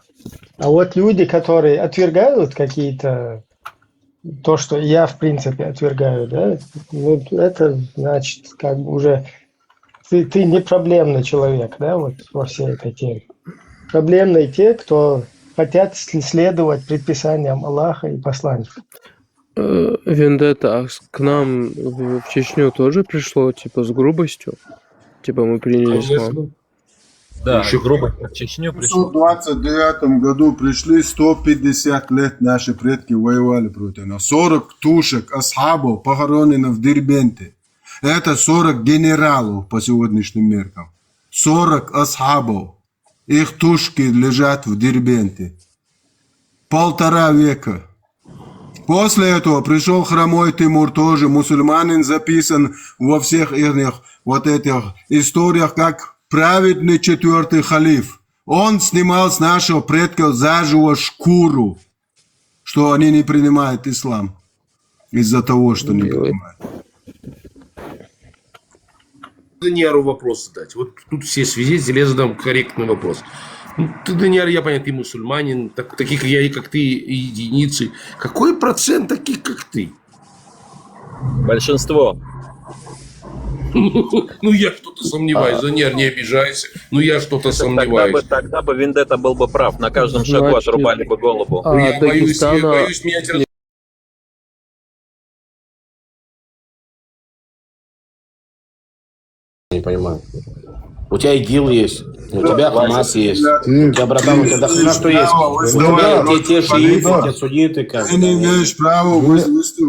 А вот люди, которые отвергают какие-то, то, что я в принципе отвергаю, да, ну, это значит, как бы уже ты не проблемный человек, да, вот во всей этой теме. Проблемные те, кто хотят следовать предписаниям Аллаха и посланника. Вендетта, а к нам в Чечню тоже пришло, типа, с грубостью? Типа, мы приняли ислам? Да, еще грубо в Чечню В пришло. 1929 году пришли, 150 лет наши предки воевали против нас. 40 тушек асхабов похоронено в Дербенте. Это 40 генералов по сегодняшним меркам. 40 асхабов. Их тушки лежат в Дербенте. 1,5 века. После этого пришел хромой Тимур, тоже мусульманин, записан во всех их вот этих историях как праведный 4-й халиф. Он снимал с нашего предков заживо шкуру, что они не принимают ислам из-за того, что не принимают. Даниару вопрос задать. Вот тут все свидетели, я задам корректный вопрос. Ну, ты, Даниар, я понятно, ты мусульманин, таких я и как ты, и единицы. Какой процент таких, как ты? Большинство. Ну, я что-то сомневаюсь. Даниар, не обижайся. Ну, я что-то сомневаюсь. Тогда бы Вендетта был бы прав. На каждом шагу Значит, отрубали бы голову. Я боюсь меня терпеть. Не понимаю. У тебя ИГИЛ есть, у тебя ХАМАС есть, у тебя, братан, у тебя дохрена что есть. У тебя те шииты, те сунниты. Ты не имеешь права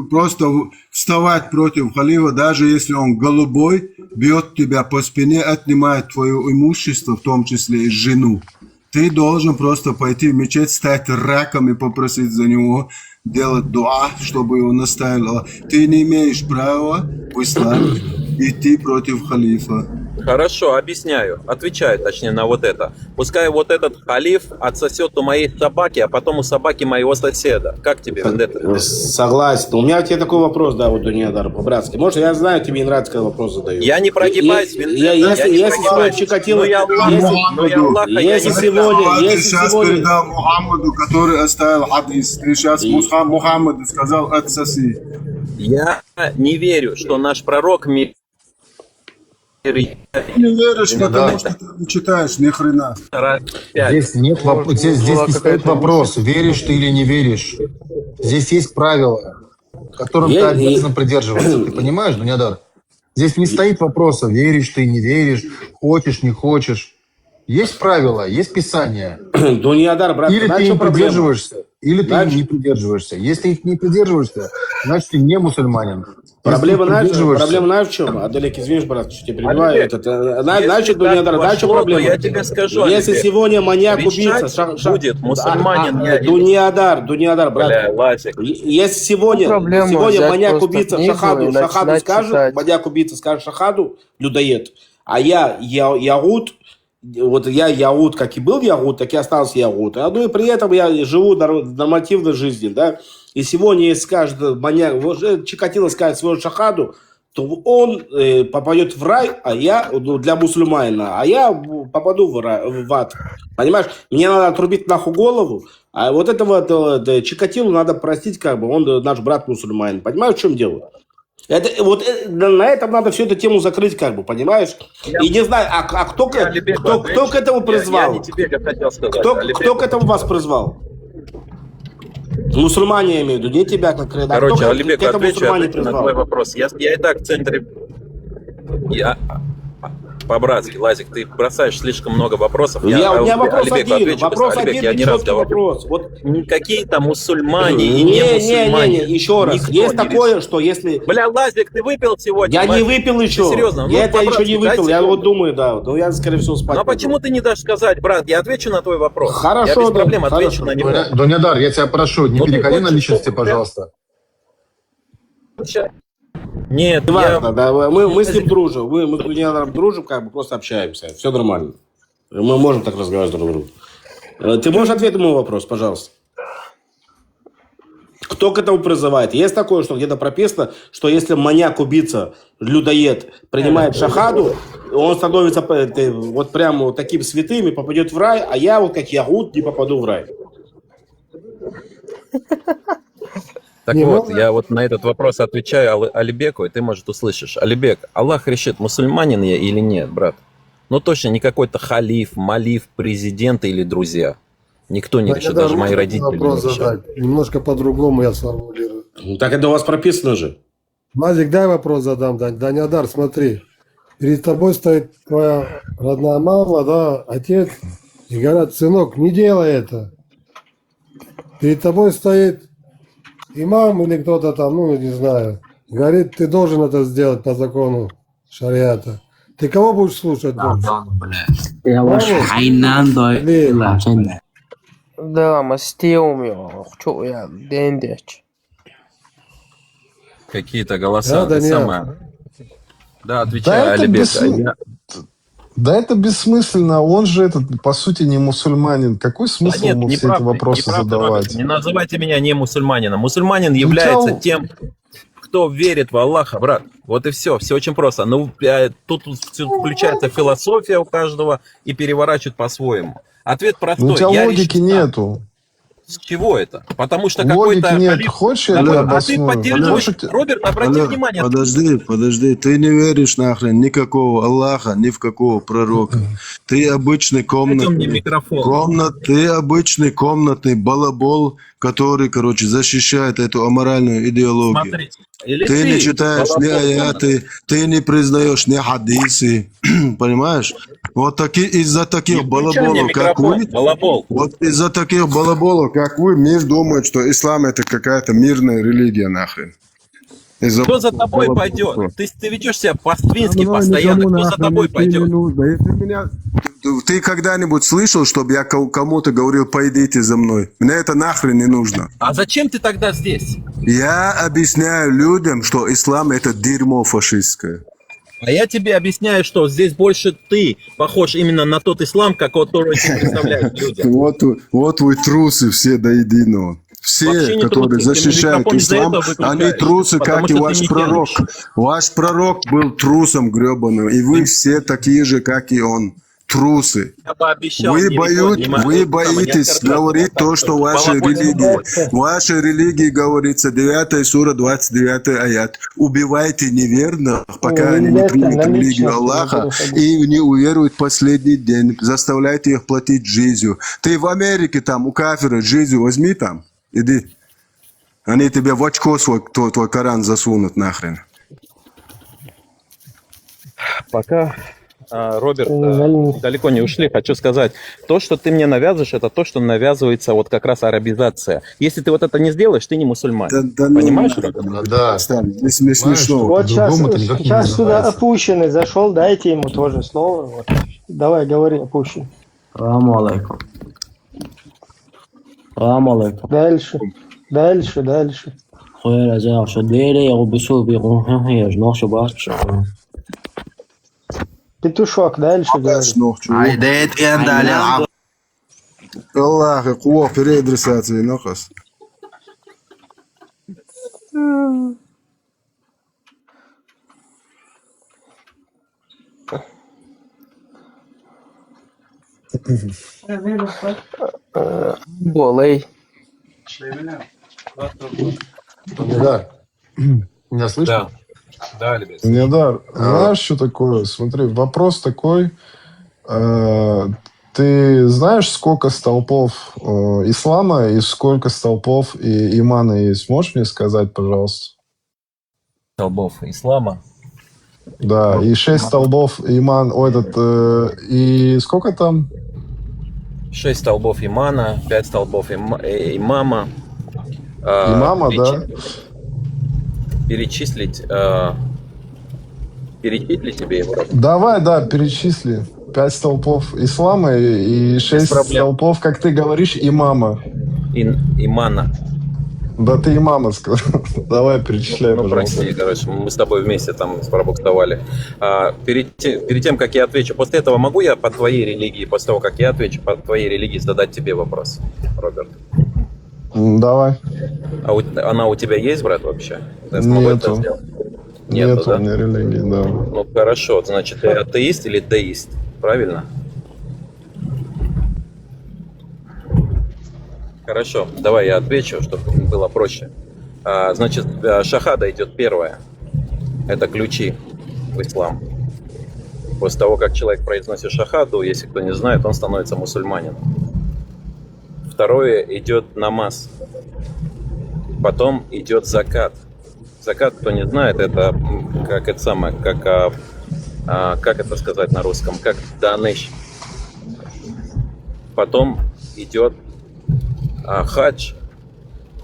просто вставать против халифа, даже если он голубой, бьет тебя по спине, отнимает твое имущество, в том числе и жену. Ты должен просто пойти в мечеть, стать раком и попросить за него, делать дуа, чтобы его наставило. Ты не имеешь права в исламе идти против халифа. Хорошо, объясняю. Отвечаю, точнее, на вот это. Пускай вот этот халиф отсосет у моей собаки, а потом у собаки моего соседа. Как тебе, Вендетта? Согласен. У меня к тебе такой вопрос, да, вот, Дуниадар, по-братски. Может, я знаю, тебе не нравится, когда вопрос задаю. Я не прогибаюсь, Вендетта. Если сегодня Чикатило... Если сегодня... сейчас передал Мухаммаду, который оставил хадис. Ты сейчас Мухаммаду сказал отсоси. Я не верю, что наш пророк... Ты не веришь, потому что ты не читаешь ни хрена. Здесь нет здесь не стоит вопрос, веришь ты или не веришь. Здесь есть правила, которым ты обязан придерживаться. Ты понимаешь, Дунядар? Здесь не стоит вопроса, веришь ты, не веришь, хочешь, не хочешь. Есть правила, есть писание. Дунядар, брат, или ты им придерживаешься, или ты им не придерживаешься. Если их не придерживаешься, значит ты не мусульманин. Проблема знаешь в чем? Аделек, извинишь, брат, что тебя перебиваю. Знаешь, Дунядар, знаешь, что проблема? Я тебе скажу. Если сегодня маньяк-убийца... Будет мусульманин. Дунядар, брат. Если сегодня маньяк-убийца шахаду скажет, маньяк-убийца скажет шахаду, людоед, а я ягут, вот я ягут, как и был ягут, так и остался ягут. Ну и при этом я живу нормативной жизнью, да. И сегодня, если скажет маньяк, Чикатило скажет свою шахаду, то он попадет в рай, а я, для мусульманина, а я попаду в ад. Понимаешь? Мне надо отрубить нахуй голову, а вот этого Чикатилу надо простить, как бы, он наш брат мусульманин. Понимаешь, в чем дело? На этом надо всю эту тему закрыть, как бы, понимаешь? И не знаю, а кто к этому призвал? Я не тебе хотел сказать. Кто к этому вас призвал? Мусульмане, я имею в виду, не тебя конкретно. Короче, Алибек, отвечу на твой вопрос. Я и так в центре... по-братски. Лазик, ты бросаешь слишком много вопросов. У меня вопрос Алибеку один. отвечу. Вопрос Алибек, один я и не раз четкий говорю. вопрос. Вот. Какие-то мусульмане и не мусульмане. Не, еще раз. Никто Есть не такое, решил. что если... Бля, Лазик, ты выпил сегодня? Я не выпил еще. Серьезно? Я это еще по-братски, не выпил. дай Я вот секунду. думаю, да. Но я, скорее всего, спать Ну а пойду. почему ты не дашь сказать, брат? Я отвечу на твой вопрос. Хорошо, Я без да, проблем отвечу хорошо. на него. Дунядар, я тебя прошу, не Ну, ты переходи на хочешь, личности, чтобы- пожалуйста. Нет, Ладно, да, мы с ним дружим. Мы с Дунядаром дружим, как бы просто общаемся. Все нормально. Мы можем так разговаривать друг с другом. Ты можешь ответить на мой вопрос, пожалуйста? Кто к этому призывает? Есть такое, что где-то прописано, что если маньяк, убийца, людоед принимает шахаду, он становится вот прямо вот таким святым и попадет в рай, а я вот как ягуд не попаду в рай. Так вот, я вот на этот вопрос отвечаю Алибеку, и ты, может, услышишь. Алибек, Аллах решит, мусульманин я или нет, брат? Ну точно не какой-то халиф, малиф, президент или друзья. Никто не решит, даже мои родители вопрос не решат. задать. Немножко по-другому я сформулирую. Ну, так это у вас прописано же. Мазик, дай вопрос задам, Данядар, смотри. Перед тобой стоит твоя родная мама, да, отец, и говорят, сынок, не делай это. Перед тобой стоит имам или кто-то там, ну, не знаю, говорит, ты должен это сделать по закону шариата. Ты кого будешь слушать? Да, мастеумио, Какие-то голоса, Да, ты Даниил. самая. Да, Да отвечай, это, Алибек. да это бессмысленно. Он же этот, по сути, не мусульманин. Какой смысл Да нет, ему все эти вопросы задавать? Не называйте меня не мусульманином. Мусульманин является тебя- тем, кто верит в Аллаха, брат. Вот и все. Все очень просто. Ну, тут включается философия у каждого и переворачивают по-своему. Ответ простой. Ну, у тебя Я логики решил так. нету. С чего это? Потому что Логики какой-то нет. халиф- Хочешь, я А это ты обосную? поддерживаешь... Хочешь, Роберт, обрати внимание. Подожди, ты не веришь нахрен никакого Аллаха, ни в какого пророка. Ты обычный Дайте мне комнатный, микрофон. ты обычный комнатный балабол, который, короче, защищает эту аморальную идеологию. Смотри. Или Ты не читаешь ни балабол, аяты, ты не признаешь ни хадисы, понимаешь? Вот из-за таких Включай мне балаболов, как микрофон, вы, балабол. вот из-за таких балаболов, как вы, мир думает, что ислам это какая-то мирная религия нахрен. Кто за тобой пойдет? Ты ведешь себя по-свински постоянно. Кто за тобой пойдет? Ты когда-нибудь слышал, чтобы я кому-то говорил, пойдите за мной? Мне это нахрен не нужно. А зачем ты тогда здесь? Я объясняю людям, что ислам это дерьмо фашистское. А я тебе объясняю, что здесь больше ты похож именно на тот ислам, который ты представляешь людям. Вот вы трусы все до единого. Все, Вообще не которые трусы. Ты защищают микрофон из-за ислам, этого выключаешь, они трусы, потому как и что ты ваш не пророк. верующий. Ваш пророк был трусом гребаным, и вы все такие же, как и он. Трусы. Я пообещал Вы не рекламировать, вы боитесь говорить то, что в вашей религии говорится, 9 сура, 29 аят. Убивайте неверных, пока они не примут религию Аллаха и не уверуют в последний день. Заставляйте их платить жизнью. Ты в Америке там, у кафира жизнью возьми там, иди. Они тебе в очко твой Коран засунут нахрен. Пока, Роберт, далеко не ушли, хочу сказать, то, что ты мне навязываешь, это то, что навязывается вот как раз арабизация. Если ты вот это не сделаешь, ты не мусульманин. Понимаешь, Роберт? Да. Здесь не смешно. Вот сейчас сюда опущенный зашел, дайте ему тоже слово. Вот. Давай, говори, опущенный. Саламу алейкум. Саламу алейкум. Дальше. Khoyr azar shadere ya bisu bi ruhan ya jnoh shabas bshara. Петушок, дальше говори. Аллах, قوة переадресации нахас. Болей. Да. Меня слышно? Да, Алибек. Недар, знаешь, что такое? Смотри, вопрос такой. Ты знаешь, сколько столпов ислама и сколько столпов имана есть? Можешь мне сказать, пожалуйста? Столбов ислама. Да, и 6 столбов иман, и сколько там? 6 столбов имана, 5 столбов имама. Имама, да? Перечислить тебе его? Давай, да, перечисли. 5 столпов ислама и 6 столпов, как ты говоришь, имама. Имана. Да ты имама сказал. Давай, перечисляй, пожалуйста. Прости, короче, мы с тобой вместе там пробуксовали. Перед тем, как я отвечу, после этого могу я по твоей религии, после того, как я отвечу по твоей религии, задать тебе вопрос, Роберт? Давай. Она у тебя есть, брат, вообще? Нету. Нету да? у меня религии, да. Ну, хорошо, значит, ты атеист или деист, правильно? Хорошо, давай я отвечу, чтобы было проще. Значит, шахада идет первая. Это ключи в ислам. После того, как человек произносит шахаду, если кто не знает, он становится мусульманином. Второе идет намаз. Потом идет закат. Закат, кто не знает, это как это самое, как это сказать на русском, как даныш. Потом идет хадж,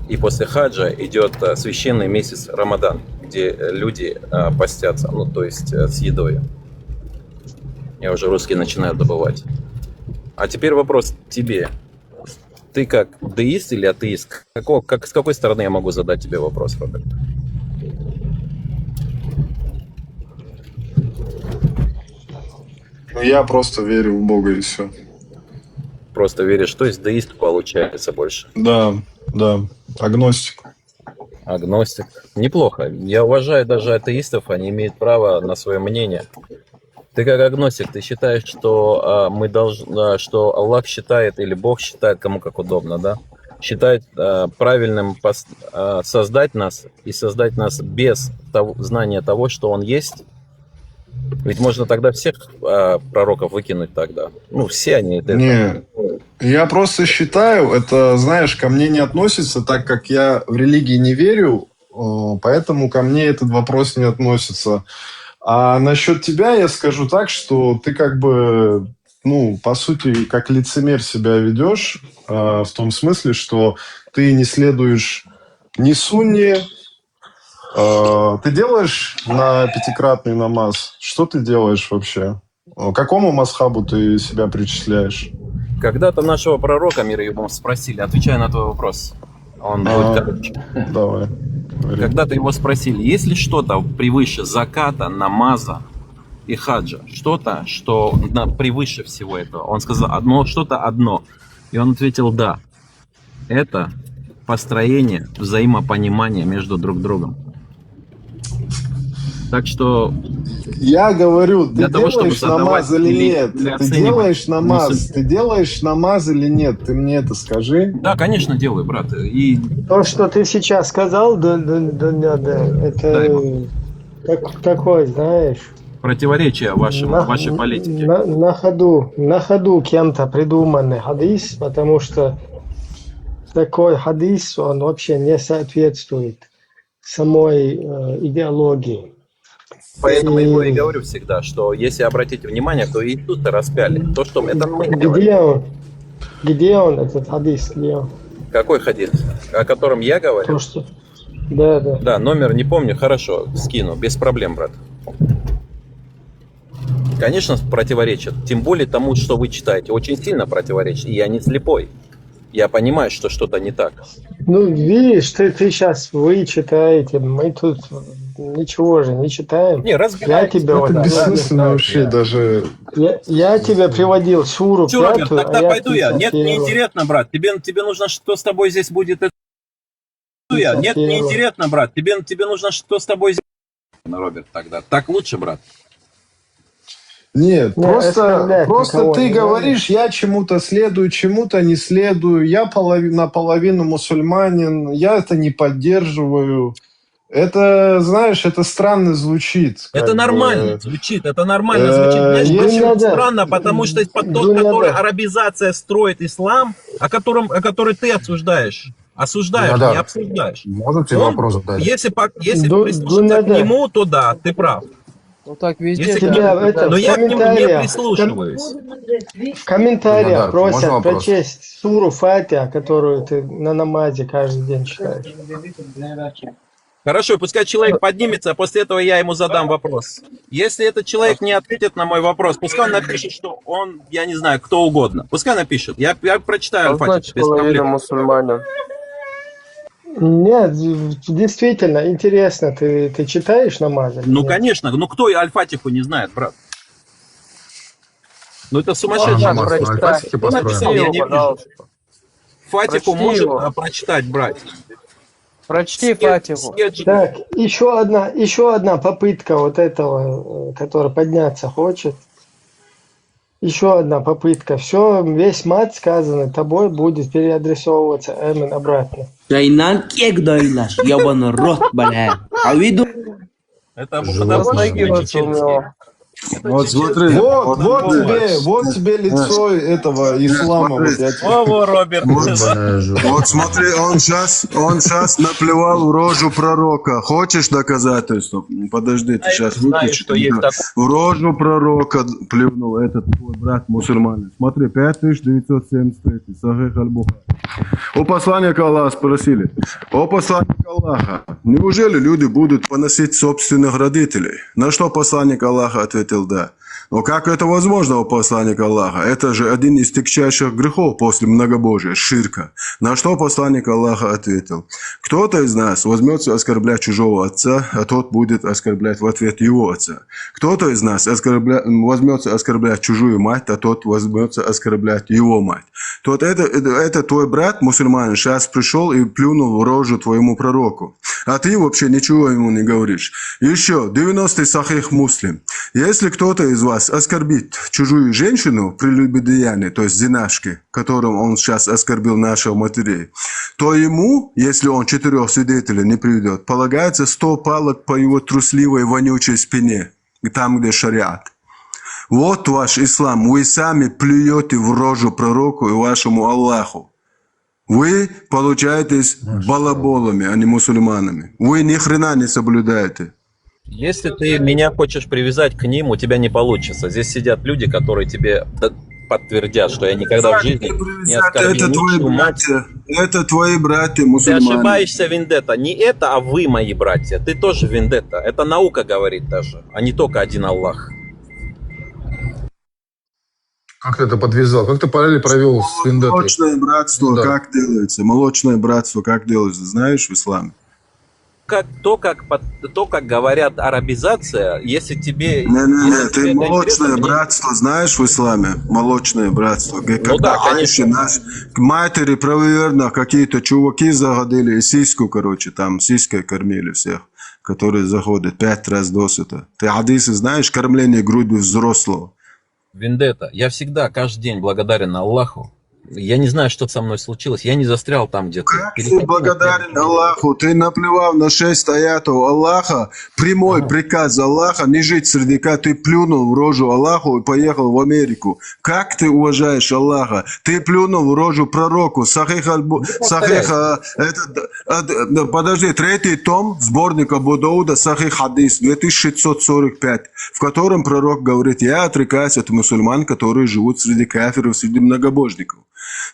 и после хаджа идет священный месяц Рамадан, где люди постятся, ну то есть с едой. Я уже русский начинаю добывать. А теперь вопрос тебе. Ты как деист или атеист? С какой стороны я могу задать тебе вопрос, Роберт? Ну, я просто верю в Бога и все. Просто веришь, то есть деист получается больше? Да, агностик. Агностик. Неплохо. Я уважаю даже атеистов, они имеют право на свое мнение. Ты как агностик, ты считаешь, что что Аллах считает или Бог считает, кому как удобно, да? Считает правильным создать нас и создать нас без знания того, что Он есть? Ведь можно тогда всех пророков выкинуть тогда. Ну, все они. Не, я просто считаю, это, знаешь, ко мне не относится, так как я в религии не верю, поэтому ко мне этот вопрос не относится. А насчет тебя я скажу так, что ты как бы, ну, по сути, как лицемер себя ведешь, в том смысле, что ты не следуешь ни сунне. Ты делаешь на пятикратный намаз? Что ты делаешь вообще? К какому мазхабу ты себя причисляешь? Когда-то нашего пророка, мир ему, спросили, отвечая на твой вопрос. Он будет короче. Давай. Когда-то его спросили, есть ли что-то превыше заката, намаза и хаджа? Что-то, что превыше всего этого? Он сказал, что-то одно. И он ответил, да. Это построение взаимопонимания между друг другом. Так что... Я говорю, ты делаешь намаз или нет? Ты делаешь намаз? Ты делаешь намаз или нет? Ты мне это скажи. Да, конечно, делаю, брат. И... То, что ты сейчас сказал, это такое, знаешь... Противоречие вашей политике. На ходу кем-то придуманный хадис, потому что такой хадис, он вообще не соответствует самой идеологии. Поэтому я и говорю всегда, что если обратить внимание, то Иисуса распяли. То, что это мы делаем. Где он, этот хадис? Где он? Какой хадис? О котором я говорю? Да. Да, номер не помню, хорошо, скину, без проблем, брат. Конечно, противоречит. Тем более тому, что вы читаете, очень сильно противоречит. И я не слепой. Я понимаю, что что-то не так. Ну, видишь, ты сейчас вы читаете, мы тут ничего же не читаем. Не, разбираем. Это бессмысленно вообще даже... Я тебе приводил суру 5. Роберт, тогда пойду я. Нет, мне интересно, брат. Тебе нужно, что с тобой здесь будет... Нет, мне интересно, брат. Тебе нужно, что с тобой здесь... Роберт, тогда. Так лучше, брат? Нет, просто ты говоришь, я чему-то следую, чему-то не следую, я наполовину мусульманин, я это не поддерживаю. Это, знаешь, это странно звучит. Это нормально звучит, Знаешь, почему странно? Потому что тот, который арабизация строит ислам, о который ты осуждаешь, не обсуждаешь. Можно тебе вопрос задать? Если прислушаться к нему, то да, ты прав. Ну так везде. Если Тебя кажется, это но в я к нему не комментариях, прислушиваюсь. в комментариях Ильдар, можно просят вопрос? прочесть суру Фатиха, которую ты на намазе каждый день читаешь. Хорошо, пускай человек поднимется, а после этого я ему задам вопрос. Если этот человек не ответит на мой вопрос, пускай он напишет, что он, я не знаю, кто угодно. Пускай напишет. Я прочитаю А Аль-Фатиху, значит, без половина проблем. мусульманин. Нет, действительно, интересно, ты читаешь намаз? или Ну, нет? конечно. Ну, кто Аль-Фатиху не знает, брат? Ну, это А сумасшедший. намаз на Аль-Фатихе Кто написал? построен? Я не вижу. Фатиху Прочти может его. прочитать, братья. Прочти Фатиху. Так, еще одна попытка вот этого, который подняться хочет. Еще одна попытка. Все, весь мат сказанный тобой будет переадресовываться Эмин обратно. Шайнан кек дойлаш, ебаный рот, бля. А виду? Это Растягиваться у него. Вот смотри, вот тебе лицо этого ислама. Вот я тебе- Во, Роберт. Вот смотри, он сейчас наплевал в рожу пророка. Хочешь доказательства? Подожди, ты сейчас знаю, выключишь. что есть такое. В рожу пророка плюнул этот твой брат мусульманин. Смотри, 5973, Сахих аль-Бухари. У посланника Аллаха спросили: о посланник Аллаха, неужели люди будут поносить собственных родителей? На что посланник Аллаха ответил: да. Но как это возможно, о посланник Аллаха? Это же один из тягчайших грехов после многобожия, ширка. На что посланник Аллаха ответил: кто-то из нас возьмется оскорблять чужого отца, а тот будет оскорблять в ответ его отца. Кто-то из нас возьмется оскорблять чужую мать, а тот возьмется оскорблять его мать. Это твой брат, мусульманин, сейчас пришел и плюнул в рожу твоему пророку. А ты вообще ничего ему не говоришь. Еще 90-й Сахих Муслим. Если кто-то из вас оскорбит чужую женщину при любодеянии, то есть зинашки, которым он сейчас оскорбил наших матерей, то ему, если он 4 свидетелей не приведет, полагается 100 палок по его трусливой вонючей спине, там, где шариат. Вот ваш ислам. Вы сами плюете в рожу пророку и вашему Аллаху. Вы получаетесь балаболами, а не мусульманами. Вы ни хрена не соблюдаете. Если ты меня хочешь привязать к ним, у тебя не получится. Здесь сидят люди, которые тебе подтвердят, что я никогда в жизни не оскорбил ничью мать. Это твои братья Ты мусульмане. ошибаешься, Вендетта. Не это, а вы мои братья. Ты тоже Вендетта. Это наука говорит даже, а не только один Аллах. Как ты это подвязал? Как ты параллель провел с Вендеттой? Молочное братство как делается? Молочное братство как делается? Знаешь в исламе? То, как говорят арабизация, если тебе... Не, ты молочное братство знаешь в исламе? Молочное братство. Когда раньше матери правоверно какие-то чуваки загодили и сиську, там сиськой кормили всех, которые заходят 5 раз досыта. Ты хадисы знаешь? Кормление грудью взрослого. Вендетта, я всегда, каждый день благодарен Аллаху. Я не знаю, что со мной случилось. Я не застрял там где-то. Как ты благодарен Аллаху? Ты наплевал на 6 аятов Аллаха. Прямой приказ Аллаха не жить среди них. Ты плюнул в рожу Аллаху и поехал в Америку. Как ты уважаешь Аллаха? Ты плюнул в рожу пророку. Подожди, 3-й том сборника Абу Дауда Сахих Хадис 2645, в котором пророк говорит: я отрекаюсь от мусульман, которые живут среди кафиров, среди многобожников.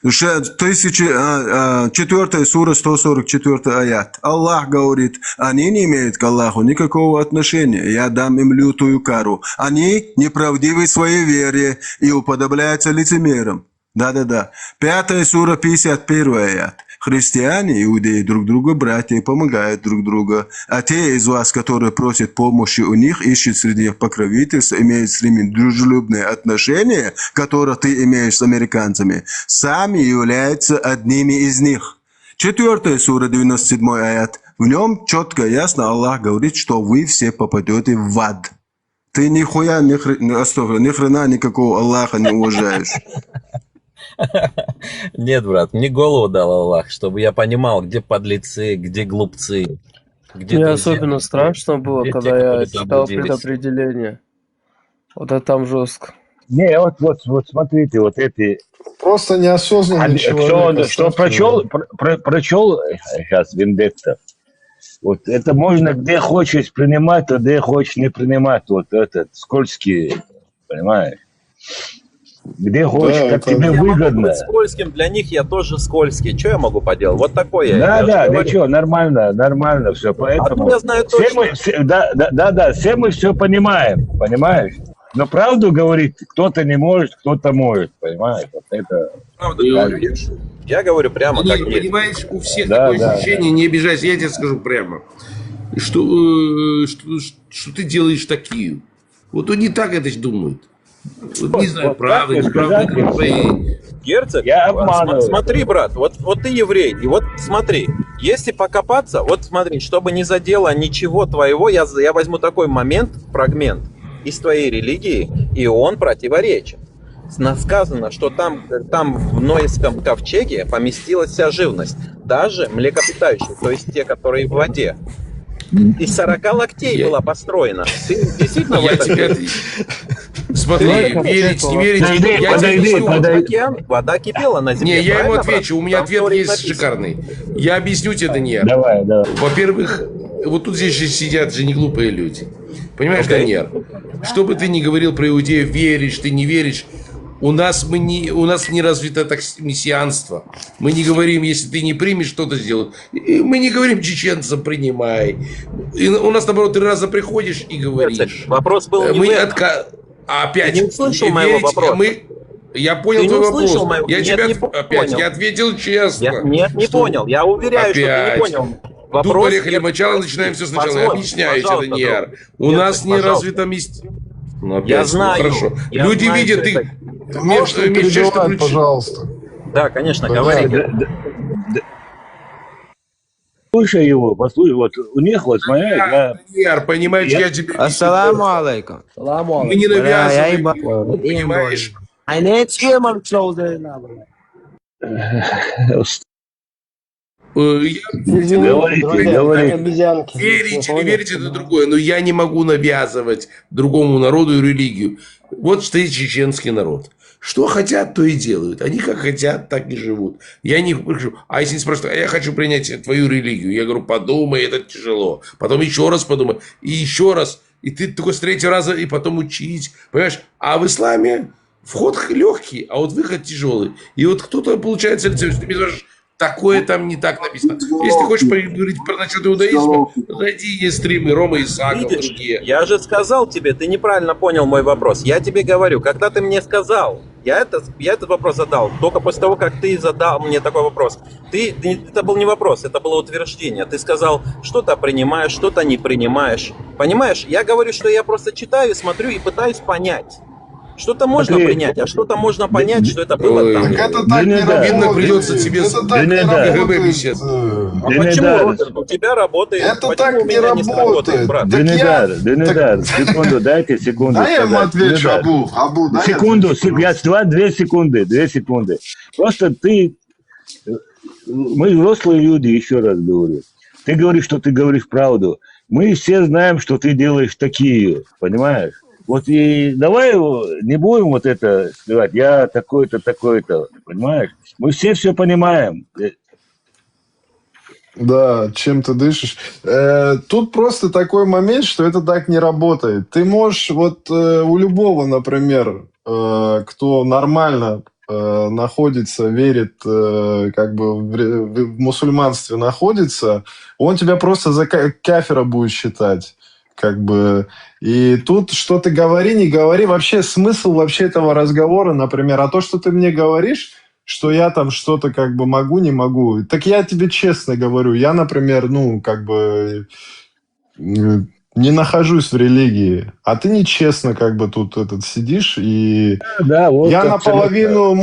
4 сура, 144 аят. Аллах говорит: они не имеют к Аллаху никакого отношения. Я дам им лютую кару. Они неправдивы в своей вере и уподобляются лицемерам. Да. 5 сура, 51 аят. Христиане, иудеи друг друга братья и помогают друг другу. А те из вас, которые просят помощи у них, ищут среди них покровительство, имеют с ними дружелюбные отношения, которые ты имеешь с американцами, сами являются одними из них. 4 сура, 97 аят. В нем четко и ясно Аллах говорит, что вы все попадете в ад. Ты ни хрена никакого Аллаха не уважаешь. Нет, брат, мне голову дал Аллах, чтобы я понимал, где подлецы, где глупцы. Где Мне друзья, особенно страшно было, где когда те, я которые читал заблудились. предопределение. Вот это там жестко. Не, вот смотрите, вот эти... Просто неосознанный человек. Что прочел сейчас Вендетта. Вот это можно где хочешь принимать, а где хочешь не принимать. Вот этот скользкий, понимаешь? Где хочешь, Да, как это... тебе Я могу выгодно. быть скользким, для них я тоже скользкий. Что я могу поделать? Вот такой я. Да, Я же да, говорю. ничего, нормально, нормально все. Одно Поэтому я знаю все точно. мы, да, все мы все понимаем, понимаешь? Но правду говорить кто-то не может, кто-то может, понимаешь? Вот это. Правда говорю. Я говорю прямо, как есть. Понимаешь, у всех Да, такое да, ощущение, не обижайся, я тебе скажу прямо, что ты делаешь такие. Вот они так это думают. Вот не знаю, Вот правда, так неправда, сказать, это твои. Герцог, я обманываю. смотри, брат, вот ты еврей, и вот смотри, если покопаться, вот смотри, чтобы не задело ничего твоего, я возьму такой момент, фрагмент из твоей религии, и он противоречит. Сказано, что там в Ноевском ковчеге поместилась вся живность, даже млекопитающие, то есть те, которые в воде. Из 40 локтей была построена. Ты действительно в Я это тебе веришь? Смотри, верить, не верить, Подойди, я тебе подойди, объясню. подойди. Океан, вода кипела на земле. Не, я ему правильно, отвечу, брат? у меня Там ответ истории есть написано. шикарный. Я объясню тебе, Даниэль. Давай, давай. Во-первых, вот тут здесь же сидят же не глупые люди. Понимаешь, Окей. Даниэль? Что бы ты ни говорил про иудеев, веришь, ты не веришь, у нас не развито так мессианство. Мы не говорим, если ты не примешь, что-то сделать. И мы не говорим чеченцам принимай. И у нас, наоборот, 3 раза приходишь и говоришь. Вопрос был не Мы в этом. Опять. Ты не услышал моего верить, вопроса. Я понял Ты не твой услышал вопрос. моего- Я Нет, тебя не опять, понял. я ответил честно. Нет, не Что- понял. Я уверяю, что ты Опять. не понял. Тут Вопрос... поехали начало, начинаем все сначала. Я Позволь, объясняю тебе, пожалуйста, Даниэль. друг. У Нет, нас не пожалуйста. развито место. Ну, опять, Я знаю. хорошо. Я Люди знаю, видят, что ты... это- Ты можешь не перебивать, пожалуйста? Да, конечно, Понятно. говори. Слушай его, послушай, вот у них вот, смотри, Даниэль, понимаешь, я тебе... Ассаламу алейкум. Мы не навязываем, понимаешь? Говорите. Обезьянки. Верить или не верить, это другое. Но я не могу навязывать другому народу и религию. Вот стоит чеченский народ. Что хотят, то и делают. Они как хотят, так и живут. Я не хочу. А если спрашивают, а я хочу принять твою религию, я говорю, подумай, это тяжело. Потом еще раз подумай. И еще раз. И ты только с 3-го раза, и потом учить. Понимаешь? А в исламе вход легкий, а вот выход тяжелый. И вот кто-то получается лицемерие. Ты мне скажешь, такое там не так написано. Если ты хочешь поговорить про насчет иудаизма, зайди, есть стримы Рома Исааков, Видишь, другие. я же сказал тебе, ты неправильно понял мой вопрос. Я тебе говорю, когда ты мне сказал, я этот вопрос задал, только после того, как ты задал мне такой вопрос. Это был не вопрос, это было утверждение. Ты сказал, что-то принимаешь, что-то не принимаешь. Понимаешь, я говорю, что я просто читаю, смотрю и пытаюсь понять. Что-то можно Смотри. принять, а что-то можно понять, что это было Ой, там. Так это так не да. Видно, работает. придется тебе Это так не да. работает. беседу. А Да не почему, надо. Роберт, у тебя работает? Это Почему так у не меня не сработает, работает. брат? Так я- Денедар, секунду, дайте секунду. Дай я ему сказать. отвечу, Денедар. Абу, дай я Секунду, отвечу. я 2 секунды. Просто мы взрослые люди, еще раз говорю. Ты говоришь, что ты говоришь правду. Мы все знаем, что ты делаешь такие, понимаешь? Вот и давай не будем вот это сказать, я такой-то, такой-то, понимаешь? Мы все понимаем. Да, чем ты дышишь. Тут просто такой момент, что это так не работает. Ты можешь, вот у любого, например, кто нормально находится, верит, как бы в мусульманстве находится, он тебя просто за кафира будет считать. Как бы, и тут что ты говори, не говори, вообще смысл вообще этого разговора, например, а то, что ты мне говоришь, что я там что-то как бы могу, не могу, так я тебе честно говорю, я, например, ну, как бы не нахожусь в религии, а ты нечестно как бы тут сидишь, и Да, вот я как наполовину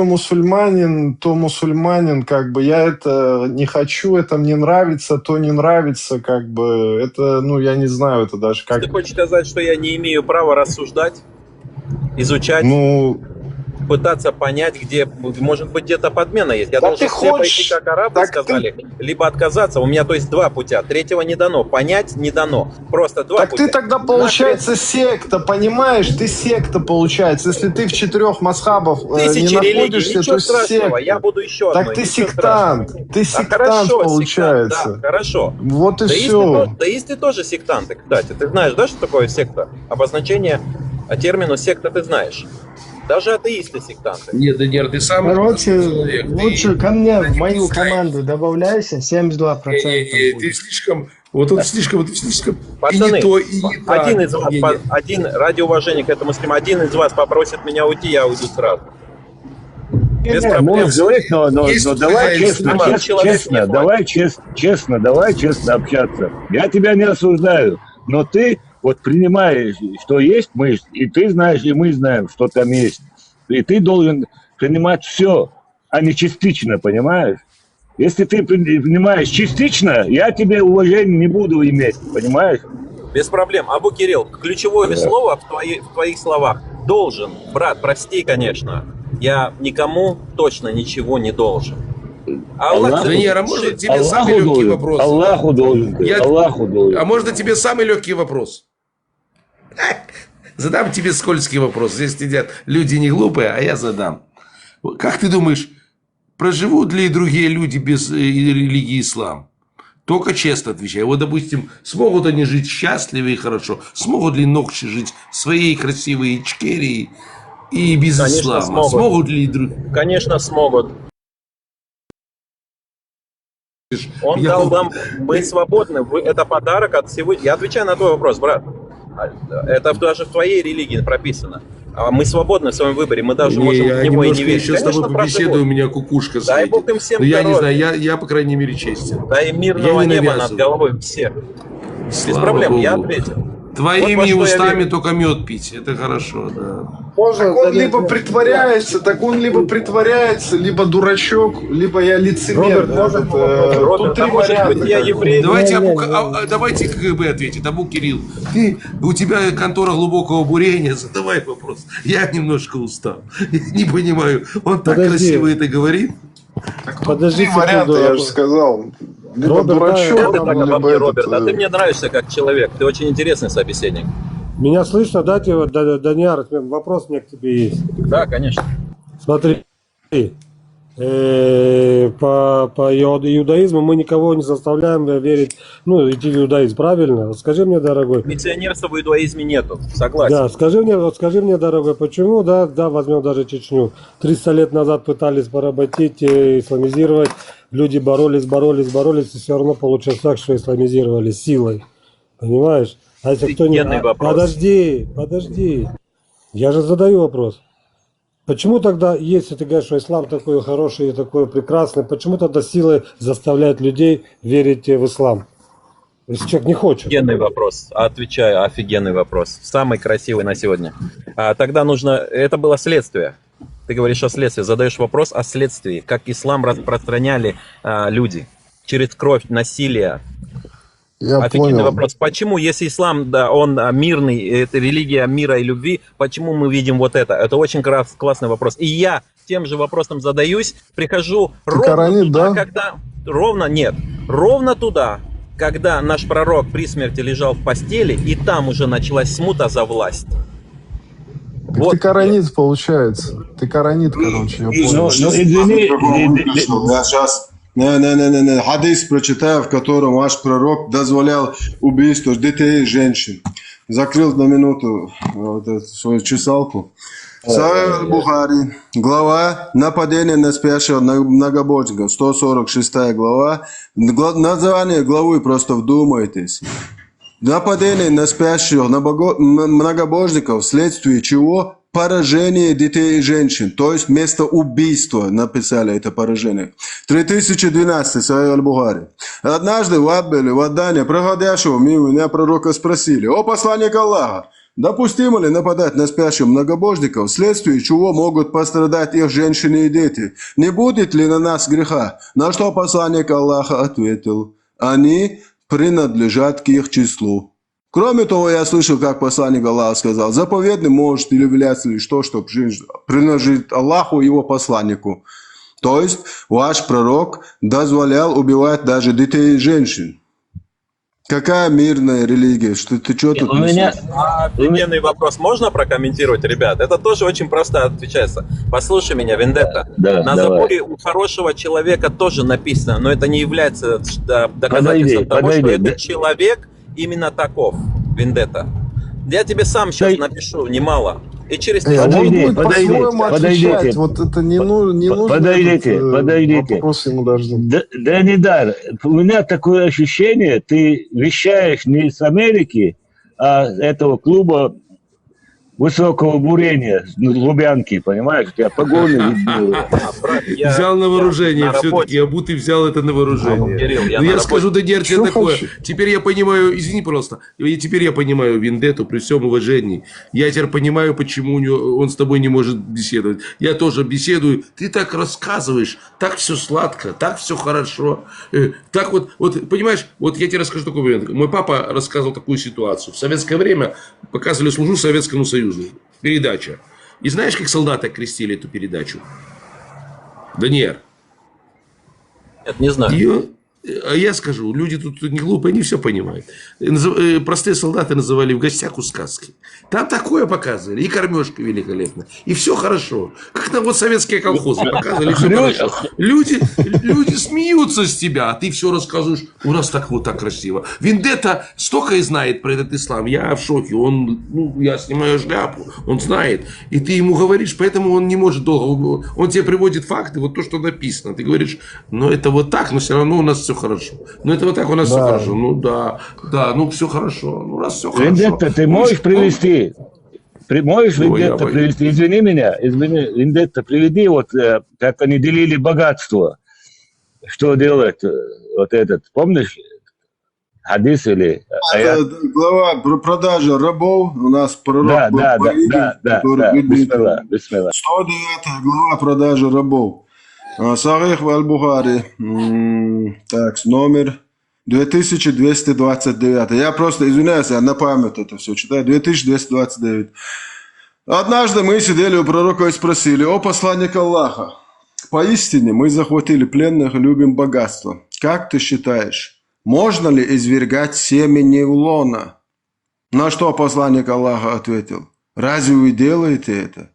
мусульманин, то мусульманин, как бы я это не хочу, это мне нравится, то не нравится, как бы это, ну, я не знаю, это даже как... Ты хочешь сказать, что я не имею права рассуждать, изучать? Ну, пытаться понять, где, может быть, где-то подмена есть. Я Да должен ты все хочешь, пойти, как арабы так сказали, либо отказаться. У меня, то есть, два путя. Третьего не дано. Понять не дано. Просто два Так путя. ты тогда, получается, секта, понимаешь? Ты секта, получается. Если ты в 4 масхабов не Тысячи религий, находишься, ничего то страшного. секта. Я буду еще Так одной. ты ничего сектант. страшного. Ты А сектант, хорошо, получается. сектант, да, хорошо. Вот и Деисты, все. деисты тоже сектанты, кстати. Ты знаешь, да, что такое секта? Обозначение термину секта ты знаешь. Даже атеисты сектанты. Нет, Даниэр, ты сам Короче, человек. лучше ко мне в мою команду добавляйся, 72% Ты будет. слишком... Вот он слишком... Пацаны, и не то, и не так. один из вас, Не. один, ради уважения к этому стриму, один из вас попросит меня уйти, я уйду сразу. Без проблем. Можешь говорить, но Есть давай хозяин честно, стрима. Один человек честно, не давай честно общаться. Я тебя не осуждаю, но ты вот принимаешь, что есть, и ты знаешь, и мы знаем, что там есть. И ты должен принимать все, а не частично, понимаешь? Если ты принимаешь частично, я тебе уважения не буду иметь, понимаешь? Без проблем. Абу Кирилл, ключевое слово в твоих словах. Должен. Брат, прости, конечно. Я никому точно ничего не должен. Аллах, Даниэр, а можно тебе самый легкий вопрос? Аллаху должен ты, Аллаху должен. А можно тебе самый легкий вопрос? Задам тебе скользкий вопрос. Здесь сидят люди не глупые, а я задам. Как ты думаешь, проживут ли другие люди без религии ислам? Только честно отвечай. Вот, допустим, смогут они жить счастливо и хорошо? Смогут ли Нокши жить в своей красивой Ичкерии и без конечно, ислама? Смогут ли другие? Конечно, смогут. Он дал вам, мы свободны, это подарок от Всевышнего. Я отвечаю на твой вопрос, брат. Это даже в твоей религии прописано. А мы свободны в своем выборе, мы даже можем в него и не верить. Еще с тобой побеседую, у меня кукушка Дай светит. Бог им всем Но я не здоровья. знаю, я по крайней мере честен. Дай мирного Я не неба над навязываю. головой всех. Без Слава проблем, я Богу. ответил. Твоими Вот во что я устами верю. только мед пить. Это хорошо, да. Так он либо притворяется, либо дурачок, либо я лицемер. Роберт, Тут а может быть, я еврей? Давайте КГБ ответит. Абу Кирилл, у тебя контора глубокого бурения, задавай вопрос. Я немножко устал. Не понимаю, он так Подожди. красиво это говорит. Подожди Три варианта, секунду. я же сказал. Либо Роберт, дурачок, да, Ты так обо либо мне, Роберт, а ты этот... мне нравишься как человек. Ты очень интересный собеседник. Меня слышно, да, тебе, Даниар? Вопрос у меня к тебе есть. Да, конечно. Смотри, по иудаизму мы никого не заставляем верить, идти в иудаизм, правильно? Вот скажи мне, дорогой. Миссионерства в иудаизме нету, согласен. Да, скажи мне, дорогой, почему, да, возьмем даже Чечню. 300 лет назад пытались поработить, исламизировать, люди боролись, и все равно получилось так, что исламизировали силой, понимаешь? А если кто не... Офигенный вопрос. Подожди, я же задаю вопрос. Почему тогда, если ты говоришь, что ислам такой хороший и такой прекрасный, почему тогда силой заставляют людей верить в ислам? Если человек не хочет. Офигенный вопрос. Отвечаю, офигенный вопрос. Самый красивый на сегодня. Тогда нужно... Это было следствие. Ты говоришь о следствии, задаешь вопрос о следствии. Как ислам распространяли люди. Через кровь, насилие. Я Офигенный понял. вопрос. Почему, если ислам, да, он мирный, это религия мира и любви, почему мы видим вот это? Это очень классный вопрос. И я тем же вопросом задаюсь, прихожу ровно туда, когда... Ровно туда, когда наш пророк при смерти лежал в постели, и там уже началась смута за власть. Так ты коранит, получается. Ты коранит, короче, я понял. Я сейчас хадис прочитаю, в котором ваш пророк дозволял убийство детей и женщин. Закрыл на минуту свою чесалку. Сахих Бухари, глава «Нападение на спящего многобожника», 146 глава. Название главы просто вдумайтесь. Нападение на спящих многобожников, вследствие чего поражение детей и женщин, то есть вместо убийства написали это поражение. 3012, Сахих аль-Бухари. Однажды в Аббеле, в Адане, проходящего мимо меня пророка спросили: «О посланник Аллаха, допустимо ли нападать на спящих многобожников, вследствие чего могут пострадать их женщины и дети? Не будет ли на нас греха?» На что посланник Аллаха ответил: «Они принадлежат к их числу». Кроме того, я слышал, как посланник Аллаха сказал, заповедным может или является лишь то, что принадлежит Аллаху и его посланнику. То есть ваш пророк дозволял убивать даже детей и женщин. Какая мирная религия? Ты что тут У меня несешь? офигенный вопрос. Можно прокомментировать, ребят? Это тоже очень просто отвечается. Послушай меня, Вендетта. Да, На давай. заборе у хорошего человека тоже написано, но это не является доказательством того, что подойди. этот человек именно таков, Вендетта. Я тебе сам сейчас напишу немало. И через А он Подойди, будет подойди, по-своему подойдите. отвечать. Вот это не нужно Подойдите, этот, подойдите. вопрос ему даже. Данидар, у меня такое ощущение, ты вещаешь не с Америки, а этого клуба высокого бурения, Лубянки, понимаешь? У тебя погоны видны. Взял на вооружение на все-таки, работе. Абу, ты взял это на вооружение. Кирилл, я Ну, на я скажу, работе. Даниэль, тебе Что такое. хочешь? Теперь я понимаю, извини, пожалуйста, теперь я понимаю Вендетту при всем уважении. Я теперь понимаю, почему он с тобой не может беседовать. Я тоже беседую. Ты так рассказываешь, так все сладко, так все хорошо. Так вот, понимаешь, вот я тебе расскажу такой момент. Мой папа рассказывал такую ситуацию. В советское время показывали «Служу Советскому Союзу». Передача. И знаешь, как солдаты окрестили эту передачу? Даниэль. Нет, не знаю. А я скажу, люди тут не глупые, они все понимают. Простые солдаты называли «В гостях у сказки». Там такое показывали, и кормежка великолепная, и все хорошо. Как там вот советские колхозы показывали, все хорошо. Люди смеются с тебя, а ты все рассказываешь, у нас так вот так красиво. Вендетта столько и знает про этот ислам, я в шоке, я снимаю шляпу, он знает, и ты ему говоришь, поэтому он не может долго, он тебе приводит факты, вот то, что написано, ты говоришь, ну это вот так, но все равно у нас все хорошо. Ну это вот так у нас все хорошо. Ну да, ну все хорошо. Ну у нас все хорошо. Вендетта, ты можешь привести? Можешь, Вендетта, привести? Извини меня, Вендетта, приведи, вот как они делили богатство. Что делает вот этот, помнишь? Хадис или аят? Это глава про продажи рабов. У нас пророк был который бисмилlah, бисмилlah. 109 глава продажи рабов. Сахих Аль-Бухари. Так, номер 2229. Я просто извиняюсь, я на память это все читаю. 2229. Однажды мы сидели у пророка и спросили: о посланник Аллаха, поистине мы захватили пленных и любим богатство. Как ты считаешь, можно ли извергать семя Невлона? На что посланник Аллаха ответил: разве вы делаете это?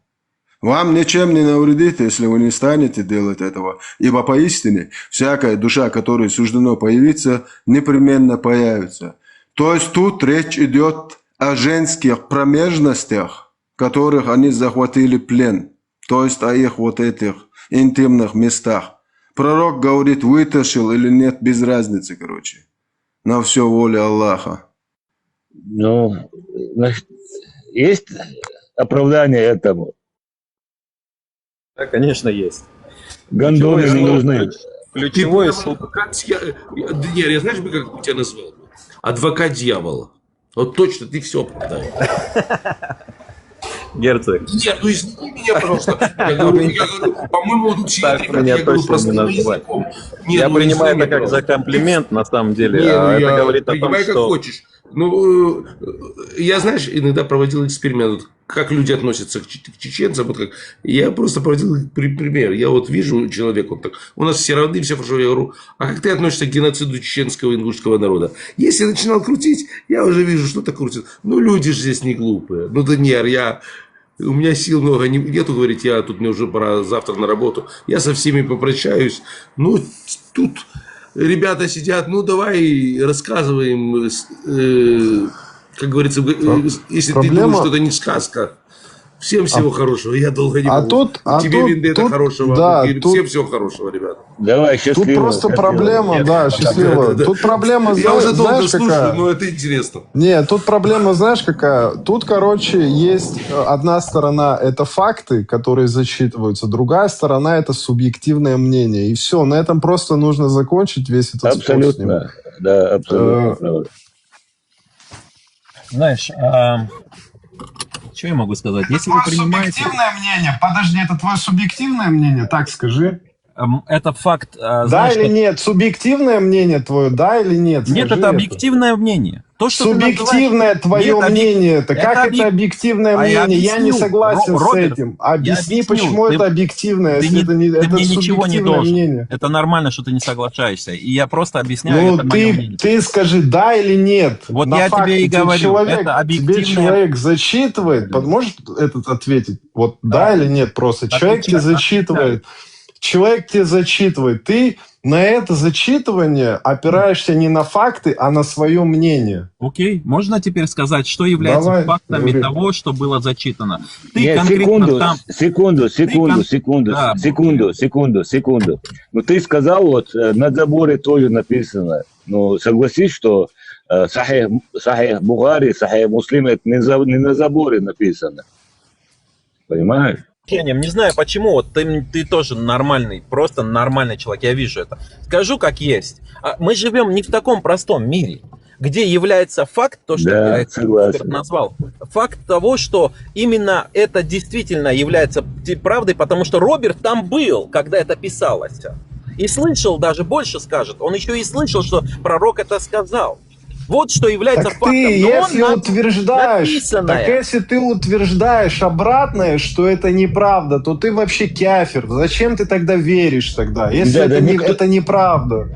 Вам ничем не навредит, если вы не станете делать этого, ибо поистине всякая душа, которой суждено появиться, непременно появится. То есть тут речь идет о женских промежностях, которых они захватили плен, то есть о их вот этих интимных местах. Пророк говорит, вытащил или нет, без разницы, короче. На все воля Аллаха. Ну, значит, есть оправдание этому? Да, конечно, есть. Гондоны не нужны. Ключевое слово. Нет, я знаешь, как тебя назвал? Адвокат дьявола. Вот точно, ты все оправдаешь. Герцог. Нет, ну извини меня, пожалуйста. Я говорю, по-моему, тут Так меня точно не назвать. Я принимаю это как за комплимент, на самом деле. Это говорит о том, как что... хочешь. Ну, я, знаешь, иногда проводил эксперимент, как люди относятся к чеченцам. Вот как. Я просто проводил пример. Я вот вижу человека, вот так, у нас все равны, все хорошо. Я говорю, а как ты относишься к геноциду чеченского и ингушского народа? Если я начинал крутить, я уже вижу, что-то крутит. Ну, люди же здесь не глупые. Ну, да нет, у меня сил много нету, говорить, мне уже пора завтра на работу. Я со всеми попрощаюсь. Ну, тут... Ребята сидят, ну давай рассказываем, как говорится, если ты думаешь, что это не сказка. Всем всего хорошего, я долго не могу. Тебе, Вендетта, хорошего. Да, всем всего хорошего, ребят. Давай, счастливо. Тут просто проблема, счастливо. Тут проблема, я уже долго знаешь, слушаю, какая? но это интересно. Нет, тут проблема, знаешь, какая? Тут, короче, есть одна сторона, это факты, которые зачитываются, другая сторона, это субъективное мнение. И все, на этом просто нужно закончить весь этот спор с ним. Абсолютно, да, абсолютно. Знаешь, что я могу сказать? Если вы принимаете... Субъективное мнение? Подожди, это твое субъективное мнение? Так скажи. Это факт, Да знаешь, или нет? Субъективное мнение твое, да или нет? нет, Скажи это это. объективное мнение. То, что ты Субъективное называешь... твое Нет, мнение. Это как это объективное А я мнение? Я не объясню, согласен с Роберт, этим. я Объясни, объясню. почему это объективное, Ты если это не ты это мне ничего не субъективное должен. мнение. Это нормально, что ты не соглашаешься. И я просто объясняю, Ну, это мое мнение. ты скажи, да или нет. Вот На я тебе факты. и говорю, это Тебе объективное... человек зачитывает, можешь этот ответить? Вот да или нет просто. Человек тебе зачитывает. Человек тебе зачитывает. Ты на это зачитывание опираешься не на факты, а на свое мнение. Окей, можно теперь сказать, что является Давай, фактами говори. того, что было зачитано? Ты Нет, конкретно секунду, там... секунду. Ну, ты сказал, вот, на заборе тоже написано. Ну, согласись, что Сахих Бухари, Сахих Муслим, это не на заборе написано. Понимаешь? Не знаю почему, вот ты тоже нормальный, просто нормальный человек, я вижу это. Скажу как есть. Мы живем не в таком простом мире, где является факт, то, что Да, я согласен. назвал, факт того, что именно это действительно является правдой, потому что Роберт там был, когда это писалось. И слышал, даже больше скажет, он еще и слышал, что пророк это сказал. Вот что является Так фактом. ты, Но если он утверждаешь, написанное. так если ты утверждаешь обратное, что это неправда, то ты вообще кафир. Зачем ты тогда веришь тогда? Если это неправда.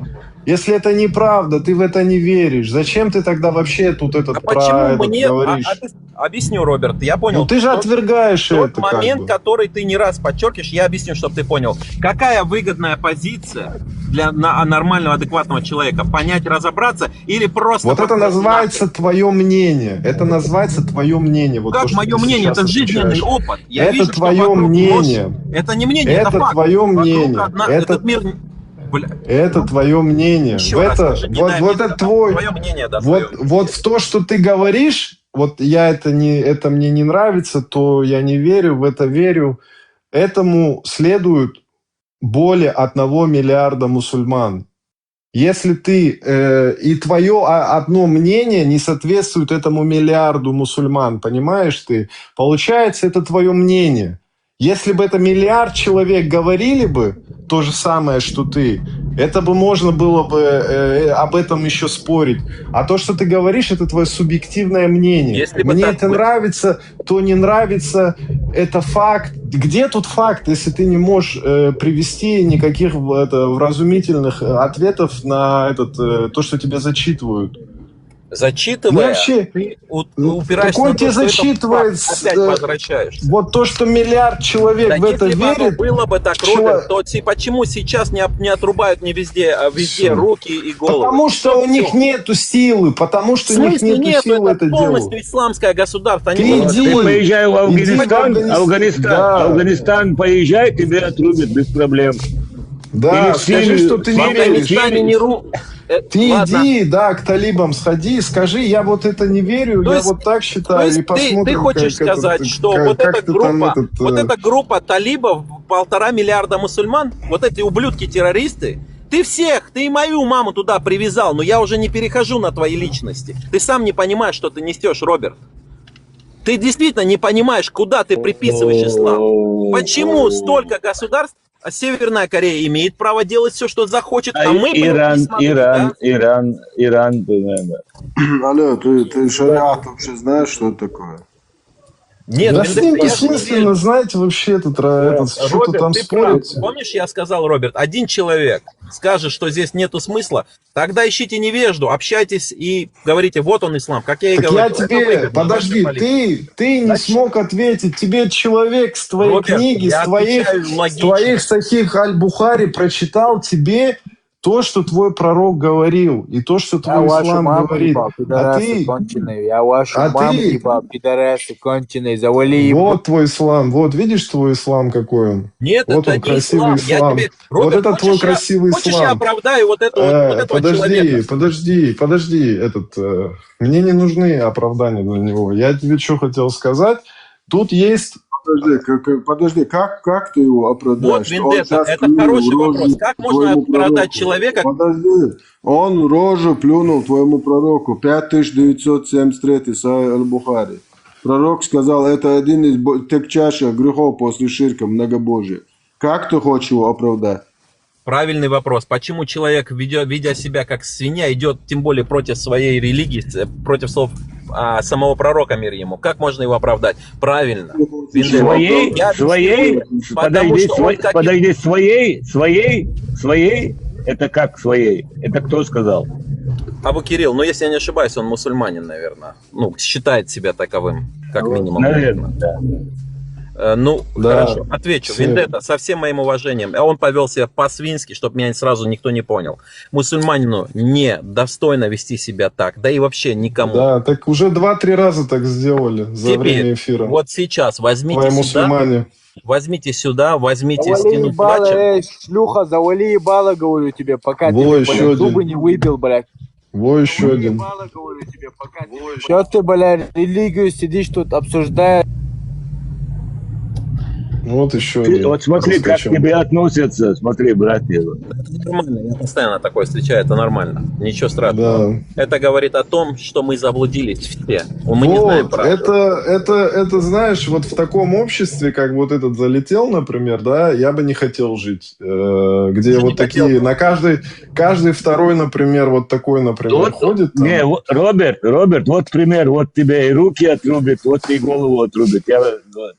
Если это неправда, ты в это не веришь. Зачем ты тогда вообще тут про Почему это мне... говоришь? Объясню, Роберт, я понял. Ну ты же отвергаешь тот это момент, как бы. который ты не раз подчеркиваешь, я объясню, чтобы ты понял. Какая выгодная позиция для нормального, адекватного человека? Понять, разобраться или просто... Вот это называется твое мнение. Это называется твое мнение. Вот Как то, что мое ты мнение? сейчас Это жизненный отвечаешь. опыт. Я Это вижу, что твое вокруг мнение. Это не мнение, это факт. твое Вокруг мнение. Этот мир... Это твое мнение. Еще раз скажи, не дай мне это твой. Твое мнение, да, Вот в то, что ты говоришь, вот это мне не нравится, то я не верю, в это верю. Этому следует более 1 миллиарда мусульман. Если ты и твое одно мнение не соответствует этому миллиарду мусульман, понимаешь ты? Получается, это твое мнение. Если бы это миллиард человек говорили бы то же самое, что ты, это бы можно было бы об этом еще спорить. А то, что ты говоришь, это твое субъективное мнение. Если бы Мне так это нравится, то не нравится. Это факт. Где тут факт, если ты не можешь привести никаких вразумительных ответов на то, что тебе зачитывают? Зачитывая, вообще, ты упираешься такой на тебе то, что это зачитывает, факт. Опять возвращаешься. Вот то, что миллиард человек Да в это если бы оно верит. было бы так, Роберт, то почему сейчас не отрубают не везде, а везде руки и головы? Потому что у них нету силы, потому что В у них смысле нету нету? силы Это это полностью делать. исламское государство. Ты Они иди, Ты поезжай в Афганистан, Афганистан, да. Афганистан поезжай, тебя отрубят без проблем. Да, Или в скажи, Сирию, что ты не в Афганистане веришь. не Ты Ладно. иди, да, к талибам сходи, скажи, я вот это не верю, То я есть- вот так То считаю, есть и посмотрим, ты хочешь как сказать, что как- вот как эта ты там группа, вот эта группа талибов, 1,5 миллиарда мусульман, вот эти ублюдки-террористы, ты и мою маму туда привязал, но я уже не перехожу на твои личности. Ты сам не понимаешь, что ты несешь, Роберт. Ты действительно не понимаешь, куда ты приписываешь ислам. Почему столько государств, а Северная Корея имеет право делать все, что захочет, а мы, блин, Иран, не смотрим, да? Иран, примерно. Алло, ты шариат вообще знаешь, что это такое? Нет, Да ты- с ним я же не бессмысленно, знаете, вообще что-то Роберт, там ты прав. спорить. Помнишь, я сказал, Роберт, один человек скажет, что здесь нету смысла, тогда ищите невежду, общайтесь и говорите, вот он ислам, как я и Так говорю. я это тебе, выгодно, подожди, ваша политика. ты не смог ответить. Тебе человек с твоей Роберт, книги, я с твоих отвечаю логично. Сахих Аль-Бухари прочитал тебе то, что твой пророк говорил, и то, что Я твой вашу ислам маму говорит. ебал, А пидорасы ты, конченые. Я вашу а маму ты- ебал, пидорасы конченые. Завали ебал. вот твой ислам, вот видишь твой ислам какой он? Нет, вот это он не красивый ислам. Я ислам. тебе, Вот Роберт, это твой хочешь, красивый хочешь, я ислам. оправдаю вот этого человека? Подожди. Мне не нужны оправдания для него. Я тебе что хотел сказать? Тут есть... Подожди, как ты его оправдаешь? Вот Он вендетта, сейчас это плюнул хороший в рожу вопрос. Как можно твоему оправдать пророку. человека? Подожди, он рожу плюнул твоему пророку. 5973 Сахих Аль-Бухари. Пророк сказал, это один из тягчайших грехов после ширка, многобожия. Как ты хочешь его оправдать? Правильный вопрос. Почему человек, видя себя как свинья, идет тем более против своей религии, против слов самого пророка, мир ему? Как можно его оправдать? Правильно. Своей? Подожди, своей? Это как своей? Это кто сказал? Абу Кирилл, ну если я не ошибаюсь, он мусульманин, наверное. Ну, считает себя таковым, как минимум. Наверное, да. Ну, Да, хорошо, отвечу. все. Вендетта, со всем моим уважением, он повел себя по-свински, чтобы меня сразу никто не понял. Мусульманину не достойно вести себя так, да и вообще никому. Да, так уже 2-3 раза так сделали за время Теперь, эфира. вот сейчас возьмите Твои сюда, мусульмане. возьмите Завали стену ебало, плача. шлюха, завали ебало, говорю тебе, пока Во, ты, еще блядь, зубы один. не выбил, блядь. Во, еще один. Что ты, блядь, религию сидишь тут обсуждаешь? Вот еще Ты, один. вот смотри, как к Заскочил. тебе относятся, смотри, братья. Это нормально, я постоянно такое встречаю, это нормально. Ничего страшного. Да. Это говорит о том, что мы заблудились все. Мы не знаем Вот, правду. это, знаешь, вот в таком обществе, как вот этот залетел, например, да, я бы не хотел жить. Где вот такие, на каждый второй, например, вот такой, например, Вот, ходит. Там. не, Роберт, вот пример, вот тебе и руки отрубит, вот и голову отрубит.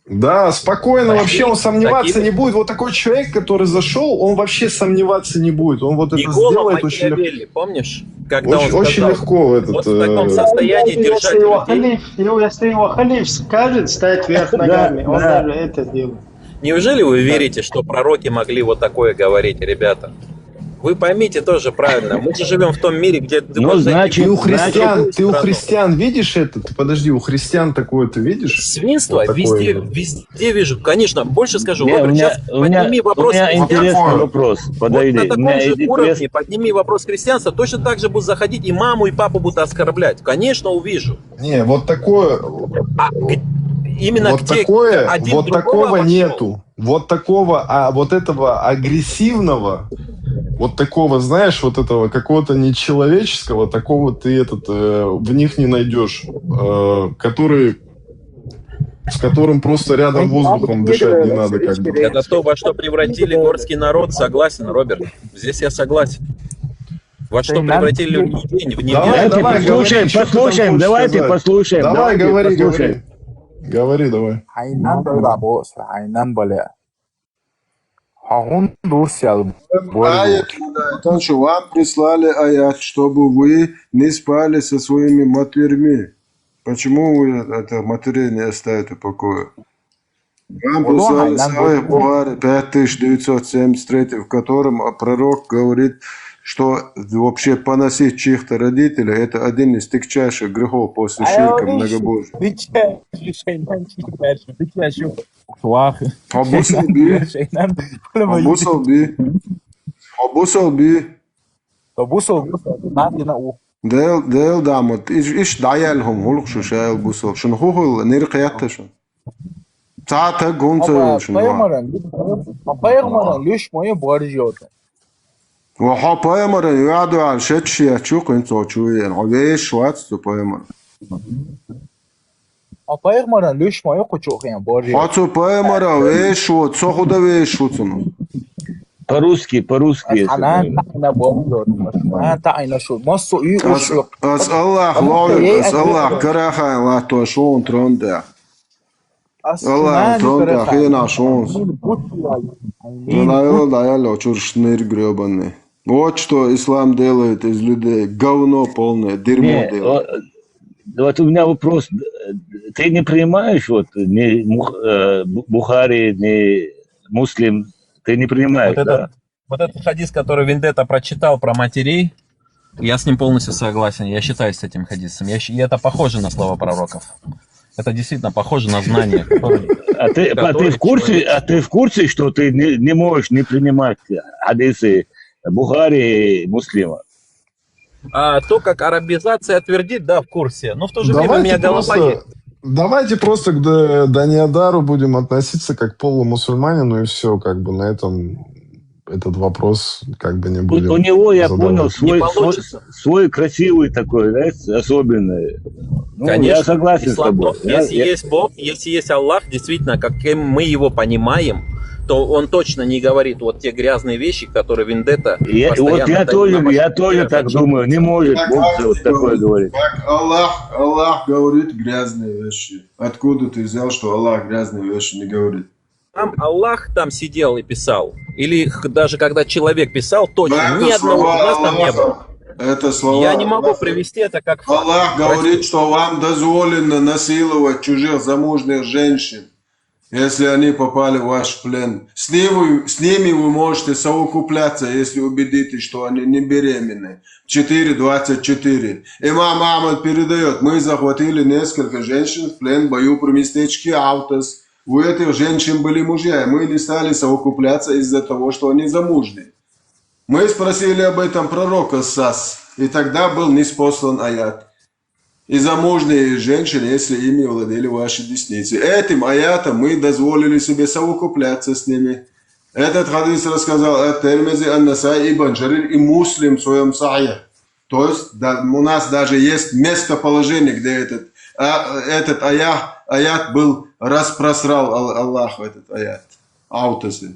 Да, спокойно, вообще он сомневаться такие- не будет. Вот такой человек, который зашел, он вообще сомневаться не будет. Он вот это Никола сделает очень легко. Макиавелли, помнишь? Когда он Очень сказал, легко этот. вот в таком состоянии держать Если его людей. если его халиф скажет стать вверх ногами, он да. даже это сделает. Неужели вы верите, что пророки могли вот такое говорить, ребята? Вы поймите тоже правильно. Мы же живем в том мире, где ты Ну, можешь зайти значит, Ты у в любую страну. христиан видишь это? Подожди, у христиан такое ты видишь? Свинство Вот такое везде, вот. везде вижу. Конечно, больше скажу. Не, Роберт, сейчас у меня подними вопрос интересный христианства. вопрос. Вот Подойди. на У меня таком же интерес- уровне подними вопрос христианства, точно так же будут заходить и маму, и папу будут оскорблять. Конечно, увижу. Не, вот такое, Именно вот где такое, один вот другого такого обошел. нету. Вот такого, вот этого агрессивного, вот такого, знаешь, вот этого какого-то нечеловеческого, такого ты в них не найдешь, с которым просто рядом воздухом дышать не надо, как бы. Это то, во что превратили горский народ, согласен, Роберт. Здесь я согласен. Во что превратили людей в Давай, невежу. давай, говори, что ты там хочешь давайте сказать. послушаем. Давай, давайте говори, послушаем. говори. Говори, давай. Хайнан бос, хайнан, бля. Хахун дурсял. Аят, потому что вам прислали аят, чтобы вы не спали со своими матерьми. Почему вы это матерей не оставите в покое? Вам прислали Сахих Бухари 5973, в котором пророк говорит, что вообще поносить чьих-то родителей – это один из тягчайших грехов после ширка многобожия. Абу Салби. ديل دامت إيش دعيالهم هلق شو شايل بوصل شنو هو نير قيادته شنو ساعتها قنصة شنو Апайгмаран лишь мои боржоты. وحا مرة يقعدوا على شتش يتشوق انتو شوية عويش شوات تو مرة Апайгмаран лишь мои кучухи боржоты. حاتو مرة ويش شو تصخو دا ويش شو تنو По-русски. أنا боржоты. أنا شو مصو يوشو. الله كراخا الله تو شون تروندا الله تروندا خينا شون Да, чуршнырь гребаный. Вот что ислам делает из людей. Говно полное, дерьмо Не, делает. вот у меня вопрос. Ты не принимаешь ни Бухари, ни Муслим, ты не принимаешь, да? Вот этот хадис, который Вендетта прочитал про матерей, я с ним полностью согласен. Я считаюсь с этим хадисом. И это похоже на слова пророков. Это действительно похоже на знания, которые... Ты в курсе, что ты не можешь не принимать хадисы Бухари и Муслима? То, как арабизация твердит, да, в курсе. Но в то же время у меня голова есть. Давайте просто к Даниадару будем относиться как к полумусульманину, и все, как бы на этом этот вопрос как бы не будем У него, я задавать. понял, свой красивый такой, знаешь, особенный. Ну, Конечно, я согласен с тобой. Если есть Бог, если есть Аллах, действительно, как мы его понимаем, то он точно не говорит вот те грязные вещи, которые Вендетта Вот я постоянно тоже так думаю. Не может Бог вот такое говорить. Как Аллах говорит грязные вещи. Откуда ты взял, что Аллах грязные вещи не говорит? Там Аллах там сидел и писал. Или даже когда человек писал, точно Это ни одного слова у нас там не Аллаха. было. Это слова Я не могу Аллаха. привести это как факт. Аллах говорит, что вам дозволено насиловать чужих замужних женщин, если они попали в ваш плен. С ними вы можете совокупляться, если убедитесь, что они не беременны. 4:24. Имам Ахмад передает, мы захватили несколько женщин в плен в бою при местечке Аутас. У этих женщин были мужья, и мы не стали совокупляться из-за того, что они замужние. Мы спросили об этом пророка Сас, и тогда был ниспослан аят. И замужние женщины, если ими владели ваши десницы. Этим аятом мы дозволили себе совокупляться с ними. Этот хадис рассказал Ат-Тирмизи, Ан-Насаи, Ибн Джарир и Муслим в своем Сахих. То есть у нас даже есть местоположение, где этот аят был, распросрал Аллах этот аят. Аутасы.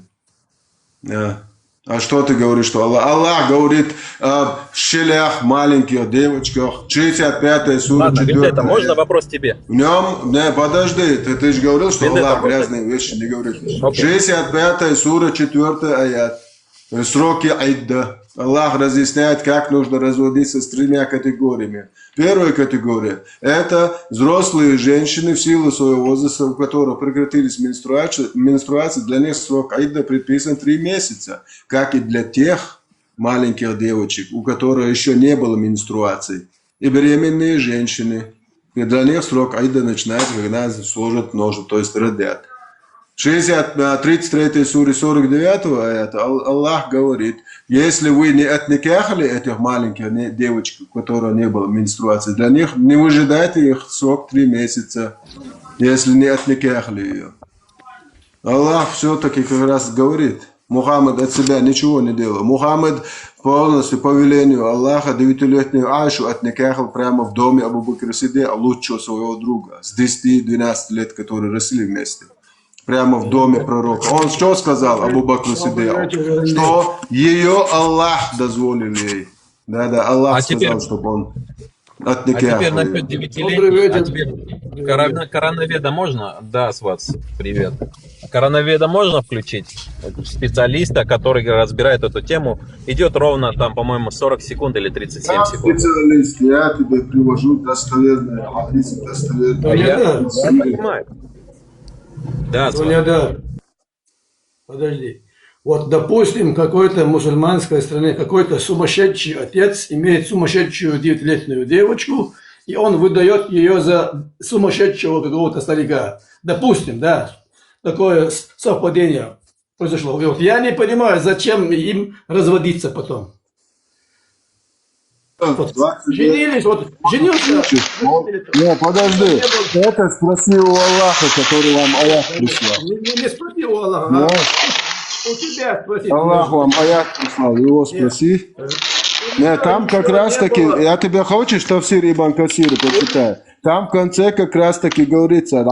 А что ты говоришь, что Аллах? Аллах говорит в щелях маленьких девочках, 65-я сура, 4 это можно вопрос тебе? В нем, не, подожди, ты же говорил, что Вендетта, Аллах можно? грязные вещи не говорит. Окей. 65-я сура, 4 аят. Сроки айда. Аллах разъясняет, как нужно разводиться с 3 категориями. Первая категория – это взрослые женщины в силу своего возраста, у которых прекратились менструации, для них срок айда предписан 3 месяца, как и для тех маленьких девочек, у которых еще не было менструаций. И беременные женщины, и для них срок айда начинается, когда сложат ножи, то есть родят. 33 суре 49 аята Аллах говорит, если вы не отникахали этих маленьких девочек, у которых не было менструации, для них не выжидайте их срок 3 месяца, если не отникахали ее. Аллах все-таки как раз говорит, Мухаммад от себя ничего не делал. Мухаммад полностью по велению Аллаха 9-летнюю Айшу отникахал прямо в доме Абу Бакр Сиддика, лучшего своего друга, с 10-12 лет, которые росли вместе. Прямо в доме пророка. Он что сказал Абу Бакру Сиддику? Что ее Аллах дозволил ей. Да, Аллах сказал, чтобы он отникахал. А теперь насчет 9-летних. А теперь Коронаведа можно? Да, Свац, привет. Коронаведа можно включить? Специалиста, который разбирает эту тему. Идет ровно там, по-моему, 40 секунд или 37 секунд. Специалист, я тебе привожу достоверные хадисы, достоверные. Я понимаю. Да, да. Подожди. Вот, допустим, какой-то мусульманской стране, какой-то сумасшедший отец имеет сумасшедшую 9-летнюю девочку, и он выдает ее за сумасшедшего какого-то старика. Допустим, да, такое совпадение произошло. И вот я не понимаю, зачем им разводиться потом. Вот, женились, вот, женился. Не, подожди, это спроси у Аллаха, который вам аят прислал. Не спроси у Аллаха, Да. у тебя спроси. Аллах вам аят прислал, его спроси. Нет, там как раз таки, я тебе хочешь тафсир Ибн Касир почитай. Там в конце как раз таки говорится,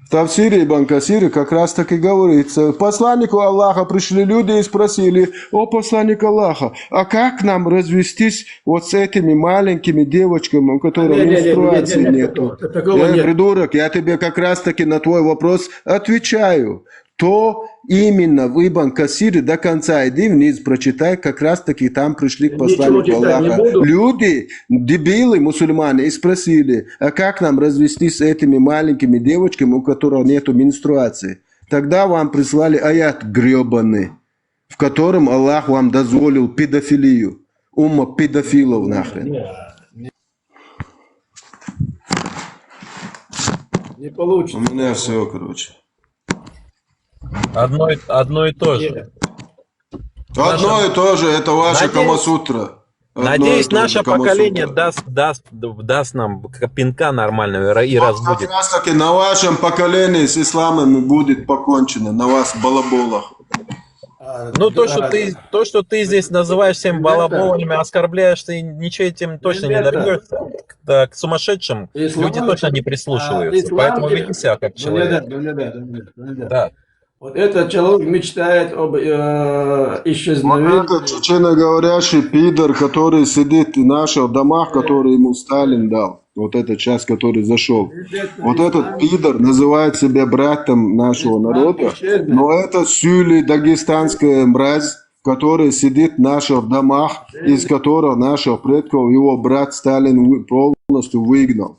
в тафсире Ибн Касире как раз таки говорится, посланнику Аллаха пришли люди и спросили, о посланник Аллаха, а как нам развестись вот с этими маленькими девочками, у которых менструации нету? Придурок, я тебе как раз таки на твой вопрос отвечаю. То именно в Ибн Касире до конца иди вниз, прочитай, как раз таки там пришли к посланнику Аллаха. Люди, дебилы, мусульмане, и спросили, а как нам развестись с этими маленькими девочками, у которых нету менструации? Тогда вам прислали аят гребаный, в котором Аллах вам дозволил педофилию. Умма педофилов нахрен. Не получится. У меня все, короче. Одно и то же. Одно и то же, это ваша Камасутра. Надеюсь, наше поколение даст нам пинка нормального и разбудит. Как раз таки на вашем поколении с исламом будет покончено, на вас балаболах. Ну, то, что ты здесь называешь всем балаболами, оскорбляешь, ты ничего этим точно не добьешься. к сумасшедшим Ислам люди точно не это- прислушиваются. ислам Поэтому это- веди себя как человек. Да. Вот этот человек мечтает об Вот исчезновении. этот чеченоговорящий пидор, который сидит в наших домах, который ему Сталин дал. Вот этот час, который зашел. Вот этот пидор называет себя братом нашего народа, но это сюли дагестанская мразь, который сидит в наших домах, из которых наших предков его брат Сталин полностью выгнал.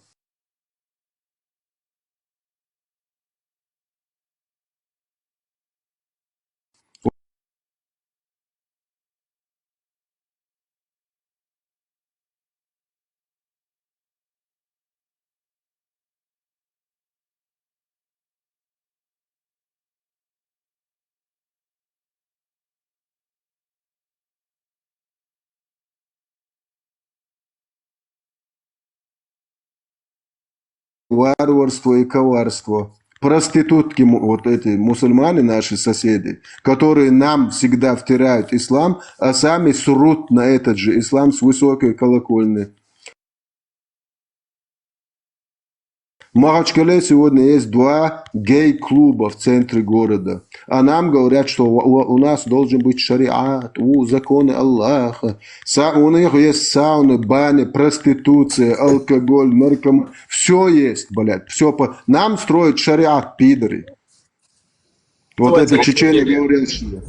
Варварство и коварство. Проститутки, вот эти мусульмане, наши соседи, которые нам всегда втирают ислам, а сами срут на этот же ислам с высокой колокольни. В Махачкале сегодня есть 2 гей-клуба в центре города. А нам говорят, что у нас должен быть шариат, законы Аллаха. У них есть сауны, бани, проституция, алкоголь, наркомания. Все есть, блядь. Все Нам строят шариат, пидоры. Вот Называется это чечене лицемерие. говорящие.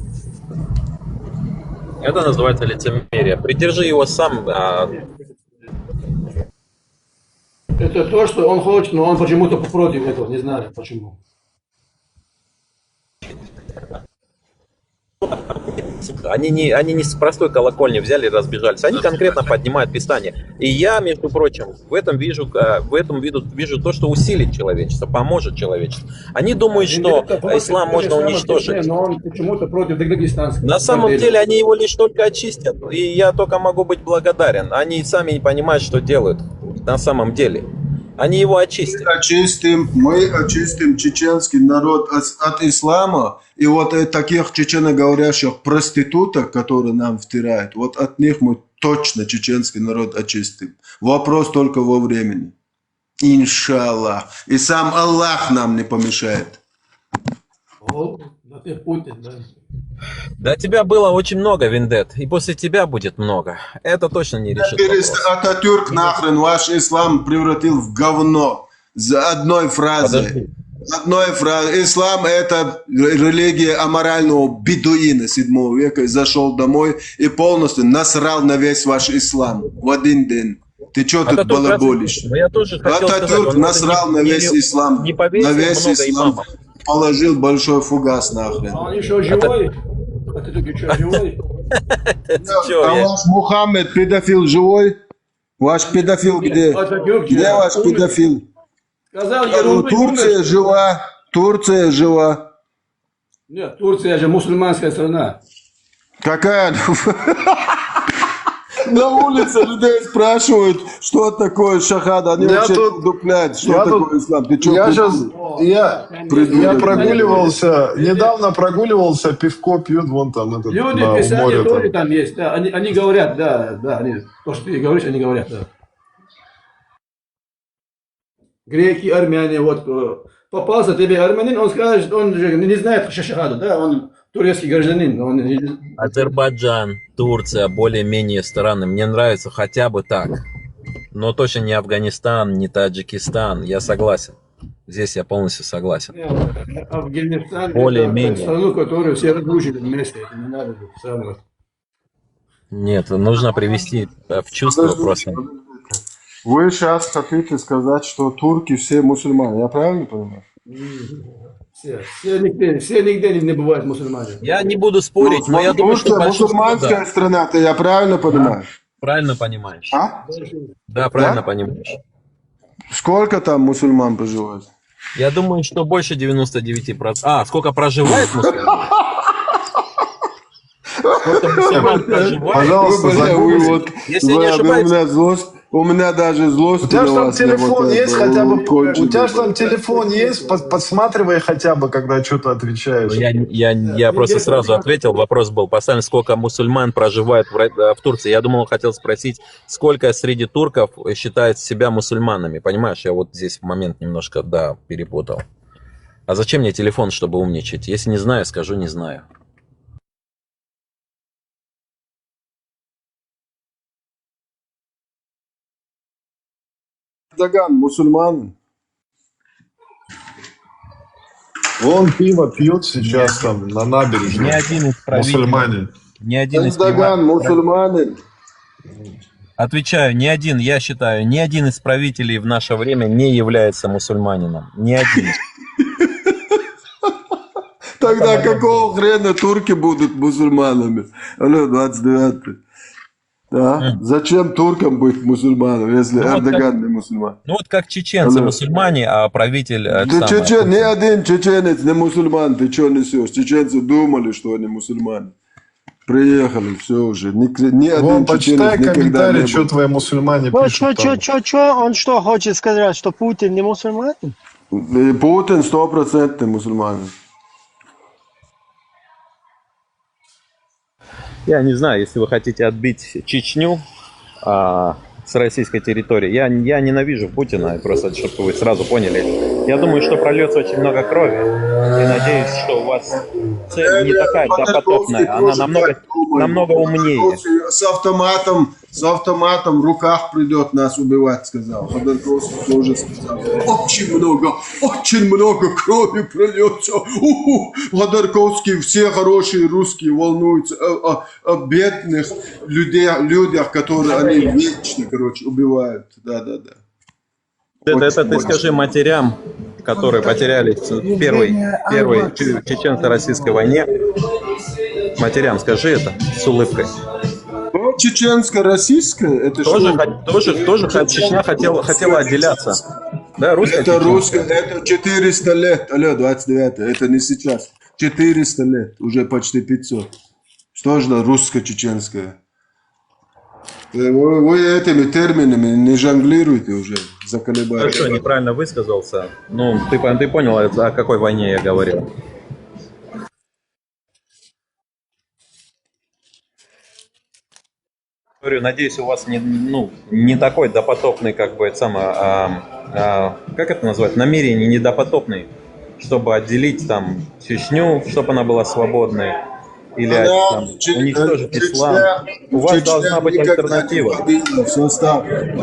Это называется лицемерие. Придержи его сам. Это то, что он хочет, но он почему-то против этого, не знаю почему. Они не с простой колокольни взяли и разбежались. Они конкретно поднимают Писание. И я, между прочим, в этом вижу то, что усилит человечество, поможет человечеству. Они думают, что ислам можно уничтожить. Но он почему-то против дагестанского. На самом деле они его лишь только очистят. И я только могу быть благодарен. Они сами не понимают, что делают на самом деле. Они его очистят. Мы очистим чеченский народ от ислама. И вот таких чеченоговорящих проституток, которые нам втирают, вот от них мы точно чеченский народ очистим. Вопрос только во времени. Иншаллах. И сам Аллах нам не помешает. Да ты Путин, да. До тебя было очень много, Виндет. И после тебя будет много. Это точно не решит вопрос. Ататюрк нахрен ваш ислам превратил в говно. За одной фразой. Одной фразой. Ислам это религия аморального бедуина 7 века. Зашел домой и полностью насрал на весь ваш ислам. В один день. Ты что тут балаболишь? Ататюрк насрал на весь ислам. На весь ислам. Положил большой фугас нахрен. Он еще живой? А ты тут еще живой? А ваш Мухаммед педофил живой? Ваш педофил где? Где ваш педофил? Турция жива. Турция жива. Нет, Турция же мусульманская страна. Какая? На улице людей спрашивают, что такое шахада. Они вообще дупляют, что такое ислам. Ты что? Я прогуливался, недавно прогуливался, пивко пьют, вон там этот, Люди на Писания море тоже там. там есть, да. Они говорят, да, то, что ты говоришь, они говорят, да. Греки, армяне, вот попался тебе армянин, он скажет, он же не знает шахаду, да, он турецкий гражданин. Азербайджан, Турция, более-менее страны. Мне нравится хотя бы так. Но точно не Афганистан, не Таджикистан. Я согласен. Здесь я полностью согласен. Афганистан Более-менее. это страну, которую все разрушили вместе. Это не надо сравнивать. Нет, нужно привести в чувство просто. Вы сейчас хотите сказать, что турки все мусульмане. Я правильно понимаю? Все нигде не бывают мусульмане. Я не буду спорить, но я думаю, что мусульманская страна-то, я правильно понимаю? Правильно понимаешь. А? Да, правильно понимаешь. Сколько там мусульман проживает? Я думаю, что больше 99%. А, сколько проживает мусульман? Сколько мусульман проживает? Пожалуйста, Если я не ошибаюсь, У меня даже У злости тебя на же там вас не телефон хватает. есть хотя бы, у тебя же там Конченый. телефон есть, подсматривай хотя бы, когда что-то отвечаешь. Я просто сразу ответил, вопрос был поставлен, сколько мусульман проживает в Турции. Я думал, хотел спросить, сколько среди турков считает себя мусульманами. Понимаешь, я вот здесь момент немножко, да, перепутал. А зачем мне телефон, чтобы умничать? Если не знаю, скажу не знаю. Эрдоган мусульманин. Он пиво пьет сейчас там на набережной. Ни один из правителей, Мусульмане. ни один из Эрдоган мусульманин. Отвечаю, ни один, я считаю, ни один из правителей в наше время не является мусульманином. Ни один. Тогда какого хрена турки будут мусульманами? Алло, 29-й. Да? Зачем туркам быть мусульманом, если Эрдоган не мусульман? Ну вот как чеченцы Алло. мусульмане, а правитель... Ты ни один чеченец не мусульман, ты что несешь? Чеченцы думали, что они мусульмане. Приехали, все уже. Ни Вон, один почитай чеченец никогда комментарии, не что был. твои мусульмане Ну, пишут там. он что хочет сказать, что Путин не мусульманин? И Путин 100% мусульманин. Я не знаю, если вы хотите отбить Чечню с российской территории. Я ненавижу Путина, просто чтобы вы сразу поняли. Я думаю, что прольется очень много крови. И надеюсь, что у вас цель не такая допотопная, она намного умнее. С автоматом в руках придет нас убивать, сказал. Ходорковский тоже сказал. Очень много крови прольется. Ходорковский, все хорошие русские волнуются о бедных людях, которые они вечно, короче, убивают. Да. Это ты скажи матерям, которые потерялись в первой чеченско-российской войне. Матерям скажи это с улыбкой. Чеченско-российская, это тоже Чечня хотела отделяться. Да, русская это Чечня. русская, это 400 лет. Алло, 29 это не сейчас. 400 лет, уже почти 500. Что же русско-чеченская? Вы этими терминами не жонглируйте уже, заколебали. Хорошо, неправильно высказался. Ну, ты понял, о какой войне я говорил. Говорю, надеюсь, у вас не такой допотопный, как бы, как это назвать, намерение недопотопный, чтобы отделить там Чечню, чтобы она была свободной, или там, уничтожить ислам. У вас должна быть альтернатива.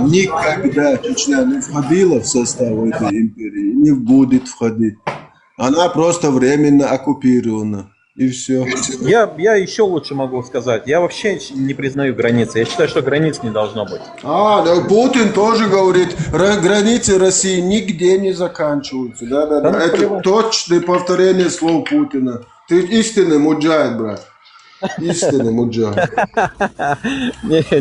Никогда Чечня не входила в состав этой империи, не будет входить. Она просто временно оккупирована. И все. Я еще лучше могу сказать. Я вообще не признаю границы. Я считаю, что границ не должно быть. Да, Путин тоже говорит, границы России нигде не заканчиваются. Да. Это точное повторение слов Путина. Ты истинный муджахид, брат. Истинный муджахид. Нет,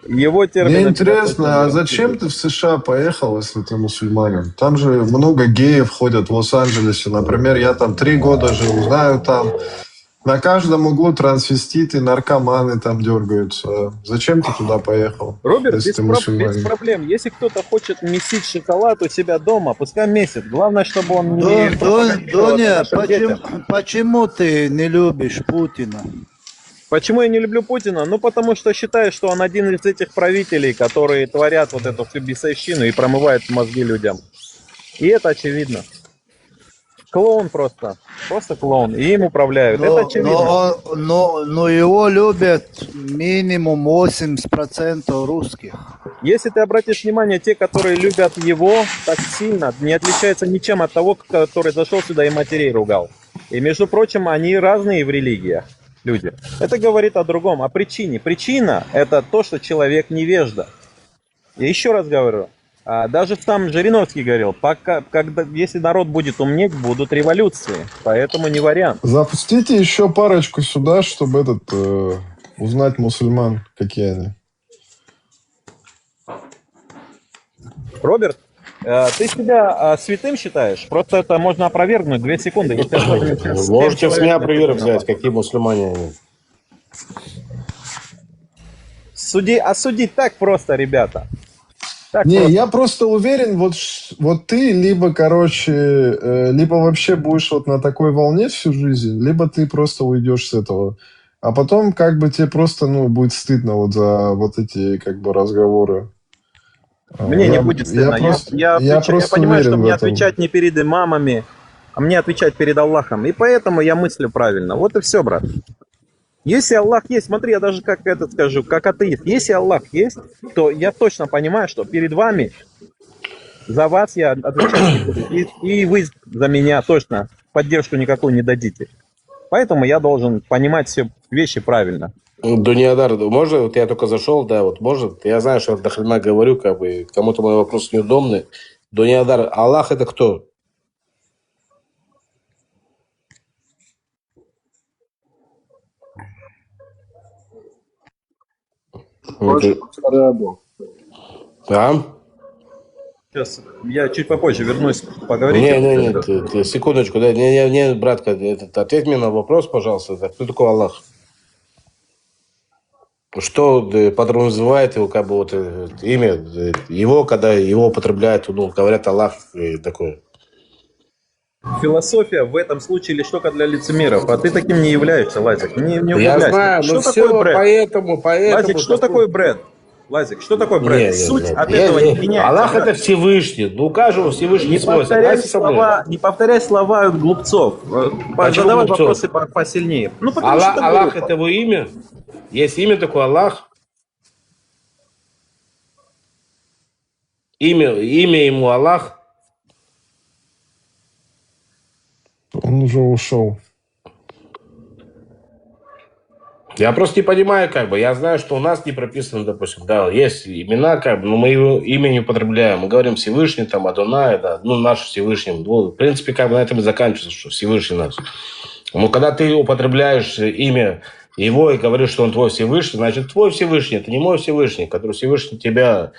его термин. Мне интересно, а зачем ты в США поехал, если ты мусульманин? Там же много геев ходят в Лос-Анджелесе. Например, я там 3 года жил, знаю, там на каждом углу трансвеститы, наркоманы там дергаются. Зачем ты туда поехал? Роберт, если без проблем. Если кто-то хочет месить шоколад у себя дома, пускай месит. Главное, чтобы он не... Доня, почему ты не любишь Путина? Почему я не люблю Путина? Ну, потому что считаю, что он один из этих правителей, которые творят вот эту всю бесовщину и промывают мозги людям. И это очевидно. Клоун просто. Просто клоун. И им управляют. Это очевидно. Но его любят минимум 80% русских. Если ты обратишь внимание, те, которые любят его так сильно, не отличаются ничем от того, который зашел сюда и матерей ругал. И, между прочим, они разные в религиях. Люди. Это говорит о другом, о причине. Причина – это то, что человек невежда. Я еще раз говорю, даже сам Жириновский говорил, если народ будет умнеть, будут революции. Поэтому не вариант. Запустите еще парочку сюда, чтобы узнать мусульман, какие они. Роберт, ты себя святым считаешь? Просто это можно опровергнуть 2 секунды. Можете с меня пример взять, какие мусульмане они. Осудить так просто, ребята. Так Не, просто. я просто уверен, вот ты либо, короче, либо вообще будешь вот на такой волне всю жизнь, либо ты просто уйдешь с этого. А потом как бы тебе просто, ну, будет стыдно вот за вот эти как бы разговоры. Мне не будет стыдно. Я понимаю, что мне отвечать не перед имамами, а мне отвечать перед Аллахом. И поэтому я мыслю правильно. Вот и все, брат. Если Аллах есть, смотри, я даже как это скажу, как атеист. Если Аллах есть, то я точно понимаю, что перед вами, за вас я отвечать не буду. И вы за меня точно поддержку никакую не дадите. Поэтому я должен понимать все вещи правильно. Дуниадар, можно? Вот я только зашел, да, вот может. Я знаю, что я до хрена говорю, как бы кому-то мой вопрос неудобный. Дуниадар, Аллах это кто? А? Сейчас я чуть попозже вернусь поговорить. Не, секундочку, да, не, братка, ответь мне на вопрос, пожалуйста. Кто такой Аллах? Что подразумевает его, как бы, вот, имя его, когда его употребляют, ну, говорят Аллах такое? Философия в этом случае лишь только для лицемеров, а ты таким не являешься, Лазик. Не я удивляйся. знаю, что но такое все, бред? поэтому... Лазик, что такое бред? Лазик, что такое бред? Суть от этого не меняется. Аллах брат. это Всевышний. Ну, у каждого Всевышний свой. Не повторяй слова глупцов. Задавай вопросы посильнее. Ну, потому что Аллах это его имя? Есть имя такое Аллах? Имя ему Аллах? Он уже ушел. Я просто не понимаю, как бы. Я знаю, что у нас не прописано, допустим, да, есть имена, как бы, но мы его имя не употребляем. Мы говорим Всевышний, там, Адонай, да, ну, наш Всевышний. Ну, в принципе, как бы на этом и заканчивается, что Всевышний наш. Но когда ты употребляешь имя его и говоришь, что он твой Всевышний, значит, твой Всевышний, это не мой Всевышний, который Всевышний тебя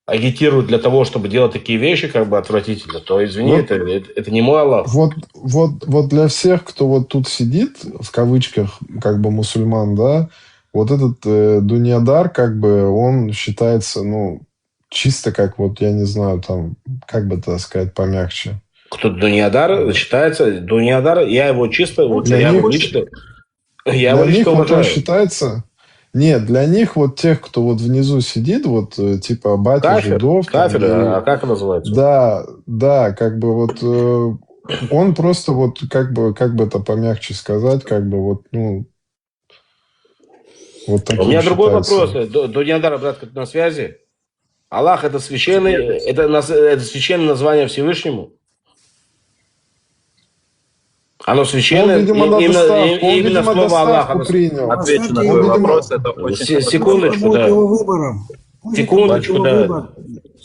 агитирует для того, чтобы делать такие вещи, как бы, отвратительно, то, извини, вот, это не мой Аллах. Вот для всех, кто вот тут сидит, в кавычках, как бы мусульман, да, вот этот Дуниадар, как бы, он считается, ну, чисто как вот, я не знаю, там, как бы это сказать помягче. Кто Дуниадар считается, Дуниадар, я его чисто, вот, я его лично уважаю. Вот он считается... Нет, для них вот тех, кто вот внизу сидит, вот типа батя жидов. Кафир, а как это называется? Да, как бы вот он просто вот как бы это помягче сказать, как бы вот, ну, вот таким. У меня другой вопрос. считается. Дуниадар, брат, на связи. Аллах это священный, это священное название Всевышнему? Оно священное, именно слово Аллаха. Отвечу на твой вопрос, это очень... Секундочку, да. Секундочку, да.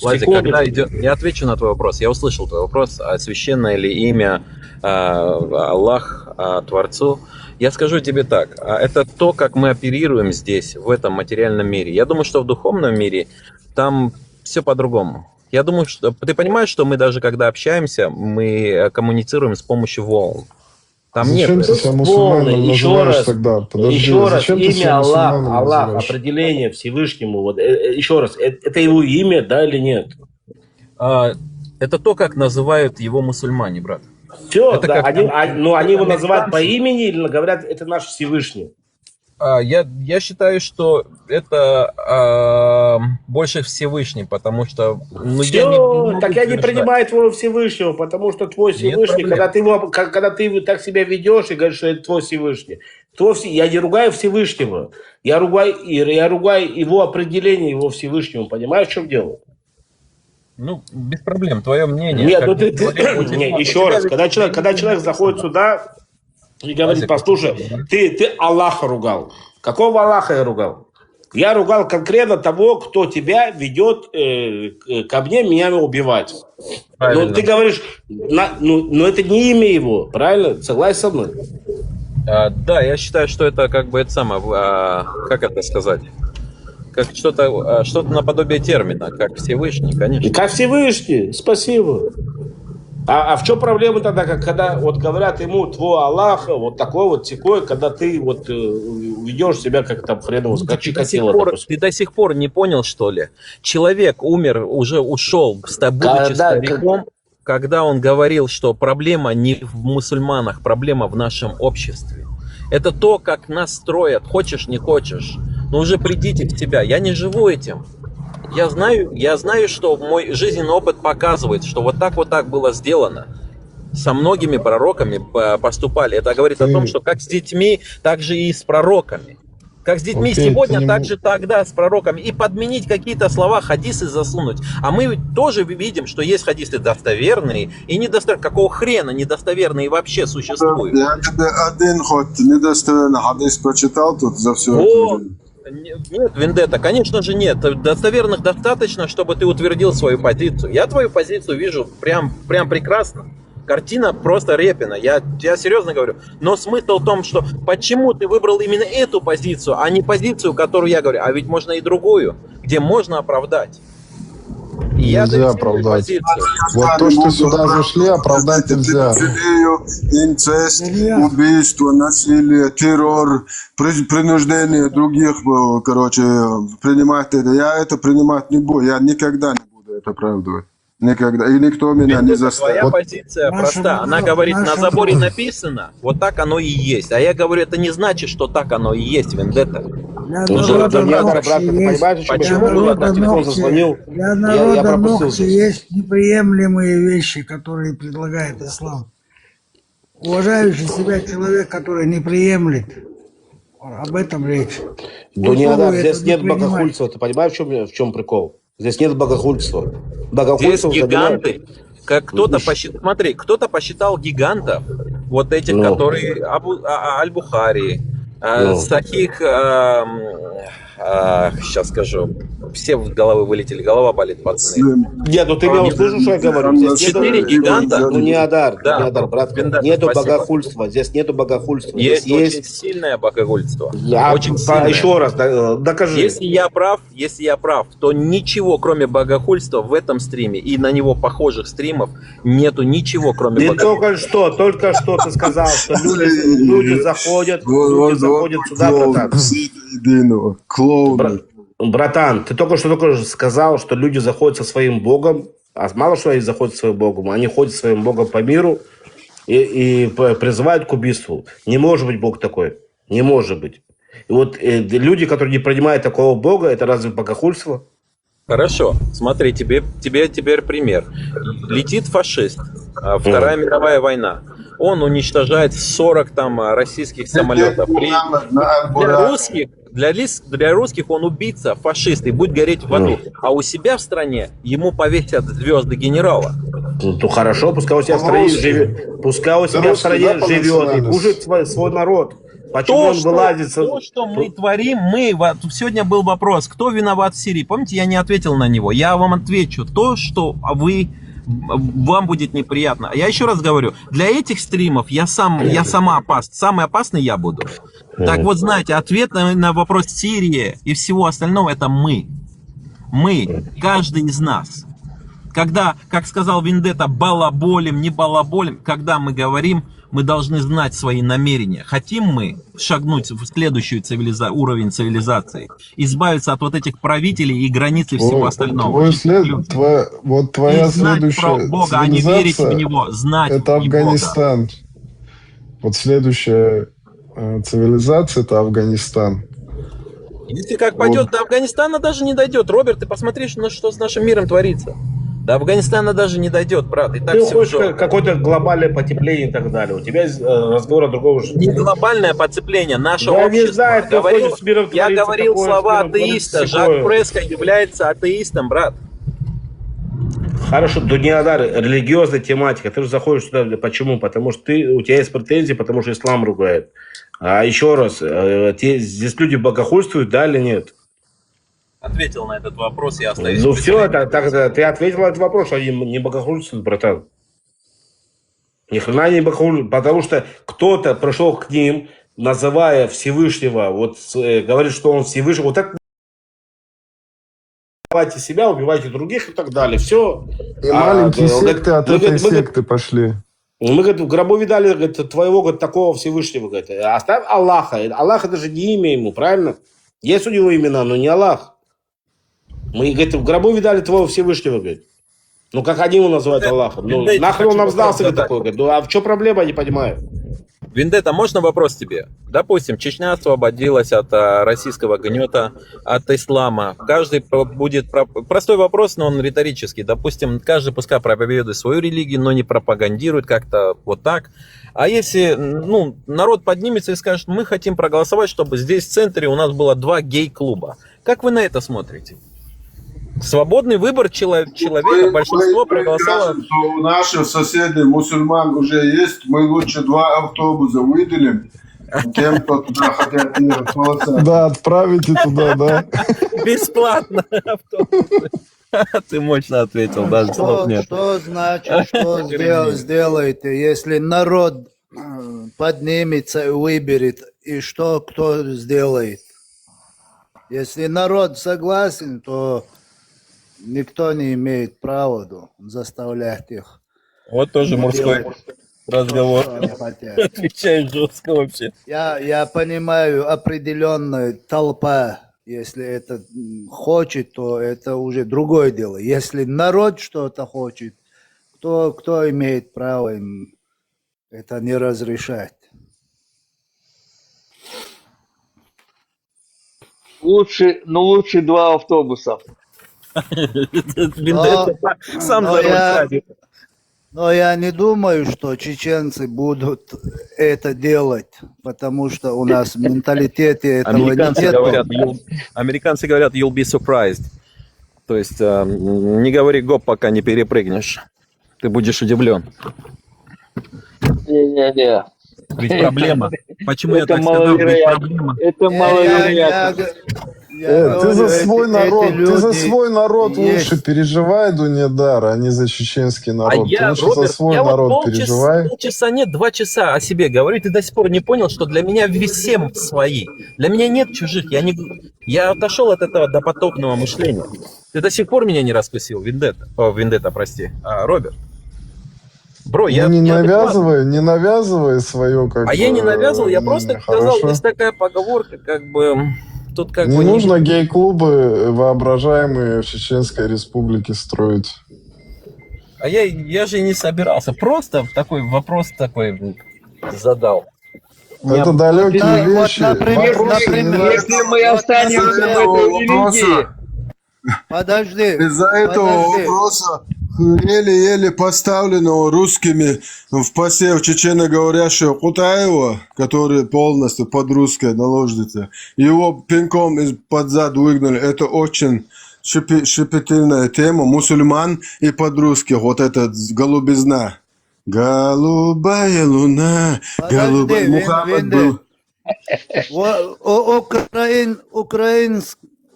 Владик, когда идет... Я отвечу на твой вопрос. Я услышал твой вопрос, священное ли имя Аллах Творцу. Я скажу тебе так, это то, как мы оперируем здесь, в этом материальном мире. Я думаю, что в духовном мире там все по-другому. Я думаю, что ты понимаешь, что мы даже когда общаемся, мы коммуницируем с помощью волн. Там зачем нет. ты себя мусульманином называешь тогда? Подожди, еще раз, зачем ты имя себя мусульманином Аллах, называешь? определение Всевышнему. Вот, еще раз, это его имя, да или нет? Это то, как называют его мусульмане, брат. Все, это да, как... они его называют по имени или говорят, это наш Всевышний? Я считаю, что это больше Всевышний, потому что... Ну, я не принимаю твоего Всевышнего, потому что твой Всевышний, когда ты так себя ведешь и говоришь, что это твой Всевышний, я не ругаю Всевышнего, я ругаю его определение, его Всевышнего, понимаешь, в чем дело? Ну, без проблем, твое мнение. Нет, еще раз, когда человек заходит сюда... И говорит, послушай, ты Аллаха ругал. Какого Аллаха я ругал? Я ругал конкретно того, кто тебя ведет ко мне, меня убивать. Правильно. Но ты говоришь, но это не имя его, правильно? Согласен со мной? Да, я считаю, что это как бы это самое, как это сказать? Как что-то наподобие термина, как Всевышний, конечно. Как Всевышний, спасибо. А в чем проблема тогда, когда вот говорят ему твой Аллах, вот такой вот секой, когда ты вот ведешь себя как там хреново, как Чикатило, допустим. Ты до сих пор не понял, что ли? Человек умер, уже ушел, будучи стариком, когда он говорил, что проблема не в мусульманах, проблема в нашем обществе. Это то, как нас строят, хочешь, не хочешь. Но уже придите в себя. Я не живу этим. Я знаю, что мой жизненный опыт показывает, что вот так было сделано. Со многими пророками поступали. Это говорит о том, что как с детьми, так же и с пророками. Как с детьми сегодня, так же тогда с пророками. И подменить какие-то слова, хадисы засунуть. А мы тоже видим, что есть хадисы достоверные и недостоверные. Какого хрена недостоверные вообще существуют? Я тебе один хоть недостоверный хадис прочитал тут за все это время? Нет, Вендетта, конечно же нет. Достоверных достаточно, чтобы ты утвердил свою позицию. Я твою позицию вижу прям прекрасно. Картина просто репина, я серьезно говорю. Но смысл в том, что почему ты выбрал именно эту позицию, а не позицию, которую я говорю. А ведь можно и другую, где можно оправдать. И нельзя оправдать. Вот то, что сюда зашли, оправдать нельзя. Инцест, убийство, насилие, террор, принуждение других, короче, принимать это. Я это принимать не буду. Я никогда не буду это оправдывать. Никогда. И никто меня не заставит. Твоя позиция проста. Она говорит, на заборе написано, вот так оно и есть. А я говорю, это не значит, что так оно и есть, Вендетта. Почему телефон зазвонил? Для народа ногти есть неприемлемые вещи, которые предлагает ислам. Уважающий себя человек, который не приемлет, об этом речь. Дуниада, здесь нет богохульства. Ты понимаешь, в чем прикол? Здесь нет богохульства. Здесь гиганты. Как кто-то посчитал, смотри, кто-то посчитал гигантов, вот этих, которые Аль-Бухари, Сахих, сейчас скажу, все в головы вылетели, голова болит, пацаны. Нет, ну ты меня услышал, что я говорю? Здесь 4 гиганта. Дуниадар, брат, нету богохульства, здесь нету богохульства. Есть очень сильное богохульство. Очень сильное. Еще раз, докажи. Если я прав, то ничего, кроме богохульства в этом стриме и на него похожих стримов нету ничего, кроме богохульства. Только что ты сказал, что люди заходят сюда, братан. Братан, ты только что сказал, что люди заходят со своим богом, а мало что они заходят со своим богом, они ходят со своим богом по миру и призывают к убийству. Не может быть бог такой, не может быть. И вот люди, которые не принимают такого бога, это разве богохульство? Хорошо, смотри, тебе теперь пример. Летит фашист, Вторая мировая война. Он уничтожает 40 там российских самолетов. Для русских он убийца, фашист и будет гореть в аду. А у себя в стране ему повесят звезды генерала. Ну хорошо, пускай у себя в стране живет. Пускай у себя в стране живет и кушает свой народ. Почему он вылазит? То, что мы творим, сегодня был вопрос, кто виноват в Сирии. Помните, я не ответил на него. Я вам отвечу. То, что вам будет неприятно. Я еще раз говорю, для этих стримов самый опасный я буду. Так вот, знаете, ответ на вопрос Сирии и всего остального, это мы. Мы, каждый из нас. Когда, как сказал Вендетта, балаболим, не балаболим, когда мы говорим, мы должны знать свои намерения. Хотим мы шагнуть в следующий уровень цивилизации, избавиться от вот этих правителей и границ и всего остального. Твоя следующая Бога, а не верить в него, знать это Афганистан. Бога. Вот следующая цивилизация это Афганистан. Если как пойдет, до Афганистана даже не дойдет. Роберт, ты посмотри, что с нашим миром творится. До Афганистана даже не дойдет, брат. И так ты хочешь какое-то глобальное потепление и так далее. У тебя разговор о другом уже. Не глобальное потепление, наше общество. Я говорил слова атеиста. Жак Преско является атеистом, брат. Хорошо, Дуниадар, религиозная тематика. Ты же заходишь сюда. Почему? Потому что у тебя есть претензии, потому что ислам ругает. А еще раз, здесь люди богохульствуют, да или нет? Ответил на этот вопрос, я остаюсь. Ну все, ты ответил на этот вопрос, что они не богохульствуют, братан. Ни хрена не богохульствуют, потому что кто-то пришел к ним, называя Всевышнего, говорит, что он Всевышний, вот так убивайте себя, убивайте других и так далее. Все. И маленькие секты от этой секты пошли. Мы, говорит, в гробу видали, говорит, твоего, говорит, такого Всевышнего, говорит, оставь Аллаха. Аллах это же не имя ему, правильно? Есть у него имена, но не Аллах. Мы, говорит, в гробу видали твоего Всевышнего, говорит. Ну, как они его называют Аллахом? Ну, нахрен он нам сдался, говорит, такой, говорит. Ну, а в чем проблема, я не понимаю. Вендетта, можно вопрос тебе? Допустим, Чечня освободилась от российского гнета, от ислама. Каждый будет... Простой вопрос, но он риторический. Допустим, каждый пускай проповедует свою религию, но не пропагандирует как-то вот так. А если народ поднимется и скажет, мы хотим проголосовать, чтобы здесь в центре у нас было 2 гей-клуба. Как вы на это смотрите? Свободный выбор человека, большинство проголосовало. У наших соседей мусульман уже есть, мы лучше 2 автобуса выделим тем, кто туда хотят ехать. Да, отправите туда, да. Бесплатно автобусы. Ты мощно ответил, даже слов нет. Что значит, что сделаете, если народ поднимется и выберет, и что кто сделает? Если народ согласен, то никто не имеет права заставлять их. Вот тоже мужской разговор. Отвечаешь жестко вообще. Я понимаю, определенная толпа, если это хочет, то это уже другое дело. Если народ что-то хочет, кто имеет право им это не разрешать? Лучше 2 автобуса. Но я не думаю, что чеченцы будут это делать, потому что у нас в менталитете этого нет. Американцы говорят, you'll be surprised. То есть не говори гоп, пока не перепрыгнешь. Ты будешь удивлен. Не-не-не. Ведь проблема. Почему я так сказал? Ведь проблема. Это маловероятно. Ты за свой народ лучше переживай, Дунедар, а не за чеченский народ. Ты лучше за свой народ переживай. Полчаса нет, 2 часа о себе говорю, ты до сих пор не понял, что для меня всем свои. Для меня нет чужих. Я отошел от этого допотопного мышления. Ты до сих пор меня не раскусил, Вендетта, прости, Роберт. Бро, не навязывай свое как бы. Я не навязывал, я просто сказал, есть такая поговорка, как бы. Тут как не нужно гей-клубы воображаемые в Чеченской Республике строить. А я же не собирался. Просто такой вопрос такой задал. Это далекие вещи. Например, если мы останемся в этой религии. Подожди. Из-за этого вопроса еле-еле поставленного русскими в посев чеченоговорящего Кутаева, который полностью под русской наложница, его пинком из-под зад выгнали. Это очень щепетильная тема. Мусульман и под русских. Вот эта голубизна. Голубая луна. Голубая. Мухаммад был.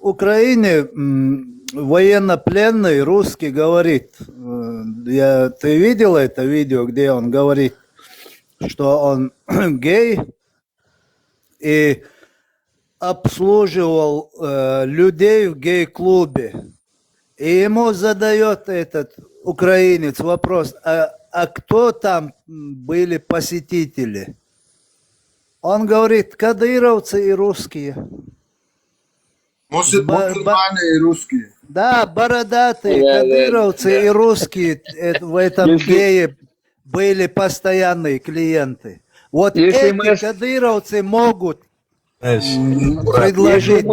Украине военнопленный русский говорит, ты видел это видео, где он говорит, что он гей и обслуживал людей в гей-клубе. И ему задает этот украинец вопрос, а кто там были посетители? Он говорит, кадыровцы и русские. Мусульмане и русские. Да, бородатые, кадыровцы и русские в этом гее были постоянные клиенты. Вот эти кадыровцы могут предложить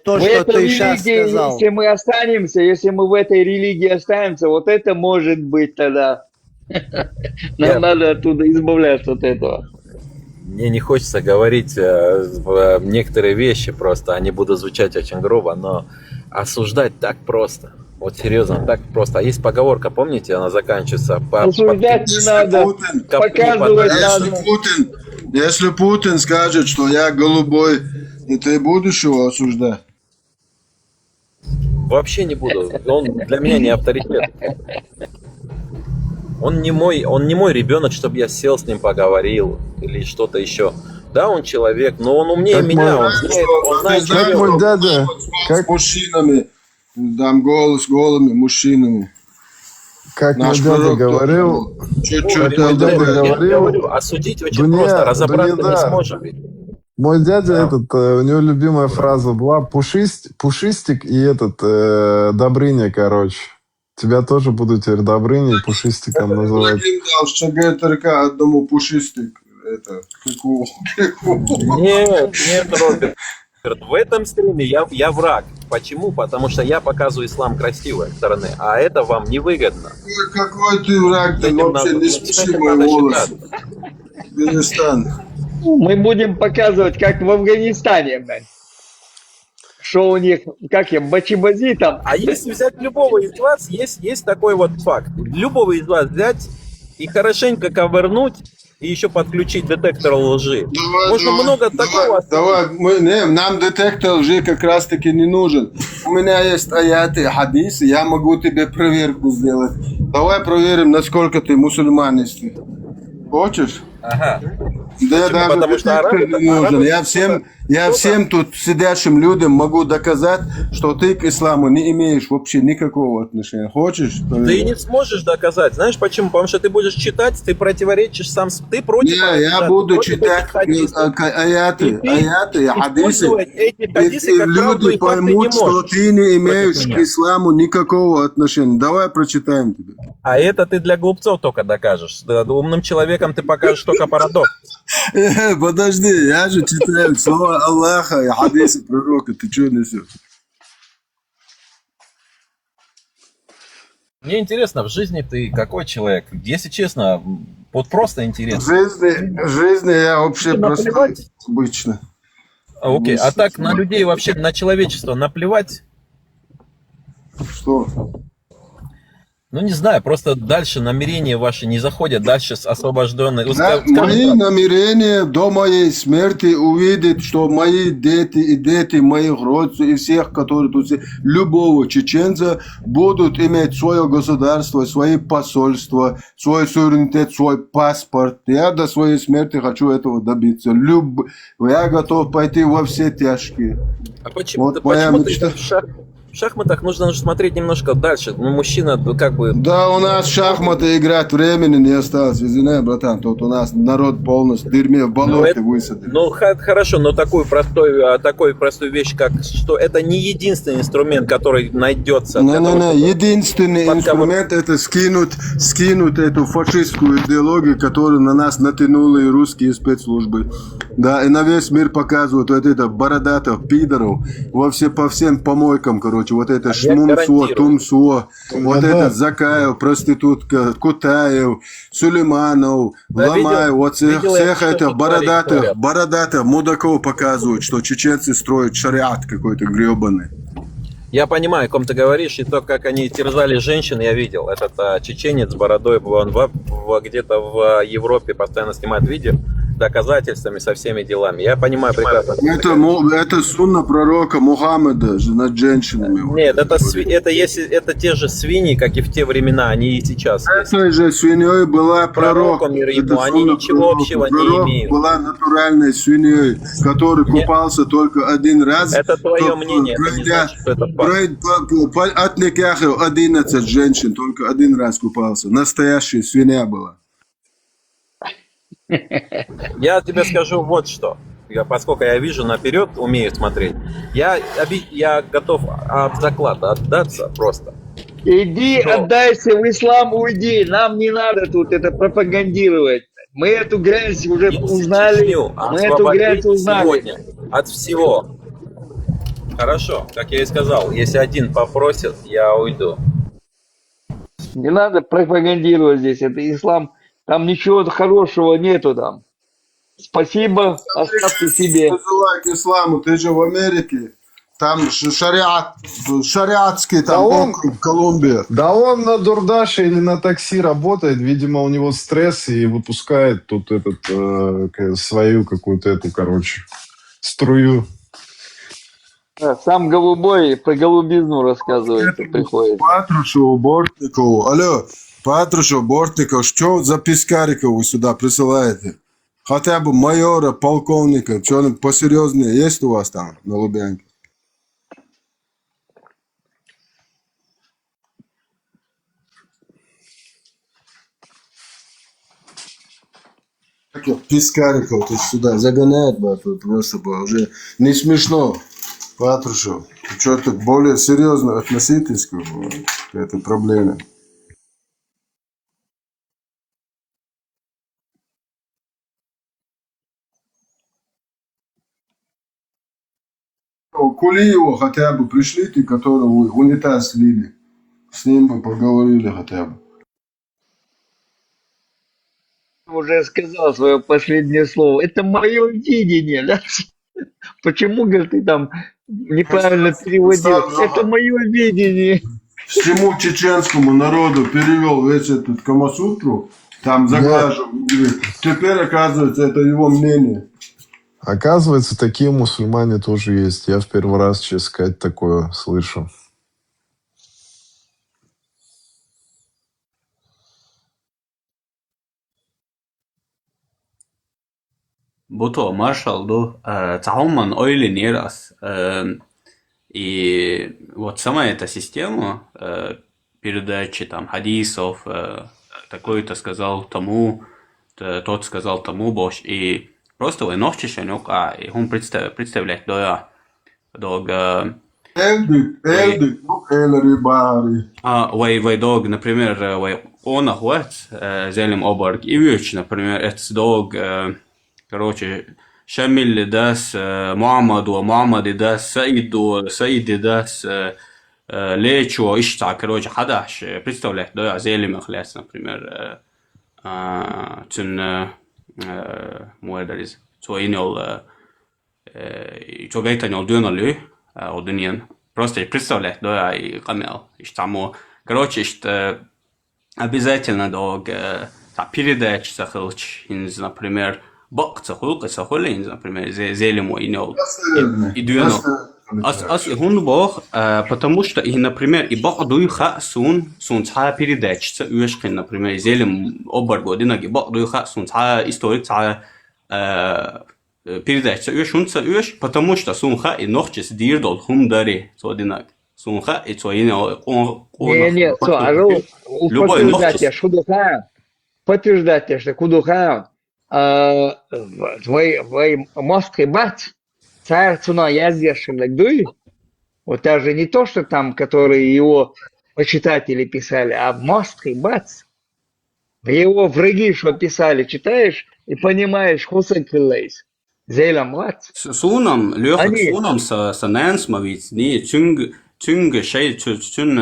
то, что ты сейчас сказал. Если мы в этой религии останемся, вот это может быть тогда. Нам надо оттуда избавляться от этого. Мне не хочется говорить некоторые вещи просто, они будут звучать очень грубо, но осуждать так просто. Вот серьезно, так просто. А есть поговорка, помните, она заканчивается? Осуждать не надо, показывать надо. Если Путин скажет, что я голубой, и ты будешь его осуждать? Вообще не буду. Он для меня не авторитет. Он не мой ребенок, чтобы я сел с ним поговорил или что-то еще. Да, он человек, но он умнее меня. Он знает, как мой дядя, как с мужчинами. Дам голос голыми мужчинами. Как Наш мой дядя пророк тоже говорил, был. Чуть-чуть как мой дядя другое. Я говорил, говорю, осудить очень Дуня, просто, разобраться не Дуняда, сможем ведь. мой дядя Да. у него любимая фраза была Пушистик и Добрыня, короче. Тебя тоже буду теперь Добрыней, Пушистиком называть. Вадим дал ШГТРК одному пушистик. Это, Нет, Роберт. В этом стриме я враг. Почему? Потому что я показываю ислам красивой стороны, а это вам невыгодно. Какой ты враг, ты Этим вообще надо- не с этим смеши мой надо голос. считаться. Перестань. Мы будем показывать, как в Афганистане, блядь. Что у них, как я, бачи-бази там. А если взять любого из вас, есть такой вот факт. Любого из вас взять и хорошенько ковырнуть, и еще подключить детектор лжи. Можно много такого. Давай, нам детектор лжи как раз таки не нужен. У меня есть аяты, хадисы, я могу тебе проверку сделать. Давай проверим, насколько ты мусульманин. Хочешь? Ага. Да я даже Потому что детектор арабы- не нужен. арабы- Я всем тут сидящим людям могу доказать, что ты к исламу не имеешь вообще никакого отношения. Хочешь? Ты не сможешь доказать. Знаешь почему? Потому что ты будешь читать, ты противоречишь сам, ты против. Не, я да, буду против читать этих хадисов. аяты, И ты хадисы. использовать эти хадисы И как правду люди и факты не поймут, что можешь. ты не имеешь против к меня. исламу никакого отношения. Давай прочитаем тебе. А это ты для глупцов только докажешь. Да, умным человеком ты покажешь только парадокс. Подожди, я же читаю слова Аллаха и хадисы пророка. Ты что несешь? Мне интересно, в жизни ты какой человек? Если честно, вот просто В интересно. жизни я вообще Тебе простой, наплевать? обычно. Окей, а так на людей вообще, на человечество наплевать? Что? Ну, не знаю, просто дальше намерения ваши не заходят, дальше с освобожденной... Мои намерения до моей смерти увидеть, что мои дети и дети моих родственников и всех, которые тут, любого чеченца, будут иметь свое государство, свои посольства, свой суверенитет, свой паспорт. Я до своей смерти хочу этого добиться. Я готов пойти во все тяжкие. А почему, Вот моя почему ты мечта. в шахматах нужно смотреть немножко дальше? Ну, мужчина как бы... Да, у нас в шахматы играть времени не осталось, извиняй, братан. Тут у нас народ полностью в дерьме, в болоте высадили. Ну, хорошо, но такую простую вещь, как что это не единственный инструмент, который найдется. Не, единственный инструмент это скинуть эту фашистскую идеологию, которую на нас натянули русские спецслужбы. Да, и на весь мир показывают вот это бородатых пидоров по всем помойкам, короче, вот это Шмумсо, Тумсо, вот это Закаев, проститутка, Кутаев, Сулейманов, Ламаев, вот всех этих бородатых мудаков показывают, что чеченцы строят шариат какой-то гребаный. Я понимаю, о ком ты говоришь, и то, как они терзали женщин, я видел. Этот чеченец с бородой, он где-то в Европе постоянно снимает видео с доказательствами, со всеми делами. Я понимаю прекрасно. Это сунна пророка Мухаммеда над женщинами. Нет, это те же свиньи, как и в те времена, они и сейчас. Этой же свиньей была пророк. Мир ему, они ничего общего не имеют. Была натуральной свиньей, который купался только один раз. Это твое мнение, это не значит, что это факт. От Никяхов 11 женщин, только один раз купался. Настоящая свинья была. Я тебе скажу вот что. Поскольку я вижу наперед, умею смотреть, я готов от заклада отдаться просто. Иди, отдайся в ислам, уйди. Нам не надо тут это пропагандировать. Мы эту грязь уже узнали. Мы эту грязь узнали. Сегодня от всего. Хорошо, как я и сказал, если один попросит, я уйду. Не надо пропагандировать здесь. Это ислам. Там ничего хорошего нету там. Спасибо, оставьте себе. К исламу, ты же в Америке. Там шариатский там округ, Колумбия. Да он на дурдаше или на такси работает. Видимо, у него стресс и выпускает тут свою какую-то эту, струю. Сам голубой про голубизну рассказывает, приходит. Патрушеву, Бортникову. Алло, Патрушев, Бортников, что за пискариков вы сюда присылаете? Хотя бы майора, полковника, что-нибудь посерьезнее есть у вас там на Лубянке? Пискариков ты сюда загоняет, просто уже не смешно. Патрушев, ты что-то более серьезно относитесь к этой проблеме. Кулиева хотя бы пришлите, которого унитаз слили. С ним бы поговорили хотя бы. Уже сказал свое последнее слово. Это мое видение, да? Почему, говорит, ты там неправильно переводил? Это мое видение. Всему чеченскому народу перевел весь этот Камасутру, там заглаживал. Теперь, оказывается, это его мнение. Оказывается, такие мусульмане тоже есть. Я в первый раз, честно сказать, такое слышу. Buto маршал Цауман Ойли не раз. И вот сама эта система передачи там хадисов, такой-то сказал тому, тот сказал тому Бош, и просто вы ночишь, и он представляет, да, Vai dog, например, vai он охват, зелем оборг, и вещь, например, это dog, короче, Шамиль дас, Мухаммаду, Мухаммади дас, Саиду, Саиди дас, Лечу, Ишта, короче, хадаш, представляет, да, зелем охлес, например, тун, муэдарис, цоинел, цогайтанел дюналю, одуньян. Просто представлять, да, и камел, и тому. Короче, что обязательно долг передач сахилч, например, бак сахулин, например, зелему и нел, и дюнел. Асли он бог, потому что, и, например, и бак дуйха сун ца передач, ца уешкин, например, зелем оборгодина, и бак дуйха сун ца историк, ца передача уж, потому что сунха и ночес дирдол хумдари, содинак. Сунха и цоине он. Не, подтверждайте, что кудуха, твой мозг и бат, царь цуна яздешим лагдуй, вот даже не то, что там, которые его почитатели писали, а мозг и бат, его враги, что писали, читаешь и понимаешь, хусак лейс. Сунам, лёхот сунам са нэнсма виц, не тюнг шей тюн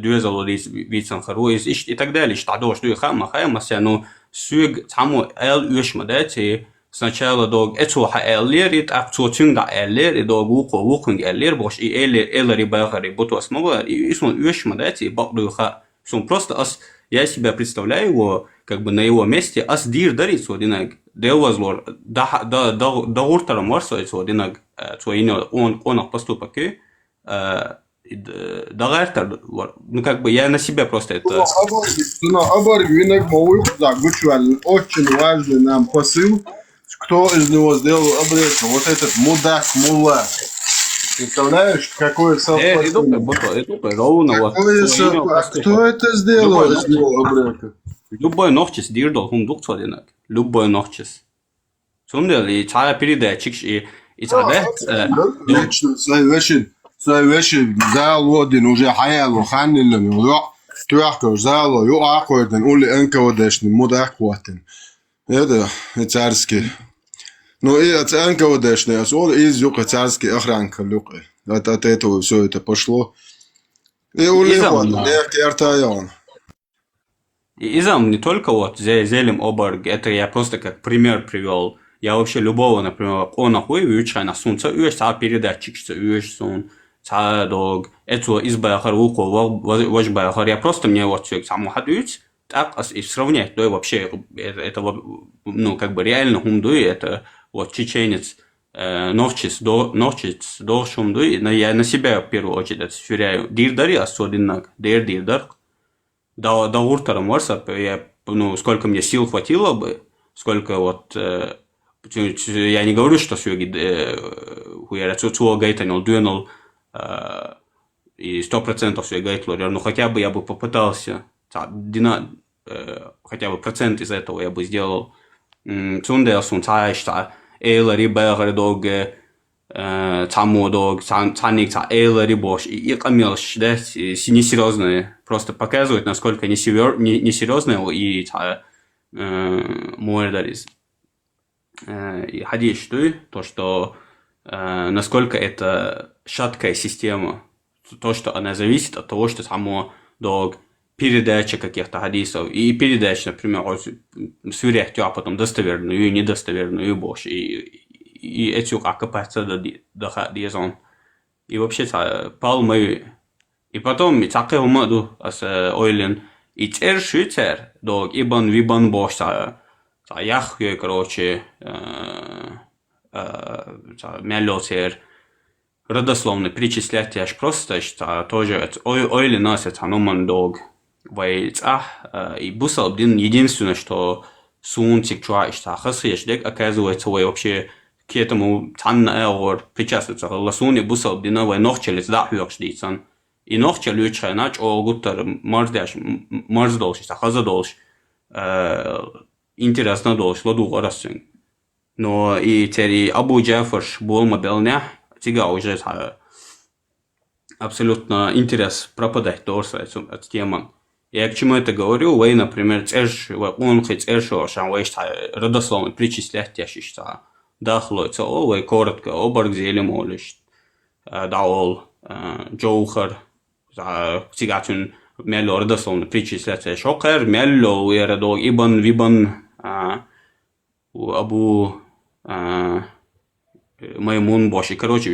дюзал вицан харуис и так далее, что дош дуй хама хаймася, но сюг таму эл юшма дати сначала дог эту ха эллерит акту тюнга эллер и дог вукунг эллер бош и эллери багари буту смогла и сон юшма дати бак дуй ха. Сон просто я себя представляю его как бы на его месте, ас дир дарит содинак. Девазлор да уртара марсо содинак цоино он поступок да гартар, ну как бы я на себя просто это. Очень важный нам посыл, кто из него сделал обряд. Вот этот мудак мулла. Представляешь, какое совпадение? Кто это сделал из него обряд? Любой ночес дирдол хум дукцодинак. Любой ночес. Сундел и чая передачик и чая. Лично свои вещи взял один уже хаял ханилен тряхтор взял ю аккорден ули энкодешный мудакватен. Это царский. Ну и от энкодешный, а он из юка царский охранка люка. От этого все это пошло. И ули артаян. И изам не только вот зелем оборг, это я просто как пример привел. Я вообще любого, например, он охуй вючай на сун, ца передатчик, сон, ца дог, это избахар уко, вожбахар. Я просто мне вот все саму хадуюсь, так и сравнять, да, вообще, это, ну, как бы реально хумдуй, это вот чеченец, ночец, до шумдуй, я на себя в первую очередь отсюряю. Дирдари особенно, дирдар. До уртара морса, я, ну, сколько мне сил хватило бы, сколько вот, я не говорю, что сюги хуяра цуцуа гайтанил, дюнул, и 100% все гайтло, но хотя бы я бы попытался, хотя бы процент из этого я бы сделал, Цундерсун цаашта эйлари байгар дог цамо дог цаник ца эйлари бош и камилш да несерьезные просто показывают насколько несерьезные и муэрдарис и хадиш то что насколько это шаткая система, то что она зависит от того что само дог передача каких-то хадисов и передача, например, сверять, а потом достоверную и недостоверную бош и эти окопаться до хадизон и вообще палмы и потом такая умаду as ойлен и швейцар дог ибан вибан бош яхе короче мялотер родословно перечислять аж просто что тоже ойлен носит аноман дог и бусал один единственное, что сунтик чуаишь, хасыш дек оказывается вообще к этому танна причастится. Ласуни бусал один нохчелец да хюршдицан. И нохчел люча нач о гуттер марз долш, хаза долш. Интересно долш, ладу горасин. Но и тери Абу Джафарш был мобильня, тига уже абсолютно интерес пропадать дорса от темы. Я к чему это говорю? Вы, например, он хоть шан вы родословно причислять ящичта. Дахлоится, вы коротко, оборг зелем олиш. Даол, джоухар, сигатун, мело родословно причислять шокер, мело, уерадо, ибан, вибан, абу, маймун боши. Короче,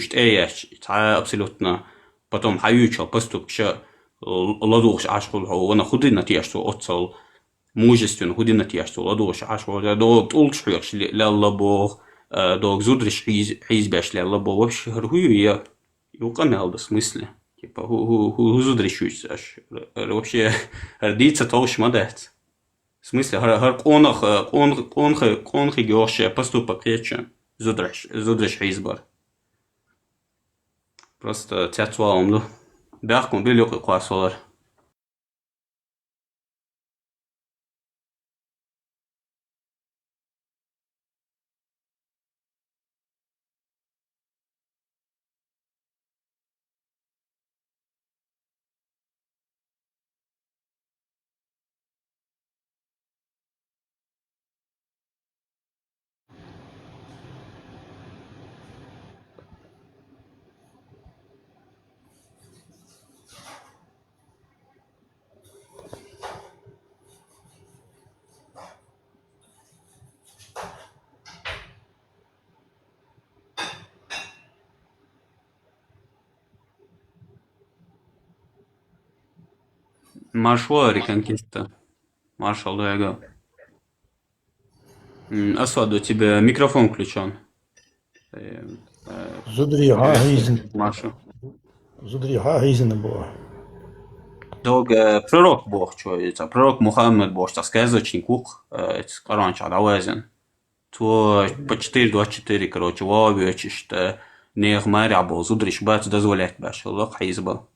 абсолютно потом хаютчал поступча. Ладуш ашхул он худина тяжту отцал мужественно худина тяжту ладуш ашхул дог улчхш ляллабо дог зудриш хизбеш ляллабо вообще хурую я юкамел в смысле типа зудришусь аж вообще родиться толш мадет в смысле он хигоше поступок речи зудриш хизбар просто тятвалом ну Бяхкун бил классолар. Маршал Реконкиста. Маршал Дуэго. Асвад, у тебя микрофон включен. Зудрига Гизина. Машу. Зудрига Гизина была. Дог пророк Бог, что это? Пророк Мухаммед Бог, так сказочник ух, Коран чадавазен. То по 4:24, короче, вовечи, что не гмаря был, зудриш бац дозволять баш, Аллах хизба.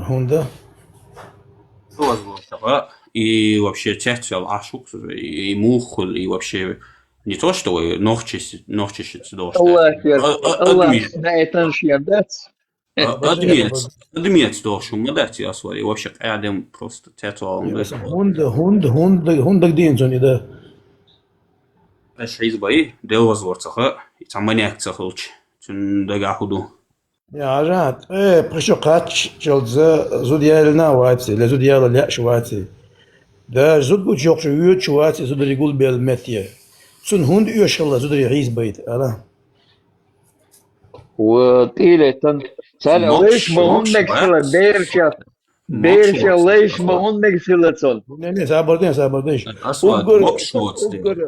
Хунда. И вообще тяхтел ашук, и мухул, и вообще не то, что вы ногчищите должны. Аллах, да, это же ядать. Адмет должен мадать, я свой, вообще, рядом просто тяхтел. Хунда где он, да? Эш хизбай, дел возвортаха, и там маняк цахлч, тун дагахуду. يا رجعت برشقات جلزة زود يالنا واتي لا زود يالا لا شواتي دا زود بو جوق شو شواتي زود يقول بالمتيه سن هوند يشلا زود يعيز بيت ألا وطيلة سأل ليش ما هم نكسل ديرشا ليش ما هم نكسل صل не سابردين أصلا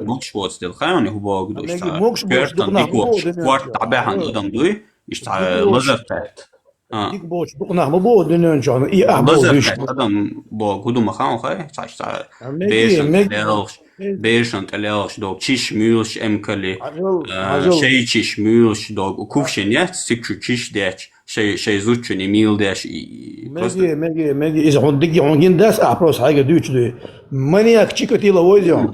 مقشوت دل خياني هو باقدوش كيرتن ديكوش كوارت تعبيحان قدام دوي يشتع لزرتات ديك بوش بقنا ما بو دنيا جانا اي احبو لزرتات قدام باقدو مخان خي تشتع بيشن تلاش دوغ تشيش ميلش امكلي شي تشيش ميلش دوغ وكوفشن يات سيكشو تشيش داش شي زوتشن ميل داش ماجي إذا عندك عندين داس أحبروس حاجة دوتش دي Маньяк Чикатило возьмем.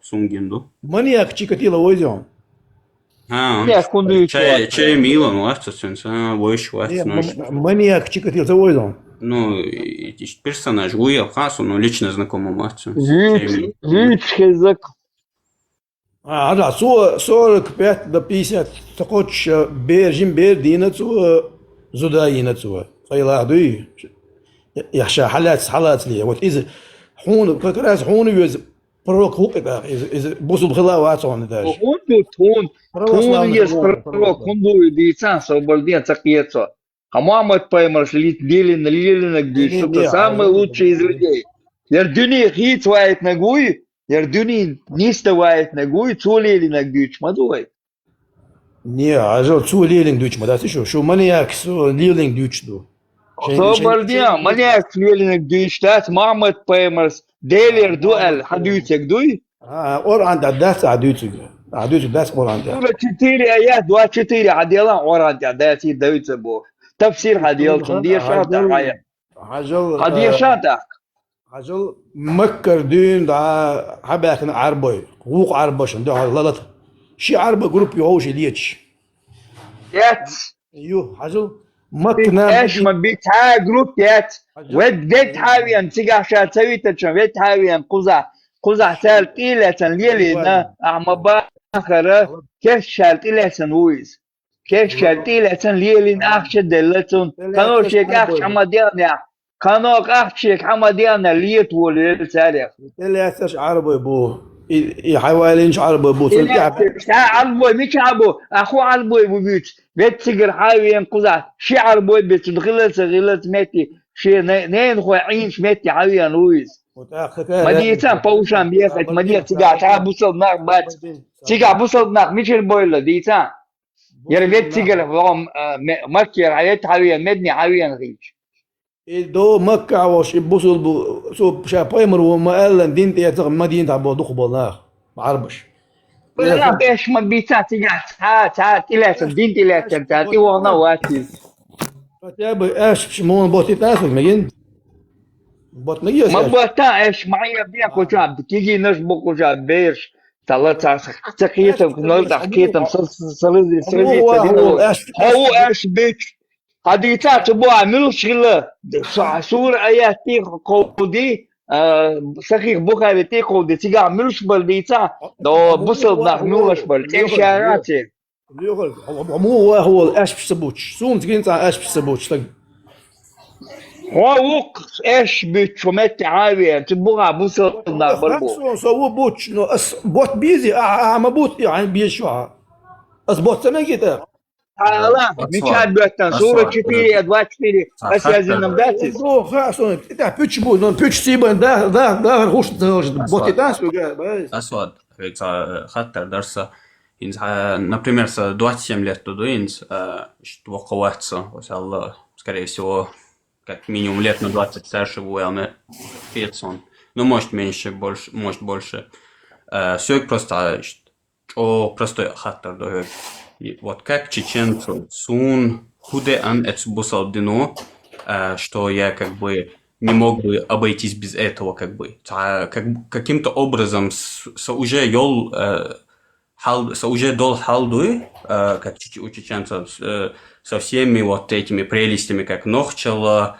Сунгинду. Маньяк Чикатило возьем. Чай Милан вахтуцинс, войш вахтуцинс. Маньяк Чикатило возьмем. Ну, персонаж Гуя Хасу, но лично знакомый вахтуцинс. язык. Да, 45 до 50 تقولش بيرجين بيردينتو زوداينتو فيلاعدوي يحشى حالات لي وات إذا حون كراس حون يوز بروك هوك إذا بوصل بخلا واتون داش Тун есть пророк, он будет дийцан, освобожден цакьецо. А Мухаммад поймешь, Лилина, где что-то самое лучшее из людей. Ярдюни хит вает ногой, Ярдюни ниста вает ногой, цулили ногой, чмадуй. Не, а же цулилинг дучма, да, ты что маньяк лилинг дучду. Освобожден, маньяк лилинг дучдат, Мухаммад поймешь, Делер дуэль, хадюцек дуй. Оран дадас адюцек. عدوش داس قرآن ده. سورة 4 آيات 24 عديلا قرآن ده دايتي دايت بو تفسير هديل تندير شاطر هاي هدير شاطر عجل مكر دين دا حباك عربي حقوق عربش ده غلط شي عربي جروب يعوش ليتش يات ايوه عجل مكنا ايش ما بيتها جروب يات ود حاوي ان تيجا شاتوي تشن ود حاوي ان قزع سال قيلة ليلنا أعمى آخر كيف شالت إلى ويز كيف شالت إلى ليلين أخش دلتون كانوا شيك أخش حمديانا كانوا أخشيك حمديانا ليت وليل سالخ اللي أساس عربي بو يحاولينش عربي بو عربي مش عربي أخو عربي ببيت بيت سجر حاوي قزع شي عربي بيت غلط ميتي شي نين خو عينش ميتي حاوي ويز مدينة باوشان بيخت مدينة تيجا تعب بوصل ناق بات تيجا بوصل ناق مش البويلة ديتا يربيت تيجا فهم مكة عيت حاويا مدني حاويا غيش دو مكة وش بوصل سو شابايمر وما قال دين تيجا مدينة عبو دخبل ناق معربش لا بيش ما بيتا تيجا تا تلاتة دين تلاتة تاتي وانا واتي فتابي ايش مون بوتي تاسو مجين ما بوتا ايش معي بيا كوجاب تيجي نجبو كوجاب بيرش طلعت تقيتم نرد حكيتم سلزي هو ايش بيش هديتا تبو عملوا شغله صور ايات تي قودي صحيح بوخاري تي قودي تيجي عملوا شبل ديتا دو بصل نعملوا شبل تي شاراتي مو هو ايش بسبوتش سوم تقين تاع ايش بسبوتش هو ايش بتشومت عالية تبغى بوصل برضو سو بوتش نو بوت بيزي ما بوت يعني بيشوا بوت انا كده لا مش عاد صورة 4 24 بس لازم نبدأ هو خلاص انت بيتش بو نو بيتش سيبن ده غوش بوت تاس اسود خطر درسه например, с 27 лет тудуинс, что ваховаться, скорее всего, как минимум лет на 20 старше Уэлна Фитсон. Ну, может меньше, больше, может больше. Все просто простой хаттер. Вот как чеченцу сун худе ан эцбусал дину, что я как бы не мог бы обойтись без этого, как бы. Каким-то образом уже ел уже дол халдуй, как у чеченцев, со всеми вот этими прелестями, как нохчала,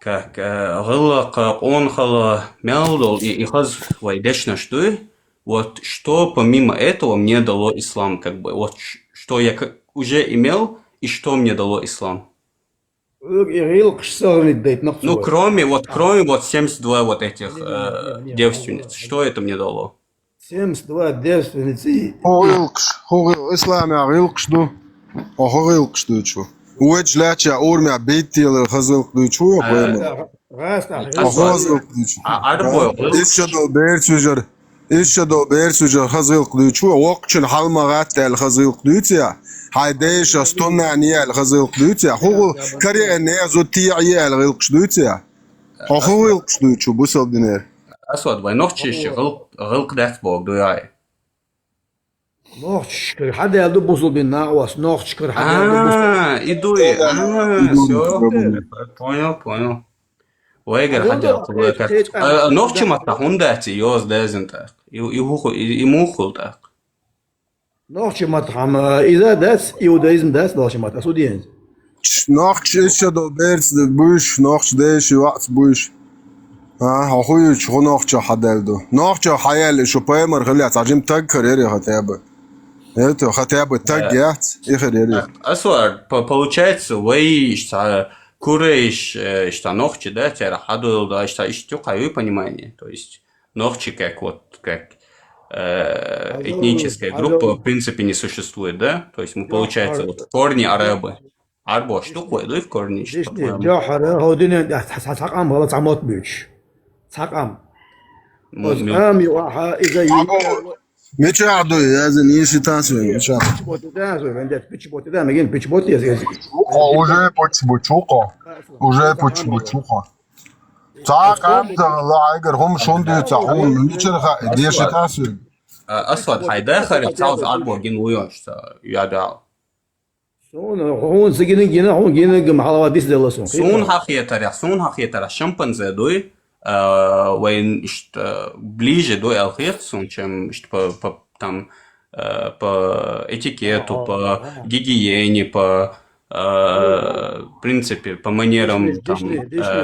как гылака, онхала, мялдол и хаз вайдешна штуй. Вот что помимо этого мне дало ислам, как бы, вот что я уже имел и что мне дало ислам. Ну, кроме вот 72 вот этих девственниц, что это мне дало? 72 девственницы. هو إسلام يا غيلقش دو هو غيلقش دو شو وجه لا تشا أورمي بيتي الخزلق دو شو يا خزلق دو شو إيش دو بيرسوجر خزلق دو شو وقتشن حلما غات الخزلق دو تيا هايديش استنى نيا الخزلق دو تيا هو كاري نيا زوتي عيا الغيلقش دو تيا هو غيلقش دو شو بوصل دينار أسود باي نوختش غلق دات بوك دو ياي نوختش كر حدا يدو بوصل بالناقوس نوختش كر حدا يدو بوصل идуи, все, понял. Vajag haģēt. Novčimat hundēci jos dezintāk. Imuhultāk. Novčimat إذا داس إيودايزم داس novčimat أسودين. نوخش إيش هذا بيرس بوش نوخش داش وقت بوش. أخوي شو نوخش حدال دو. نوخش حيال شو بايمر خليت عجيم تاج خيري خطيبة. Это хотя бы так гять и خيري. Асвар, получается, вы куришь, что ногти, да, тебя раду, да, что ищу понимание. То есть ногти как вот, как этническая группа в принципе не существует, да? То есть мы, получается, вот корни арабы. Арбо, что такое, да, в корни? جاحر هو دين حقام غلط عمود بيش حقام أمي واحد إذا مش عادو يا زين يشي تاسوي مش عادو уже почему تعال الله عايقر هم شون دي تعون مش رخا دي يشي تاسوي أصلا حيداخل يتعوز أربو جنويوش يادعو هون سجين هون جينا محلوات ديس دلسون سون حقيقة شامبانزي دوي وين ближе до Алхерцун, чем там по этикету, по гигиене, по в принципе по манерам, там,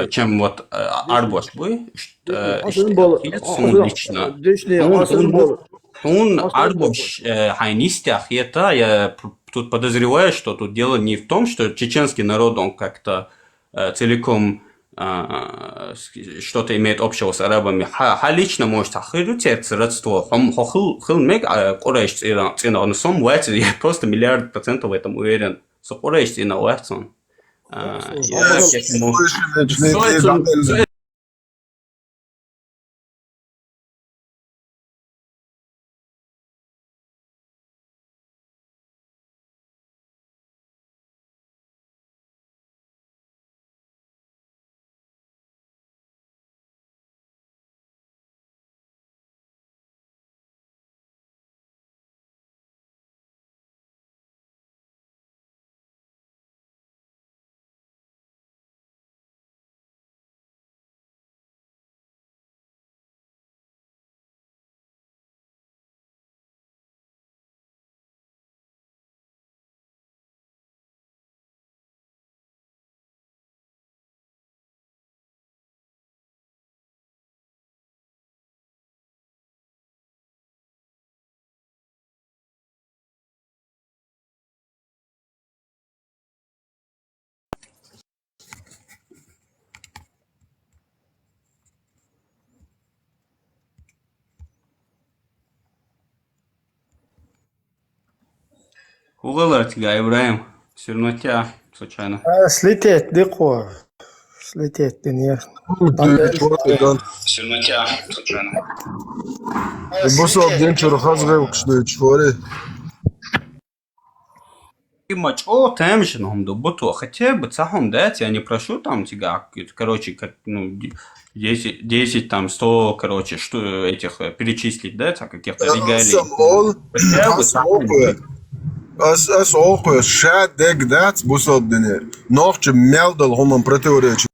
чем вот Арбош бы, лично. Он Арбош хайнистях, это я тут подозреваю, что тут дело не в том, что чеченский народ, он как-то целиком что-то имеет общего с арабами. Лично может охренеть родство. Я просто миллиард процентов в этом уверен. Уголовки, Ибраим, все равно тебя случайно. Слететь, далеко. Слететь, ты не. Все равно тебя случайно. بصوا بدين شو خزغة وكشلي شوري. О, там же нам до хотя бы цахом дать, я не прошу там тебя, короче, как, ну, 10 там, 100, короче, что этих перечислить, да, каких-то регалий. Хотя бы цахом. أس أوقع شاد دك دات بوصل الدنيا نوخش ميلدل هم برتوريش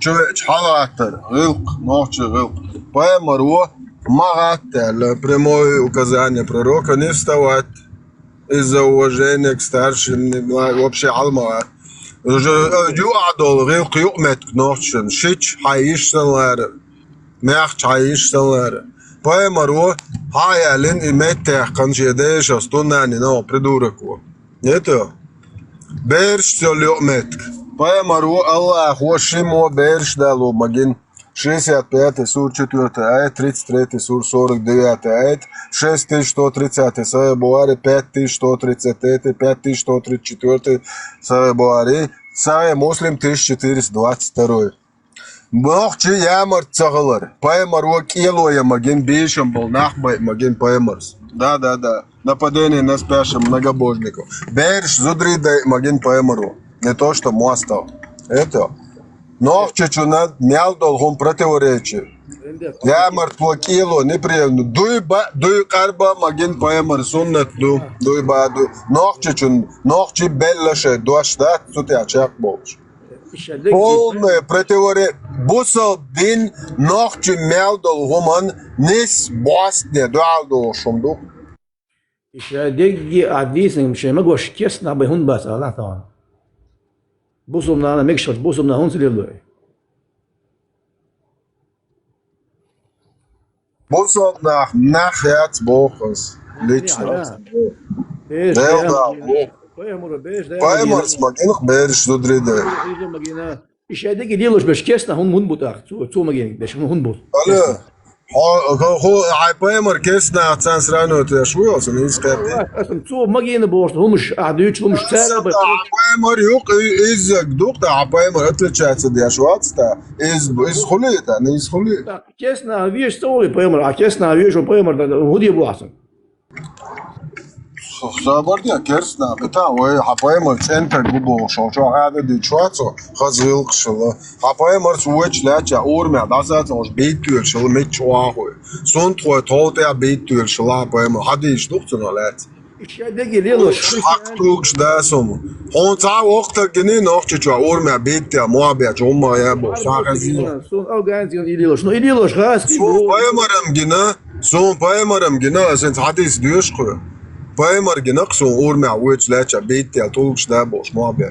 شو حالاتر غلق نوخش غلق поэмару магател прямое указание пророка не вставать из-за уважения к старшим вообще алмагат يقعدوا غلق يقمت نوخش شيش حيش سنلار ميخ حيش سنلار поэмару хаялин имете канчедеш остунани но придурок это берш сёлёмет поэмару Аллах вошимо берш дало магин 65 сур 4 аят 33 сур 49 аят 6130 Сая Буари 5133 5134 Сая Буари Сая Муслим 1422 Бог ямар цагалар. Поэмару килоя маген бешем был нахбай маген поэмарс. Да. Нападение на спящих многобожников. Берш зудридай маген поэмару. Не то, что мостов. Это. Но чечунат мял долгом противоречие. Я мертво кило, не приемлю. Дуй карба, магин поэмар суннат дуй баду. Нохчи беллаше, дуашда, сути ачак болш. Полное противоречие. Бусал дин, нохчи мелдол гуман, нис басне, дуалду шумду. еще деньги адвисим, что мы гош честно бы хун бас, Allah ta'ala. Бусум на мекшот, бусум на хун следует. Бусал нах яц бохас. Лично. Поэмар смагин хберш дудриде. еще деньги делаешь без честно, хун бутах, цу магин, без хун бут. Алло. هاي بايمر كيسنا تسانس رانو تشوي أصلا يسكت. أصلا شو ما جينا بوش هم مش عاديش هم مش سارة بس. بايمر يوق إز دوق تا بايمر أتلت شات دي أشوات تا إز خليت أنا إز خليت. كيسنا فيش سوي بايمر كيسنا فيش بايمر هودي بواسن. صابرتي كيسنا بتاع وين بايمر سنتر بوبو شو هذا دي شواتو خزيل قشلا. بايمر سويتش لا جا أورمي دازات وش بيتول شو متشواه. سون توتي بيتول شلا بايمر هذا إيش دوقتنا لات. إيش دقي ليلوش. حقوقش داسهم. هون تا وقت جنيه نوقت جو أورمي بيتيا موابع جوما يا بو ساقزين. سون أوجانز يليلوش نو يليلوش خاص. سون بايمرم جنا سون بايمرم جنا أسنت حديث ديوشكو. بايمر جنقصو أورمي عويتش لاتش بيتيا طولش دابوش موابع.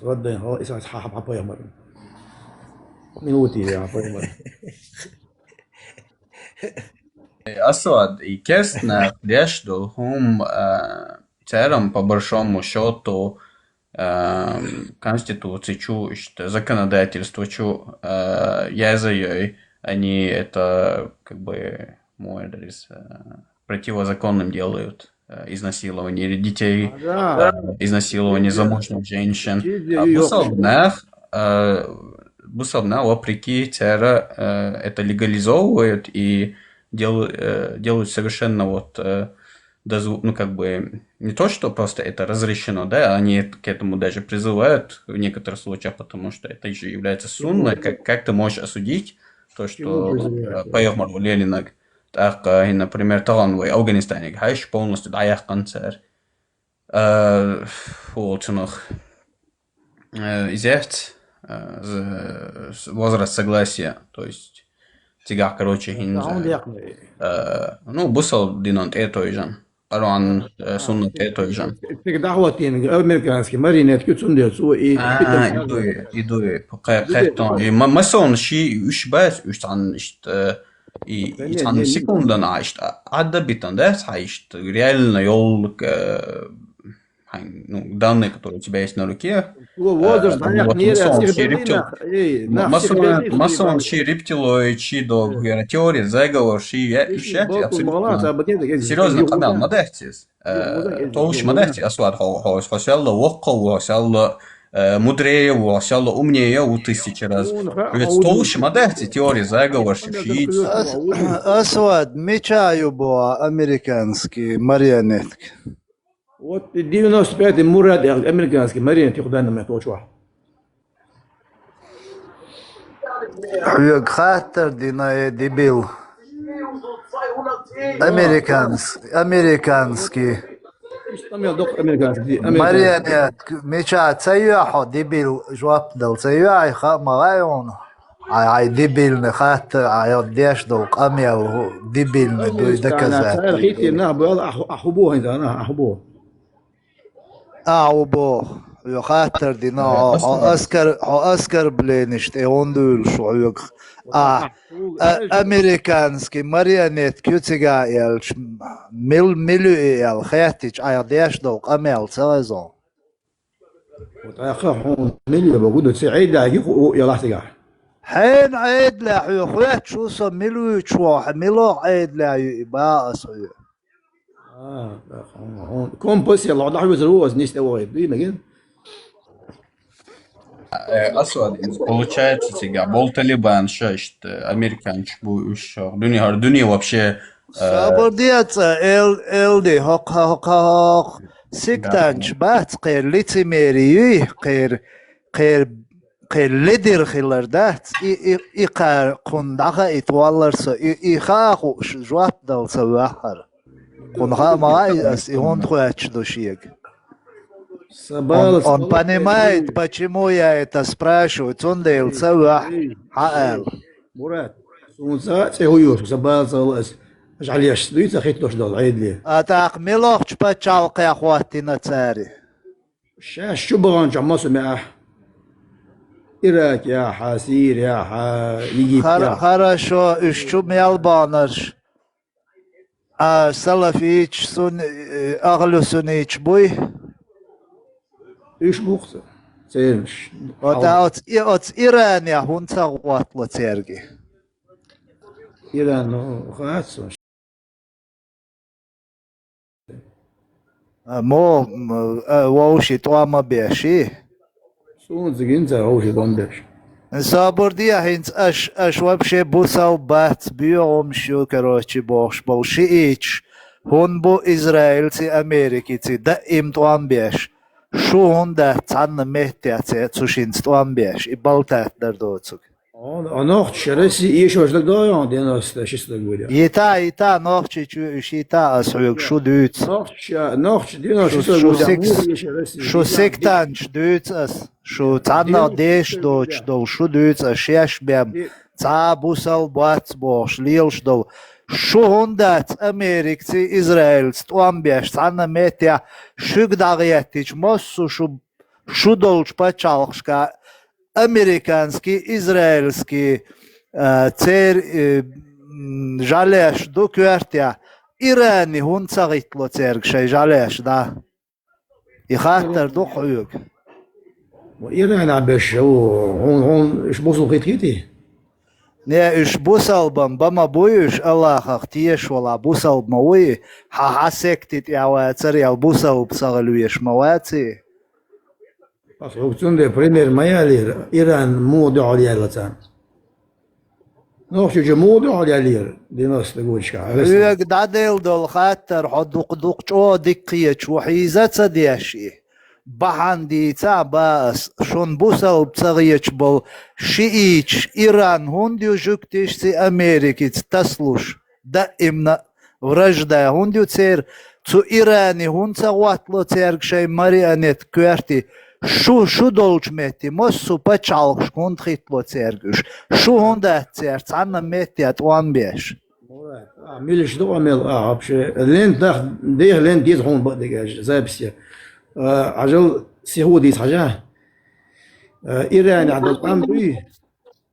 غدا هو إسمع حب بايمر. минуты я понимаю. Асад и Кестнер Дешду, целом по большому счету конституцию, законодательство, язык, они это как бы противозаконным делают. Изнасилование детей, изнасилование замужних женщин. Бусовна, вопреки ТР, это легализовывают и делают совершенно вот, ну как бы, не то, что просто это разрешено, да, они к этому даже призывают в некоторых случаях, потому что это же является сунной, как ты можешь осудить то, что Пайгамбар Ленина, так, например, Таланвай, Афганистане, хайш полностью даяк концерт, вот, изять, возраст согласия, то есть тига, короче, ну, бусал динант этой же, аран суннат этой же. Всегда вот американский маринет кюцундецу и иду как-то и масон ши ушбас устан и тан секундан ашта адда битан да сайшт реально ёл ну, данные, которые у тебя есть на руке, масон ши рептилой, чи до теории, заговор, ши абсолютно серьезно канал мадахтис. То уж мадахти асвад хосялла воккол, хосялла мудрее, хосялла умнее у 1000 раз. Ведь то уж мадахти теории, заговор, ши. Асвад, мечаю было американские марионетки. Вот 95-й Мурад американский маринет куда нам это очень. Хаттер дина дебил. Американский. Маринет меча цаюхо дебил жвап дал цаюай хамараон. Ай дебильный хаттер ай дешдол камел дебильный дуй доказать. Хити на был ахубо это на ахубо. أعوبه يخاطر دينا أسكر بلينشت يوندول شعوق أمريكانسكي مريانيت كيوتيغا يل ملو يل خياتيج أياديش دوق أميل سوازون وتأخذ ملو بقول سعيد لا يلا تيجا حين عيد لا يخوات شو سو ملو شو ملو عيد لا يبقى أسوي كم بس يلا الله يوزر هو نيست وايد دي مجد Асвад, получается, тебя был Талибан, шесть, американцы, еще, дуния вообще... Сабордица, элди, хок, сиктанч, бац, кэр лицемерии, кэр قلدر خلردات إقا قندقة إتوالرس إخا خوش جوات دل سواحر قنها مغايس إهون خواتش душек. Он понимает, почему я это спрашиваю. Он делал савах. Хаэл. مراد سونسا سيهويوس سبال سوالس اجعل يشتوي تخيت دوش دول عيد لي أتاق ملوخ تشبتشالق يا أخواتنا تاري. شاش شو بغان جماسو معه إراك يا حاسير يا يجيب يا Хорошо, ищу мелбанаш. А салафич сун أغلو سنيش بوي. إيش بوخسه سيرش أوت إيران يا هون تغوات لترجي. إيران خاص مو ووشي توما بيشي. سون زجنزا ووشي بندش. صابر دي هينز أش وابشي بوساو بات بيوم شو كروتشي بوش بوشيش هون بو إسرائيل تي أمريكي تي دائم توام بيش. شو هون ده تعنا مهتي تشين توام بيش إبالتات دردوتسك. أنا شرسي إيش وجدك دايان دينا استشيس لقولي. يتا نوخشي شو يتا أسويك شو دوت. نوخش دينا شو سكتانش دوت أس شو تعنا ديش دوتش دول شو دوت أشياش بيم تعبوسال بات بوش ليلش دول شو هندات أمريكتي إسرائيل توام بيش تعنا ميتيا شوك داغياتيش موسو شو دولش باتشالخشكا أمريكانسكي إسرائيلسكي تير جاليش دو كوارتيا إيراني هون تغيتلو تيرك شي جاليش دا يخاطر دو حيوك وإيران عم بيش هون إيش بوصل خيتي نه إيش بوصل بما بويش الله خختيش ولا بوصل موي حاسكتت يا تري البوصل بصغلويش مواتي Opțiune de premier maialir Iran modu aliyalatan. نوخش جمود عليالير دي ناس تقول شكا ويك داديل دول خاطر حدوق دوق جو دقية وحيزة تدياشي بحان دي باس شون بوسل بصغيش بل شيئيش إيران هنديو جوكتيش سي أمريكي تسلوش دائمنا ورجدا هنديو تير تو إيراني هون تغواتلو تيرك شي مريانيت كوارتي شو دولج متي موسو بچالش كون خيتلو تيرگش شو هوندا تيرت عنا متي اتوان بيش ميلش دو عمل بشي لين داخ ديه لين ديز هون بدك زابسيا عجل سيهودي حاجه ايران عند القام بي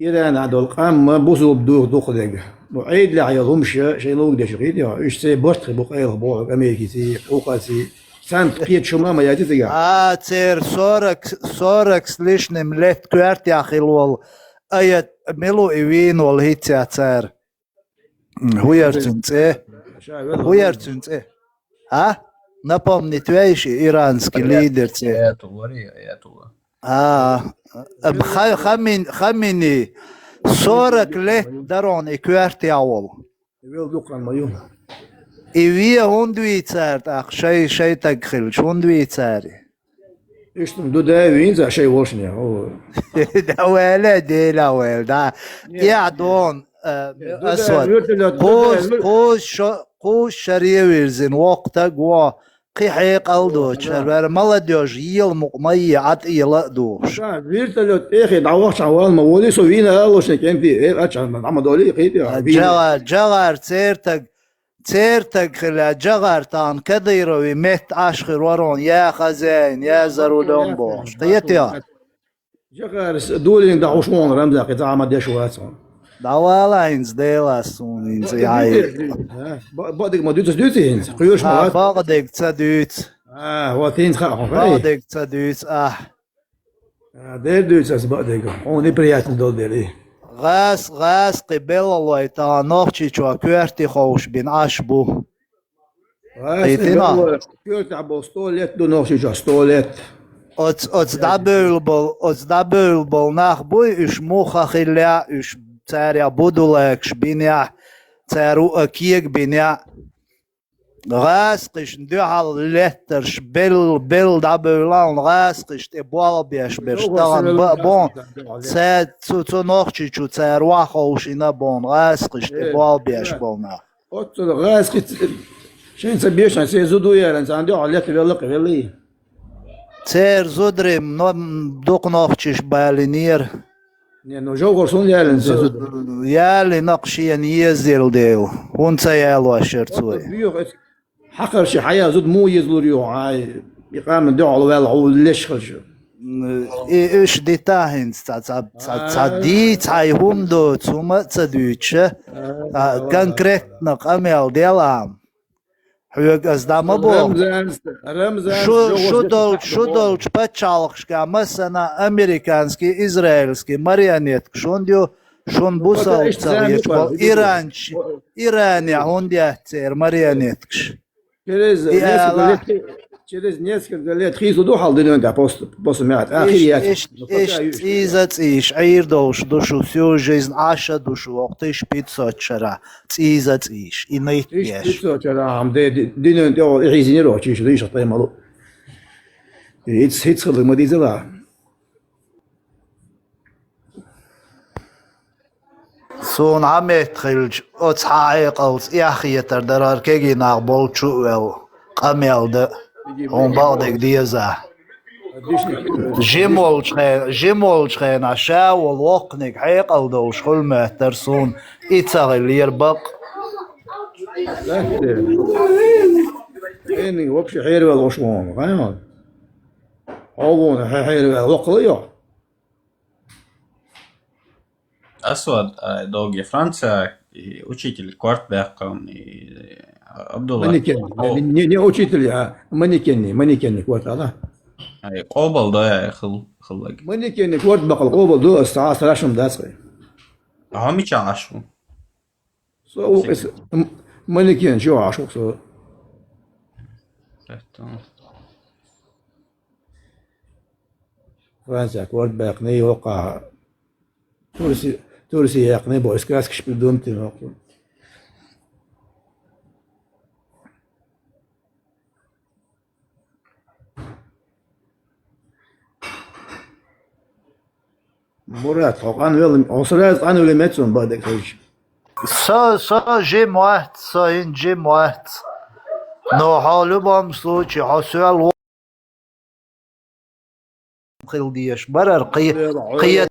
ايران عند القام ما بوزو بدو دخل وعيد لا يضمش شي لو ديش غيد يا ايش سي بورت بقيل بو امريكي اوقاتي سانت قيت شو ما يا تيجا تير 40 с лишним лет квартя хилвол аят мело ивин вол хитя цар хуярцунце а напомни твоишь иранский лидер це хамини 40 лет дарон и квартя вол إيويا هوندوي تار أخ شيء تقخل شو هوندوي تاري إيش تمدو ده وين شيء وشني هو ده ولا ده لا ولا ده يا دون أسود قوس شريويرزين وقتها جوا قيحيق الدوش هر ملا دوش يل مقمية عد يلا دوش فيرتلوت إخي دعوش عوال مولي سوينا الله كان في إيه أتشان عم دولي قيدي جغر تيرتك خلا جغرتان كديروي مت عشخر ورون يا خزين يا زرولون بوش قيتيا جغر دولين دعوشون رمزا قطع ما ديشواتهم دوالاينز ديلاسون إنز يعيب بعدك ما دوتين قيوش مرات بعدك تدوت هو تين خاهم بعدك تدوت دير دوتس بعدك هون بريات دول ديري غاس قبل الله تا نوخشي شو كوارتي خوش بين عشبو قيتنا كوارتي عبو ستولت دو نوخشي شو ستولت أتس دابل بول نخبوي إش موخا خليا إش تاريا بودولكش بينيا تارو أكيك بينيا غاسقش ندعال لترش بل دابولان غاسقش تبوال بيش بيشتغل بون ساد تو نوخشي شو تروحوش إنا بون غاسقش تبوال بيش بونا От гайски شين سبيش سي زودو يا انسان دي عليك بيلق بيلي تير زودريم دوق نوخشيش بالينير نو جو غرسون يا انسان يالي نقشي نيزيل ديل وانت يالو اشرتوي حقر شي حياه زود مو يزلوريو هاي يقام دي على والعو ليش خرج ايش دي تاهن دي تاي هوندو تسوما تدويتش конкретно قامل ديلام حيوك ازدام بو شو دول شبتشالخشكا مثلا امريكانسكي израильский марионетка шондио шон бусал царьечко Иране он диатер марионеткш через несколько лет хизу духал дынга после мят ахирият إيش عير душу всю жизнь аша душу октыш 500 шара إيش إنيت بيش 500 шара ам дынен дел изинеро чиш дыш таймалу هيتس خلي مديزلا سون عمت خلج أتحقق أوس إخيتر درار كيجي نقبل شو قميل ده هم بعدك ديزا جمول شخين عشاء والوقنك حيق أو دو شخل مهترسون إتغل يربق إني وبشي حيري والوشمون فاهم عوضون حيري والوقليو Асвад, долгие Франция, и учитель Квартбеком, и Абдулла. Не учитель, а манекенни Кварт, да? قوبل ده خلق манекенни Квартбек القوبل دو الساعة 13 دقيقة هم يتعاشوا манекен شو عاشوك سو فرنسا Квартбек ني وقع تورسي يقني بو اسكاس كش بدون تناقض مرات قان ويل اوسراز قان ولا ماتسون بعدك خيش سا جيم واحد ساين جيم واحد نو حالو بام سوچي حسوال خيل ديش برر قية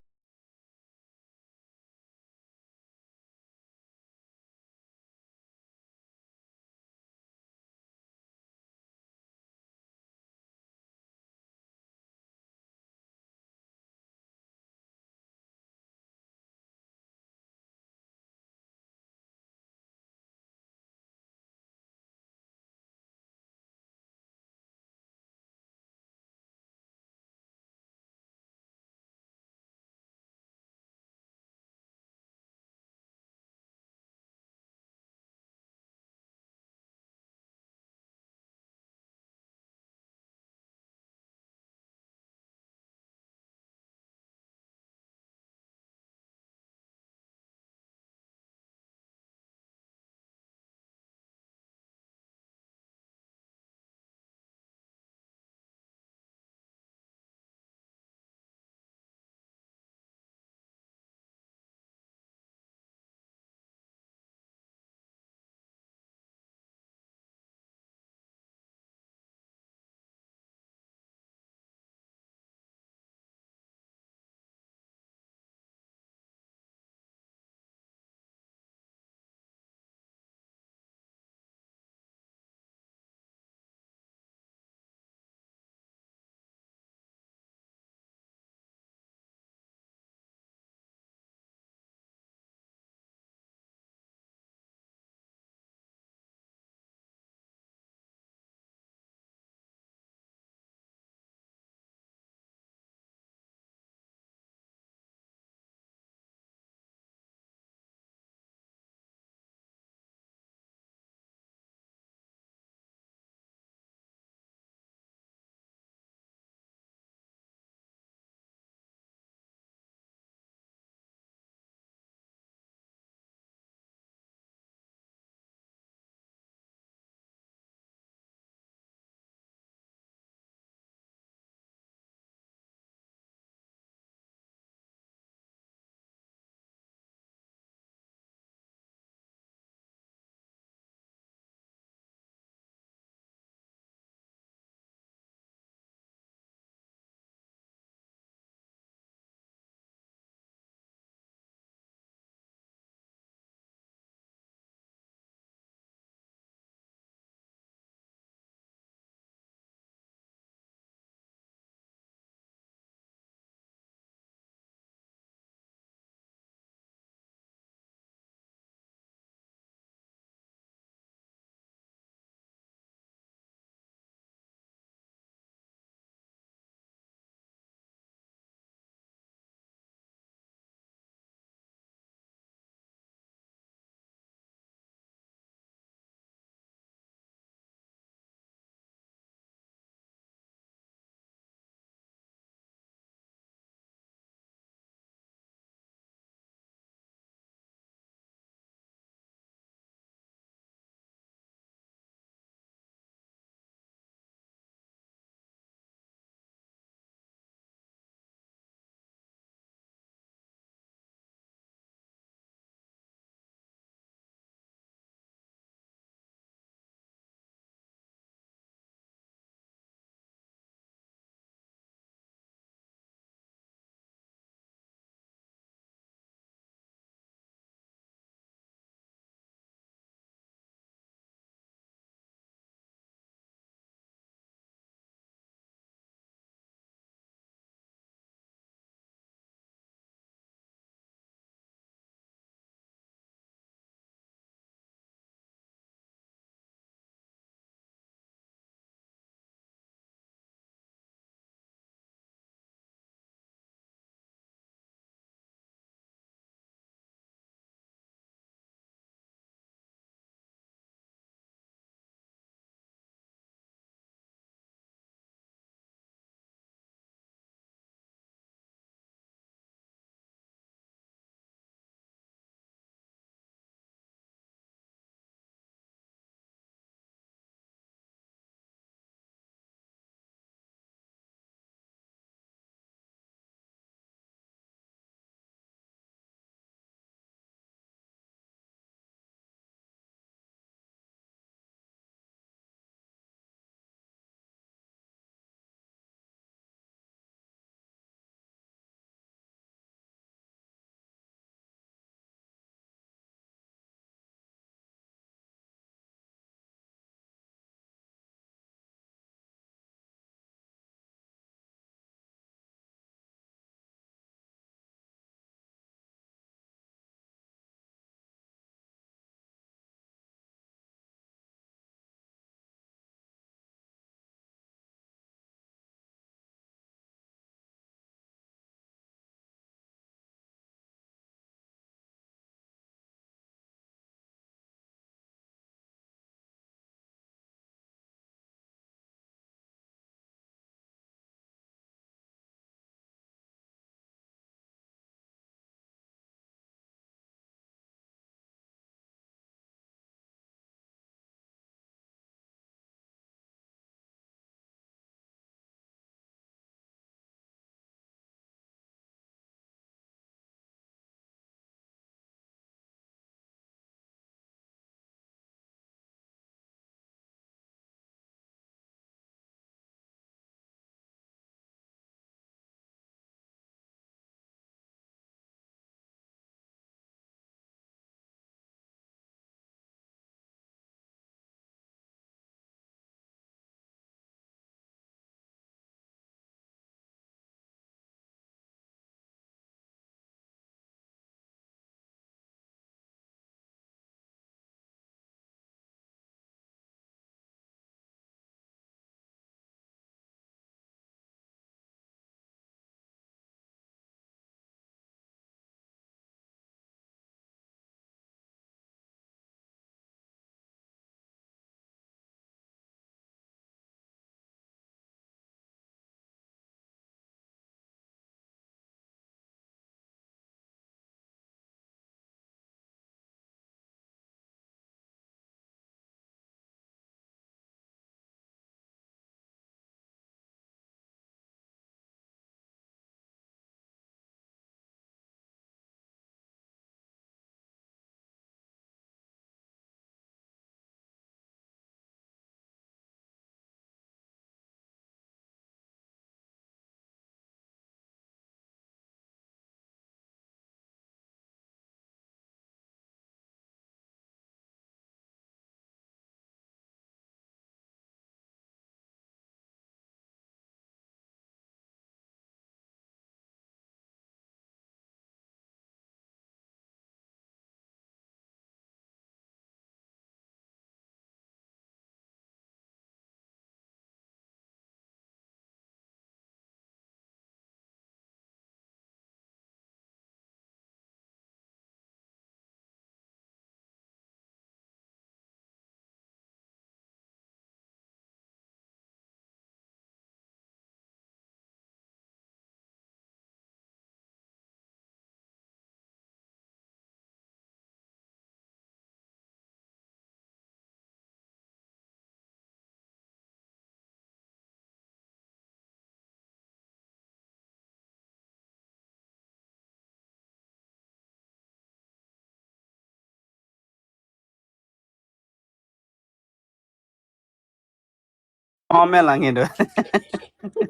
쪼매랑이도.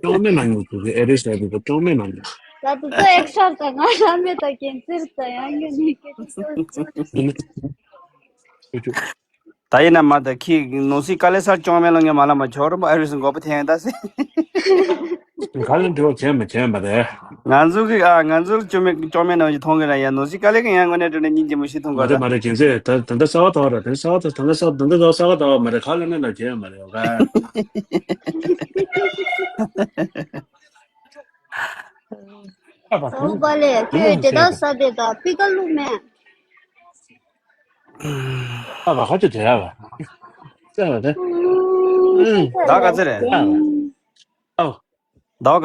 쪼매랑이 그게 에르사비가 쪼매랑이. 나도 저 액션다 나라면다 괜찮다 양견이 다이나 마다 키 노시 칼레살 쪼매랑이 말아마 저러 아이르슨 거 버탱다세. 가는 저 제면 돼. 간줄 쪼매는 통계라야 노시 칼레가 양거네 되는 인지 무시 통과다. 말에 진짜 단다 싸워더라. 단다 싸워더 말에 가려는 날 제면 말이야. 어 발에 그 대다사대다 피갈루면 같이 돼야. 자, 돼. 나가지래. 나가